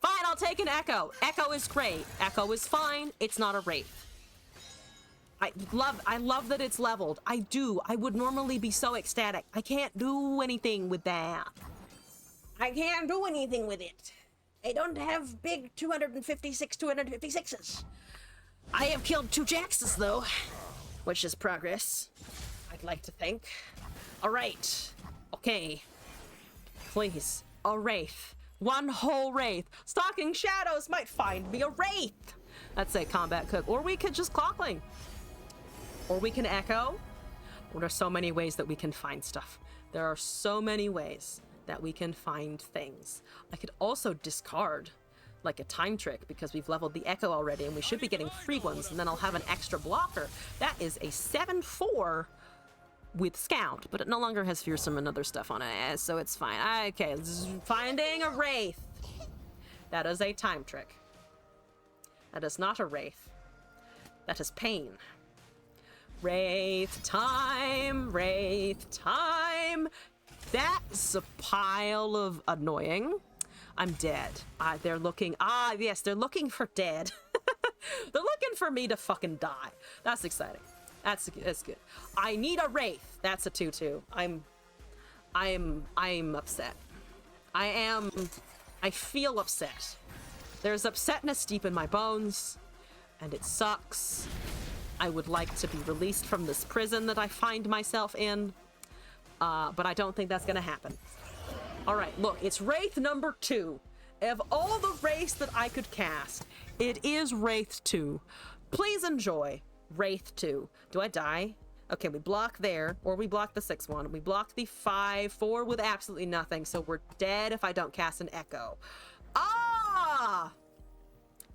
Fine, I'll take an Echo. Echo is great. Echo is fine. It's not a wraith. I love that it's leveled. I do. I would normally be so ecstatic. I can't do anything with that. I can't do anything with it. I don't have big 256s. I have killed 2 Jaxes though, which is progress, I'd like to think. All right. Okay. Please. A wraith. One whole wraith. Stalking Shadows might find me a wraith. That's a combat cook. Or we could just clockling. Or we can echo. Or there's so many ways that we can find stuff. There are so many ways that we can find things. I could also discard like a time trick because we've leveled the echo already and we should be getting free ones, and then I'll have an extra blocker. That is a 7/4 with Scout, but it no longer has Fearsome and other stuff on it, so it's fine. Okay, finding a wraith. That is a time trick. That is not a wraith. That is pain. Wraith time, wraith time. That's a pile of annoying. I'm dead. They're looking, yes, they're looking for dead. They're looking for me to fucking die. That's exciting. That's good. I need a wraith. That's a 2/2. I'm upset. I feel upset. There's upsetness deep in my bones, and it sucks. I would like to be released from this prison that I find myself in, but I don't think that's gonna happen. All right, look, it's Wraith number 2. Of all the Wraiths that I could cast, it is Wraith 2. Please enjoy Wraith 2. Do I die? Okay, we block there, or we block the 6/1. We block the 5/4 with absolutely nothing, so we're dead if I don't cast an Echo. Ah!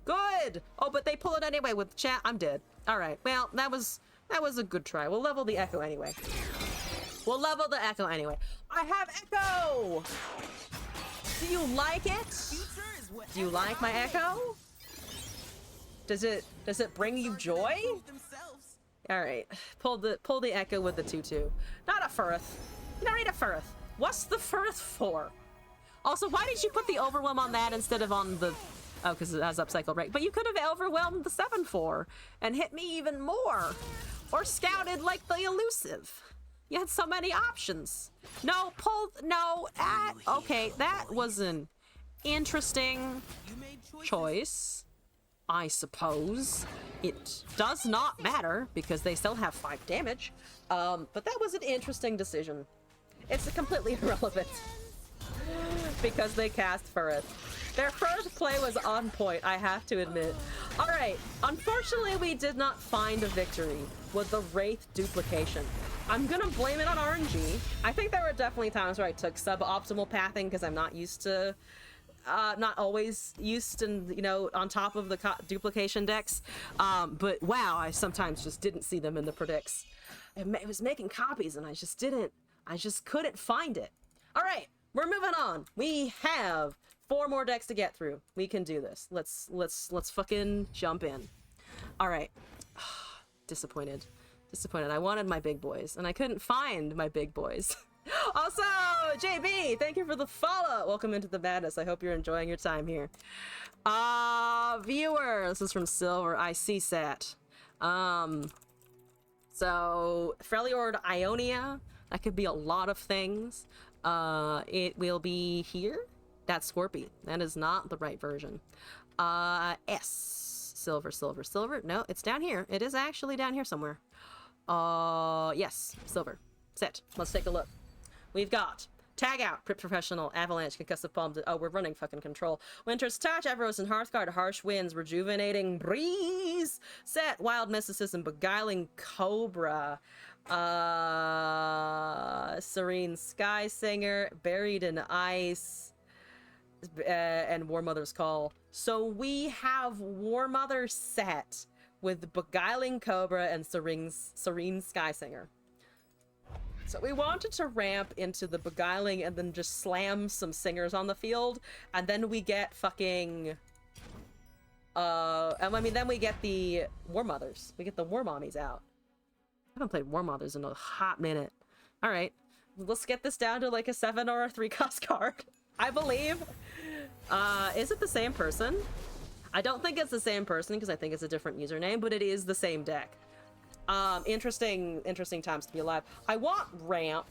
Good! Oh, but they pull it anyway with chat. I'm dead. All right, well, that was a good try. We'll level the Echo anyway. I have Echo! Do you like it? Do you like my Echo? Does it bring you joy? All right, pull the Echo with the 2/2. Not a Furth. You don't need a Furth. What's the Furth for? Also, why did you put the Overwhelm on that instead of on the... Oh, because it has Upcycle Break. But you could have overwhelmed the 7/4 and hit me even more. Or scouted like the Elusive. You had so many options. No, okay, that was an interesting choice, I suppose. It does not matter because they still have 5 damage. But that was an interesting decision. It's completely irrelevant because they cast Furth. Their first play was on point, I have to admit. All right, unfortunately, we did not find a victory with the Wraith duplication. I'm gonna blame it on RNG. I think there were definitely times where I took suboptimal pathing because I'm not used to, not always used and, you know, on top of the duplication decks. But wow, I sometimes just didn't see them in the predicts. It was making copies and I just couldn't find it. All right, we're moving on. We have 4 more decks to get through. We can do this. Let's fucking jump in. All right. Disappointed. Disappointed. I wanted my big boys, and I couldn't find my big boys. Also, JB, thank you for the follow. Welcome into the madness. I hope you're enjoying your time here. Viewer, this is from Silver. I see set. So Freljord Ionia. That could be a lot of things. It will be here. That's Scorpion. That is not the right version. S. Silver, silver, silver. No, it's down here. It is actually down here somewhere. Yes, silver. Set. Let's take a look. We've got Tag Out, Crypt Professional, Avalanche, Concussive Palm. Oh, we're running fucking Control. Winter's Touch, Everose and Hearthguard, Harsh Winds, Rejuvenating Breeze. Set, Wild Mysticism, Beguiling Cobra. Serene Sky Singer, Buried in Ice, and War Mother's Call. So we have War Mother set with Beguiling Cobra and Serene Sky Singer. So we wanted to ramp into the Beguiling and then just slam some singers on the field, and then we get fucking then we get the War Mothers. We get the War Mommies out. I haven't played War Mothers in a hot minute. All right, let's get this down to like a 7 or a 3 cost card. I believe. Is it the same person? I don't think it's the same person because I think it's a different username, but it is the same deck. Interesting times to be alive. I want ramp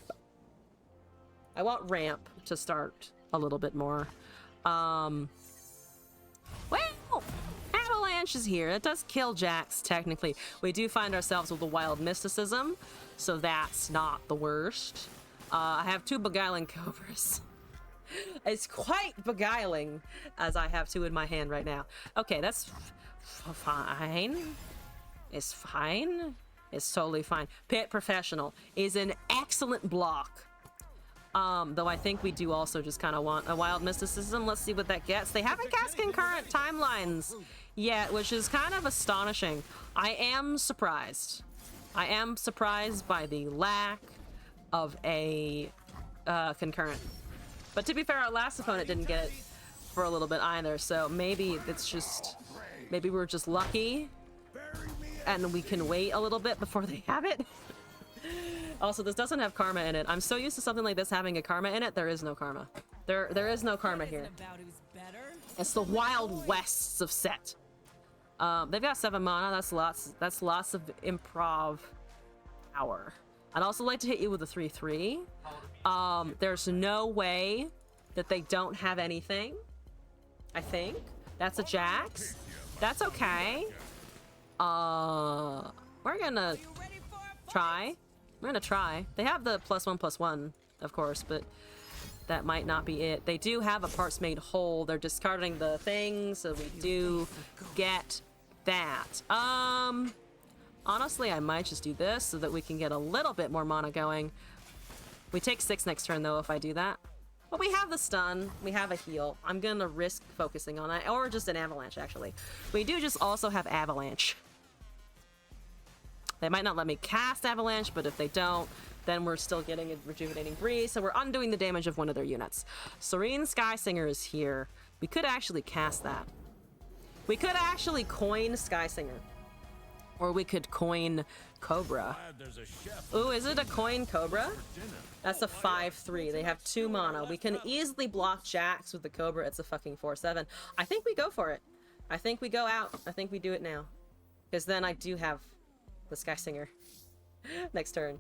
to start a little bit more. Well, Avalanche is here. It does kill Jax, technically. We do find ourselves with a Wild Mysticism, so that's not the worst. I have 2 Beguiling Cobras. It's quite beguiling, as I have 2 in my hand right now. Okay, that's fine. It's fine. It's totally fine. Pit Professional is an excellent block. Though I think we do also just kind of want a Wild Mysticism. Let's see what that gets. They haven't cast Concurrent Timelines yet, which is kind of astonishing. I am surprised. I am surprised by the lack of a concurrent. But to be fair, our last opponent didn't get it for a little bit either, so maybe we're just lucky and we can wait a little bit before they have it. Also, this doesn't have karma in it. I'm so used to something like this having a karma in it. There is no karma. There is no karma here. It's the Wild Wests of Set. They've got 7 mana. That's lots of improv power. I'd also like to hit you with a 3/3. There's no way that they don't have anything. I think that's a Jax. That's okay. We're gonna try. They have the +1/+1, of course, but that might not be it. They do have a Parts Made Whole. They're discarding the thing, so we do get that. Honestly, I might just do this so that we can get a little bit more mana going. We take 6 next turn, though, if I do that. But we have the stun. We have a heal. I'm gonna risk focusing on that, or just an Avalanche, actually. We do just also have Avalanche. They might not let me cast Avalanche, but if they don't, then we're still getting a Rejuvenating Breeze, so we're undoing the damage of one of their units. Serene Sky Singer is here. We could actually cast that. We could actually coin Sky Singer. Or we could coin Cobra. Ooh, is it a coin Cobra? That's a 5/3. They have 2 mana. We can easily block Jax with the Cobra. It's a fucking 4/7. I think we go for it. I think we go out. I think we do it now. Because then I do have the Sky Singer next turn.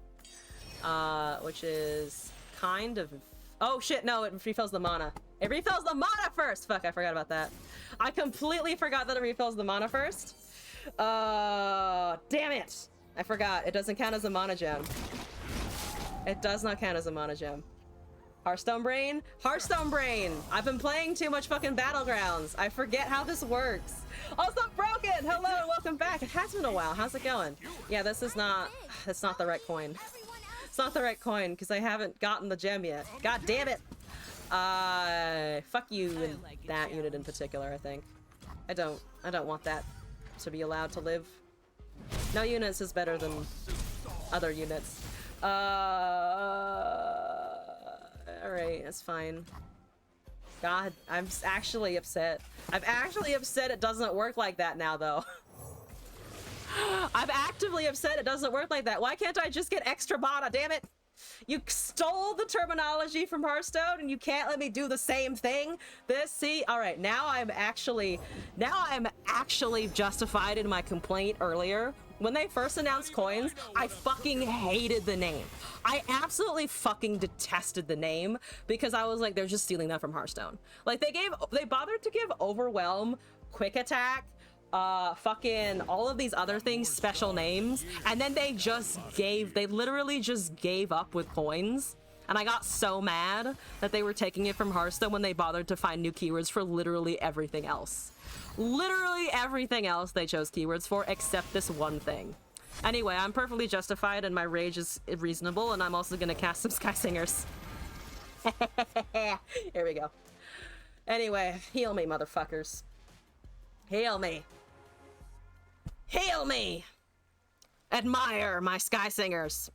Which is kind of... Oh shit, no, it refills the mana. It refills the mana first! Fuck, I forgot about that. I completely forgot that it refills the mana first. Damn it! I forgot. It doesn't count as a mana gem. It does not count as a mana gem. Hearthstone Brain? Hearthstone Brain! I've been playing too much fucking Battlegrounds. I forget how this works. Also, Broken! Hello and welcome back. It has been a while. How's it going? Yeah, this is not... It's not the right coin. It's not the right coin because I haven't gotten the gem yet. God damn it! Fuck you and that unit in particular, I think. I don't want that to be allowed to live. No units is better than other units. Alright, that's fine. God, I'm actually upset. I'm actually upset it doesn't work like that now, though. I'm actively upset it doesn't work like that. Why can't I just get extra mana, damn it? You stole the terminology from Hearthstone and you can't let me do the same thing? See, all right, now I'm actually justified in my complaint earlier. When they first announced coins, I fucking hated the name. I absolutely fucking detested the name because I was like, they're just stealing that from Hearthstone. Like they bothered to give Overwhelm, Quick Attack, fucking all of these other things special names, and then they literally just gave up with coins. And I got so mad that they were taking it from Hearthstone when they bothered to find new keywords for literally everything else. Literally everything else they chose keywords for except this one thing. Anyway, I'm perfectly justified and my rage is reasonable, and I'm also gonna cast some Sky Singers. Here we go. Anyway, heal me, motherfuckers. Heal me. Heal me! Admire my Sky Singers.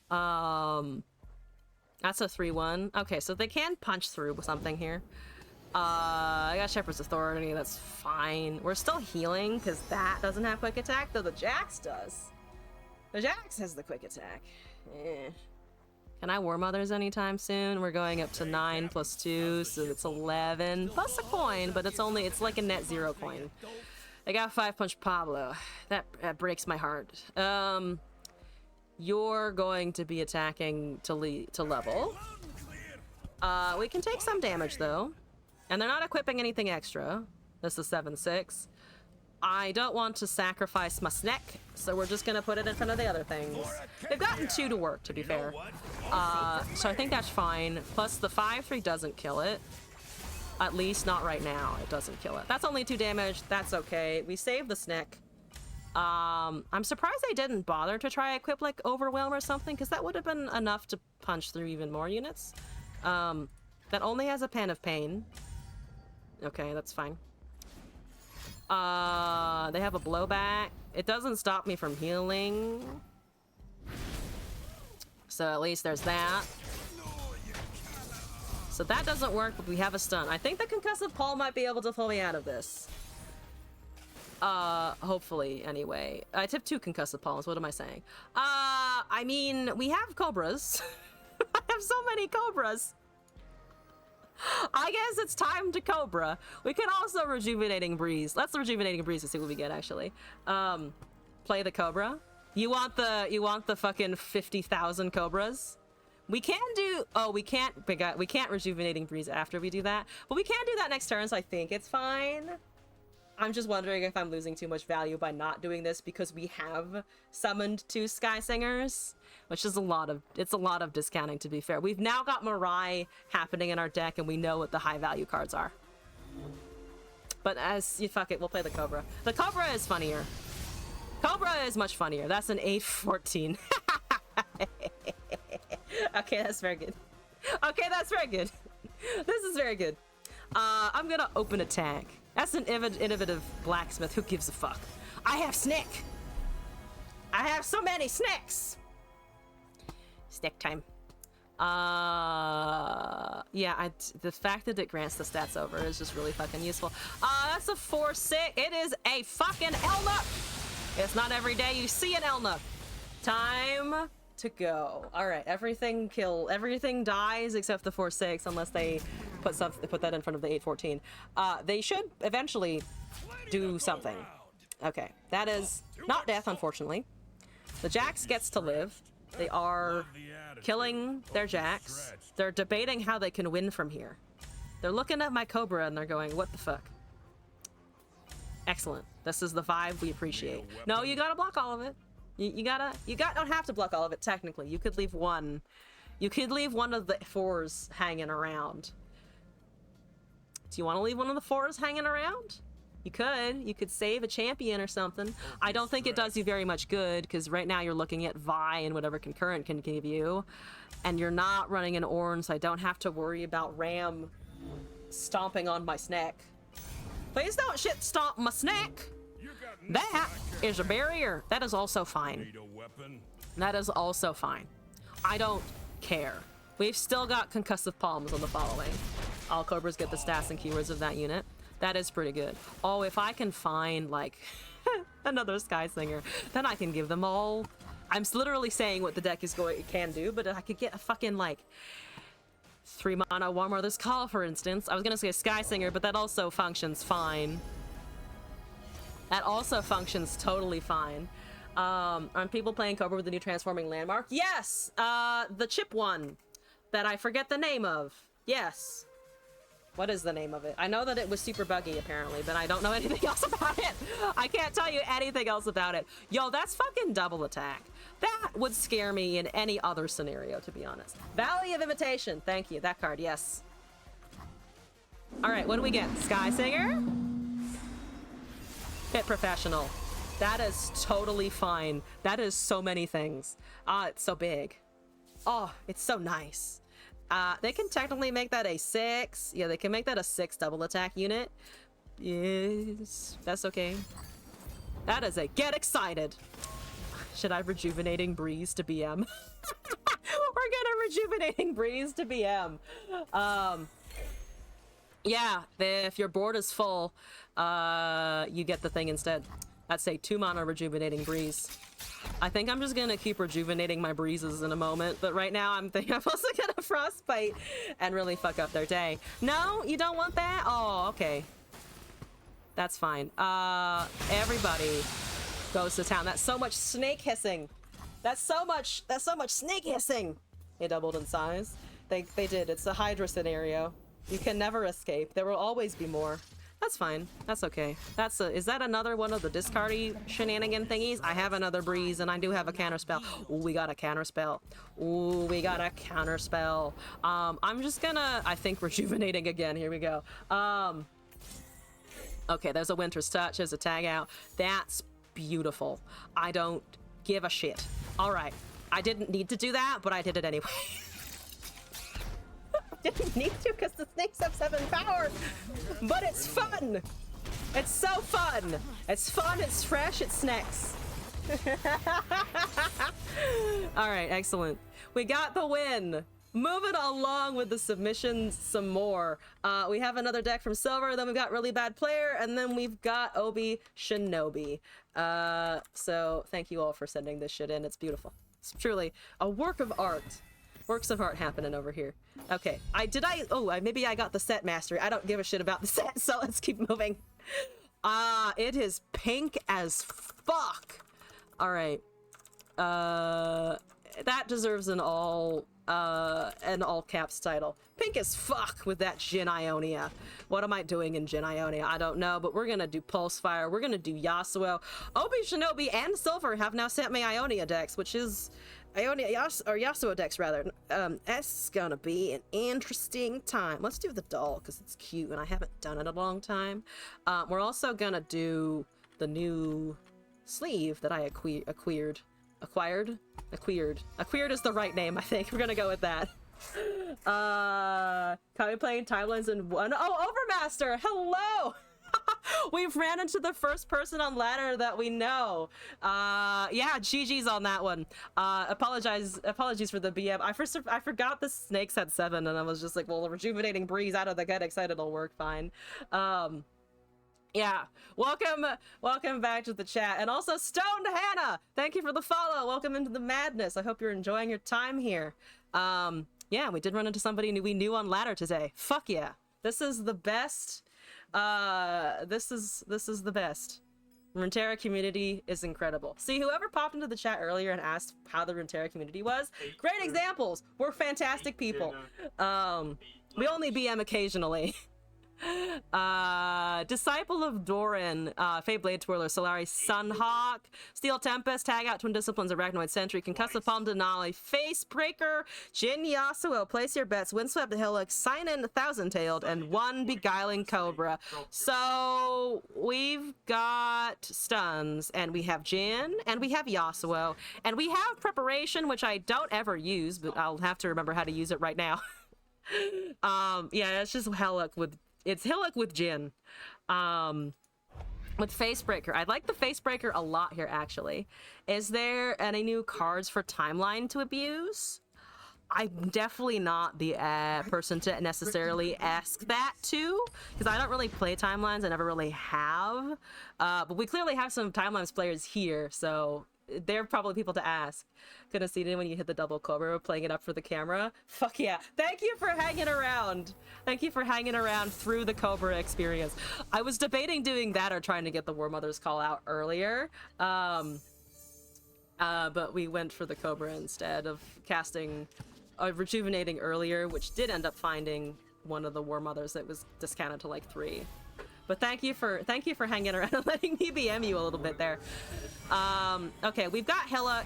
That's a 3-1. Okay, so they can punch through with something here. I got Shepherd's Authority, that's fine. We're still healing, because that doesn't have quick attack, though the Jax does. The Jax has the quick attack. Can I War Mothers anytime soon? We're going up to 9 plus 2, so it's 11. Plus a coin, but it's like a net 0 coin. I got 5-punch Pablo. That breaks my heart. You're going to be attacking to level. We can take some damage, though. And they're not equipping anything extra. This is 7-6. I don't want to sacrifice my snack, so we're just gonna put it in front of the other things. They've gotten 2 to work, to be fair. So I think that's fine. Plus the 5-3 doesn't kill it. At least not right now, it doesn't kill it. That's only 2 damage, that's okay. We saved the snack. I'm surprised they didn't bother to try equip like Overwhelm or something, because that would have been enough to punch through even more units. That only has a Pen of Pain. Okay, that's fine. They have a blowback. It doesn't stop me from healing. So at least there's that. So that doesn't work, but we have a stun. I think the Concussive Paul might be able to pull me out of this. Hopefully, anyway. I tipped 2 Concussive Palms, what am I saying? I mean, we have Cobras. I have so many Cobras. I guess it's time to Cobra. We can also Rejuvenating Breeze. Let's Rejuvenating Breeze to see what we get, actually. Play the Cobra. You want the fucking 50,000 Cobras? We can do... Oh, we can't Rejuvenating Breeze after we do that. But we can do that next turn, so I think it's fine. I'm just wondering if I'm losing too much value by not doing this because we have summoned 2 Sky Singers, which is a lot of discounting, to be fair. We've now got Mirai happening in our deck, and we know what the high value cards are. But fuck it, we'll play the Cobra. The Cobra is funnier. Cobra is much funnier. That's an 8-14. Okay, that's very good. Okay, that's very good. This is very good. I'm gonna open attack. That's an innovative blacksmith. Who gives a fuck? I have snack. I have so many snacks. Snack time. Yeah, the fact that it grants the stats over is just really fucking useful. That's a 4-6. It is a fucking Elnup. It's not every day you see an Elnup. Time to go. All right, everything dies except the 4-6, unless they put that in front of the 8-14. They should eventually do something. Okay, that is not death, unfortunately. The Jax gets to live. They are killing their Jax. They're debating how they can win from here. They're looking at my Cobra and they're going, what the fuck? Excellent. This is the vibe we appreciate. No, you gotta block all of it. You don't have to block all of it, technically. You could leave one. You could leave one of the 4s hanging around. Do you want to leave one of the 4s hanging around? You could save a champion or something. I don't think it does you very much good, because right now you're looking at Vi and whatever Concurrent can give you, and you're not running an Ornn, so I don't have to worry about Ram stomping on my snack. Please don't shit stomp my snack! That is a barrier. That is also fine. That is also fine. I don't care. We've still got Concussive Palms on the following. All Cobras get the stats and keywords of that unit. That is pretty good. Oh, if I can find, like... Another Sky Singer. Then I can give them all... I'm literally saying what the deck is can do, but I could get a fucking, like, 3 mana Warm Mother's Call, for instance. I was gonna say a Sky Singer, but that also functions fine. That also functions totally fine. Aren't people playing Cobra with the new transforming landmark? Yes! The chip one that I forget the name of. Yes. What is the name of it? I know that it was super buggy, apparently, but I don't know anything else about it. I can't tell you anything else about it. Yo, that's fucking double attack. That would scare me in any other scenario, to be honest. Valley of Imitation. Thank you. That card, yes. All right, what do we get? Sky Singer? Pit Professional. That is totally fine. That is so many things. It's so big. Oh, it's so nice. They can technically make that a 6. Yeah, they can make that a 6 double attack unit. Yes, that's okay. That is a get excited. Should I Rejuvenating Breeze to BM? We're gonna Rejuvenating Breeze to BM. Yeah, if your board is full, you get the thing instead. That's a 2 mana Rejuvenating Breeze. I think I'm just gonna keep rejuvenating my breezes in a moment, but right now I'm thinking I'm also gonna Frostbite and really fuck up their day. No, you don't want that? Oh, okay. That's fine. Everybody goes to town. That's so much snake hissing. That's so much snake hissing. They doubled in size. They did. It's a Hydra scenario. You can never escape. There will always be more. That's fine. That's okay. Is that another one of the discardy shenanigan thingies? I have another breeze and I do have a counterspell. Ooh, we got a counterspell. Ooh, we got a counterspell. I'm just gonna, I think, rejuvenating again. Here we go. Okay, there's a Winter's Touch. There's a tag out. That's beautiful. I don't give a shit. All right. I didn't need to do that, but I did it anyway. Didn't need to because the snakes have 7 power, but it's fun. It's so fun. It's fun. It's fresh. It's snacks. All right, excellent. We got the win. Moving along with the submissions some more. We have another deck from Silver, then we've got Really Bad Player, and then we've got Obi Shinobi. So thank you all for sending this shit in. It's beautiful. It's truly a work of art. Works of art happening over here. Okay, maybe I got the set mastery. I don't give a shit about the set, so let's keep moving. It is pink as fuck. All right. That deserves an all caps title. Pink as fuck with that Jin Ionia. What am I doing in Jin Ionia? I don't know, but we're gonna do Pulsefire. We're gonna do Yasuo. Obi Shinobi and Silver have now sent me Ionia decks, which is Yasuo decks rather. It's gonna be an interesting time. Let's do the doll because it's cute and I haven't done it in a long time. We're also gonna do the new sleeve that I acquired. Acquired is the right name, I think. We're gonna go with that. Can we playing timelines in one? Oh, Overmaster, hello. We've ran into the first person on ladder that we know. Yeah, GG's on that one. Apologies for the BM. I forgot the snakes had 7 and I was just like, well, the Rejuvenating Breeze out of the get excited will work fine. Yeah, welcome back to the chat. And also Stoned Hannah, thank you for the follow. Welcome into the madness. I hope you're enjoying your time here. Yeah, we did run into somebody we knew on ladder today. Fuck yeah. This is the best. This is the best. Runeterra community is incredible. See, whoever popped into the chat earlier and asked how the Runeterra community was, great examples. We're fantastic people. We only BM occasionally. Disciple of Doran, Fey Blade Twirler, Solari Sunhawk, Steel Tempest, Tag Out, Twin Disciplines, Arachnoid Sentry, Concussive Palm Denali, Facebreaker, Jin Yasuo, Place Your Bets, Windswept Hillock, Sign In Thousand Tailed, and one Beguiling Cobra. So we've got stuns, and we have Jin, and we have Yasuo, and we have Preparation, which I don't ever use, but I'll have to remember how to use it right now. Yeah, it's just Hillock with Jin. With Facebreaker. I like the Facebreaker a lot here, actually. Is there any new cards for Timeline to abuse? I'm definitely not the person to necessarily ask that to, because I don't really play timelines. I never really have. But we clearly have some timelines players here, so they're probably people to ask. Gonna see it when you hit the double cobra, playing it up for the camera. Fuck yeah. Thank you for hanging around. Thank you for hanging around through the cobra experience. I was debating doing that or trying to get the War Mother's call out earlier. But we went for the cobra instead of casting rejuvenating earlier, which did end up finding one of the War Mothers that was discounted to like 3. But thank you for hanging around and letting me BM you a little bit there. Okay, we've got Hillock.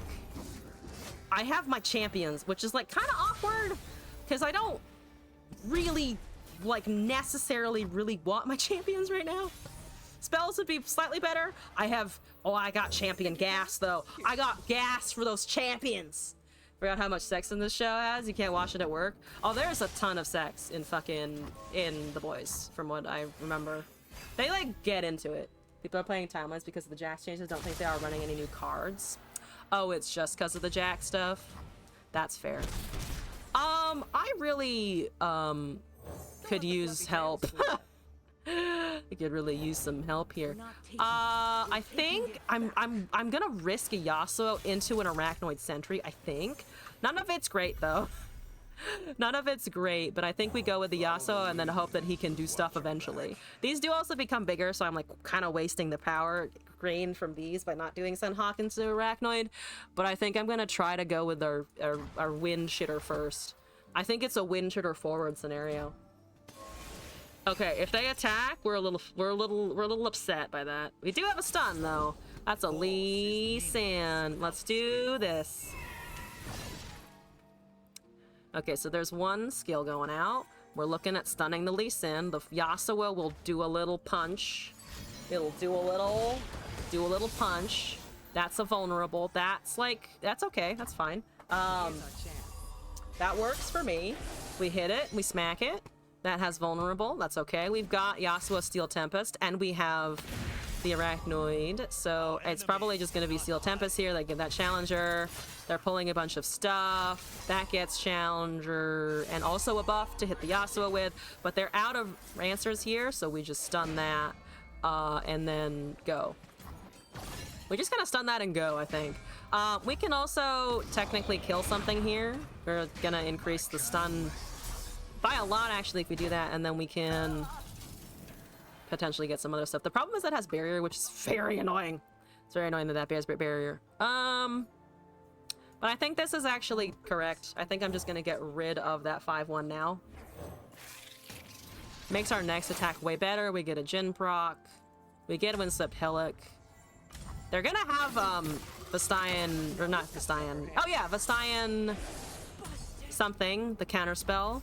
I have my champions, which is like kind of awkward because I don't really like necessarily really want my champions right now. Spells would be slightly better. I got champion gas though. I got gas for those champions. Forgot how much sex in this show has. You can't watch it at work. Oh, there's a ton of sex in The Boys, from what I remember. They like get into it. People are playing timelines because of the Jax changes. Don't think they are running any new cards. Oh, it's just because of the Jack stuff. That's fair. I really could use help. I could really use some help here. I think I'm gonna risk a Yasuo into an Arachnoid Sentry, I think. None of it's great though. None of it's great, but I think we go with the Yasuo and then hope that he can do stuff eventually. These do also become bigger, so I'm like kind of wasting the power gained from these by not doing Sunhawk into Arachnoid, but I think I'm gonna try to go with our wind shitter first. I think it's a wind shitter forward scenario. Okay, if they attack, we're a little upset by that. We do have a stun though. That's a Lee Sin. Let's do this. Okay, so there's one skill going out. We're looking at stunning the Lee Sin. The Yasuo will do a little punch. It'll do a little punch. That's a vulnerable. That's okay. That's fine. That works for me. We hit it. We smack it. That has vulnerable. That's okay. We've got Yasuo Steel Tempest, and we have the Arachnoid. So it's probably just going to be Steel Tempest here. They get that Challenger. They're pulling a bunch of stuff. That gets Challenger, and also a buff to hit the Yasuo with. But they're out of answers here, so we just stun that, and then go. We just kind of stun that and go, I think. We can also technically kill something here. We're going to increase the stun by a lot, actually, if we do that, and then we can potentially get some other stuff. The problem is that it has barrier, which is very annoying. It's very annoying that bears barrier. But I think this is actually correct. I think I'm just gonna get rid of that 5-1 now. Makes our next attack way better. We get a Jin proc. We get Windswept Hillock. They're gonna have Vestayan, or not Vestayan. Oh yeah, Vestayan something, the counter spell.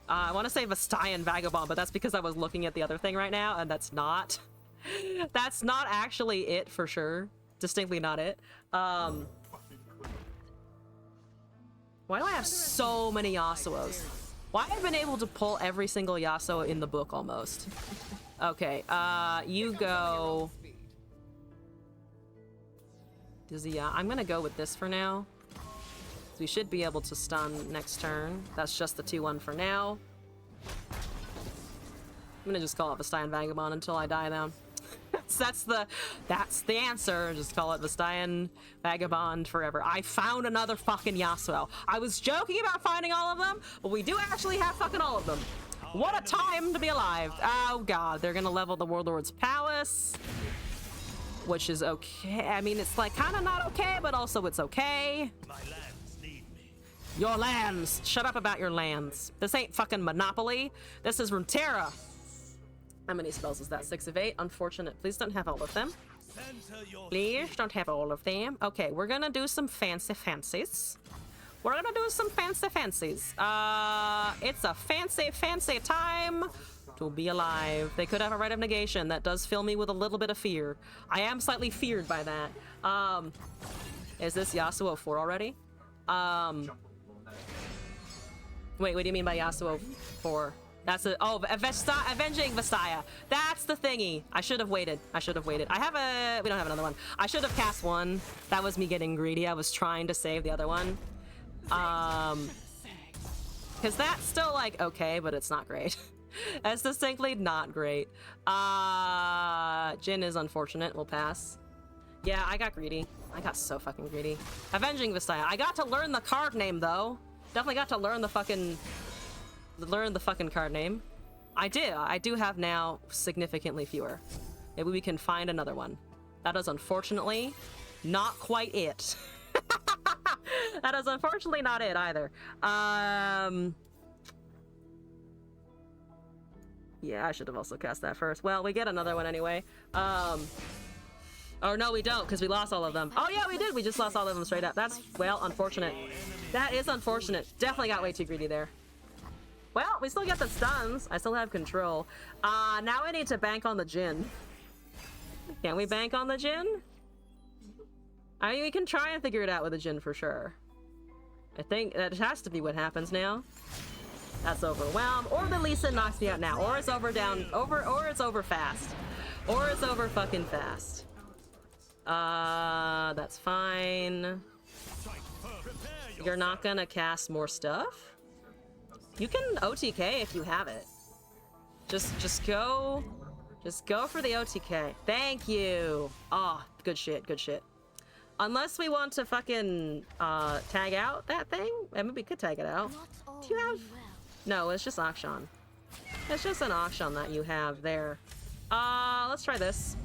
I want to say Vestayan Vagabond, but that's because I was looking at the other thing right now, and that's not actually it for sure. Distinctly not it. Why do I have so many Yasuos? Why have I been able to pull every single Yasuo in the book almost? Okay, you go. I'm gonna go with this for now. We should be able to stun next turn. That's just the 2-1 for now. I'm gonna just call it Vestayan Vagabond until I die though. that's the answer. Just call it Vestayan Vagabond forever. I found another fucking Yasuo. I was joking about finding all of them, but we do actually have fucking all of them. What a time to be alive. Oh god, they're gonna level the Warlord's Palace, which is okay. I mean, it's like kind of not okay, but also it's okay. Your lands! Shut up about your lands. This ain't fucking Monopoly. This is Runeterra. How many spells is that? 6 of 8. Unfortunate. Please don't have all of them. Please don't have all of them. Okay, we're gonna do some fancies. We're gonna do some fancies. It's a fancy time to be alive. They could have a Rite of Negation. That does fill me with a little bit of fear. I am slightly feared by that. Is this Yasuo 4 already? Wait, what do you mean by Yasuo 4? That's a— oh, Avenging Vestaya. That's the thingy. I should have waited. We don't have another one. I should have cast one. That was me getting greedy. I was trying to save the other one. Because that's still, like, okay, but it's not great. That's distinctly not great. Jin is unfortunate. We'll pass. Yeah, I got greedy. I got so fucking greedy. Avenging Vistaya. I got to learn the card name, though. Definitely got to learn the fucking card name. I do have now significantly fewer. Maybe we can find another one. That is unfortunately not quite it. That is unfortunately not it either. Yeah, I should have also cast that first. Well, we get another one anyway. Or no, we don't, because we lost all of them. Oh yeah, we did. We just lost all of them straight up. That's, well, unfortunate. That is unfortunate. Definitely got way too greedy there. Well, we still get the stuns. I still have control. Now I need to bank on the Jin. Can we bank on the Jin? I mean, we can try and figure it out with the Jin for sure. I think that has to be what happens now. That's overwhelmed. Or the Lisa knocks me out now. Or it's or it's over fast. Or it's over fucking fast. That's fine. You're not gonna cast more stuff? You can OTK if you have it. Just go for the OTK. Thank you. Oh, good shit, good shit. Unless we want to fucking tag out that thing. I mean, we could tag it out. Do you have? No, it's just Akshan. It's just an Akshan that you have there. Let's try this.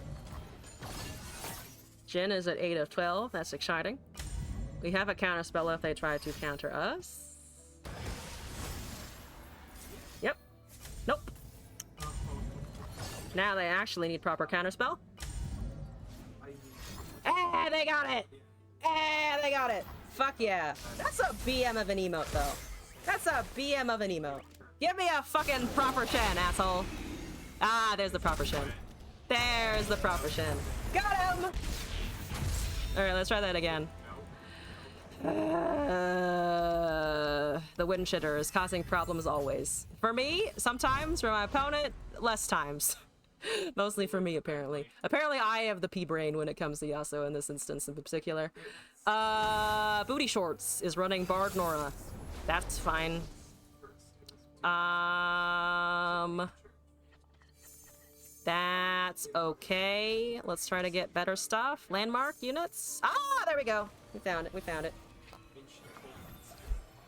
Jin is at 8 of 12. That's exciting. We have a counter spell if they try to counter us. Yep. Nope. Now they actually need proper counter spell. Eh, they got it! Eh, they got it! Fuck yeah. That's a BM of an emote, though. That's a BM of an emote. Give me a fucking proper Shen, asshole. Ah, there's the proper Shen. There's the proper Shen. Got him! Alright, let's try that again. The wind shitter is causing problems always. For me, sometimes. For my opponent, less times. Mostly for me, apparently. Apparently, I have the P-brain when it comes to Yasuo in this instance in particular. Booty Shorts is running Bard Nora. That's fine. That's okay. Let's try to get better stuff. Landmark units. Ah, there we go. We found it. We found it.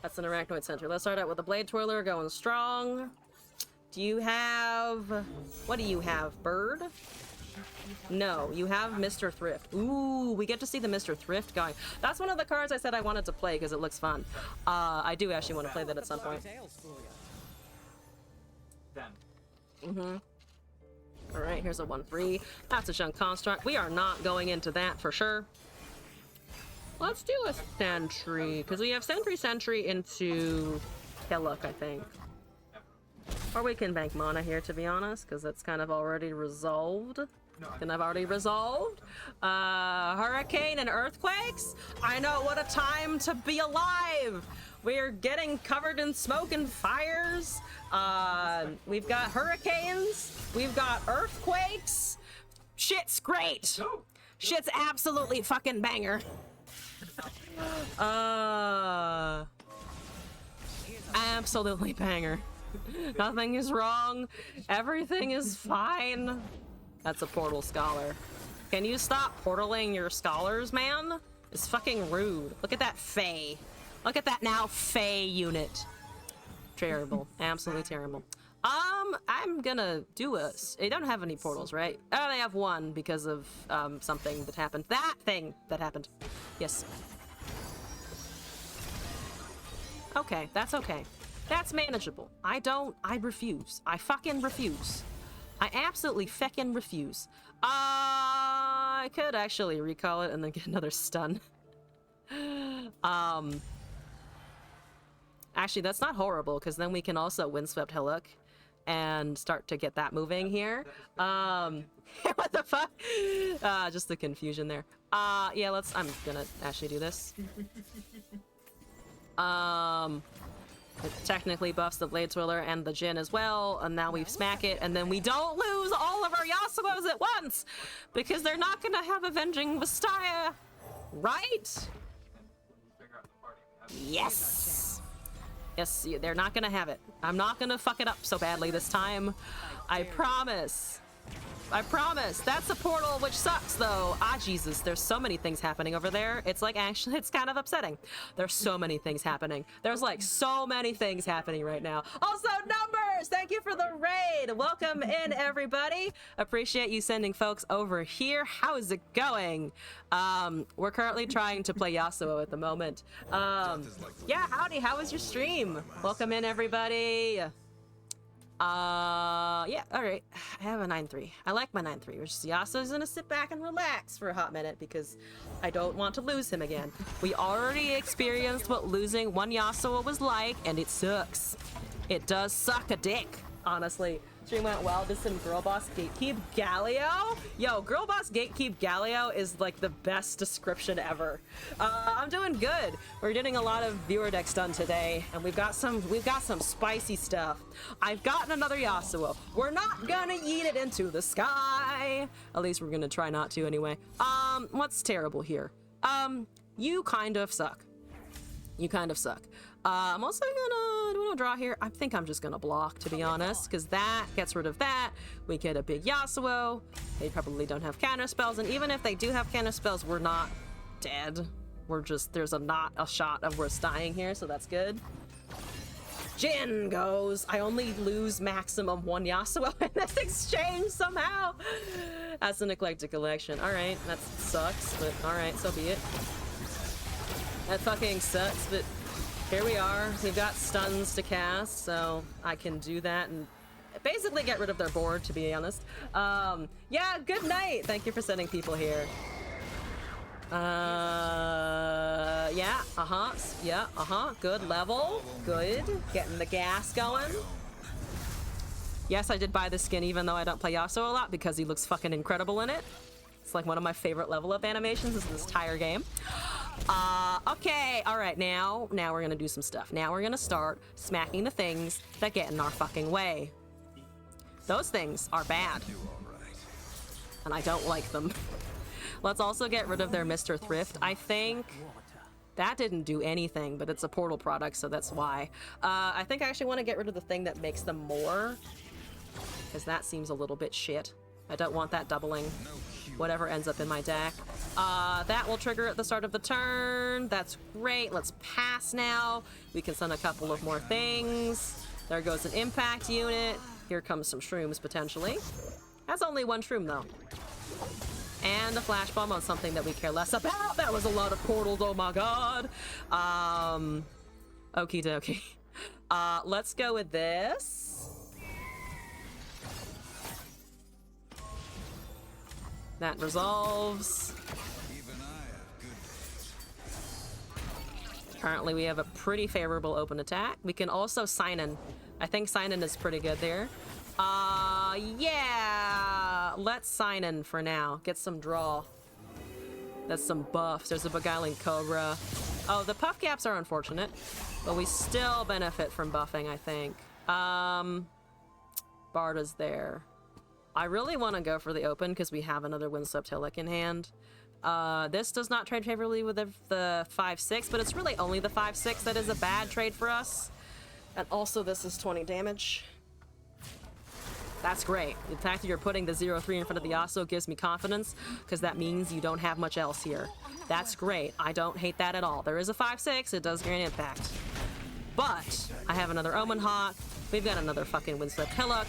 That's an Arachnoid Center. Let's start out with the Blade Twirler going strong. Do you have... What do you have? Bird? No, you have Mr. Thrift. Ooh, we get to see the Mr. Thrift going. That's one of the cards I said I wanted to play because it looks fun. I do actually want to play that at some point. Mm-hmm. Alright, here's a 1-3. That's a Shun Construct. We are not going into that for sure. Let's do a Sentry, because we have Sentry into Kelluk, I think. Or we can bank mana here, to be honest, because it's kind of already resolved. Hurricane and earthquakes? I know, what a time to be alive! We're getting covered in smoke and fires. We've got hurricanes. We've got earthquakes. Shit's great. Shit's absolutely fucking banger. Absolutely banger. Nothing is wrong. Everything is fine. That's a Portal Scholar. Can you stop portaling your scholars, man? It's fucking rude. Look at that Fae. Look at that now Fae unit. Terrible. Absolutely terrible. I'm gonna do a... They don't have any portals, right? Oh, they have one because of something that happened. That thing that happened. Yes. Okay, that's okay. That's manageable. I refuse. I fucking refuse. I absolutely feckin' refuse. I could actually recall it and then get another stun. Actually, that's not horrible, because then we can also Windswept Hillock and start to get that moving here. What the fuck? Just the confusion there. Yeah, I'm gonna actually do this. It technically buffs the Blade Twirler and the Jin as well, and now we smack it, and then we don't lose all of our Yasuos at once! Because they're not gonna have Avenging Vistaya, right? Yes! Yes, they're not gonna have it. I'm not gonna fuck it up so badly this time. I promise. I promise. That's a portal, which sucks, though. Ah, Jesus, there's so many things happening over there. It's like, actually, it's kind of upsetting. There's so many things happening. There's, like, so many things happening right now. Also, numbers! Thank you for the raid! Welcome in, everybody. Appreciate you sending folks over here. How is it going? We're currently trying to play Yasuo at the moment. Yeah, howdy, how was your stream? Welcome in, everybody. Yeah, all right. I have a 9-3. I like my 9-3. Yasuo's gonna sit back and relax for a hot minute because I don't want to lose him again. We already experienced what losing one Yasuo was like, and it sucks. It does suck a dick, honestly. Stream went well. Did some Girl Boss Gatekeep Galio? Yo, Girl Boss Gatekeep Galio is like the best description ever. I'm doing good. We're getting a lot of viewer decks done today, and we've got some spicy stuff. I've gotten another Yasuo. We're not gonna yeet it into the sky. At least we're gonna try not to anyway. What's terrible here? You kind of suck. You kind of suck. I'm also gonna, do we want to draw here? I think I'm just gonna block, to be honest, because that gets rid of that. We get a big Yasuo. They probably don't have counter spells, and even if they do have counter spells, we're not dead. We're just, there's not a shot of us dying here, so that's good. Jin goes. I only lose maximum one Yasuo in this exchange somehow. That's an eclectic election. All right, that sucks, but all right, so be it. That fucking sucks, but here we are. We've got stuns to cast, so I can do that and basically get rid of their board, to be honest. Yeah, good night. Thank you for sending people here. Yeah, good level. Good. Getting the gas going. Yes, I did buy this skin even though I don't play Yasuo a lot because he looks fucking incredible in it. It's like one of my favorite level up animations in this entire game. Okay, all right, now we're gonna do some stuff. Now we're gonna start smacking the things that get in our fucking way. Those things are bad, and I don't like them. Let's also get rid of their Mr. Thrift. I think that didn't do anything, but it's a portal product, so that's why. I think I actually want to get rid of the thing that makes them more, because that seems a little bit shit. I don't want that doubling whatever ends up in my deck. That will trigger at the start of the turn. That's great. Let's pass now. We can send a couple of more things. There goes an impact unit. Here comes some shrooms, potentially. That's only one shroom, though. And a flash bomb on something that we care less about. That was a lot of portals, oh my god. Okie dokie. Let's go with this. That resolves. Currently, we have a pretty favorable open attack. We can also sign in. I think sign in is pretty good there. Yeah, let's sign in for now. Get some draw. That's some buffs. There's a Beguiling Cobra. Oh, the puff gaps are unfortunate, but we still benefit from buffing, I think. Barda's there. I really want to go for the open because we have another Windswept Hillock in hand. This does not trade favorably with the 5-6, but it's really only the 5-6 that is a bad trade for us. And also this is 20 damage. That's great. The fact that you're putting the 0-3 in front of the Yasuo gives me confidence because that means you don't have much else here. That's great. I don't hate that at all. There is a 5-6. It does grant impact. But I have another Omen Hawk. We've got another fucking Windswept Hillock.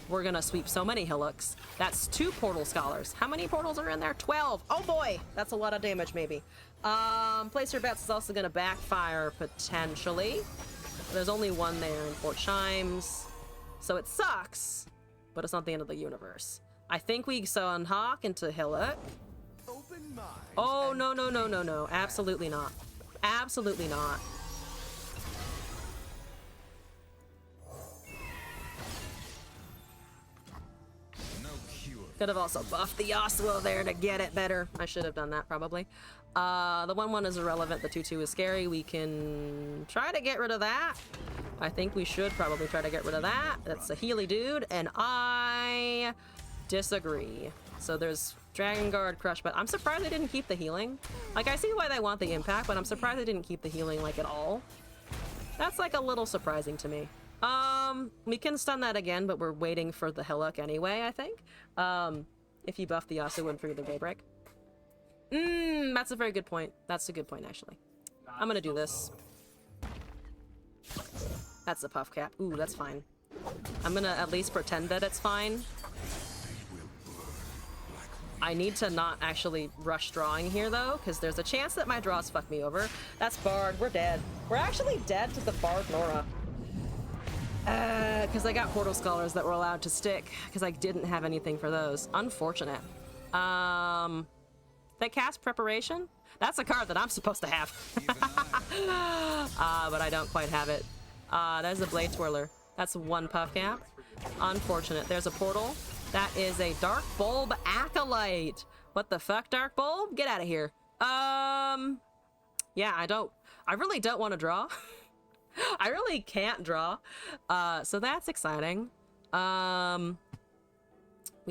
We're gonna sweep so many Hillocks. That's 2 Portal Scholars. How many portals are in there? 12. Oh boy, that's a lot of damage maybe. Place your bets is also gonna backfire potentially. There's only one there in Fort Chimes. So it sucks, but it's not the end of the universe. I think we summon Hawk into Hillock. Oh, no, no, no, no, no. Absolutely not. Absolutely not. Could have also buffed the Yasuo there to get it better. I should have done that, probably. The 1-1 is irrelevant. The 2-2 is scary. We can try to get rid of that. I think we should probably try to get rid of that. That's a Healy dude, and I disagree. So there's Dragon Guard, Crush, but I'm surprised they didn't keep the healing. Like, I see why they want the impact, but I'm surprised they didn't keep the healing, like, at all. That's, like, a little surprising to me. We can stun that again, but we're waiting for the Hillock anyway, I think. If you buff the Yasuo and trigger the Daybreak. That's a very good point. That's a good point, actually. I'm gonna do this. That's a puff cap. Ooh, that's fine. I'm gonna at least pretend that it's fine. I need to not actually rush drawing here, though, because there's a chance that my draws fuck me over. That's Bard. We're dead. We're actually dead to the Bard Nora. Because I got Portal Scholars that were allowed to stick, because I didn't have anything for those. Unfortunate. They cast Preparation? That's a card that I'm supposed to have. But I don't quite have it. There's a Blade Twirler. That's one puff cap. Unfortunate. There's a portal. That is a Dark Bulb Acolyte. What the fuck, Dark Bulb? Get out of here. Yeah, I really don't want to draw. I really can't draw. So that's exciting. We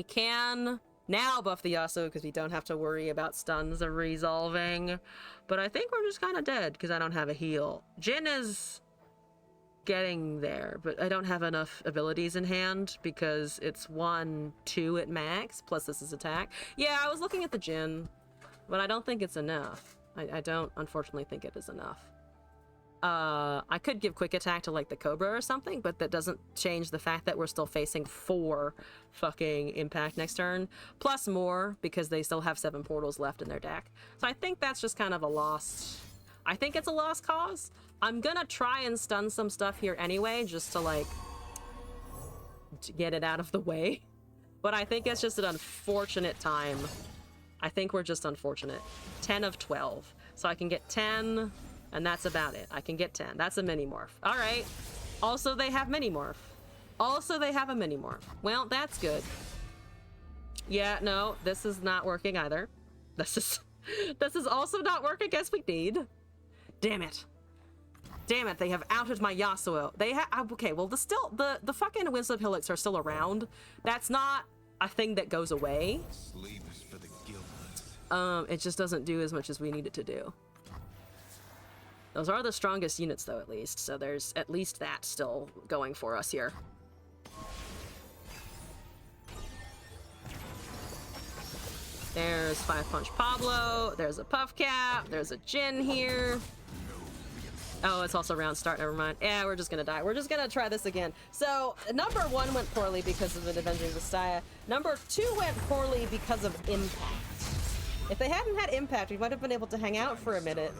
can now buff the Yasuo because we don't have to worry about stuns of resolving. But I think we're just kind of dead because I don't have a heal. Jin is getting there, but I don't have enough abilities in hand because it's 1, 2 at max, plus this is attack. Yeah, I was looking at the Jin, but I don't think it's enough. I don't, unfortunately, think it is enough. I could give quick attack to, like, the Cobra or something, but that doesn't change the fact that we're still facing 4 fucking impact next turn, plus more, because they still have 7 portals left in their deck. So I think that's just kind of a lost... I think it's a lost cause. I'm gonna try and stun some stuff here anyway, just to, like, to get it out of the way. But I think it's just an unfortunate time. I think we're just unfortunate. 10 of 12. So I can get 10, and that's about it. I can get 10. That's a mini-morph. All right. Also, they have mini-morph. Also, they have a mini-morph. Well, that's good. Yeah, no, this is not working either. This is also not working as we need. Damn it. Damn it, they have outed my Yasuo. They have, okay, well, the fucking Winslow Hillocks are still around. That's not a thing that goes away. Sleep is for the guiltless. It just doesn't do as much as we need it to do. Those are the strongest units, though, at least. So there's at least that still going for us here. There's 5-punch Pablo. There's a puff cap. There's a Jin here. Oh, it's also round start. Never mind. Yeah, we're just gonna die. We're just gonna try this again. So, number 1 went poorly because of an Avenging Messiah. Number 2 went poorly because of impact. If they hadn't had impact, we might have been able to hang out for a minute.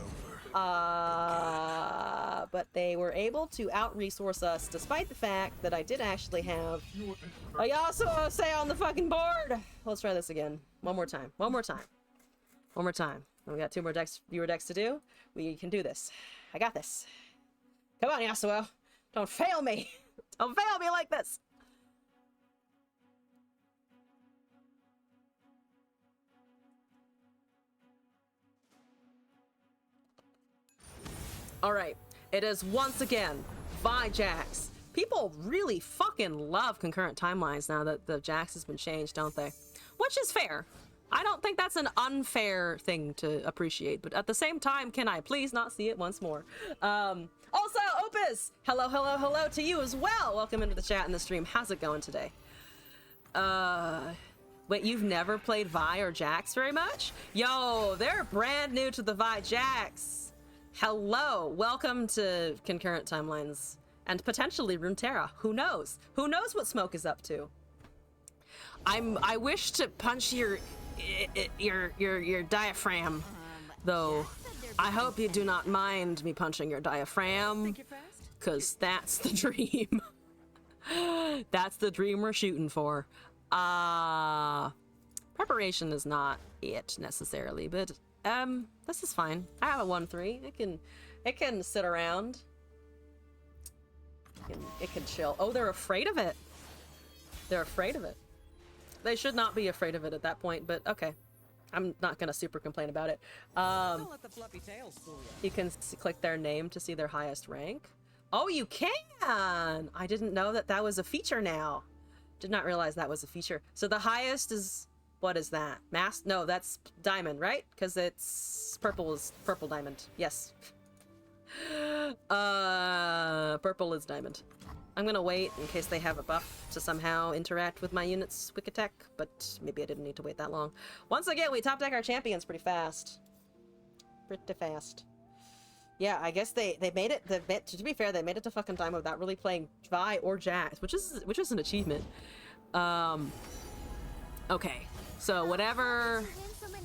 But they were able to out-resource us, despite the fact that I did actually have a Yasuo say on the fucking board. Let's try this again. One more time. One more time. One more time. We got 2 more decks, viewer decks to do. We can do this. I got this. Come on, Yasuo. Don't fail me. Don't fail me like this. All right. It is once again Vi Jax. People really fucking love concurrent timelines now that the Jax has been changed, don't they? Which is fair. I don't think that's an unfair thing to appreciate, but at the same time, can I please not see it once more? Also, Opus! Hello, hello, hello to you as well! Welcome into the chat and the stream. How's it going today? Wait, you've never played Vi or Jax very much? Yo, they're brand new to the Vi Jax! Hello! Welcome to concurrent timelines. And potentially Runeterra. Who knows? Who knows what Smoke is up to? I wish to punch your diaphragm, though. I hope you do not mind me punching your diaphragm, because that's the dream. That's the dream we're shooting for. Preparation is not it necessarily, but this is fine. I have a 1/3. It can sit around. It can chill. Oh, they're afraid of it. They're afraid of it. They should not be afraid of it at that point, but okay. I'm not gonna super complain about it. Don't let the fluffy tails fool you. You can click their name to see their highest rank. Oh, you can! I didn't know that that was a feature now. Did not realize that was a feature. So the highest is What is that? Mask? No, that's diamond, right? Because it's purple is purple diamond. Yes. Purple is diamond. I'm gonna wait in case they have a buff to somehow interact with my unit's quick attack, but maybe I didn't need to wait that long. Once again, we top deck our champions pretty fast. Pretty fast. Yeah, I guess they made it. To be fair, they made it to fucking time without really playing Vi or Jax, which is an achievement. Okay, so whatever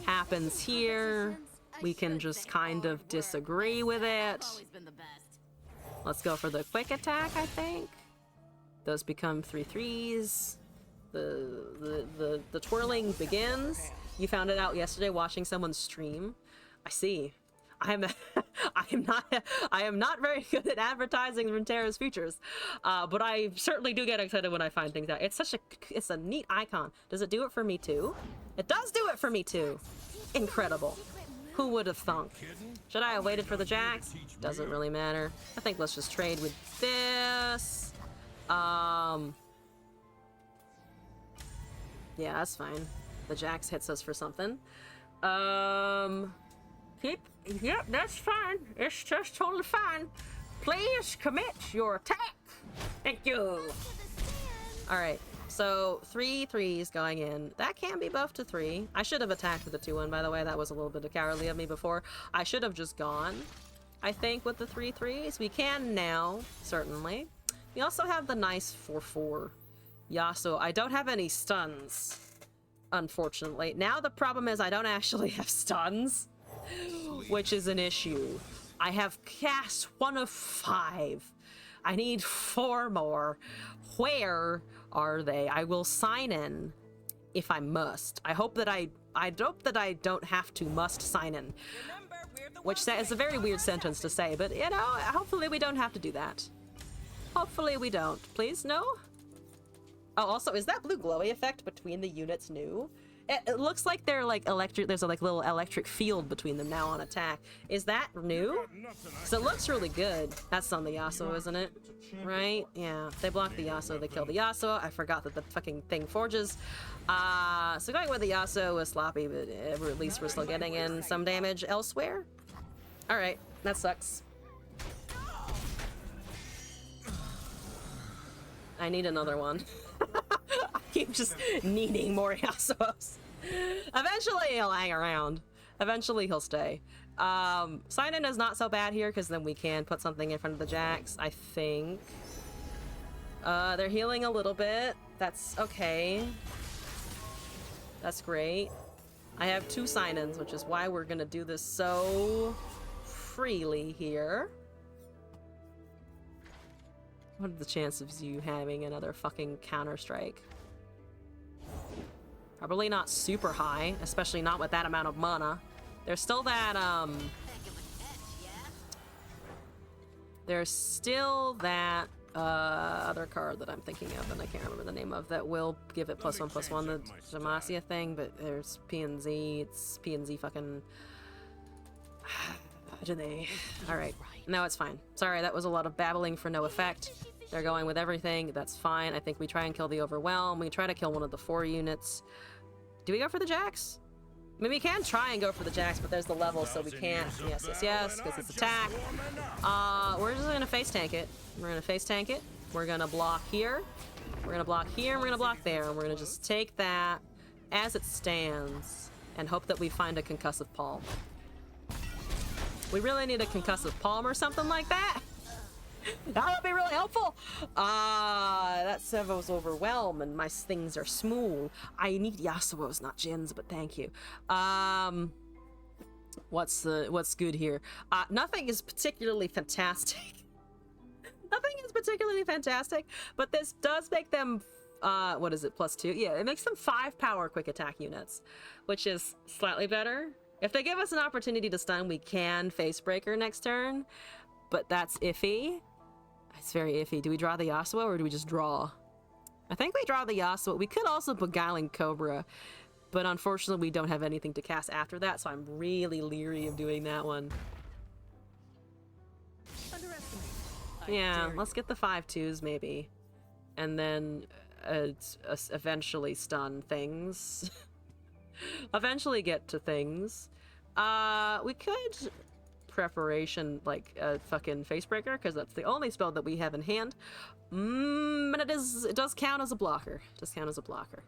happens here, we can just kind of disagree with it. Let's go for the quick attack, I think. Those become 3/3s. The twirling begins. You found it out yesterday watching someone stream. I see. I am not very good at advertising Runeterra's features, but I certainly do get excited when I find things out. It's a neat icon. Does it do it for me too? It does do it for me too. Incredible. Who would have thunk? Should I have waited for the Jax? Doesn't really matter. I think let's just trade with this. Yeah, that's fine. The Jax hits us for something. Yep, that's fine. It's just totally fine. Please commit your attack. Thank you. Alright, so 3/3s going in. That can be buffed to 3. I should have attacked with the 2-1, by the way. That was a little bit of cowardly of me before. I should have just gone, I think, with the 3/3s. We can now, certainly. We also have the nice 4/4 Yasuo. I don't have any stuns, unfortunately. Now the problem is I don't actually have stuns, which is an issue. I have cast 1 of 5. I need 4 more. Where are they? I will sign in if I must. I hope that I don't have to must sign in. Which is a very weird sentence to say, but you know, hopefully we don't have to do that. Hopefully we don't. Please, no? Oh, also, is that blue glowy effect between the units new? It looks like they're like electric. There's a like little electric field between them now on attack. Is that new? So it looks really good. That's on the Yasuo, isn't it? Right? Yeah. They block the Yasuo. They kill the Yasuo. I forgot that the fucking thing forges. So going with the Yasuo was sloppy, but at least we're still getting in some damage elsewhere. All right. That sucks. I need another one. I keep just needing more Yasuos. Eventually he'll hang around. Eventually he'll stay. Sign-in is not so bad here because then we can put something in front of the Jax, I think. They're healing a little bit. That's okay. That's great. I have 2 sign-ins, which is why we're gonna do this so freely here. What are the chances of you having another fucking Counter-Strike? Probably not super high, especially not with that amount of mana. There's still that, there's still that, other card that I'm thinking of, and I can't remember the name of, that will give it +1/+1, the Demacia thing, but there's PNZ, it's PNZ fucking... Do they? Alright. No, it's fine. Sorry, that was a lot of babbling for no effect. They're going with everything. That's fine. I think we try and kill the Overwhelm. We try to kill one of the 4 units. Do we go for the Jax? I mean, we can try and go for the Jax, but there's the level, so we can't. Yes, yes, yes, because it's attack. We're just gonna face tank it. We're gonna face tank it. We're gonna block here. We're gonna block here, and we're gonna block there. And we're gonna just take that as it stands and hope that we find a concussive palm. We really need a concussive palm or something like that. That would be really helpful. That Sevo's Overwhelm and my things are small. I need Yasuo's, not Jin's, but thank you. What's good here? Nothing is particularly fantastic. Nothing is particularly fantastic, but this does make them, what is it, +2? Yeah, it makes them 5 power quick attack units, which is slightly better. If they give us an opportunity to stun, we can face breaker next turn, but that's iffy. It's very iffy. Do we draw the Yasuo or do we just draw? I think we draw the Yasuo. We could also Beguiling Cobra, but unfortunately we don't have anything to cast after that, so I'm really leery of doing that one. Yeah, let's get the 5/2s maybe, and then eventually stun things. eventually get to things. We could preparation like a fucking facebreaker, because that's the only spell that we have in hand. But it does count as a blocker. It does count as a blocker.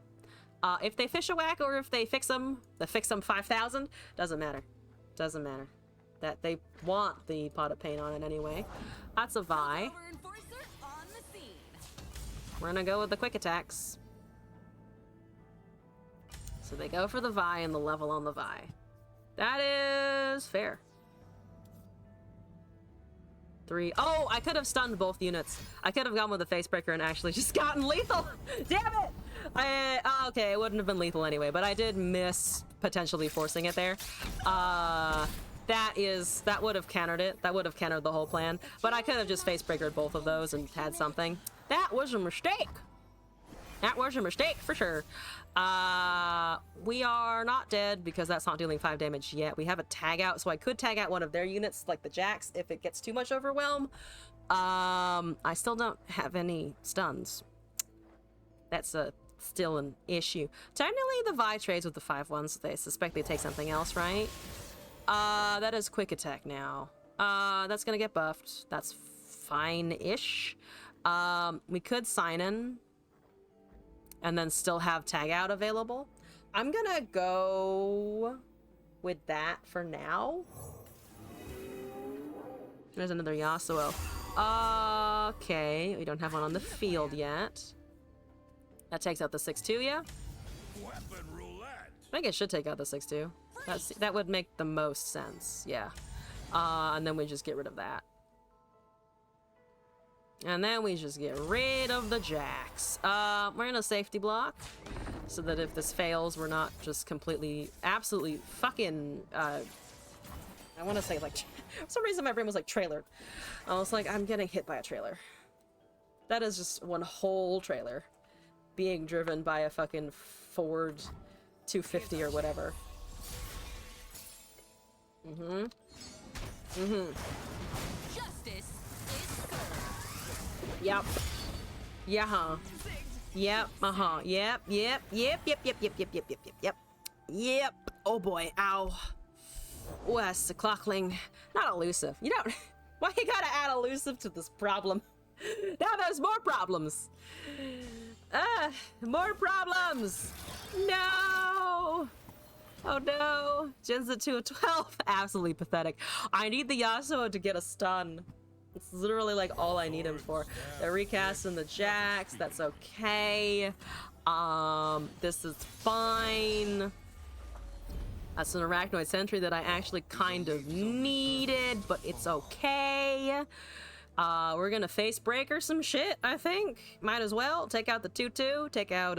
If they fish a whack or if they fix them 5,000, doesn't matter. Doesn't matter. That they want the pot of paint on it anyway. That's a Vi. We're gonna go with the quick attacks. So they go for the Vi and the level on the Vi. That is fair. 3. Oh, I could have stunned both units. I could have gone with the facebreaker and actually just gotten lethal. Damn it! Okay, it wouldn't have been lethal anyway, but I did miss potentially forcing it there. That would have countered it. That would have countered the whole plan. But I could have just facebreakered both of those and had something. That was a mistake. That was a mistake for sure. We are not dead because that's not dealing 5 damage yet. We have a tag out, so I could tag out one of their units, like the Jacks, if it gets too much overwhelm. I still don't have any stuns. That's still an issue. Technically, the Vi trades with the 5/1s. They suspect they take something else, right? That is quick attack now. That's gonna get buffed. That's fine-ish. We could sign in and then still have tag out available. I'm gonna go with that for now. There's another Yasuo. Okay, we don't have one on the field yet. That takes out the 6/2, yeah? Weapon roulette. I think it should take out the 6/2. That would make the most sense, yeah. And then we just get rid of that. And then we just get rid of the Jacks. We're in a safety block, so that if this fails, we're not just completely, absolutely fucking, I want to say, like, for some reason my brain was like trailered. I was like, I'm getting hit by a trailer. That is just one whole trailer being driven by a fucking Ford 250 or whatever. Justice is served. Yep. Yeah. Yep. Yep. Oh boy. Ow. Oh, that's the clockling. Not elusive. You don't. Why you gotta add elusive to this problem? Now there's more problems. More problems. No. Oh no. Jinza 2 of 12. Absolutely pathetic. I need the Yasuo to get a stun. It's literally like all I need him for. They're recasting the Jacks. That's okay. This is fine. That's an Arachnoid Sentry that I actually kind of needed, but it's okay. We're gonna face breaker some shit, I think. Might as well. Take out the 2/2, take out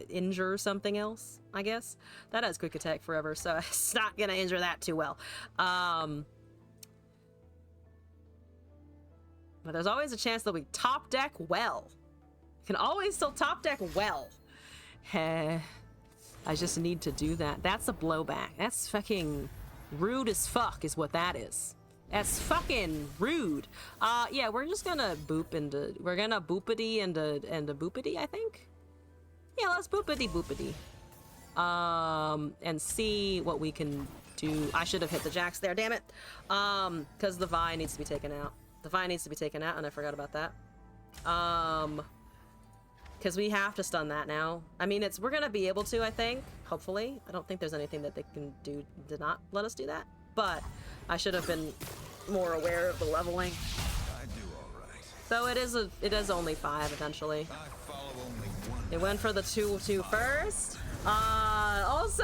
injure something else, I guess. That has quick attack forever, so it's not gonna injure that too well. But there's always a chance that we top deck well. Can always still top deck well. I just need to do that. That's a blowback. That's fucking rude as fuck is what that is. That's fucking rude. Yeah, we're just gonna boop into, we're gonna boopity into boopity, I think? Yeah, let's boopity boopity. And see what we can do. I should have hit the Jacks there, damn it. Because the Vi needs to be taken out. The Vi needs to be taken out, and I forgot about that. Because we have to stun that now. I mean, we're gonna be able to, I think. Hopefully. I don't think there's anything that they can do to not let us do that. But I should have been more aware of the leveling. I do all right. So it is only 5 eventually. I follow only one. They went for the 2/2 first. Also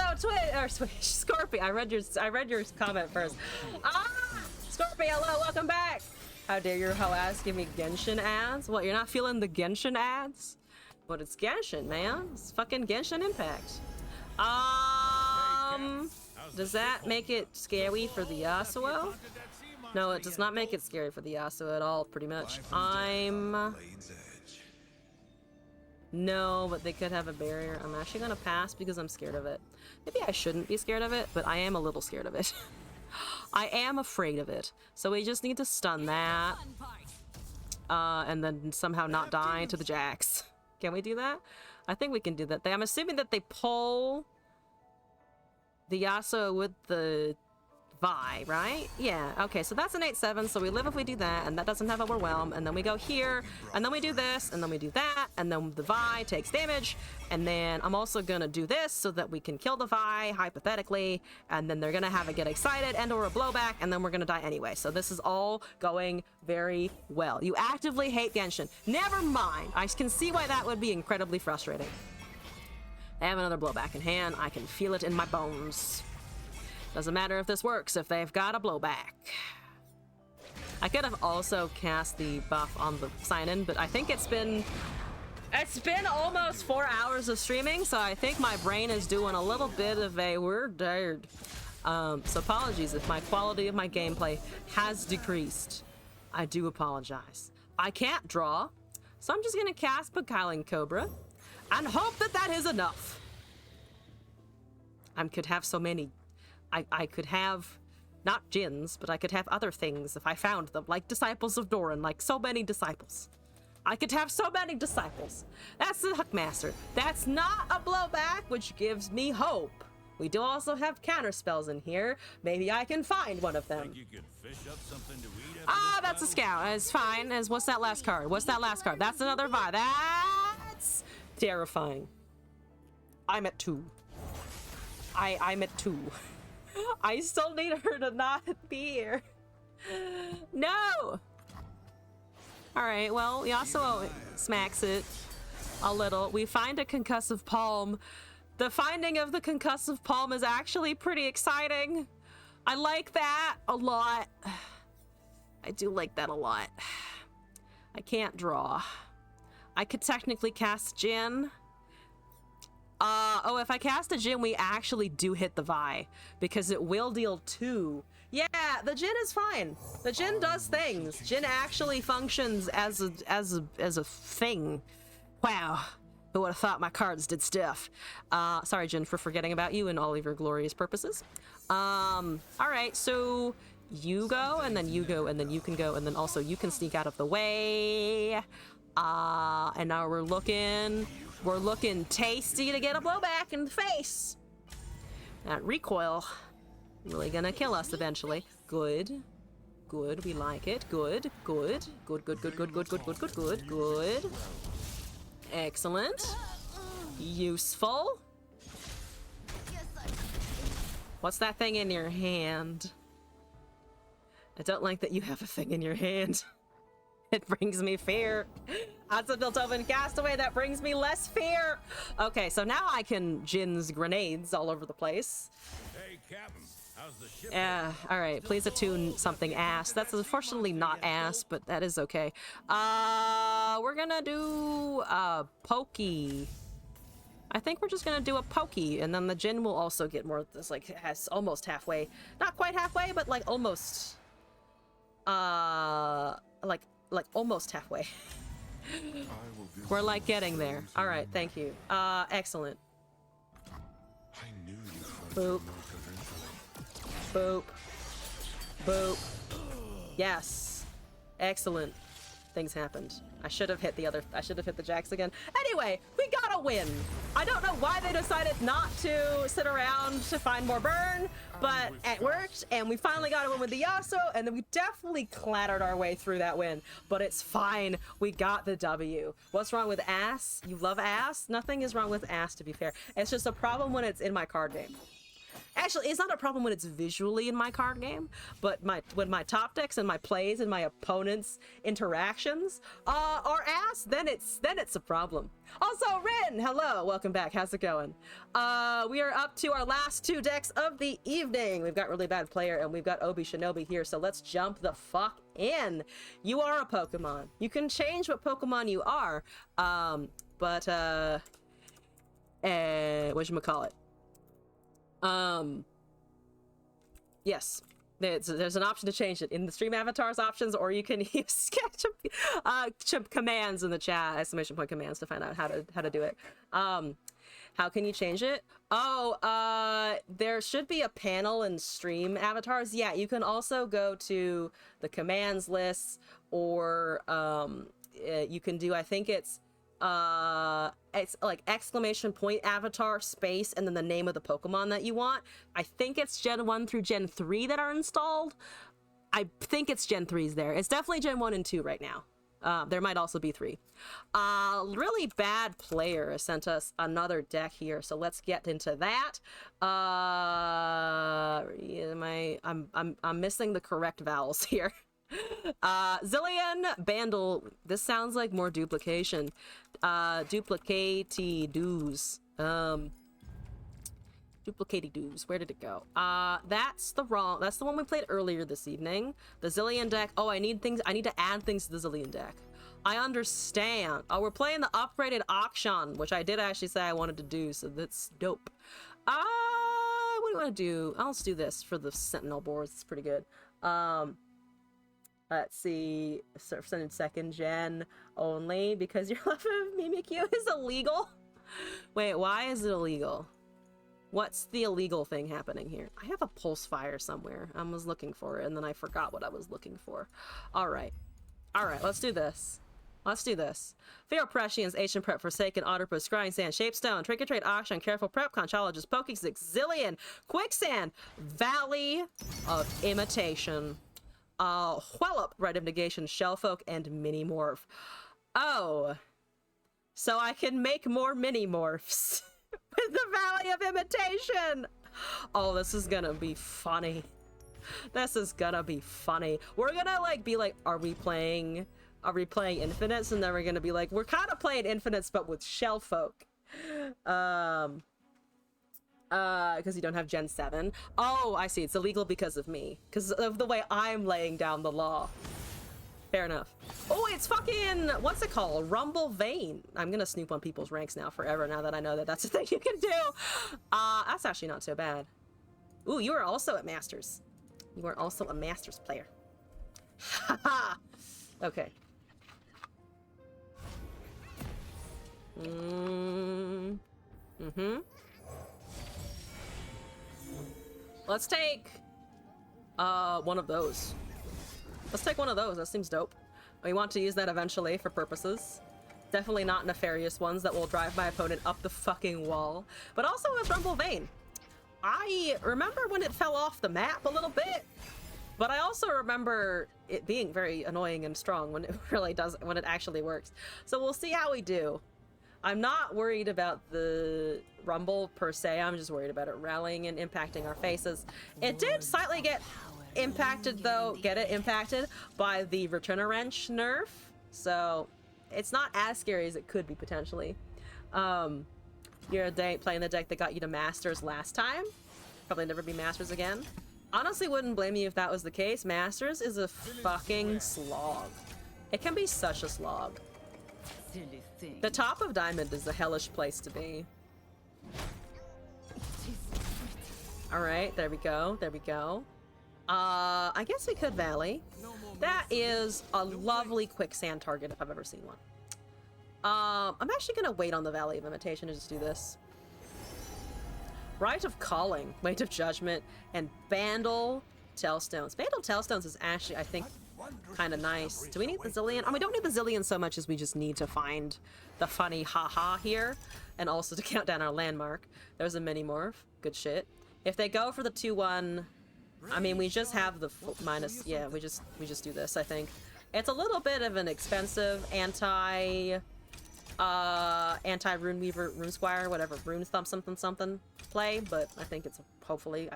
Scorpio. I read your comment first. Scorpio, hello, welcome back. How dare your hoe ass give me Genshin ads? What, you're not feeling the Genshin ads? But it's Genshin, man. It's fucking Genshin Impact. Does that make it scary for the Yasuo? No, it does not make it scary for the Yasuo at all, pretty much. Blade's edge. No, but they could have a barrier. I'm actually gonna pass because I'm scared of it. Maybe I shouldn't be scared of it, but I am a little scared of it. I am afraid of it. So we just need to stun that. And then somehow not die to the Jacks. Can we do that? I think we can do that. I'm assuming that they pull the Yasuo with the Vi, right? Yeah, okay, so that's an 8-7, so we live if we do that, and that doesn't have Overwhelm, and then we go here, and then we do this, and then we do that, and then the Vi takes damage, and then I'm also gonna do this so that we can kill the Vi, hypothetically, and then they're gonna have it get excited and or a blowback, and then we're gonna die anyway. So this is all going very well. You actively hate Genshin. Never mind. I can see why that would be incredibly frustrating. I have another blowback in hand. I can feel it in my bones. Doesn't matter if this works, if they've got a blowback. I could have also cast the buff on the sign-in, but I think it's been almost 4 hours of streaming, so I think my brain is doing a little bit of a we're tired. So apologies if my quality of my gameplay has decreased. I do apologize. I can't draw, so I'm just gonna cast Beguiling Cobra and hope that that is enough. I could have so many. I could have, not Jins, but I could have other things if I found them, like Disciples of Doran, like so many disciples. I could have so many disciples. That's the Hookmaster. That's not a blowback, which gives me hope. We do also have counter spells in here. Maybe I can find one of them. Think you could fish up something to eat after Ah, this that's a battle? scout. It's fine. What's that last card? What's that last card? That's another Vi. That's terrifying. I'm at 2. I'm at 2. I still need her to not be here. No! Alright, well, Yasuo smacks it a little. We find a concussive palm. The finding of the concussive palm is actually pretty exciting. I like that a lot. I do like that a lot. I can't draw. I could technically cast Jin. Oh, if I cast a Jin, we actually do hit the Vi, because it will deal 2. Yeah, the Jin is fine. The Jin does things. Jin actually functions as a thing. Wow. Who would have thought my cards did stuff? Sorry, Jin, for forgetting about you and all of your glorious purposes. Alright, so you go, and then you go, and then you can go, and then also you can sneak out of the way. And now we're looking tasty to get a blowback in the face. That recoil really gonna kill us eventually. Good. Good, we like it. Good, good. Good, good, good, good, good, good, good, good, good, good. Excellent. Useful. What's that thing in your hand? I don't like that you have a thing in your hand. It brings me fear. That's a built-open castaway that brings me less fear. Okay, so now I can Jin's grenades all over the place. Hey, Captain, how's the ship? Yeah, all right, please attune something ass. That's unfortunately not ass, but that is okay. We're gonna do pokey. I think we're just gonna do a pokey, and then the Jin will also get more. This like has almost halfway, not quite halfway, but like almost. Like almost halfway. We're like getting there. All right, thank you. Excellent. Boop. Boop. Boop. Yes. Excellent. Things happened. I should have hit the jacks again. Anyway, we got a win. I don't know why they decided not to sit around to find more burn, but it worked, and we finally got a win with the Yasuo, and then we definitely clattered our way through that win, but it's fine. We got the W. What's wrong with ass? You love ass? Nothing is wrong with ass, to be fair. It's just a problem when it's in my card game. Actually, it's not a problem when it's visually in my card game, but when my top decks and my plays and my opponents' interactions are ass, then it's a problem. Also, Rin, hello, welcome back. How's it going? We are up to our last 2 decks of the evening. We've got Really Bad Player and we've got Obi Shinobi here, so let's jump the fuck in. You are a Pokemon. You can change what Pokemon you are, whatchamacallit? Yes, there's an option to change it in the stream avatars options, or you can use commands in the chat, exclamation point commands, to find out how to do it. How can you change it? Oh, there should be a panel in stream avatars. Yeah, you can also go to the commands list, or you can do, I think it's it's like exclamation point avatar space and then the name of the Pokemon that you want. I think it's Gen 1 through Gen 3 that are installed. I think it's Gen 3's there. It's definitely Gen 1 and 2 right now. There might also be 3. Really bad player sent us another deck here, so let's get into that. I'm missing the correct vowels here. Zillion, Bandle. This sounds like more duplication. Duplicati doos. Duplicati doos. Where did it go? That's the one we played earlier this evening. The Zillion deck. Oh, I need to add things to the Zillion deck. I understand. Oh, we're playing the upgraded auction, which I did actually say I wanted to do, so that's dope. What do you want to do? Let's do this for the Sentinel boards. It's pretty good. Let's see. Send second gen only because your love of Mimikyu is illegal. Wait, why is it illegal? What's the illegal thing happening here? I have a pulse fire somewhere. I was looking for it and then I forgot what I was looking for. Alright. Alright, let's do this. Let's do this. Feral Prescience, Ancient Prep, Forsaken, Otterpuss, Scrying Sand, Shapestone, Trick or Trade, Auction, Careful Prep, Conchologist, Pokexix, Zillion, Quicksand, Valley of Imitation, Whellup, Rite of Negation, Shellfolk, and Minimorph. Oh. So I can make more Minimorphs. With the Valley of Imitation! Oh, this is gonna be funny. This is gonna be funny. We're gonna like be like, are we playing Infinites? And then we're gonna be like, we're kind of playing Infinites but with Shellfolk. Because you don't have Gen 7. Oh, I see. It's illegal because of me. Because of the way I'm laying down the law. Fair enough. Oh, it's fucking, what's it called? Rumble Vein. I'm gonna snoop on people's ranks now forever now that I know that that's a thing you can do. That's actually not so bad. Ooh, you are also at Masters. You are also a Masters player. Haha. Okay. Let's take one of those. Let's take one of those. That seems dope. We want to use that eventually for purposes. Definitely not nefarious ones that will drive my opponent up the fucking wall. But also with Rumble Vein. I remember when it fell off the map a little bit. But I also remember it being very annoying and strong when it really does, when it actually works. So we'll see how we do. I'm not worried about the Rumble per se. I'm just worried about it rallying and impacting our faces. It did slightly get impacted though, impacted by the Returner Wrench nerf. So it's not as scary as it could be potentially. You're playing the deck that got you to Masters last time. Probably never be Masters again. Honestly, wouldn't blame you if that was the case. Masters is a fucking slog. It can be such a slog. The top of Diamond is a hellish place to be. Alright, there we go. There we go. I guess we could Valley. That is a lovely quicksand target if I've ever seen one. I'm actually gonna wait on the Valley of Imitation to just do this. Rite of Calling, Weight of Judgment, and Bandle Tailstones. Bandle Tailstones is actually, I think, kind of nice. Do we need the Zillion? Oh, we don't need the Zillion so much as we just need to find the funny haha here, and also to count down our landmark. There's a Minimorph. Good shit. If they go for the 2-1, I mean, we just have the minus. Yeah, we just do this. I think it's a little bit of an expensive anti Runeweaver, Rune Squire, whatever, Rune Thump something play, but I think it's hopefully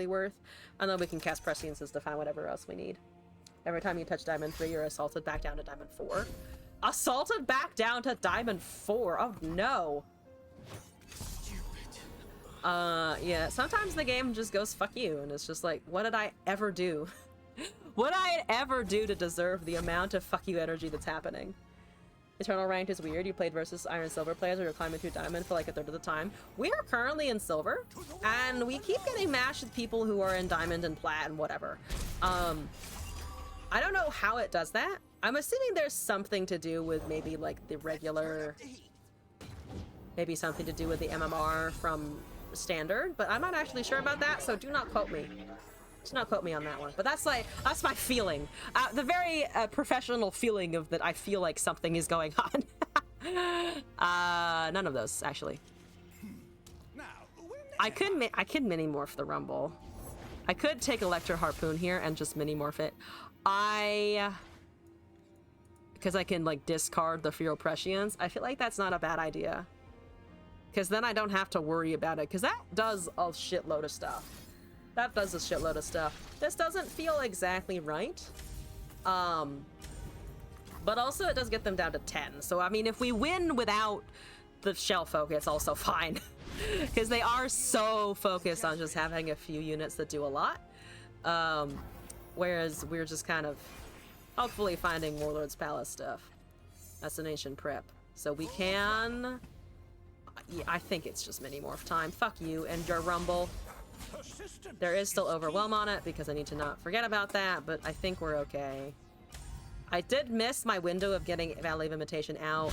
worth. And then we can cast Presciences to find whatever else we need. Every time you touch Diamond 3, you're assaulted back down to Diamond 4. Assaulted back down to Diamond 4. Oh no. Yeah, sometimes the game just goes fuck you, and it's just like, what did I ever do? What did I ever do to deserve the amount of fuck you energy that's happening? Eternal ranked is weird. You played versus Iron Silver players, or you're climbing through Diamond for like a third of the time. We are currently in Silver, and we keep getting matched with people who are in Diamond and Plat and whatever. I don't know how it does that. I'm assuming there's something to do with maybe like the regular, maybe something to do with the MMR from Standard, but I'm not actually sure about that, so do not quote me. Do not quote me on that one. But that's my feeling. The very professional feeling of that I feel like something is going on. None of those, actually. Now, I could mini-morph the Rumble. I could take Electro Harpoon here and just mini-morph it. Because I can, like, discard the Feral Prescience. I feel like that's not a bad idea. Because then I don't have to worry about it. Because that does a shitload of stuff. That does a shitload of stuff. This doesn't feel exactly right. But also it does get them down to 10. So, I mean, if we win without the Shell Folk, it's also fine. Because they are so focused on just having a few units that do a lot. Whereas we're just kind of hopefully finding Warlord's Palace stuff. Destination prep. So we can... Yeah, I think it's just mini-morph time. Fuck you and your Rumble. There is still Overwhelm on it because I need to not forget about that, but I think we're okay. I did miss my window of getting Valley of Imitation out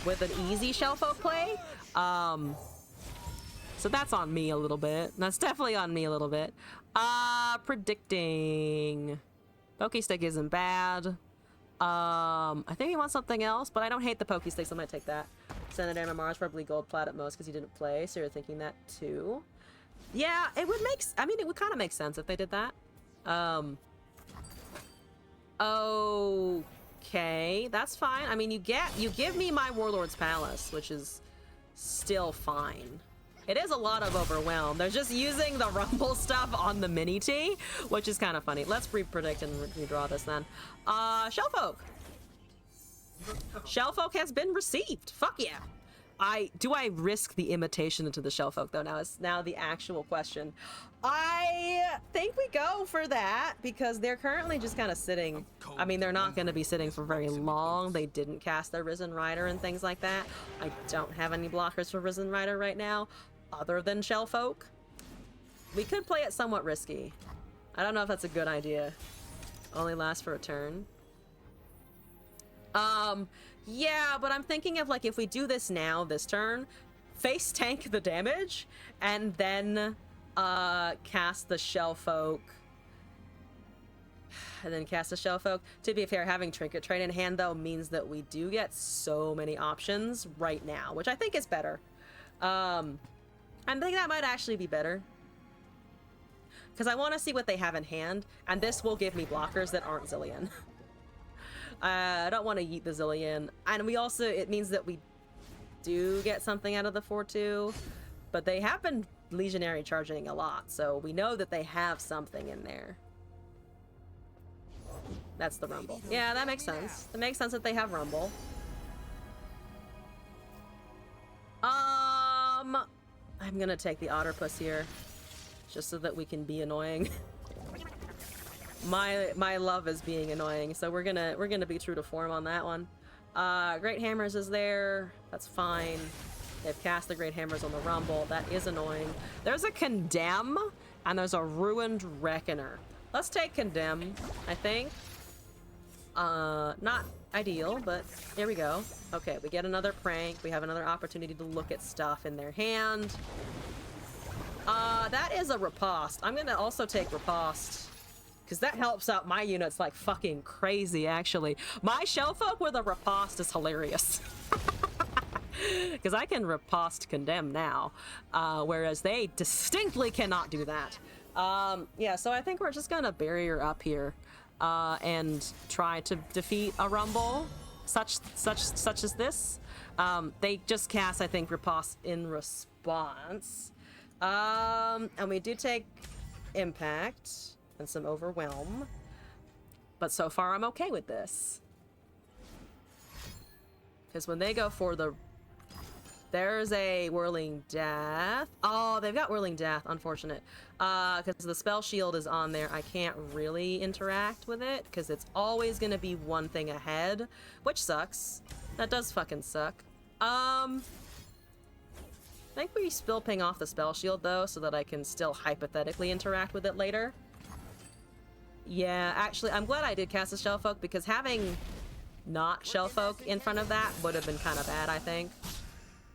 with an easy Shellfolk play. So that's on me a little bit. That's definitely on me a little bit. Predicting. Pokestick isn't bad. I think he wants something else, but I don't hate the Pokestick, so I might take that. Senator MMR is probably gold plat at most because he didn't play, so you're thinking that too. Yeah, it would make... I mean, it would kind of make sense if they did that. Okay, that's fine. I mean, you give me my Warlord's Palace, which is still fine. It is a lot of Overwhelm. They're just using the Rumble stuff on the mini-T, which is kind of funny. Let's pre-predict and redraw this then. Shellfolk. Shellfolk has been received. Fuck yeah. Do I risk the imitation into the Shellfolk though? Now is the actual question. I think we go for that because they're currently just kind of sitting. I mean, they're not going to be sitting for very long. They didn't cast their Risen Rider and things like that. I don't have any blockers for Risen Rider right now other than Shellfolk. We could play it somewhat risky. I don't know if that's a good idea. Only lasts for a turn. Yeah, but I'm thinking of like if we do this now, this turn, face tank the damage, and then cast the Shellfolk. And then cast the Shellfolk. To be fair, having Trinket Train in hand though means that we do get so many options right now, which I think is better. I think that might actually be better. Because I want to see what they have in hand, and this will give me blockers that aren't Zillion. I don't want to yeet the Zillion. And we also, it means that we do get something out of the 4-2, but they have been Legionary charging a lot, so we know that they have something in there. That's the Rumble. Yeah, that makes sense. It makes sense that they have Rumble. I'm gonna take the Otterpuss here, just so that we can be annoying. My love is being annoying, so we're gonna be true to form on that one. Great Hammers is there. That's fine. They've cast the Great Hammers on the Rumble. That is annoying. There's a Condemn and there's a Ruined Reckoner. Let's take Condemn, I think. Not ideal, but here we go. Okay, we get another prank. We have another opportunity to look at stuff in their hand. That is a Riposte. I'm gonna also take Riposte, because that helps out my units like fucking crazy, actually. My Shellfolk with a Riposte is hilarious. Because I can Riposte Condemn now, whereas they distinctly cannot do that. Yeah, so I think we're just gonna barrier up here and try to defeat a Rumble such as this. They just cast, I think, Riposte in response. And we do take Impact and some Overwhelm, but so far I'm okay with this. Because when they go for the... There's a Whirling Death. Oh, they've got Whirling Death. Unfortunate. Because the Spell Shield is on there. I can't really interact with it because it's always going to be one thing ahead, which sucks. That does fucking suck. I think we spill ping off the Spell Shield, though, so that I can still hypothetically interact with it later. Yeah, actually, I'm glad I did cast a Shellfolk, because having not Shellfolk in front of that would have been kind of bad, I think.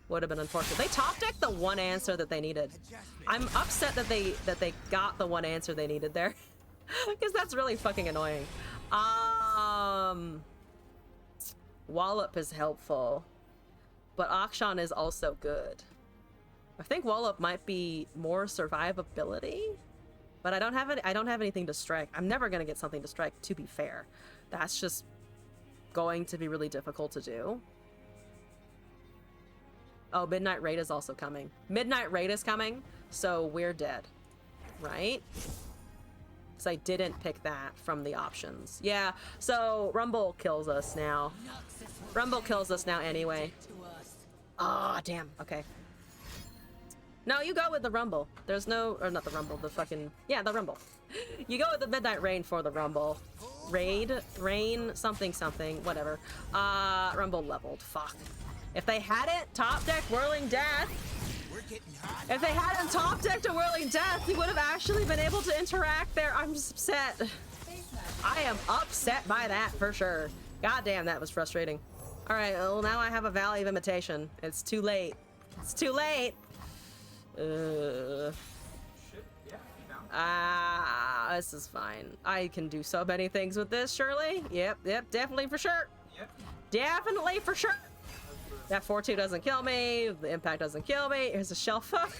Would have been unfortunate. They top decked the one answer that they needed. I'm upset that they got the one answer they needed there, because that's really fucking annoying. Wallop is helpful. but Akshan is also good. I think Wallop might be more survivability, but I don't have anything to strike. I'm never gonna get something to strike, to be fair. That's just going to be really difficult to do. Oh, Midnight Raid is also coming. Midnight Raid is coming, so we're dead, right? Because I didn't pick that from the options. Yeah, so Rumble kills us now. Rumble kills us now anyway. Ah, damn. Okay. No, you go with the Rumble. There's no... Or not the Rumble, the fucking... Yeah, the Rumble. You go with the Midnight Rain for the Rumble. Rain, something, whatever. Rumble leveled. Fuck. If they hadn't top deck Whirling Death... If they hadn't top decked a Whirling Death, he would have actually been able to interact there. I'm just upset. I am upset by that for sure. God damn, that was frustrating. Alright, well now I have a Valley of Imitation. It's too late. It's too late. This is fine. I can do so many things with this, surely. Yep, definitely for sure. Yep. Definitely for sure. That 4-2 doesn't kill me. The impact doesn't kill me. Here's a shell hook.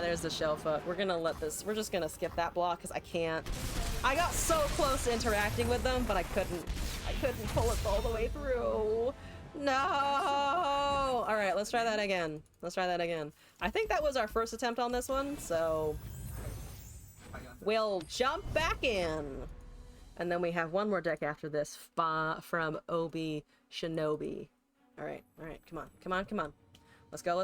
There's the shell hook. We're gonna let this. We're just gonna skip that block because I can't. I got so close to interacting with them, but I couldn't pull it all the way through. No! Alright, let's try that again. I think that was our first attempt on this one, so we'll jump back in. And then we have one more deck after this from Obi Shinobi. Alright, come on. Let's go.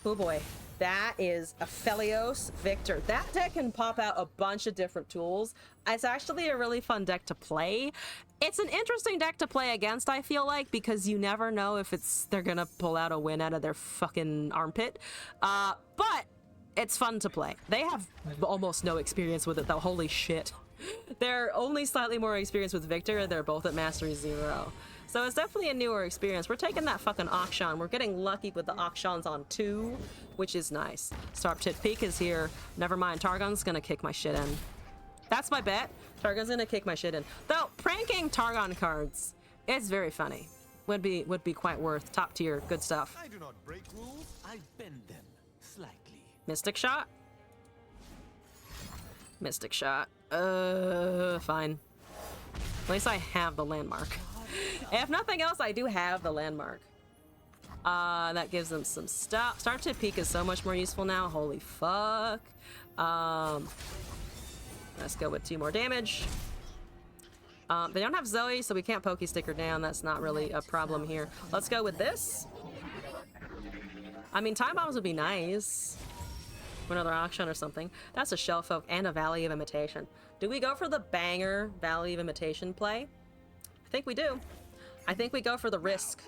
Oh boy. That is a Aphelios Victor. That deck can pop out a bunch of different tools. It's actually a really fun deck to play. It's an interesting deck to play against, I feel like, because you never know if they're gonna pull out a win out of their fucking armpit. But it's fun to play. They have almost no experience with it though, holy shit. They're only slightly more experienced with Victor, they're both at Mastery 0. So it's definitely a newer experience. We're taking that fucking Akshan. We're getting lucky with the Akshans on 2, which is nice. Starptit Peak is here. Never mind, Targon's gonna kick my shit in. That's my bet. Targon's gonna kick my shit in. Though, pranking Targon cards is very funny. Would be quite worth. Top tier, good stuff. I do not break rules, I bend them slightly. Mystic Shot? Mystic Shot. Fine. At least I have the landmark. If nothing else, I do have the landmark. That gives them some stuff. Starptit Peak is so much more useful now. Holy fuck. Let's go with 2 more damage. They don't have Zoe, so we can't Pokey Stick her down. That's not really a problem here. Let's go with this. I mean, Time Bombs would be nice. Another Akshan or something. That's a Shell Folk and a Valley of Imitation. Do we go for the banger Valley of Imitation play? I think we do. I think we go for the risk.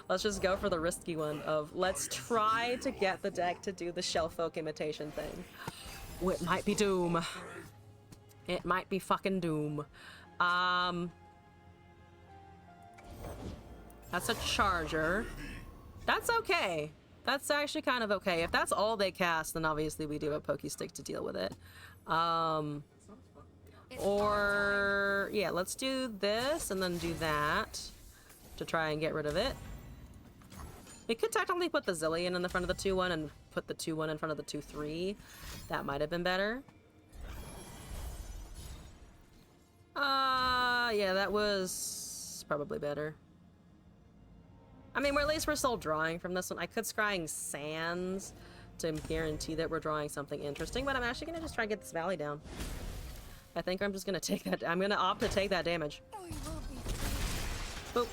Let's just go for the risky one of let's try to get the deck to do the Shell Folk imitation thing. Oh, it might be Doom. It might be fucking Doom. That's a Charger. That's okay. That's actually kind of okay. If that's all they cast, then obviously we do a Pokey Stick to deal with it. Or, yeah, let's do this and then do that to try and get rid of it. We could technically put the Zillion in the front of the 2-1 and put the 2-1 in front of the 2-3. That might have been better. Yeah, that was probably better. I mean, at least we're still drawing from this one. I could scrying Sands to guarantee that we're drawing something interesting, but I'm actually gonna just try and get this Valley down. I think I'm just gonna take that. I'm gonna opt to take that damage. Boop.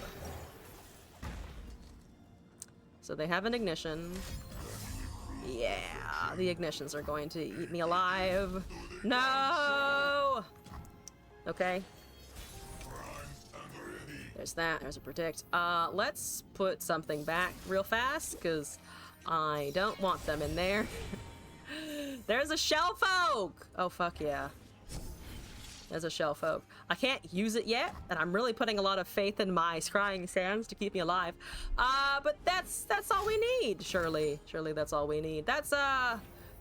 So they have an ignition. Yeah, the ignitions are going to eat me alive. No! Okay. There's that. There's a predict. Let's put something back real fast, because I don't want them in there. There's a Shell Folk! Oh, fuck yeah. There's a Shell Folk. I can't use it yet, and I'm really putting a lot of faith in my Scrying Sands to keep me alive. But that's all we need, surely. Surely that's all we need. That's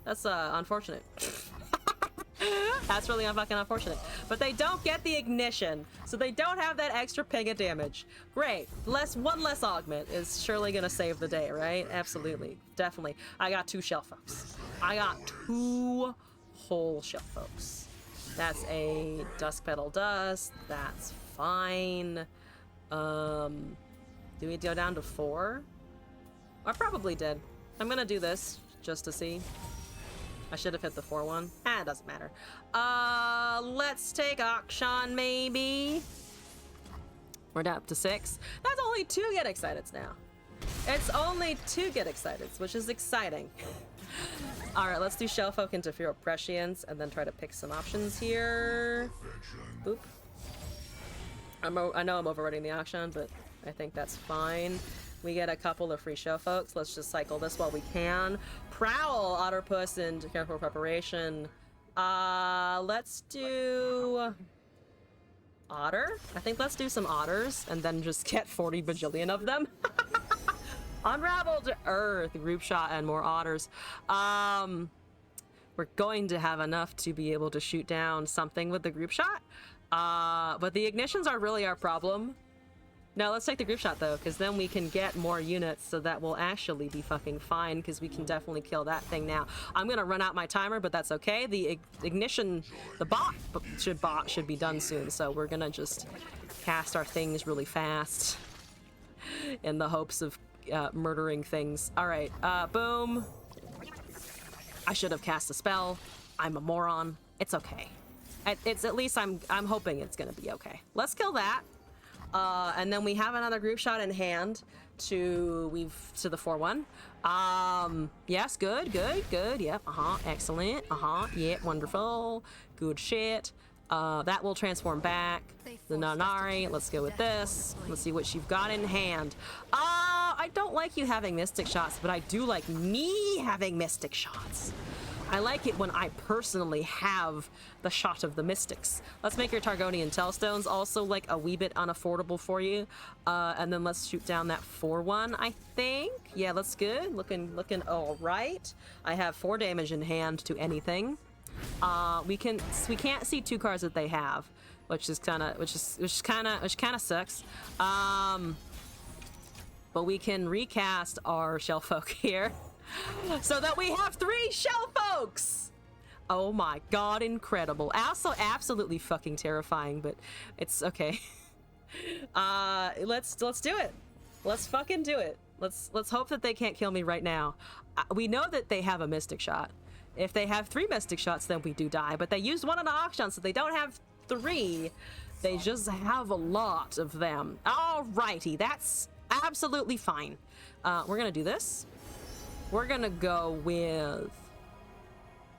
unfortunate. That's really fucking unfortunate. But they don't get the ignition, so they don't have that extra ping of damage. Great. One less augment is surely gonna save the day, right? Absolutely. Definitely. I got 2 shell folks. I got 2 whole shell folks. That's a dusk petal dust. That's fine. Do we go down to 4? I probably did. I'm gonna do this just to see. I should have hit the 4 one. It doesn't matter. Let's take auction, maybe. We're down up to 6. That's only 2 get exciteds now. It's only 2 get exciteds, which is exciting. All right, let's do Shellfolk Interfere Prescience and then try to pick some options here. Boop. I know I'm overriding the auction, but I think that's fine. We get a couple of free show folks. Let's just cycle this while we can. Prowl, Otterpuss, and Careful Preparation. Let's do Otter. I think let's do some Otters and then just get 40 bajillion of them. Unravel to Earth, Group Shot, and more Otters. We're going to have enough to be able to shoot down something with the Group Shot. But the ignitions are really our problem. No, let's take the Group Shot though, because then we can get more units, so that will actually be fucking fine, because we can definitely kill that thing now. I'm gonna run out my timer, but that's okay. The ignition, the bot should be done soon, so we're gonna just cast our things really fast in the hopes of murdering things. All right, boom. I should have cast a spell. I'm a moron. It's okay. It's at least I'm hoping it's gonna be okay. Let's kill that. And then we have another Group Shot in hand to the 4-1. Yes, good. Yep, excellent. Yep, wonderful. Good shit. That will transform back. The Nanari, let's go with this. Let's see what you've got in hand. I don't like you having Mystic Shots, but I do like me having Mystic Shots. I like it when I personally have the shot of the Mystics. Let's make your Targonian Tellstones also like a wee bit unaffordable for you. And then let's shoot down that 4-1, I think. Yeah, that's good. Looking all right. I have 4 damage in hand to anything. We can't see 2 cards that they have, which kind of sucks. But we can recast our Shellfolk here. So that we have 3 shell folks! Oh my god, incredible. Also absolutely fucking terrifying, but it's okay. Let's do it. Let's fucking do it. Let's hope that they can't kill me right now. We know that they have a Mystic Shot. If they have 3 Mystic Shots, then we do die, but they used 1 on the auction, so they don't have 3. They just have a lot of them. Alrighty, that's absolutely fine. We're gonna do this. We're gonna go with...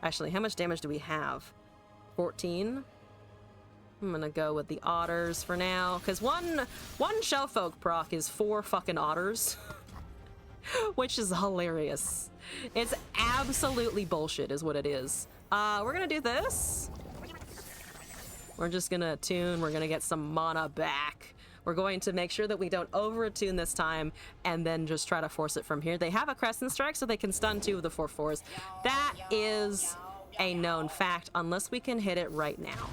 Actually, how much damage do we have? 14? I'm gonna go with the Otters for now, because one Shellfolk proc is 4 fucking Otters. Which is hilarious. It's absolutely bullshit is what it is. We're gonna do this. We're just gonna attune, we're gonna get some mana back. We're going to make sure that we don't over-attune this time and then just try to force it from here. They have a Crescent Strike, so they can stun 2 of the 4/4s. That is a known fact, unless we can hit it right now.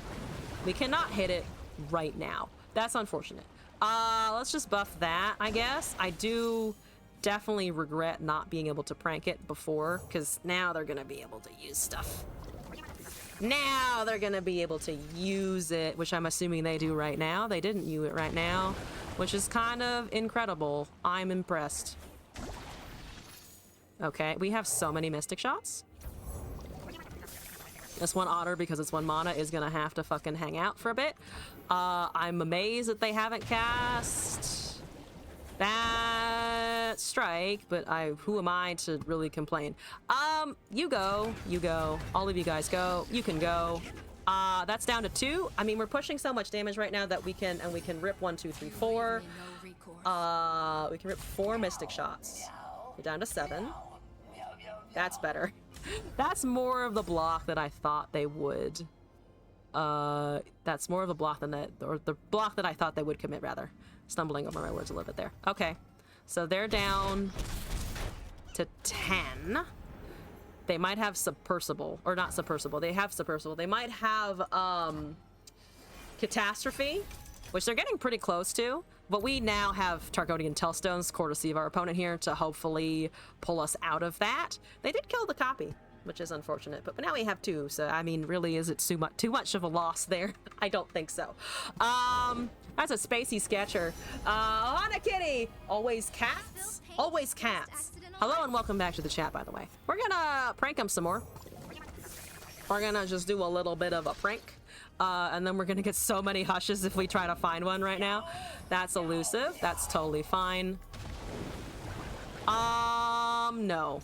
We cannot hit it right now. That's unfortunate. Let's just buff that, I guess. I do definitely regret not being able to prank it before, because now they're going to be able to use stuff. Now they're gonna be able to use it, which I'm assuming they do right now. They didn't use it right now, which is kind of incredible. I'm impressed. Okay, we have so many Mystic Shots. This one Otter, because it's 1 mana, is gonna have to fucking hang out for a bit. I'm amazed that they haven't cast that strike, but who am I to really complain? You go. All of you guys go. You can go. That's down to 2. I mean, we're pushing so much damage right now that we can rip 1, 2, 3, 4. We can rip 4 Mystic Shots. We're down to 7. That's better. That's more of the block that I thought they would. That's more of the block than that, or the block that I thought they would commit, rather. Stumbling over my words a little bit there. Okay, so they're down to 10. They might have submersible, or not submersible. They have submersible. They might have catastrophe, which they're getting pretty close to. But we now have Targonian Tellstones, courtesy of our opponent here, to hopefully pull us out of that. They did kill the copy, which is unfortunate, but now we have 2, so I mean, really, is it too much of a loss there? I don't think so. That's a spacey sketcher. Hana Kitty, always cats, always cats. Hello and welcome back to the chat, by the way. We're gonna prank him some more. We're gonna just do a little bit of a prank. And then we're gonna get so many hushes if we try to find one right now. That's elusive. That's totally fine. No.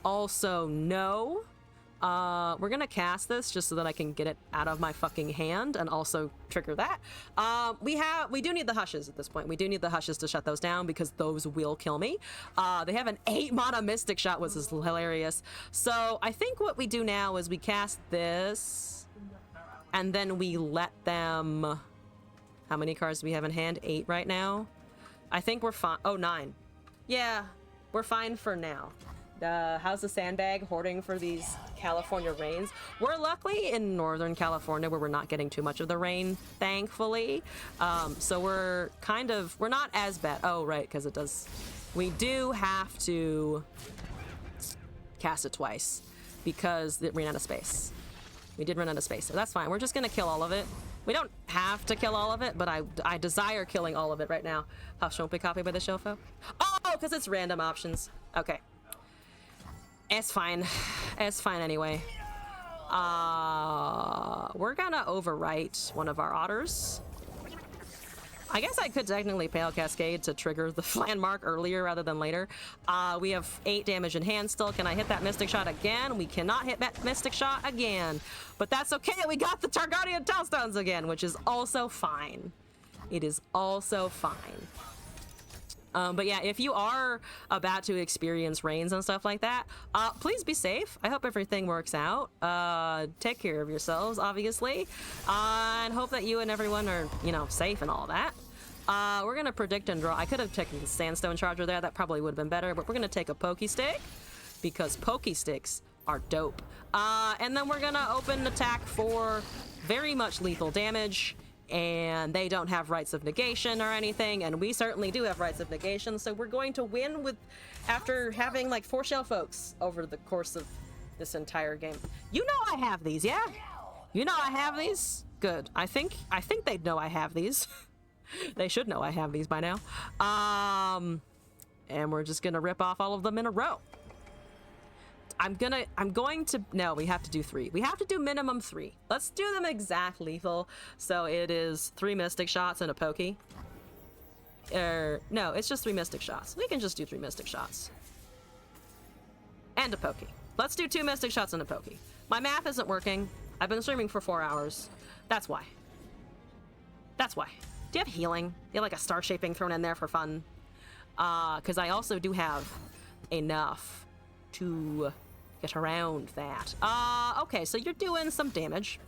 Also, no. We're gonna cast this just so that I can get it out of my fucking hand and also trigger that. We do need the hushes at this point. We do need the hushes to shut those down because those will kill me. They have an 8 mana Mystic Shot, which is hilarious. So I think what we do now is we cast this and then we let them... How many cards do we have in hand? 8 right now. I think we're fine. Oh, 9. Yeah, we're fine for now. How's the sandbag hoarding for these California rains? We're luckily in Northern California where we're not getting too much of the rain, thankfully. So we're not as bad. Oh, right, because it does. We do have to cast it twice because it ran out of space. We did run out of space, so that's fine. We're just gonna kill all of it. We don't have to kill all of it, but I desire killing all of it right now. Hush won't be copied by the show folk. Oh, because it's random options. Okay. It's fine. It's fine anyway. We're gonna overwrite one of our otters. I guess I could technically Pale Cascade to trigger the landmark earlier rather than later. We have 8 damage in hand still. Can I hit that Mystic Shot again? We cannot hit that Mystic Shot again. But that's okay. We got the Targonian Tellstones again, which is also fine. It is also fine. But yeah, if you are about to experience rains and stuff like that, please be safe. I hope everything works out. Take care of yourselves, obviously, and hope that you and everyone are, you know, safe and all that. We're gonna predict and draw. I could have taken the Sandstone Charger there. That probably would have been better, but we're gonna take a Pokey Stick because Pokey Sticks are dope. And then we're gonna open attack for very much lethal damage. And they don't have rights of negation or anything, and we certainly do have rights of negation, so we're going to win with after having like 4 shell folks over the course of this entire game. You know I have these, yeah? You know I have these? Good. I think they'd know I have these. They should know I have these by now. And we're just gonna rip off all of them in a row. No, we have to do 3. We have to do minimum 3. Let's do them exact lethal. So it is 3 Mystic Shots and a Pokey. No, it's just 3 Mystic Shots. We can just do 3 Mystic Shots. And a Pokey. Let's do 2 Mystic Shots and a Pokey. My math isn't working. I've been streaming for 4 hours. That's why. That's why. Do you have healing? Do you have like a star shaping thrown in there for fun? Because I also do have enough to get around that. Okay, so you're doing some damage.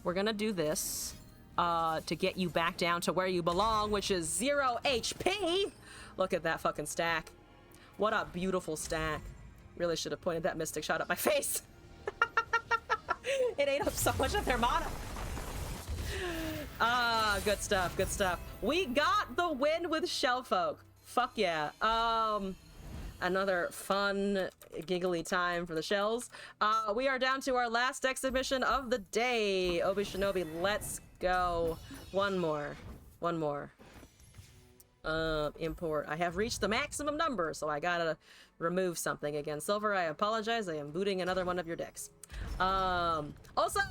We're gonna do this to get you back down to where you belong, which is 0 HP. Look at that fucking stack. What a beautiful stack. Really should have pointed that Mystic Shot at my face. It ate up so much of their mana. Good stuff, good stuff. We got the win with Shellfolk. Fuck yeah. Another fun, giggly time for the shells. We are down to our last exhibition of the day. Obi Shinobi, let's go. One more. Import. I have reached the maximum number, so I gotta remove something again. Silver, I apologize. I am booting another one of your decks. Also,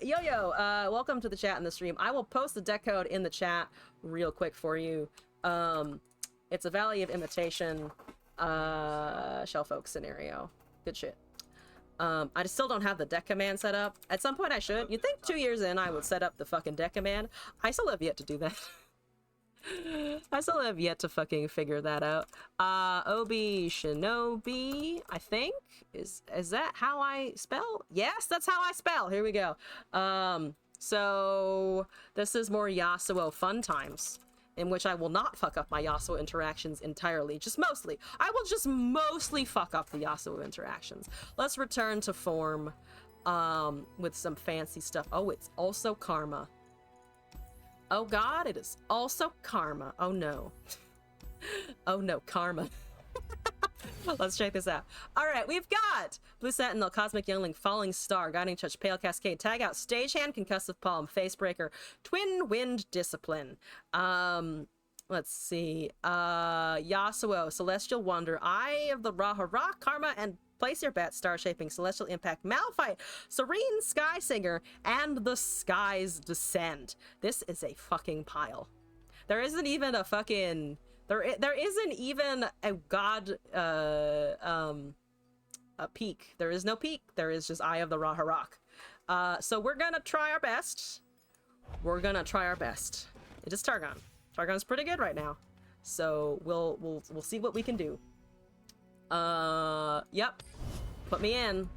Yo-Yo, welcome to the chat and the stream. I will post the deck code in the chat real quick for you. It's a Valley of Imitation Shellfolk scenario. Good shit. I still don't have the deck command set up. At some point I should. You'd think 2 years in I would set up the fucking deck command. I still have yet to do that. I still have yet to fucking figure that out. Obi Shinobi, I think? Is that how I spell? Yes, that's how I spell. Here we go. So this is more Yasuo fun times. in which I will not fuck up my Yasuo interactions entirely, just mostly. I will just mostly fuck up the Yasuo interactions. Let's return to form with some fancy stuff. Oh, it's also Karma. Oh god, it is also Karma. Oh no. Oh no, Karma. Let's check this out. All right, we've got Blue Sentinel, Cosmic Youngling, Falling Star, Guiding Touch, Pale Cascade, Tag Out, Stagehand, Concussive Palm, Facebreaker, Twin Wind Discipline. Let's see. Yasuo, Celestial Wonder, Eye of the Rahara, Karma, and Place Your Bet, Star Shaping, Celestial Impact, Malphite, Serene Sky Singer, and The Sky's Descent. This is a fucking pile. There isn't even a fucking... There isn't even a god, a peak. There is no peak. There is just Eye of the Raharok. So we're gonna try our best. We're gonna try our best. It is Targon. Targon's pretty good right now. So we'll see what we can do. Yep. Put me in.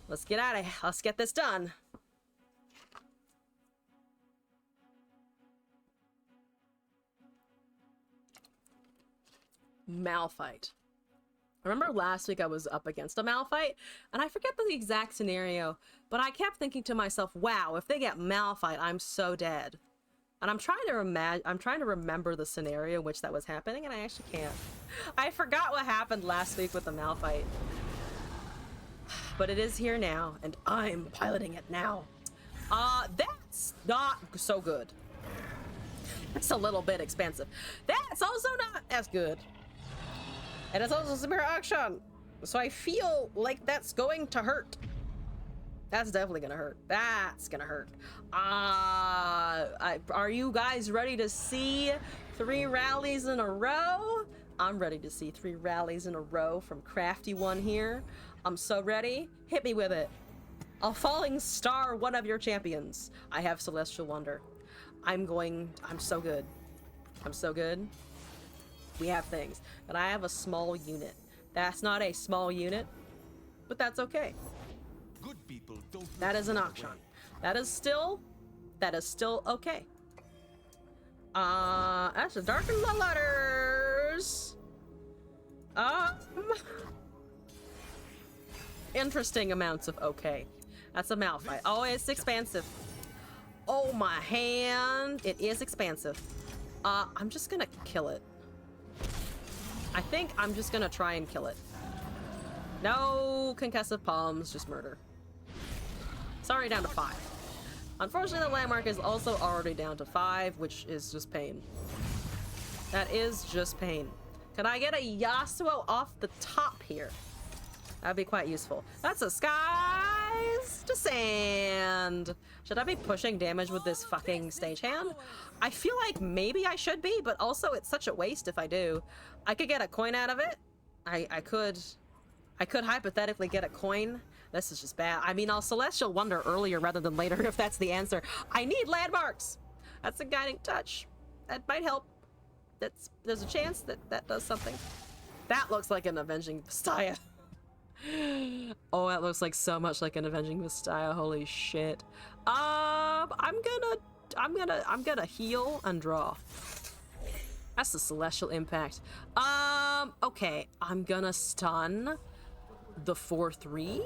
Let's get out of here. Let's get this done. Malphite. I remember last week I was up against a Malphite, and I forget the exact scenario, but I kept thinking to myself, wow, if they get Malphite, I'm so dead. And I'm trying to remember the scenario in which that was happening, and I actually can't. I forgot what happened last week with the Malphite. But it is here now, and I'm piloting it now. That's not so good. It's a little bit expensive. That's also not as good. And it's also severe action. So I feel like that's going to hurt. That's definitely gonna hurt. That's gonna hurt. Are you guys ready to see 3 rallies in a row? I'm ready to see 3 rallies in a row from Crafty One here. I'm so ready. Hit me with it. A Falling Star, one of your champions. I have Celestial Wonder. I'm so good. I'm so good. We have things. But I have a small unit. That's not a small unit, but that's okay. Good people don't That is an auction. That is still okay. That's a Darken the Letters. Interesting amounts of okay. That's a Malphite. Oh, it's expansive. Oh, my hand. It is expansive. I'm just gonna kill it. I think I'm just gonna try and kill it. No concussive palms, just murder. It's already down to 5. Unfortunately, the landmark is also already down to 5, which is just pain. That is just pain. Can I get a Yasuo off the top here? That'd be quite useful. That's a Sky's Descent. Should I be pushing damage with this fucking stagehand? I feel like maybe I should be, but also it's such a waste if I do. I could get a coin out of it. I could hypothetically get a coin. This is just bad. I mean, I'll Celestial Wonder earlier rather than later if that's the answer. I need landmarks. That's a Guiding Touch. That might help. There's a chance that does something. That looks like an Avenging Vastaya. Oh, that looks like so much like an Avenging Vastaya. Holy shit. I'm gonna heal and draw. That's the Celestial Impact. Okay. I'm gonna stun the 4/3.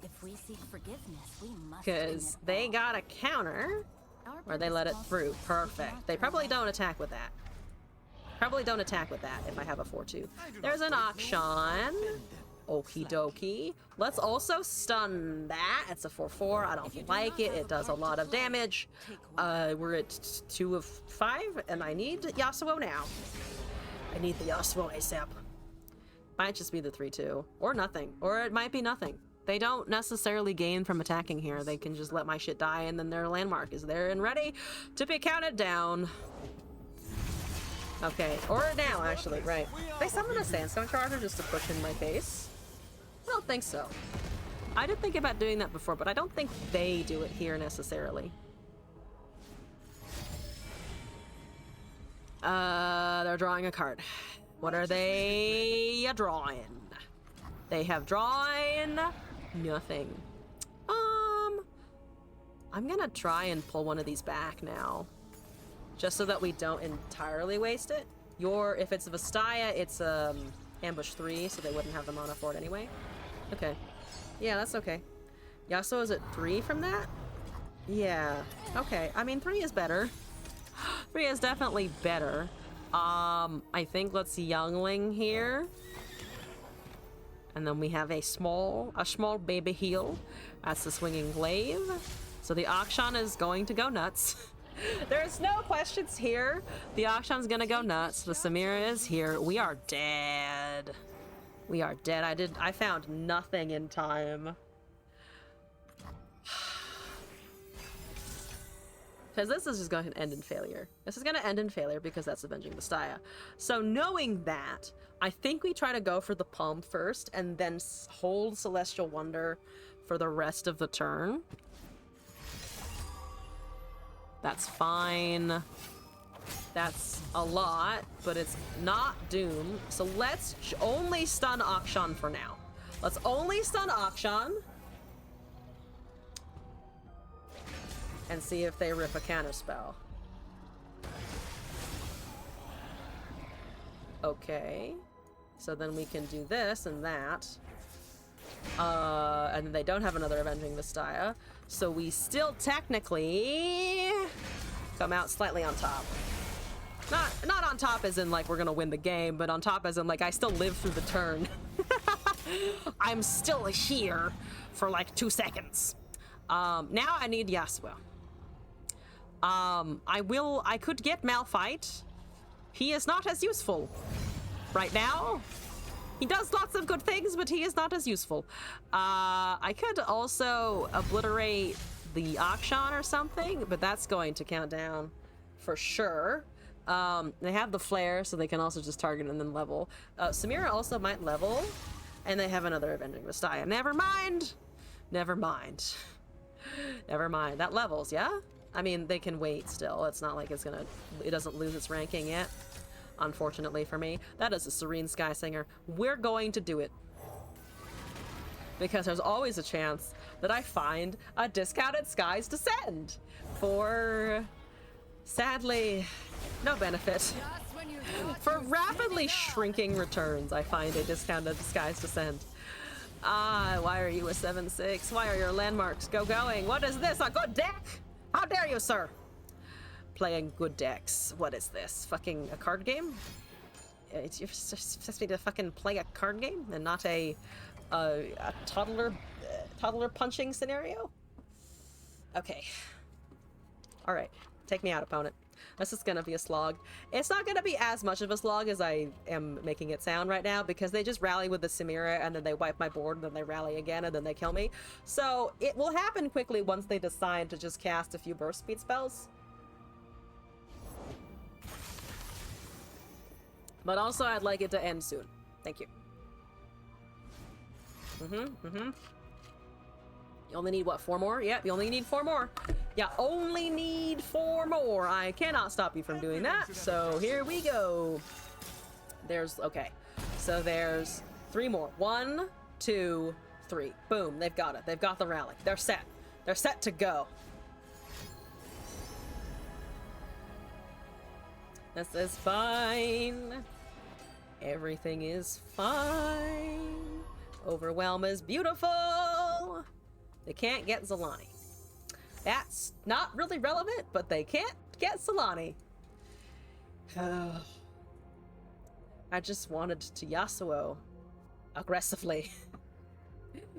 If we seek forgiveness, we must. Because they got a counter. Or they let it through. Perfect. They probably don't attack with that. Probably don't attack with that if I have a 4/2. There's an auction. Okie dokie. Let's also stun that. It's a 4/4. I don't like it. It does a lot of damage. We're at 2 of 5, and I need Yasuo now. I need the Yasuo ASAP. Might just be the 3/2. Or nothing. Or it might be nothing. They don't necessarily gain from attacking here. They can just let my shit die, and then their landmark is there and ready to be counted down. Okay. Or now, actually. Right. They summon a Sandstone Charger just to push in my face. I don't think so. I did think about doing that before, but I don't think they do it here necessarily. They're drawing a card. What are they drawing? They have drawn nothing. I'm gonna try and pull one of these back now. just so that we don't entirely waste it. If it's Vastaya, it's ambush 3, so they wouldn't have the mana for it anyway. Okay. Yeah, that's okay. Yasuo is at 3 from that? Yeah. Okay. I mean, 3 is better. 3 is definitely better. I think let's Youngling here. And then we have a small baby heal. That's the Swinging Glaive. So the Akshan is going to go nuts. There's no questions here. The Akshan's gonna go nuts. The Samira is here. We are dead. We are dead. I found nothing in time. Because this is just going to end in failure. This is going to end in failure because that's Avenging Vastaya. So knowing that, I think we try to go for the Palm first and then hold Celestial Wonder for the rest of the turn. That's fine. That's a lot, but it's not Doom. So let's only stun Akshan for now. Let's only stun Akshan. And see if they rip a counter spell. Okay. So then we can do this and that. And they don't have another Avenging Vastaya. So we still technically come out slightly on top. Not on top as in like we're gonna win the game, but on top as in like I still live through the turn. I'm still here for like 2 seconds. Now I need Yasuo. I could get Malphite. He is not as useful right now. He does lots of good things, but he is not as useful. I could also obliterate the Akshan or something, but that's going to count down for sure. They have the flare, so they can also just target and then level. Samira also might level, and they have another Avenging Vastaya. Never mind. Never mind. Never mind. That levels, yeah? I mean, they can wait still. It's not like it doesn't lose its ranking yet. Unfortunately for me. That is a Serene Sky Singer. We're going to do it. Because there's always a chance that I find a discounted Skies Descend for, sadly, no benefit. For rapidly shrinking returns, I find a discounted Skies Descend. Why are you a 7/6? Why are your landmarks going? What is this? A good deck? How dare you, sir? Playing good decks. What is this? Fucking a card game? You're supposed me to fucking play a card game and not a toddler punching scenario? Okay. All right. Take me out, opponent. This is gonna be a slog. It's not gonna be as much of a slog as I am making it sound right now because they just rally with the Samira and then they wipe my board and then they rally again and then they kill me. So it will happen quickly once they decide to just cast a few burst speed spells. But also I'd like it to end soon. Thank you. You only need, what, 4 more? Yep, you only need 4 more. You only need 4 more. I cannot stop you from doing that. So here we go. Okay. So there's 3 more. 1, 2, 3. Boom, they've got it. They've got the rally. They're set. They're set to go. This is fine. Everything is fine. Overwhelm is beautiful. They can't get Zilani. That's not really relevant, but they can't get Zilani. I just wanted to Yasuo aggressively.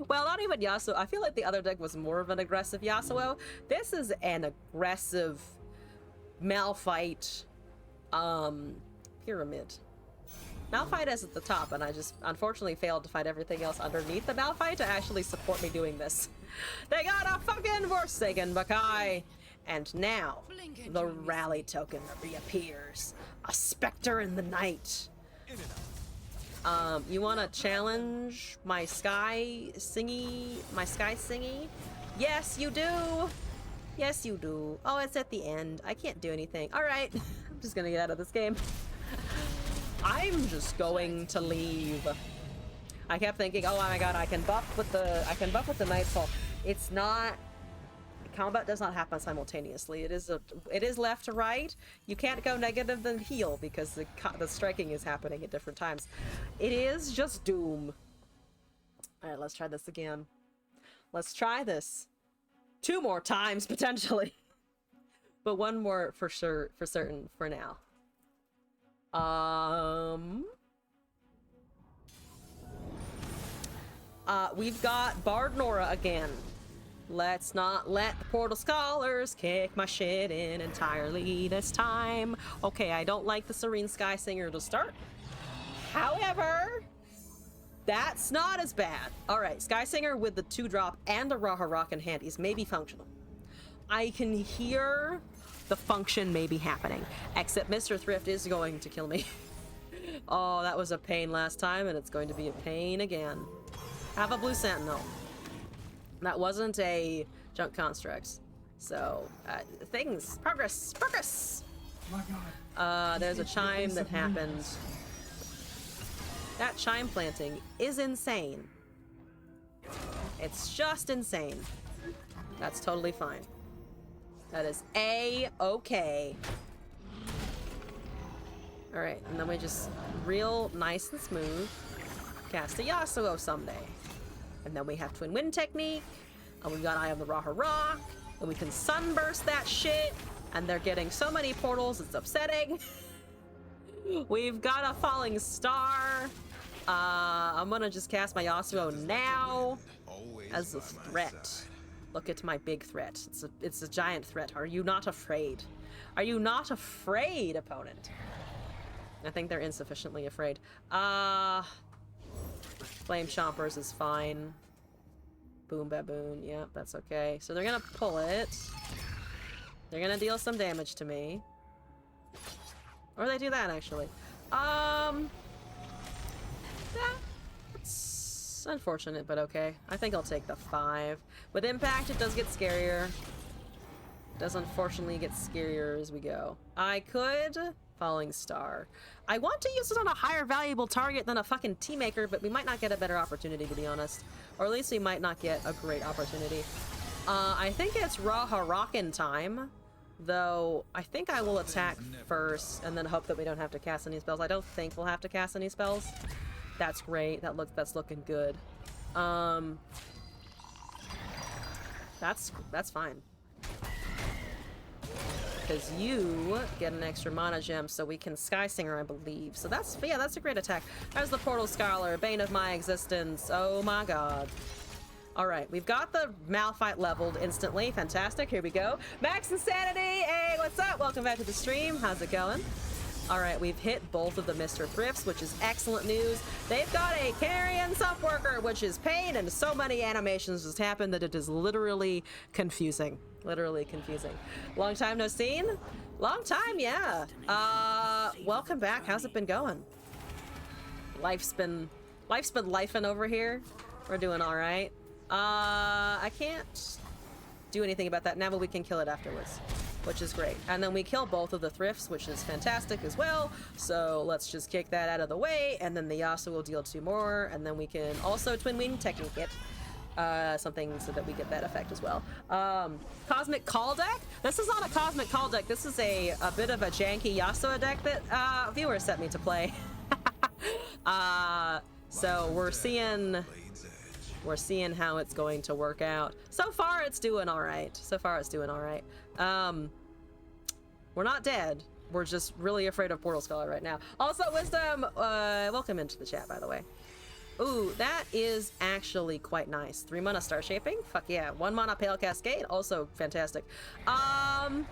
Well, not even Yasuo. I feel like the other deck was more of an aggressive Yasuo. This is an aggressive Malphite pyramid. Malphite is at the top, and I just unfortunately failed to find everything else underneath the Malphite to actually support me doing this. They got a fucking Forsaken Bakai! And now, the rally token reappears. A specter in the night. You wanna challenge my sky singy? Yes, you do! Yes, you do. Oh, it's at the end. I can't do anything. Alright, I'm just gonna get out of this game. I'm just going to leave. I kept thinking, oh my god, I can buff with the Nightfall. It's not combat does not happen simultaneously. It is left to right. You can't go negative then heal because the striking is happening at different times. It is just doom. All right, let's try this again. Let's try this 2 more times potentially, but 1 more for sure, for certain for now. We've got Bard Nora again. Let's not let the Portal Scholars kick my shit in entirely this time. Okay, I don't like the Serene Sky Singer to start. However, that's not as bad. All right, Sky Singer with the 2-drop and the Raha Rock in hand is maybe functional. I can hear the function maybe happening, except Mr. Thrift is going to kill me. Oh, that was a pain last time, and it's going to be a pain again. Have a Blue Sentinel. That wasn't a Junk Constructs. So, progress! My God. There's a chime that happened. That chime planting is insane. It's just insane. That's totally fine. That is A-okay. Alright, and then we just real nice and smooth cast a Yasuo someday. And then we have Twin Wind Technique, and we've got Eye of the Raha Rock, and we can Sunburst that shit, and they're getting so many portals, it's upsetting. We've got a Falling Star. I'm gonna just cast my Yasuo now as a threat. Look at my big threat. It's a giant threat. Are you not afraid? Are you not afraid, opponent? I think they're insufficiently afraid. Flame Chompers is fine. Boom Baboon, yeah, that's okay. So they're gonna pull it. They're gonna deal some damage to me. Or they do that, actually. That's unfortunate, but okay. I think I'll take the 5. With Impact, it does get scarier. It does unfortunately get scarier as we go. I could Falling Star. I want to use it on a higher valuable target than a fucking Teamaker, but we might not get a better opportunity, to be honest. Or at least we might not get a great opportunity. I think it's Raha Rockin' time, though I think I will attack first and then hope that we don't have to cast any spells. I don't think we'll have to cast any spells. That's great. That's looking good. That's fine. Because you get an extra mana gem, so we can Sky Singer, I believe. So that's a great attack. There's the Portal Scholar, bane of my existence. Oh my god. All right, we've got the Malphite leveled instantly. Fantastic. Here we go. Max Insanity. Hey, what's up? Welcome back to the stream. How's it going? All right, we've hit both of the Mr. Thrifts, which is excellent news. They've got a Carrion Suppworker, which is pain, and so many animations just happened that it is literally confusing. Literally confusing. Long time no seen? Long time, yeah. Welcome back. How's it been going? Life's been lifing over here. We're doing all right. I can't do anything about that now, but we can kill it afterwards, which is great. And then we kill both of the Thrifts, which is fantastic as well. So let's just kick that out of the way, and then the Yasuo will deal 2 more, and then we can also Twin Wing Technique it. Something so that we get that effect as well. Cosmic Call deck? This is not a Cosmic Call deck. This is a bit of a janky Yasuo deck that viewers set me to play. So we're seeing how it's going to work out. So far it's doing all right. We're not dead. We're just really afraid of Portal Scholar right now. Also, Wisdom, welcome into the chat, by the way. Ooh, that is actually quite nice. 3 mana Star Shaping? Fuck yeah. 1 mana Pale Cascade? Also fantastic. That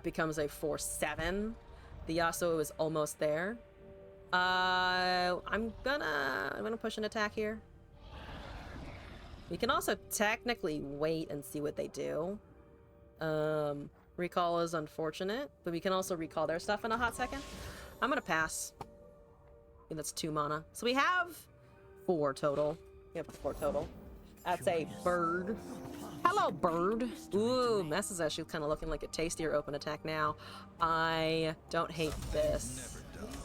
becomes a 4/7. The Yasuo is almost there. I'm gonna push an attack here. We can also technically wait and see what they do. Recall is unfortunate, but we can also recall their stuff in a hot second. I'm gonna pass. I think that's 2 mana. So we have 4 total. We have 4 total. That's a bird. Hello, bird. Ooh, this is actually kind of looking like a tastier open attack now. I don't hate this.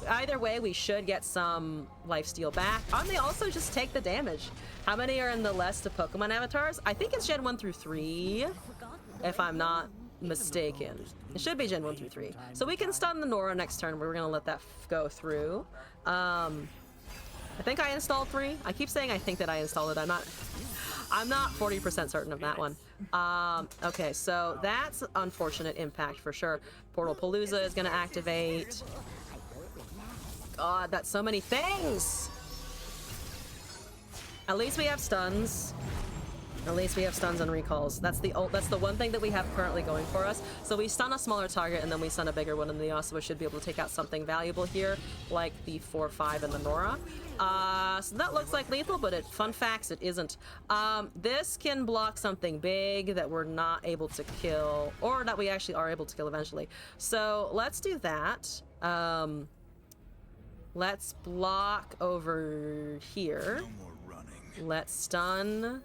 Either way, we should get some lifesteal back. And they also just take the damage. How many are in the list of Pokemon avatars? I think it's Gen 1 through 3, if I'm not mistaken. It should be Gen 1 through 3. So we can stun the Nora next turn. We're going to let that go through. I think I installed 3. I keep saying I think that I installed it. I'm not 40% certain of that one. Okay, so that's unfortunate impact for sure. Portal Palooza is going to activate. God, that's so many things! At least we have stuns. At least we have stuns and recalls. That's the one thing that we have currently going for us. So we stun a smaller target and then we stun a bigger one, and the Yasuo should be able to take out something valuable here, like the 4-5 and the Nora. So that looks like lethal, but fun facts, it isn't. This can block something big that we're not able to kill, or that we actually are able to kill eventually. So let's do that. Let's block over here. Let's stun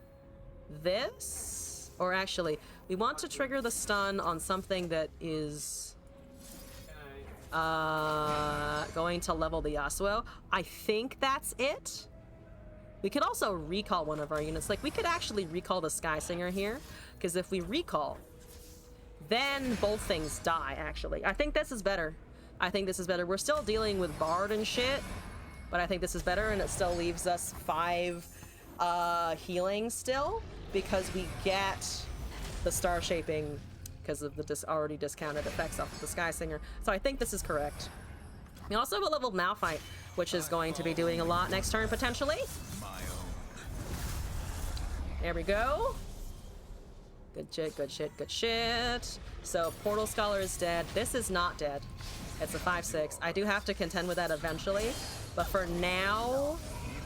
this. Or actually, we want to trigger the stun on something that is going to level the Yasuo. I think that's it. We could also recall one of our units. Like, we could actually recall the Sky Singer here, because if we recall, then both things die, actually. I think this is better. I think this is better. We're still dealing with Bard and shit, but I think this is better, and it still leaves us 5 healing still, because we get the Star Shaping because of the already discounted effects off of the Sky Singer. So I think this is correct. We also have a leveled Malphite, which is going to be doing a lot next turn, potentially. There we go. Good shit, good shit, good shit. So Portal Scholar is dead. This is not dead. It's a 5-6. I do have to contend with that eventually, but for now,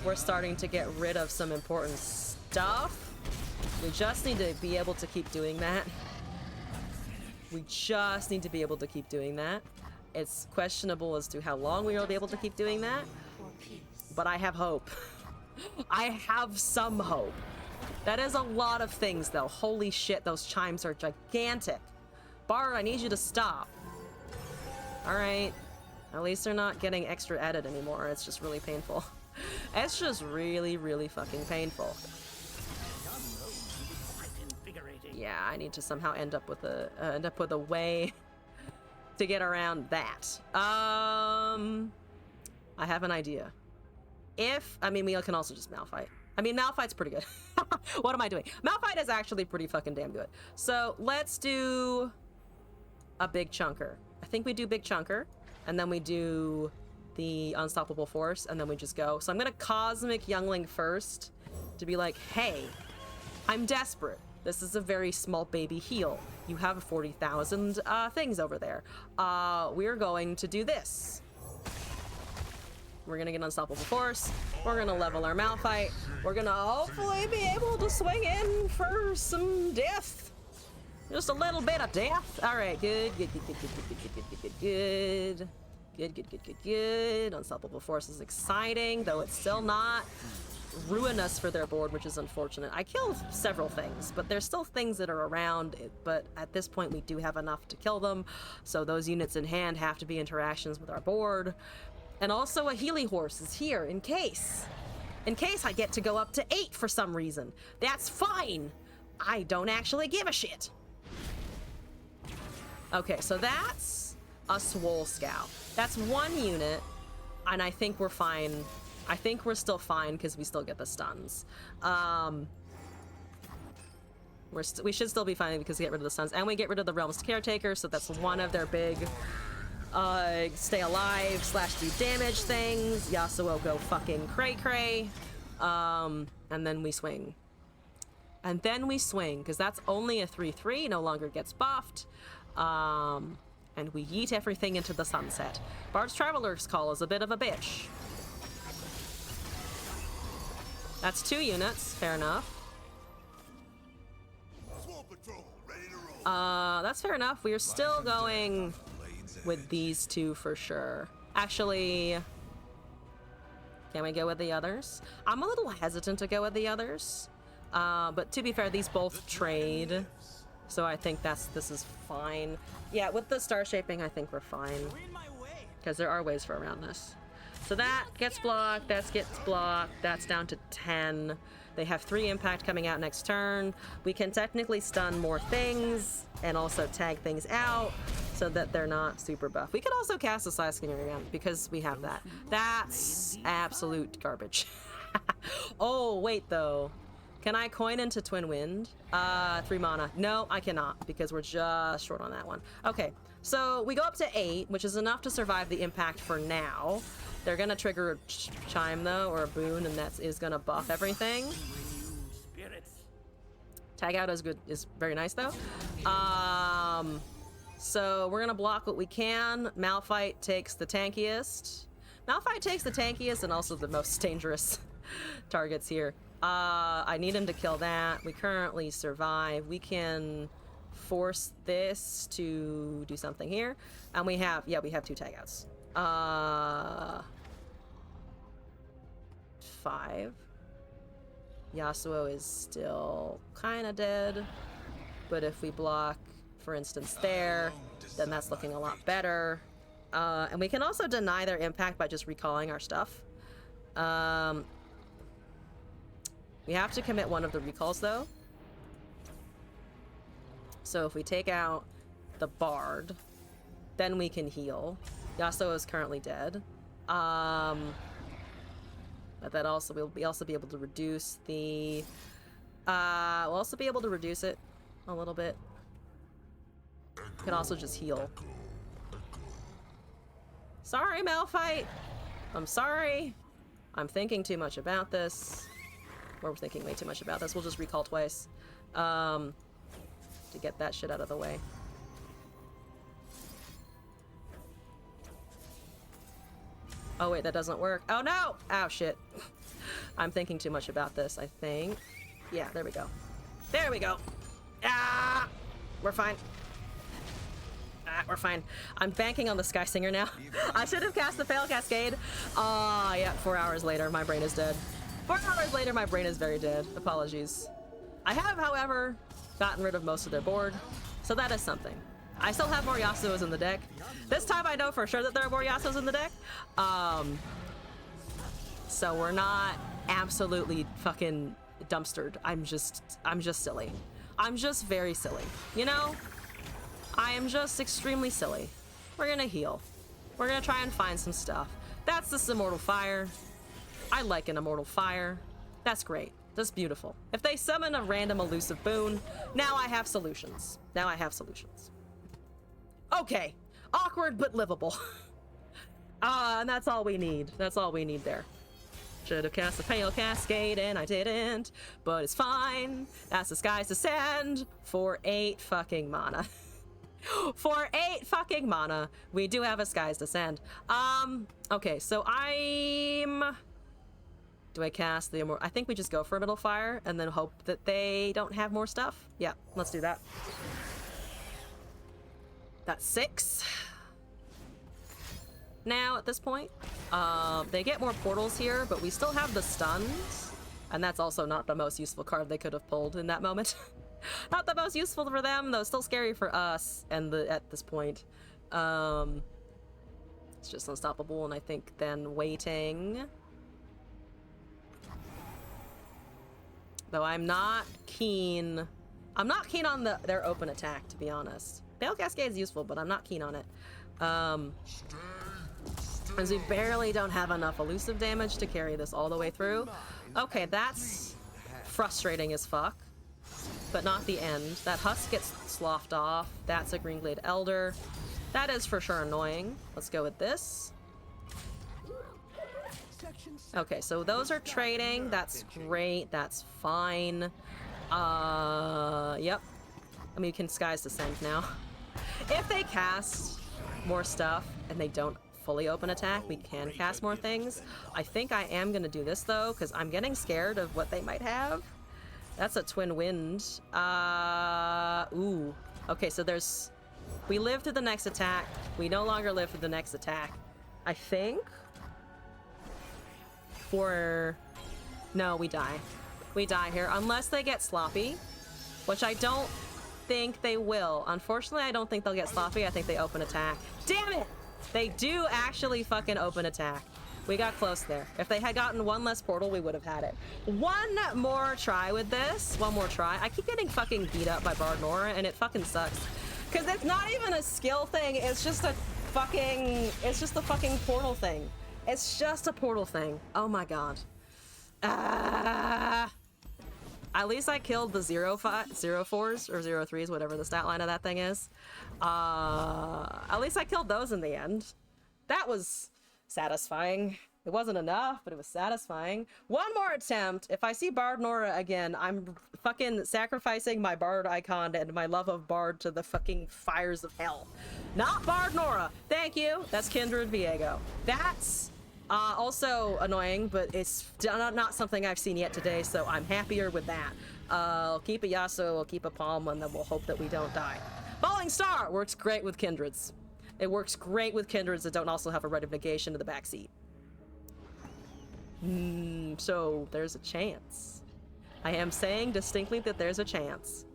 we're starting to get rid of some important stuff. We just need to be able to keep doing that. We just need to be able to keep doing that. It's questionable as to how long we will be able to keep doing that, but I have hope. I have some hope. That is a lot of things, though. Holy shit, those chimes are gigantic. Bard, I need you to stop. Alright. At least they're not getting extra edit anymore. It's just really painful. It's just really, really fucking painful. Yeah, I need to somehow end up with a way to get around that. I have an idea. I mean, we can also just Malphite. I mean, Malphite's pretty good. What am I doing? Malphite is actually pretty fucking damn good. So let's do a big chunker. I think we do big chunker, and then we do the unstoppable force, and then we just go. So I'm gonna Cosmic Youngling first to be like, hey, I'm desperate. This is a very small baby heal. You have 40,000 things over there. We're going to do this. We're gonna get unstoppable force. We're gonna level our Malphite. We're gonna hopefully be able to swing in for some death. Just a little bit of death. All right, good. Unstoppable force is exciting, though it's still not ruinous for their board, which is unfortunate. I killed several things, but there's still things that are around it, but at this point we do have enough to kill them, so those units in hand have to be interactions with our board. And also a Healy Horse is here in case I get to go up to 8 for some reason. That's fine. I don't actually give a shit. Okay, so that's a Swole Scout. That's 1 unit, and I think we're fine. I think we're still fine because we still get the stuns. We should still be fine because we get rid of the stuns, and we get rid of the Realm's Caretaker, so that's one of their big stay alive / do damage things. Yasuo go fucking cray-cray. And then we swing. And then we swing, because that's only a 3/3, no longer gets buffed. And we yeet everything into the sunset. Bard's Traveler's Call is a bit of a bitch. That's 2 units, fair enough. That's fair enough. We are still going with these 2 for sure. Actually, can we go with the others? I'm a little hesitant to go with the others. But to be fair, these both trade. So I think this is fine. Yeah, with the Star Shaping, I think we're fine. because there are ways for around this. So that gets blocked, that gets blocked, that's down to 10. They have 3 impact coming out next turn. We can technically stun more things and also tag things out so that they're not super buff. We could also cast a Side Skinner again because we have that. That's absolute garbage. Oh, wait though. Can I coin into Twin Wind? 3 mana. No, I cannot because we're just short on that one. Okay, so we go up to 8, which is enough to survive the impact for now. They're gonna trigger a chime though, or a boon, and that is gonna buff everything. Tag out is good, is very nice though. So we're gonna block what we can. Malphite takes the tankiest. Malphite takes the tankiest and also the most dangerous targets here. I need him to kill that. We currently survive. We can force this to do something here, and we have 2 tag outs. 5. Yasuo is still kind of dead, but if we block, for instance, there, then that's looking a lot better. And we can also deny their impact by just recalling our stuff. We have to commit one of the recalls though. So if we take out the Bard, then we can heal. Yasuo is currently dead. But that also we'll also be able to reduce the we'll also be able to reduce it a little bit. We can also just heal. Sorry, Malphite. I'm sorry. I'm thinking too much about this. We're thinking way too much about this. We'll just recall twice. To get that shit out of the way. Oh wait, that doesn't work. Oh no! Oh shit. I'm thinking too much about this, I think. Yeah, there we go. There we go. Ah! We're fine. Ah, we're fine. I'm banking on the Sky Singer now. I should have cast the Fail Cascade. Yeah, 4 hours later, my brain is dead. 4 hours later, my brain is very dead. Apologies. I have, however, gotten rid of most of their board, so that is something. I still have more Yasuos in the deck. This time I know for sure that there are more Yasuos in the deck. So we're not absolutely fucking dumpstered. I'm just silly. I'm just very silly. You know? I am just extremely silly. We're gonna heal. We're gonna try and find some stuff. That's this Immortal Fire. I like an Immortal Fire. That's great. That's beautiful. If they summon a random elusive boon, now I have solutions. Now I have solutions. Okay. Awkward but livable. And that's all we need. That's all we need there. Should have cast the Pale Cascade and I didn't, but it's fine. That's the Sky's Descend for 8 fucking mana. For 8 fucking mana, we do have a Sky's Descend. Okay, so do I cast the Immortal? I think we just go for Immortal Fire and then hope that they don't have more stuff. Yeah, let's do that. That's 6. Now, at this point, they get more portals here, but we still have the stuns. And that's also not the most useful card they could have pulled in that moment. Not the most useful for them, though still scary for us and at this point. It's just unstoppable, and I think then waiting. Though I'm not keen on their open attack, to be honest. Pale Cascade is useful, but I'm not keen on it. As we barely don't have enough elusive damage to carry this all the way through. Okay, that's frustrating as fuck. But not the end. That Husk gets sloughed off. That's a Greenglade Elder. That is for sure annoying. Let's go with this. Okay, so those are trading. That's great. That's fine. Yep. I mean, you can Sky's Descent now. If they cast more stuff and they don't fully open attack, we can cast more things. I think I am gonna do this though, because I'm getting scared of what they might have. That's a Twin Wind. Ooh. Okay, so we live through the next attack. We no longer live through the next attack. I think. No, we die. We die here, unless they get sloppy, which I don't think they will. Unfortunately, I don't think they'll get sloppy. I think they open attack. Damn it! They do actually fucking open attack. We got close there. If they had gotten one less portal, we would have had it. One more try with this. One more try. I keep getting fucking beat up by Bard Nora, and it fucking sucks. Because it's not even a skill thing. It's just a fucking portal thing. It's just a portal thing. Oh my god. At least I killed the 04s or 03s, whatever the stat line of that thing is. At least I killed those in the end. That was satisfying. It wasn't enough, but it was satisfying. One more attempt. If I see Bard Nora again, I'm fucking sacrificing my Bard icon and my love of Bard to the fucking fires of hell. Not Bard Nora. Thank you. That's Kindred Viego. That's also annoying, but it's not something I've seen yet today, so I'm happier with that. I'll keep a Yasuo, I'll keep a Palm, and then we'll hope that we don't die. Falling Star works great with Kindreds. It works great with Kindreds that don't also have a Rite of Negation in the backseat. So there's a chance. I am saying distinctly that there's a chance.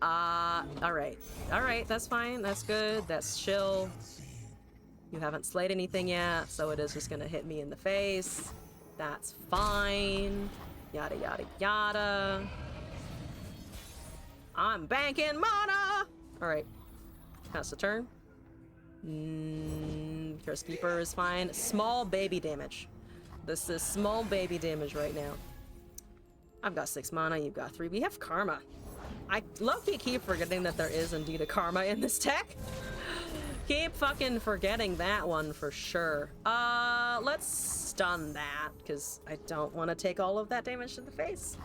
Alright. Alright, that's fine. That's good. That's chill. You haven't slayed anything yet, so it is just gonna hit me in the face. That's fine. Yada, yada, yada. I'm banking mana! Alright. That's the turn. Curse Keeper is fine. Small baby damage. This is small baby damage right now. I've got 6 mana, you've got 3. We have Karma. I low-key keep forgetting that there is indeed a Karma in this deck. Keep fucking forgetting that one for sure. Let's stun that, because I don't want to take all of that damage to the face.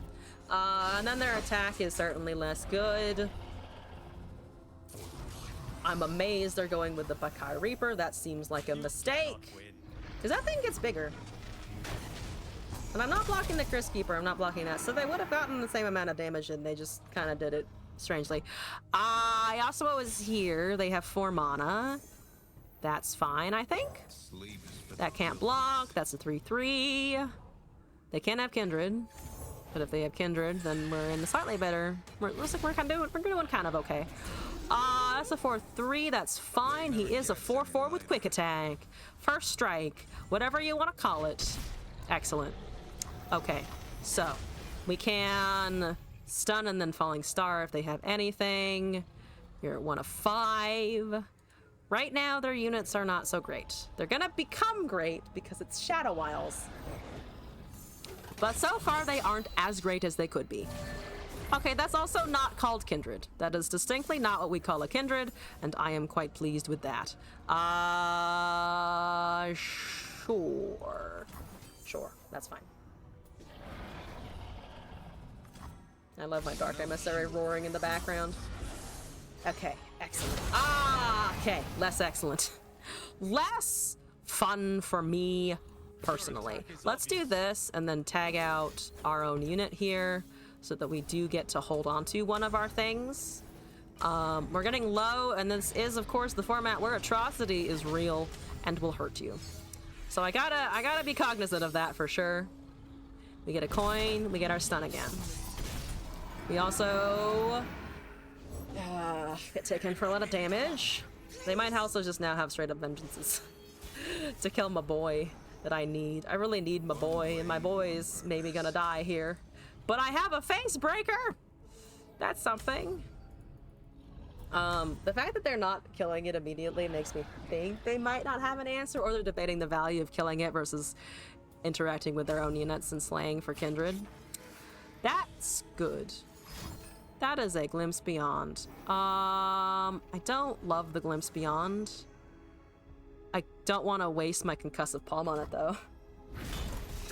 And then their attack is certainly less good. I'm amazed they're going with the Bakai Reaper. That seems like a mistake. Because that thing gets bigger. And I'm not blocking the Curse Keeper. I'm not blocking that. So they would have gotten the same amount of damage, and they just kind of did it strangely. Yasuo is here. They have 4 mana. That's fine, I think. That can't block. That's a 3/3. They can't have Kindred. But if they have Kindred, then we're in the slightly better. Looks like we're doing kind of okay. That's a 4/3. That's fine. He is a 4/4 with quick attack. First strike. Whatever you want to call it. Excellent. Okay. So, we can stun and then Falling Star if they have anything. You're at 1 of 5. Right now, their units are not so great. They're gonna become great because it's Shadow Isles. But so far, they aren't as great as they could be. Okay, that's also not called Kindred. That is distinctly not what we call a Kindred, and I am quite pleased with that. Sure. Sure, that's fine. I love my Dark Emissary roaring in the background. Okay, excellent. Okay, less excellent. Less fun for me personally. Let's do this and then tag out our own unit here so that we do get to hold on to one of our things. We're getting low, and this is, of course, the format where atrocity is real and will hurt you. So I gotta be cognizant of that for sure. We get a coin, we get our stun again. We also get taken for a lot of damage. They might also just now have straight up vengeances to kill my boy that I need. I really need my boy, and my boy is maybe gonna die here. But I have a face breaker! That's something. The fact that they're not killing it immediately makes me think they might not have an answer, or they're debating the value of killing it versus interacting with their own units and slaying for Kindred. That's good. That is a Glimpse Beyond. I don't love the Glimpse Beyond. I don't want to waste my Concussive Palm on it, though.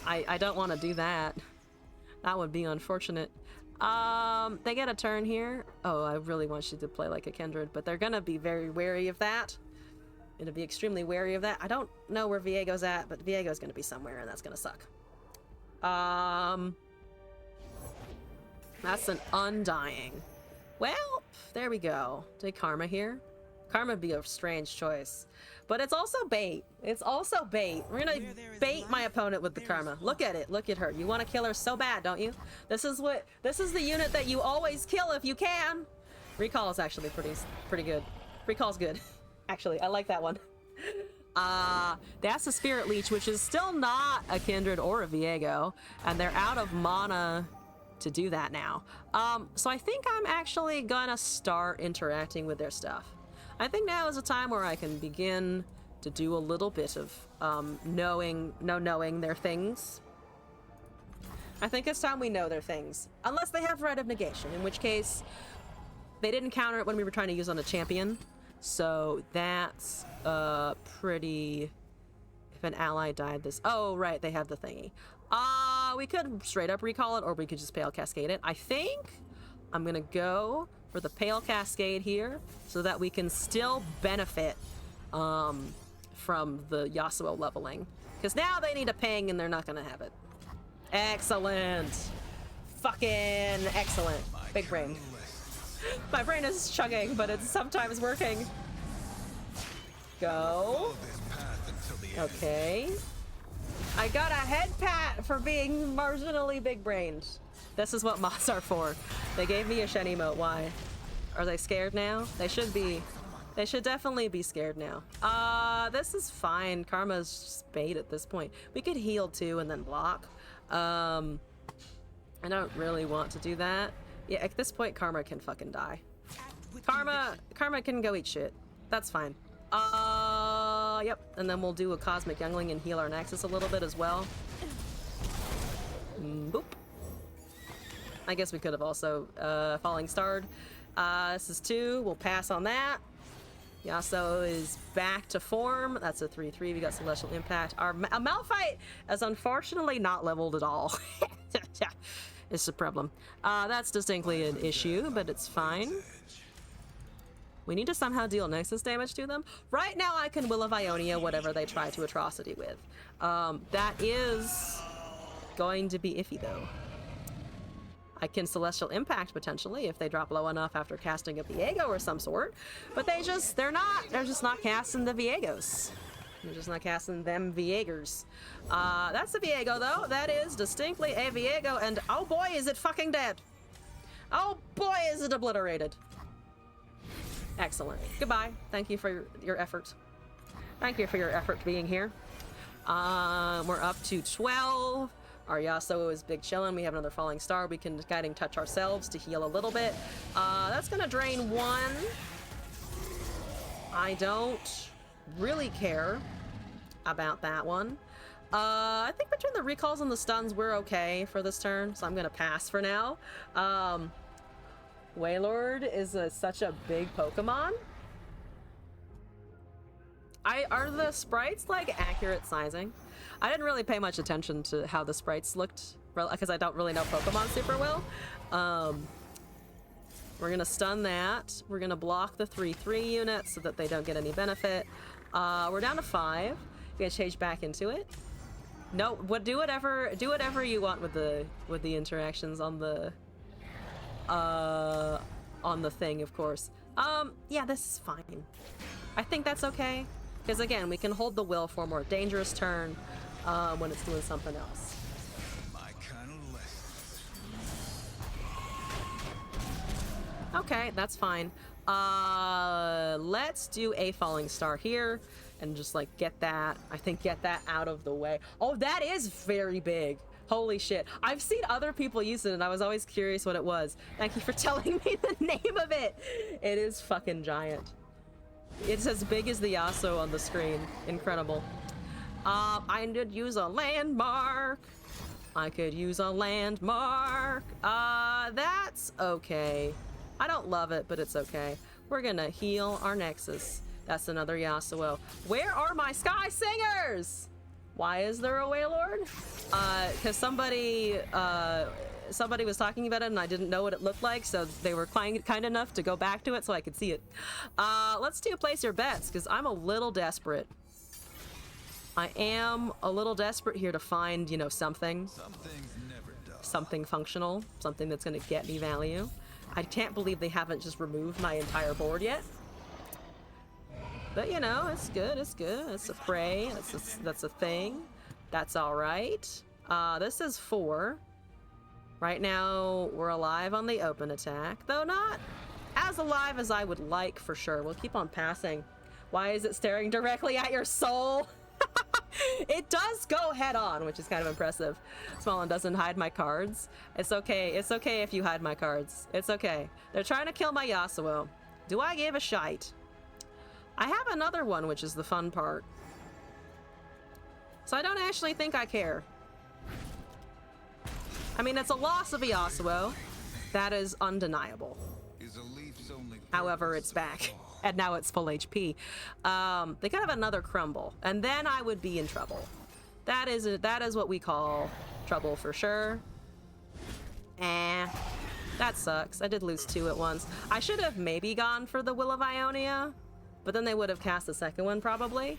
I don't want to do that. That would be unfortunate. They get a turn here. Oh, I really want you to play like a Kindred, but they're gonna be very wary of that. Gonna be extremely wary of that. I don't know where Viego's at, but Viego's gonna be somewhere, and that's gonna suck. That's an Undying. Well, there we go. Take Karma here. Karma would be a strange choice. But it's also bait. It's also bait. We're gonna bait my opponent with the Karma. Look at it. Look at her. You want to kill her so bad, don't you? This is the unit that you always kill if you can. Recall is actually pretty good. Recall's good. Actually, I like that one. That's a Spirit Leech, which is still not a Kindred or a Viego, and they're out of mana to do that now. So I think I'm actually gonna start interacting with their stuff. I think now is a time where I can begin to do a little bit of knowing their things. I think it's time we know their things. Unless they have Rite of Negation, in which case they didn't counter it when we were trying to use on a champion. So that's pretty... If an ally died this... Oh, right, they have the thingy. We could straight up recall it, or we could just Pale Cascade it. I think I'm gonna go for the Pale Cascade here, so that we can still benefit from the Yasuo leveling. Because now they need a ping, and they're not gonna have it. Excellent. Fucking excellent. Big brain. My brain is chugging, but it's sometimes working. Go. Okay. I got a head pat for being marginally big-brained. This is what mods are for. They gave me a Shen emote. Why? Are they scared now? They should be. They should definitely be scared now. This is fine. Karma's just bait at this point. We could heal too and then block. I don't really want to do that. Yeah, at this point, Karma can fucking die. Karma can go eat shit. That's fine. Yep. And then we'll do a Cosmic Youngling and heal our Nexus a little bit as well. Boop. I guess we could have also Falling Starred. This is 2. We'll pass on that. Yasuo is back to form. That's a 3/3. We got Celestial Impact. Our Malphite is unfortunately not leveled at all. It's a problem. That's distinctly an issue, but it's fine. We need to somehow deal Nexus damage to them. Right now I can Will of Ionia whatever they try to Atrocity with. That is going to be iffy though. I can Celestial Impact potentially if they drop low enough after casting a Viego or some sort. But they're just not casting the Viegos. They're just not casting them Viegers. That's a Viego though. That is distinctly a Viego, and oh boy is it fucking dead. Oh boy is it obliterated. Excellent. Goodbye. Thank you for your effort. Thank you for your effort being here. We're up to 12. Our Yasuo is big chillin'. We have another Falling Star. We can Guiding Touch ourselves to heal a little bit. That's gonna drain 1. I don't really care about that one. I think between the recalls and the stuns, we're okay for this turn, so I'm gonna pass for now. Wailord is such a big Pokemon. Are the sprites like accurate sizing? I didn't really pay much attention to how the sprites looked because I don't really know Pokemon super well. We're gonna stun that. We're gonna block the 3/3 units so that they don't get any benefit. We're down to 5. You guys change back into it. No, do whatever you want with the interactions on the thing, of course. Yeah, this is fine. I think that's okay. Because again, we can hold the will for a more dangerous turn when it's doing something else. Okay, that's fine. Let's do a Falling Star here and just like get that out of the way. Oh, that is very big. Holy shit. I've seen other people use it and I was always curious what it was. Thank you for telling me the name of it. It is fucking giant. It's as big as the Yasuo on the screen. Incredible. I could use a landmark. That's okay. I don't love it, but it's okay. We're gonna heal our Nexus. That's another Yasuo. Where are my Sky Singers? Why is there a Wailord? Because somebody was talking about it and I didn't know what it looked like, so they were kind enough to go back to it so I could see it. Let's do place your bets, because I'm a little desperate. I am a little desperate here to find, you know, something functional, something that's going to get me value. I can't believe they haven't just removed my entire board yet. But, you know, it's good, it's good. It's a prey, that's a thing. That's all right. This is 4. Right now, we're alive on the open attack, though not as alive as I would like, for sure. We'll keep on passing. Why is it staring directly at your soul? It does go head on, which is kind of impressive. Smallin doesn't hide my cards. It's okay. It's okay if you hide my cards. It's okay. They're trying to kill my Yasuo. Do I give a shite? I have another one, which is the fun part. So I don't actually think I care. I mean, it's a loss of a Yasuo. That is undeniable. However, it's back. And now it's full HP. They could have another crumble, and then I would be in trouble. That is what we call trouble for sure. That sucks. I did lose 2 at once. I should have maybe gone for the Will of Ionia, but then they would have cast the second one probably.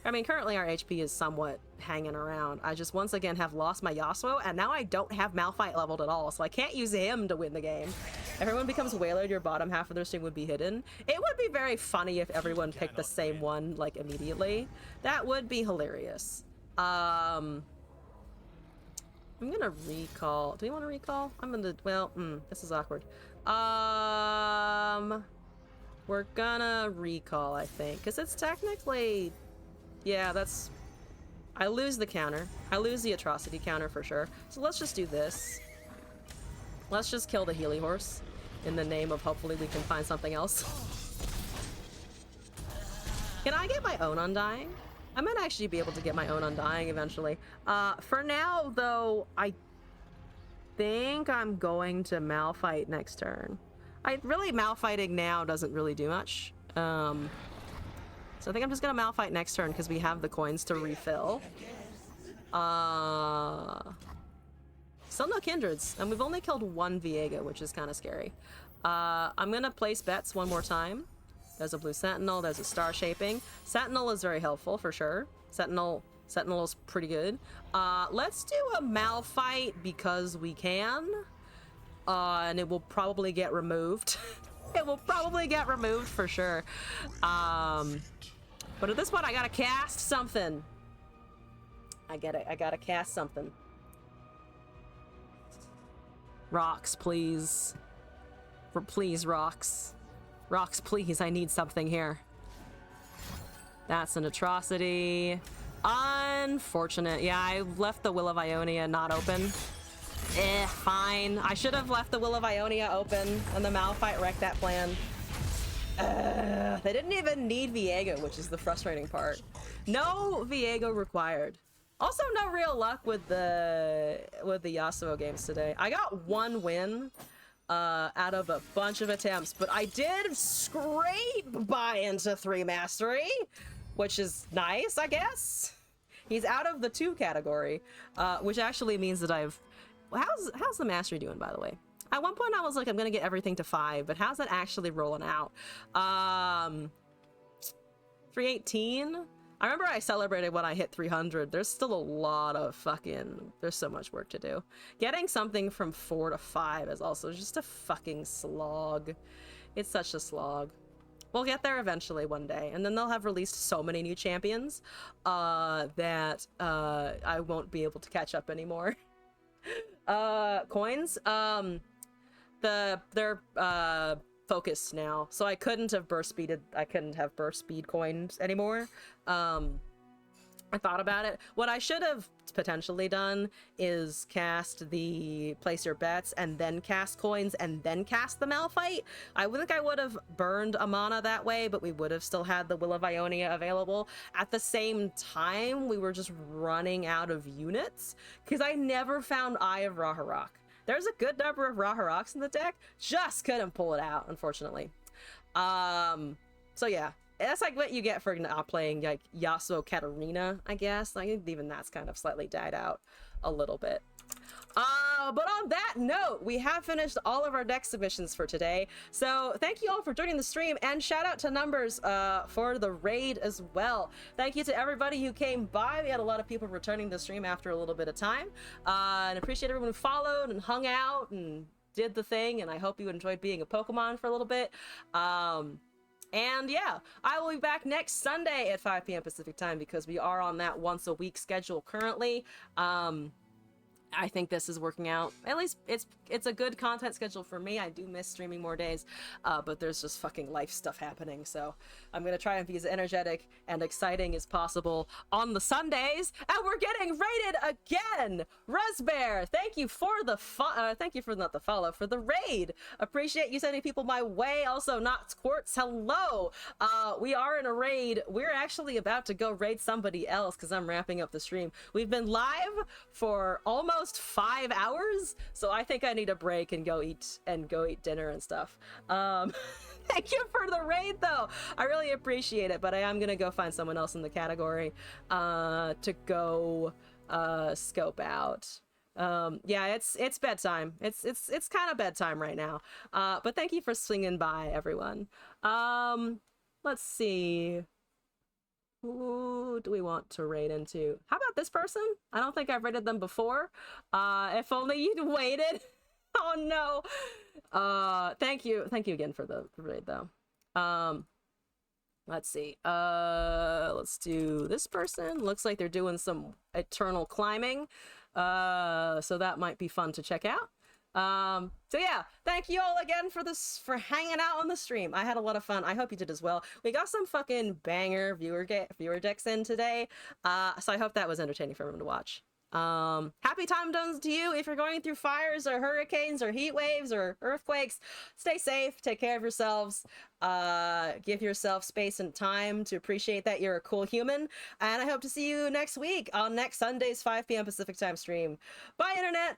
I mean, currently our HP is somewhat hanging around. I just once again have lost my Yasuo, and now I don't have Malphite leveled at all, so I can't use him to win the game. Everyone becomes Wailered, your bottom half of their stream would be hidden. It would be very funny if everyone picked the same one, like, immediately. That would be hilarious. I'm gonna recall. Do you want to recall? I'm gonna, well, this is awkward. We're gonna recall, I think, because it's technically... Yeah, that's... I lose the counter. I lose the atrocity counter for sure. So let's just do this. Let's just kill the Healy Horse in the name of hopefully we can find something else. Can I get my own Undying? I might actually be able to get my own Undying eventually. For now, though, I think I'm going to Malphite next turn. Malphiting now doesn't really do much. So I think I'm just gonna Malphite next turn because we have the coins to refill. Still no Kindreds, and we've only killed 1 Viega, which is kind of scary. I'm gonna place bets one more time. There's a blue Sentinel, there's a Star Shaping. Sentinel is very helpful for sure. Sentinel is pretty good. Let's do a Malphite because we can. And it will probably get removed. It will probably get removed for sure. But at this point, I gotta cast something. I gotta cast something. Rocks, please. Please, rocks. Rocks, please. I need something here. That's an atrocity. Unfortunate. Yeah, I left the Will of Ionia not open. Fine. I should have left the Will of Ionia open, and the Malphite wrecked that plan. They didn't even need Viego, which is the frustrating part. No Viego required. Also, no real luck with the Yasuo games today. I got 1 win out of a bunch of attempts, but I did scrape by into 3 mastery, which is nice, I guess. He's out of the 2 category, which actually means that I've... How's the mastery doing, by the way? At one point I was like, I'm gonna get everything to 5, but how's that actually rolling out? 318? I remember I celebrated when I hit 300. There's still a lot of there's so much work to do. Getting something from 4 to 5 is also just a fucking slog. It's such a slog. We'll get there eventually one day, and then they'll have released so many new champions that I won't be able to catch up anymore. Coins, they're focused now, so I couldn't have burst speed coins anymore. I thought about it. What I should have potentially done is cast the place your bets and then cast coins and then cast the Malphite. I think I would have burned a mana that way, but we would have still had the Will of Ionia available. At the same time, we were just running out of units because I never found Eye of Raharok. There's a good number of Raharoks in the deck, just couldn't pull it out, unfortunately. So yeah. That's like what you get for not playing like Yasuo Katarina, I guess. Like even that's kind of slightly died out a little bit. But on that note, we have finished all of our deck submissions for today. So thank you all for joining the stream, and shout out to Numbers for the raid as well. Thank you to everybody who came by. We had a lot of people returning the stream after a little bit of time. And appreciate everyone who followed and hung out and did the thing, and I hope you enjoyed being a Pokemon for a little bit. And yeah, I will be back next Sunday at 5 p.m. Pacific time because we are on that once a week schedule currently. I think this is working out. At least it's a good content schedule for me. I do miss streaming more days, but there's just fucking life stuff happening. So I'm gonna try and be as energetic and exciting as possible on the Sundays. And we're getting raided again. Resbear, thank you for the thank you for not the follow, for the raid. Appreciate you sending people my way. Also, Not Quartz, hello. We are in a raid. We're actually about to go raid somebody else because I'm wrapping up the stream. We've been live for almost 5 hours, so I think I need a break and go eat dinner and stuff. Thank you for the raid though. I really appreciate it, but I am gonna go find someone else in the category to go scope out. Yeah, it's bedtime. It's kind of bedtime right now. But thank you for swinging by, everyone. Let's see. Who do we want to raid into? How about this person? I don't think I've raided them before. If only you'd waited. Oh no. Thank you again for the raid though. Let's see. Let's do this person. Looks like they're doing some eternal climbing. So that might be fun to check out. So yeah, thank you all again for hanging out on the stream. I had a lot of fun. I hope you did as well. We got some fucking banger viewer decks in today. So I hope that was entertaining for everyone to watch. Happy time zones to you if you're going through fires or hurricanes or heat waves or earthquakes. Stay safe, take care of yourselves, give yourself space and time to appreciate that you're a cool human, and I hope to see you next week on next Sunday's 5 p.m. Pacific time stream. Bye, internet!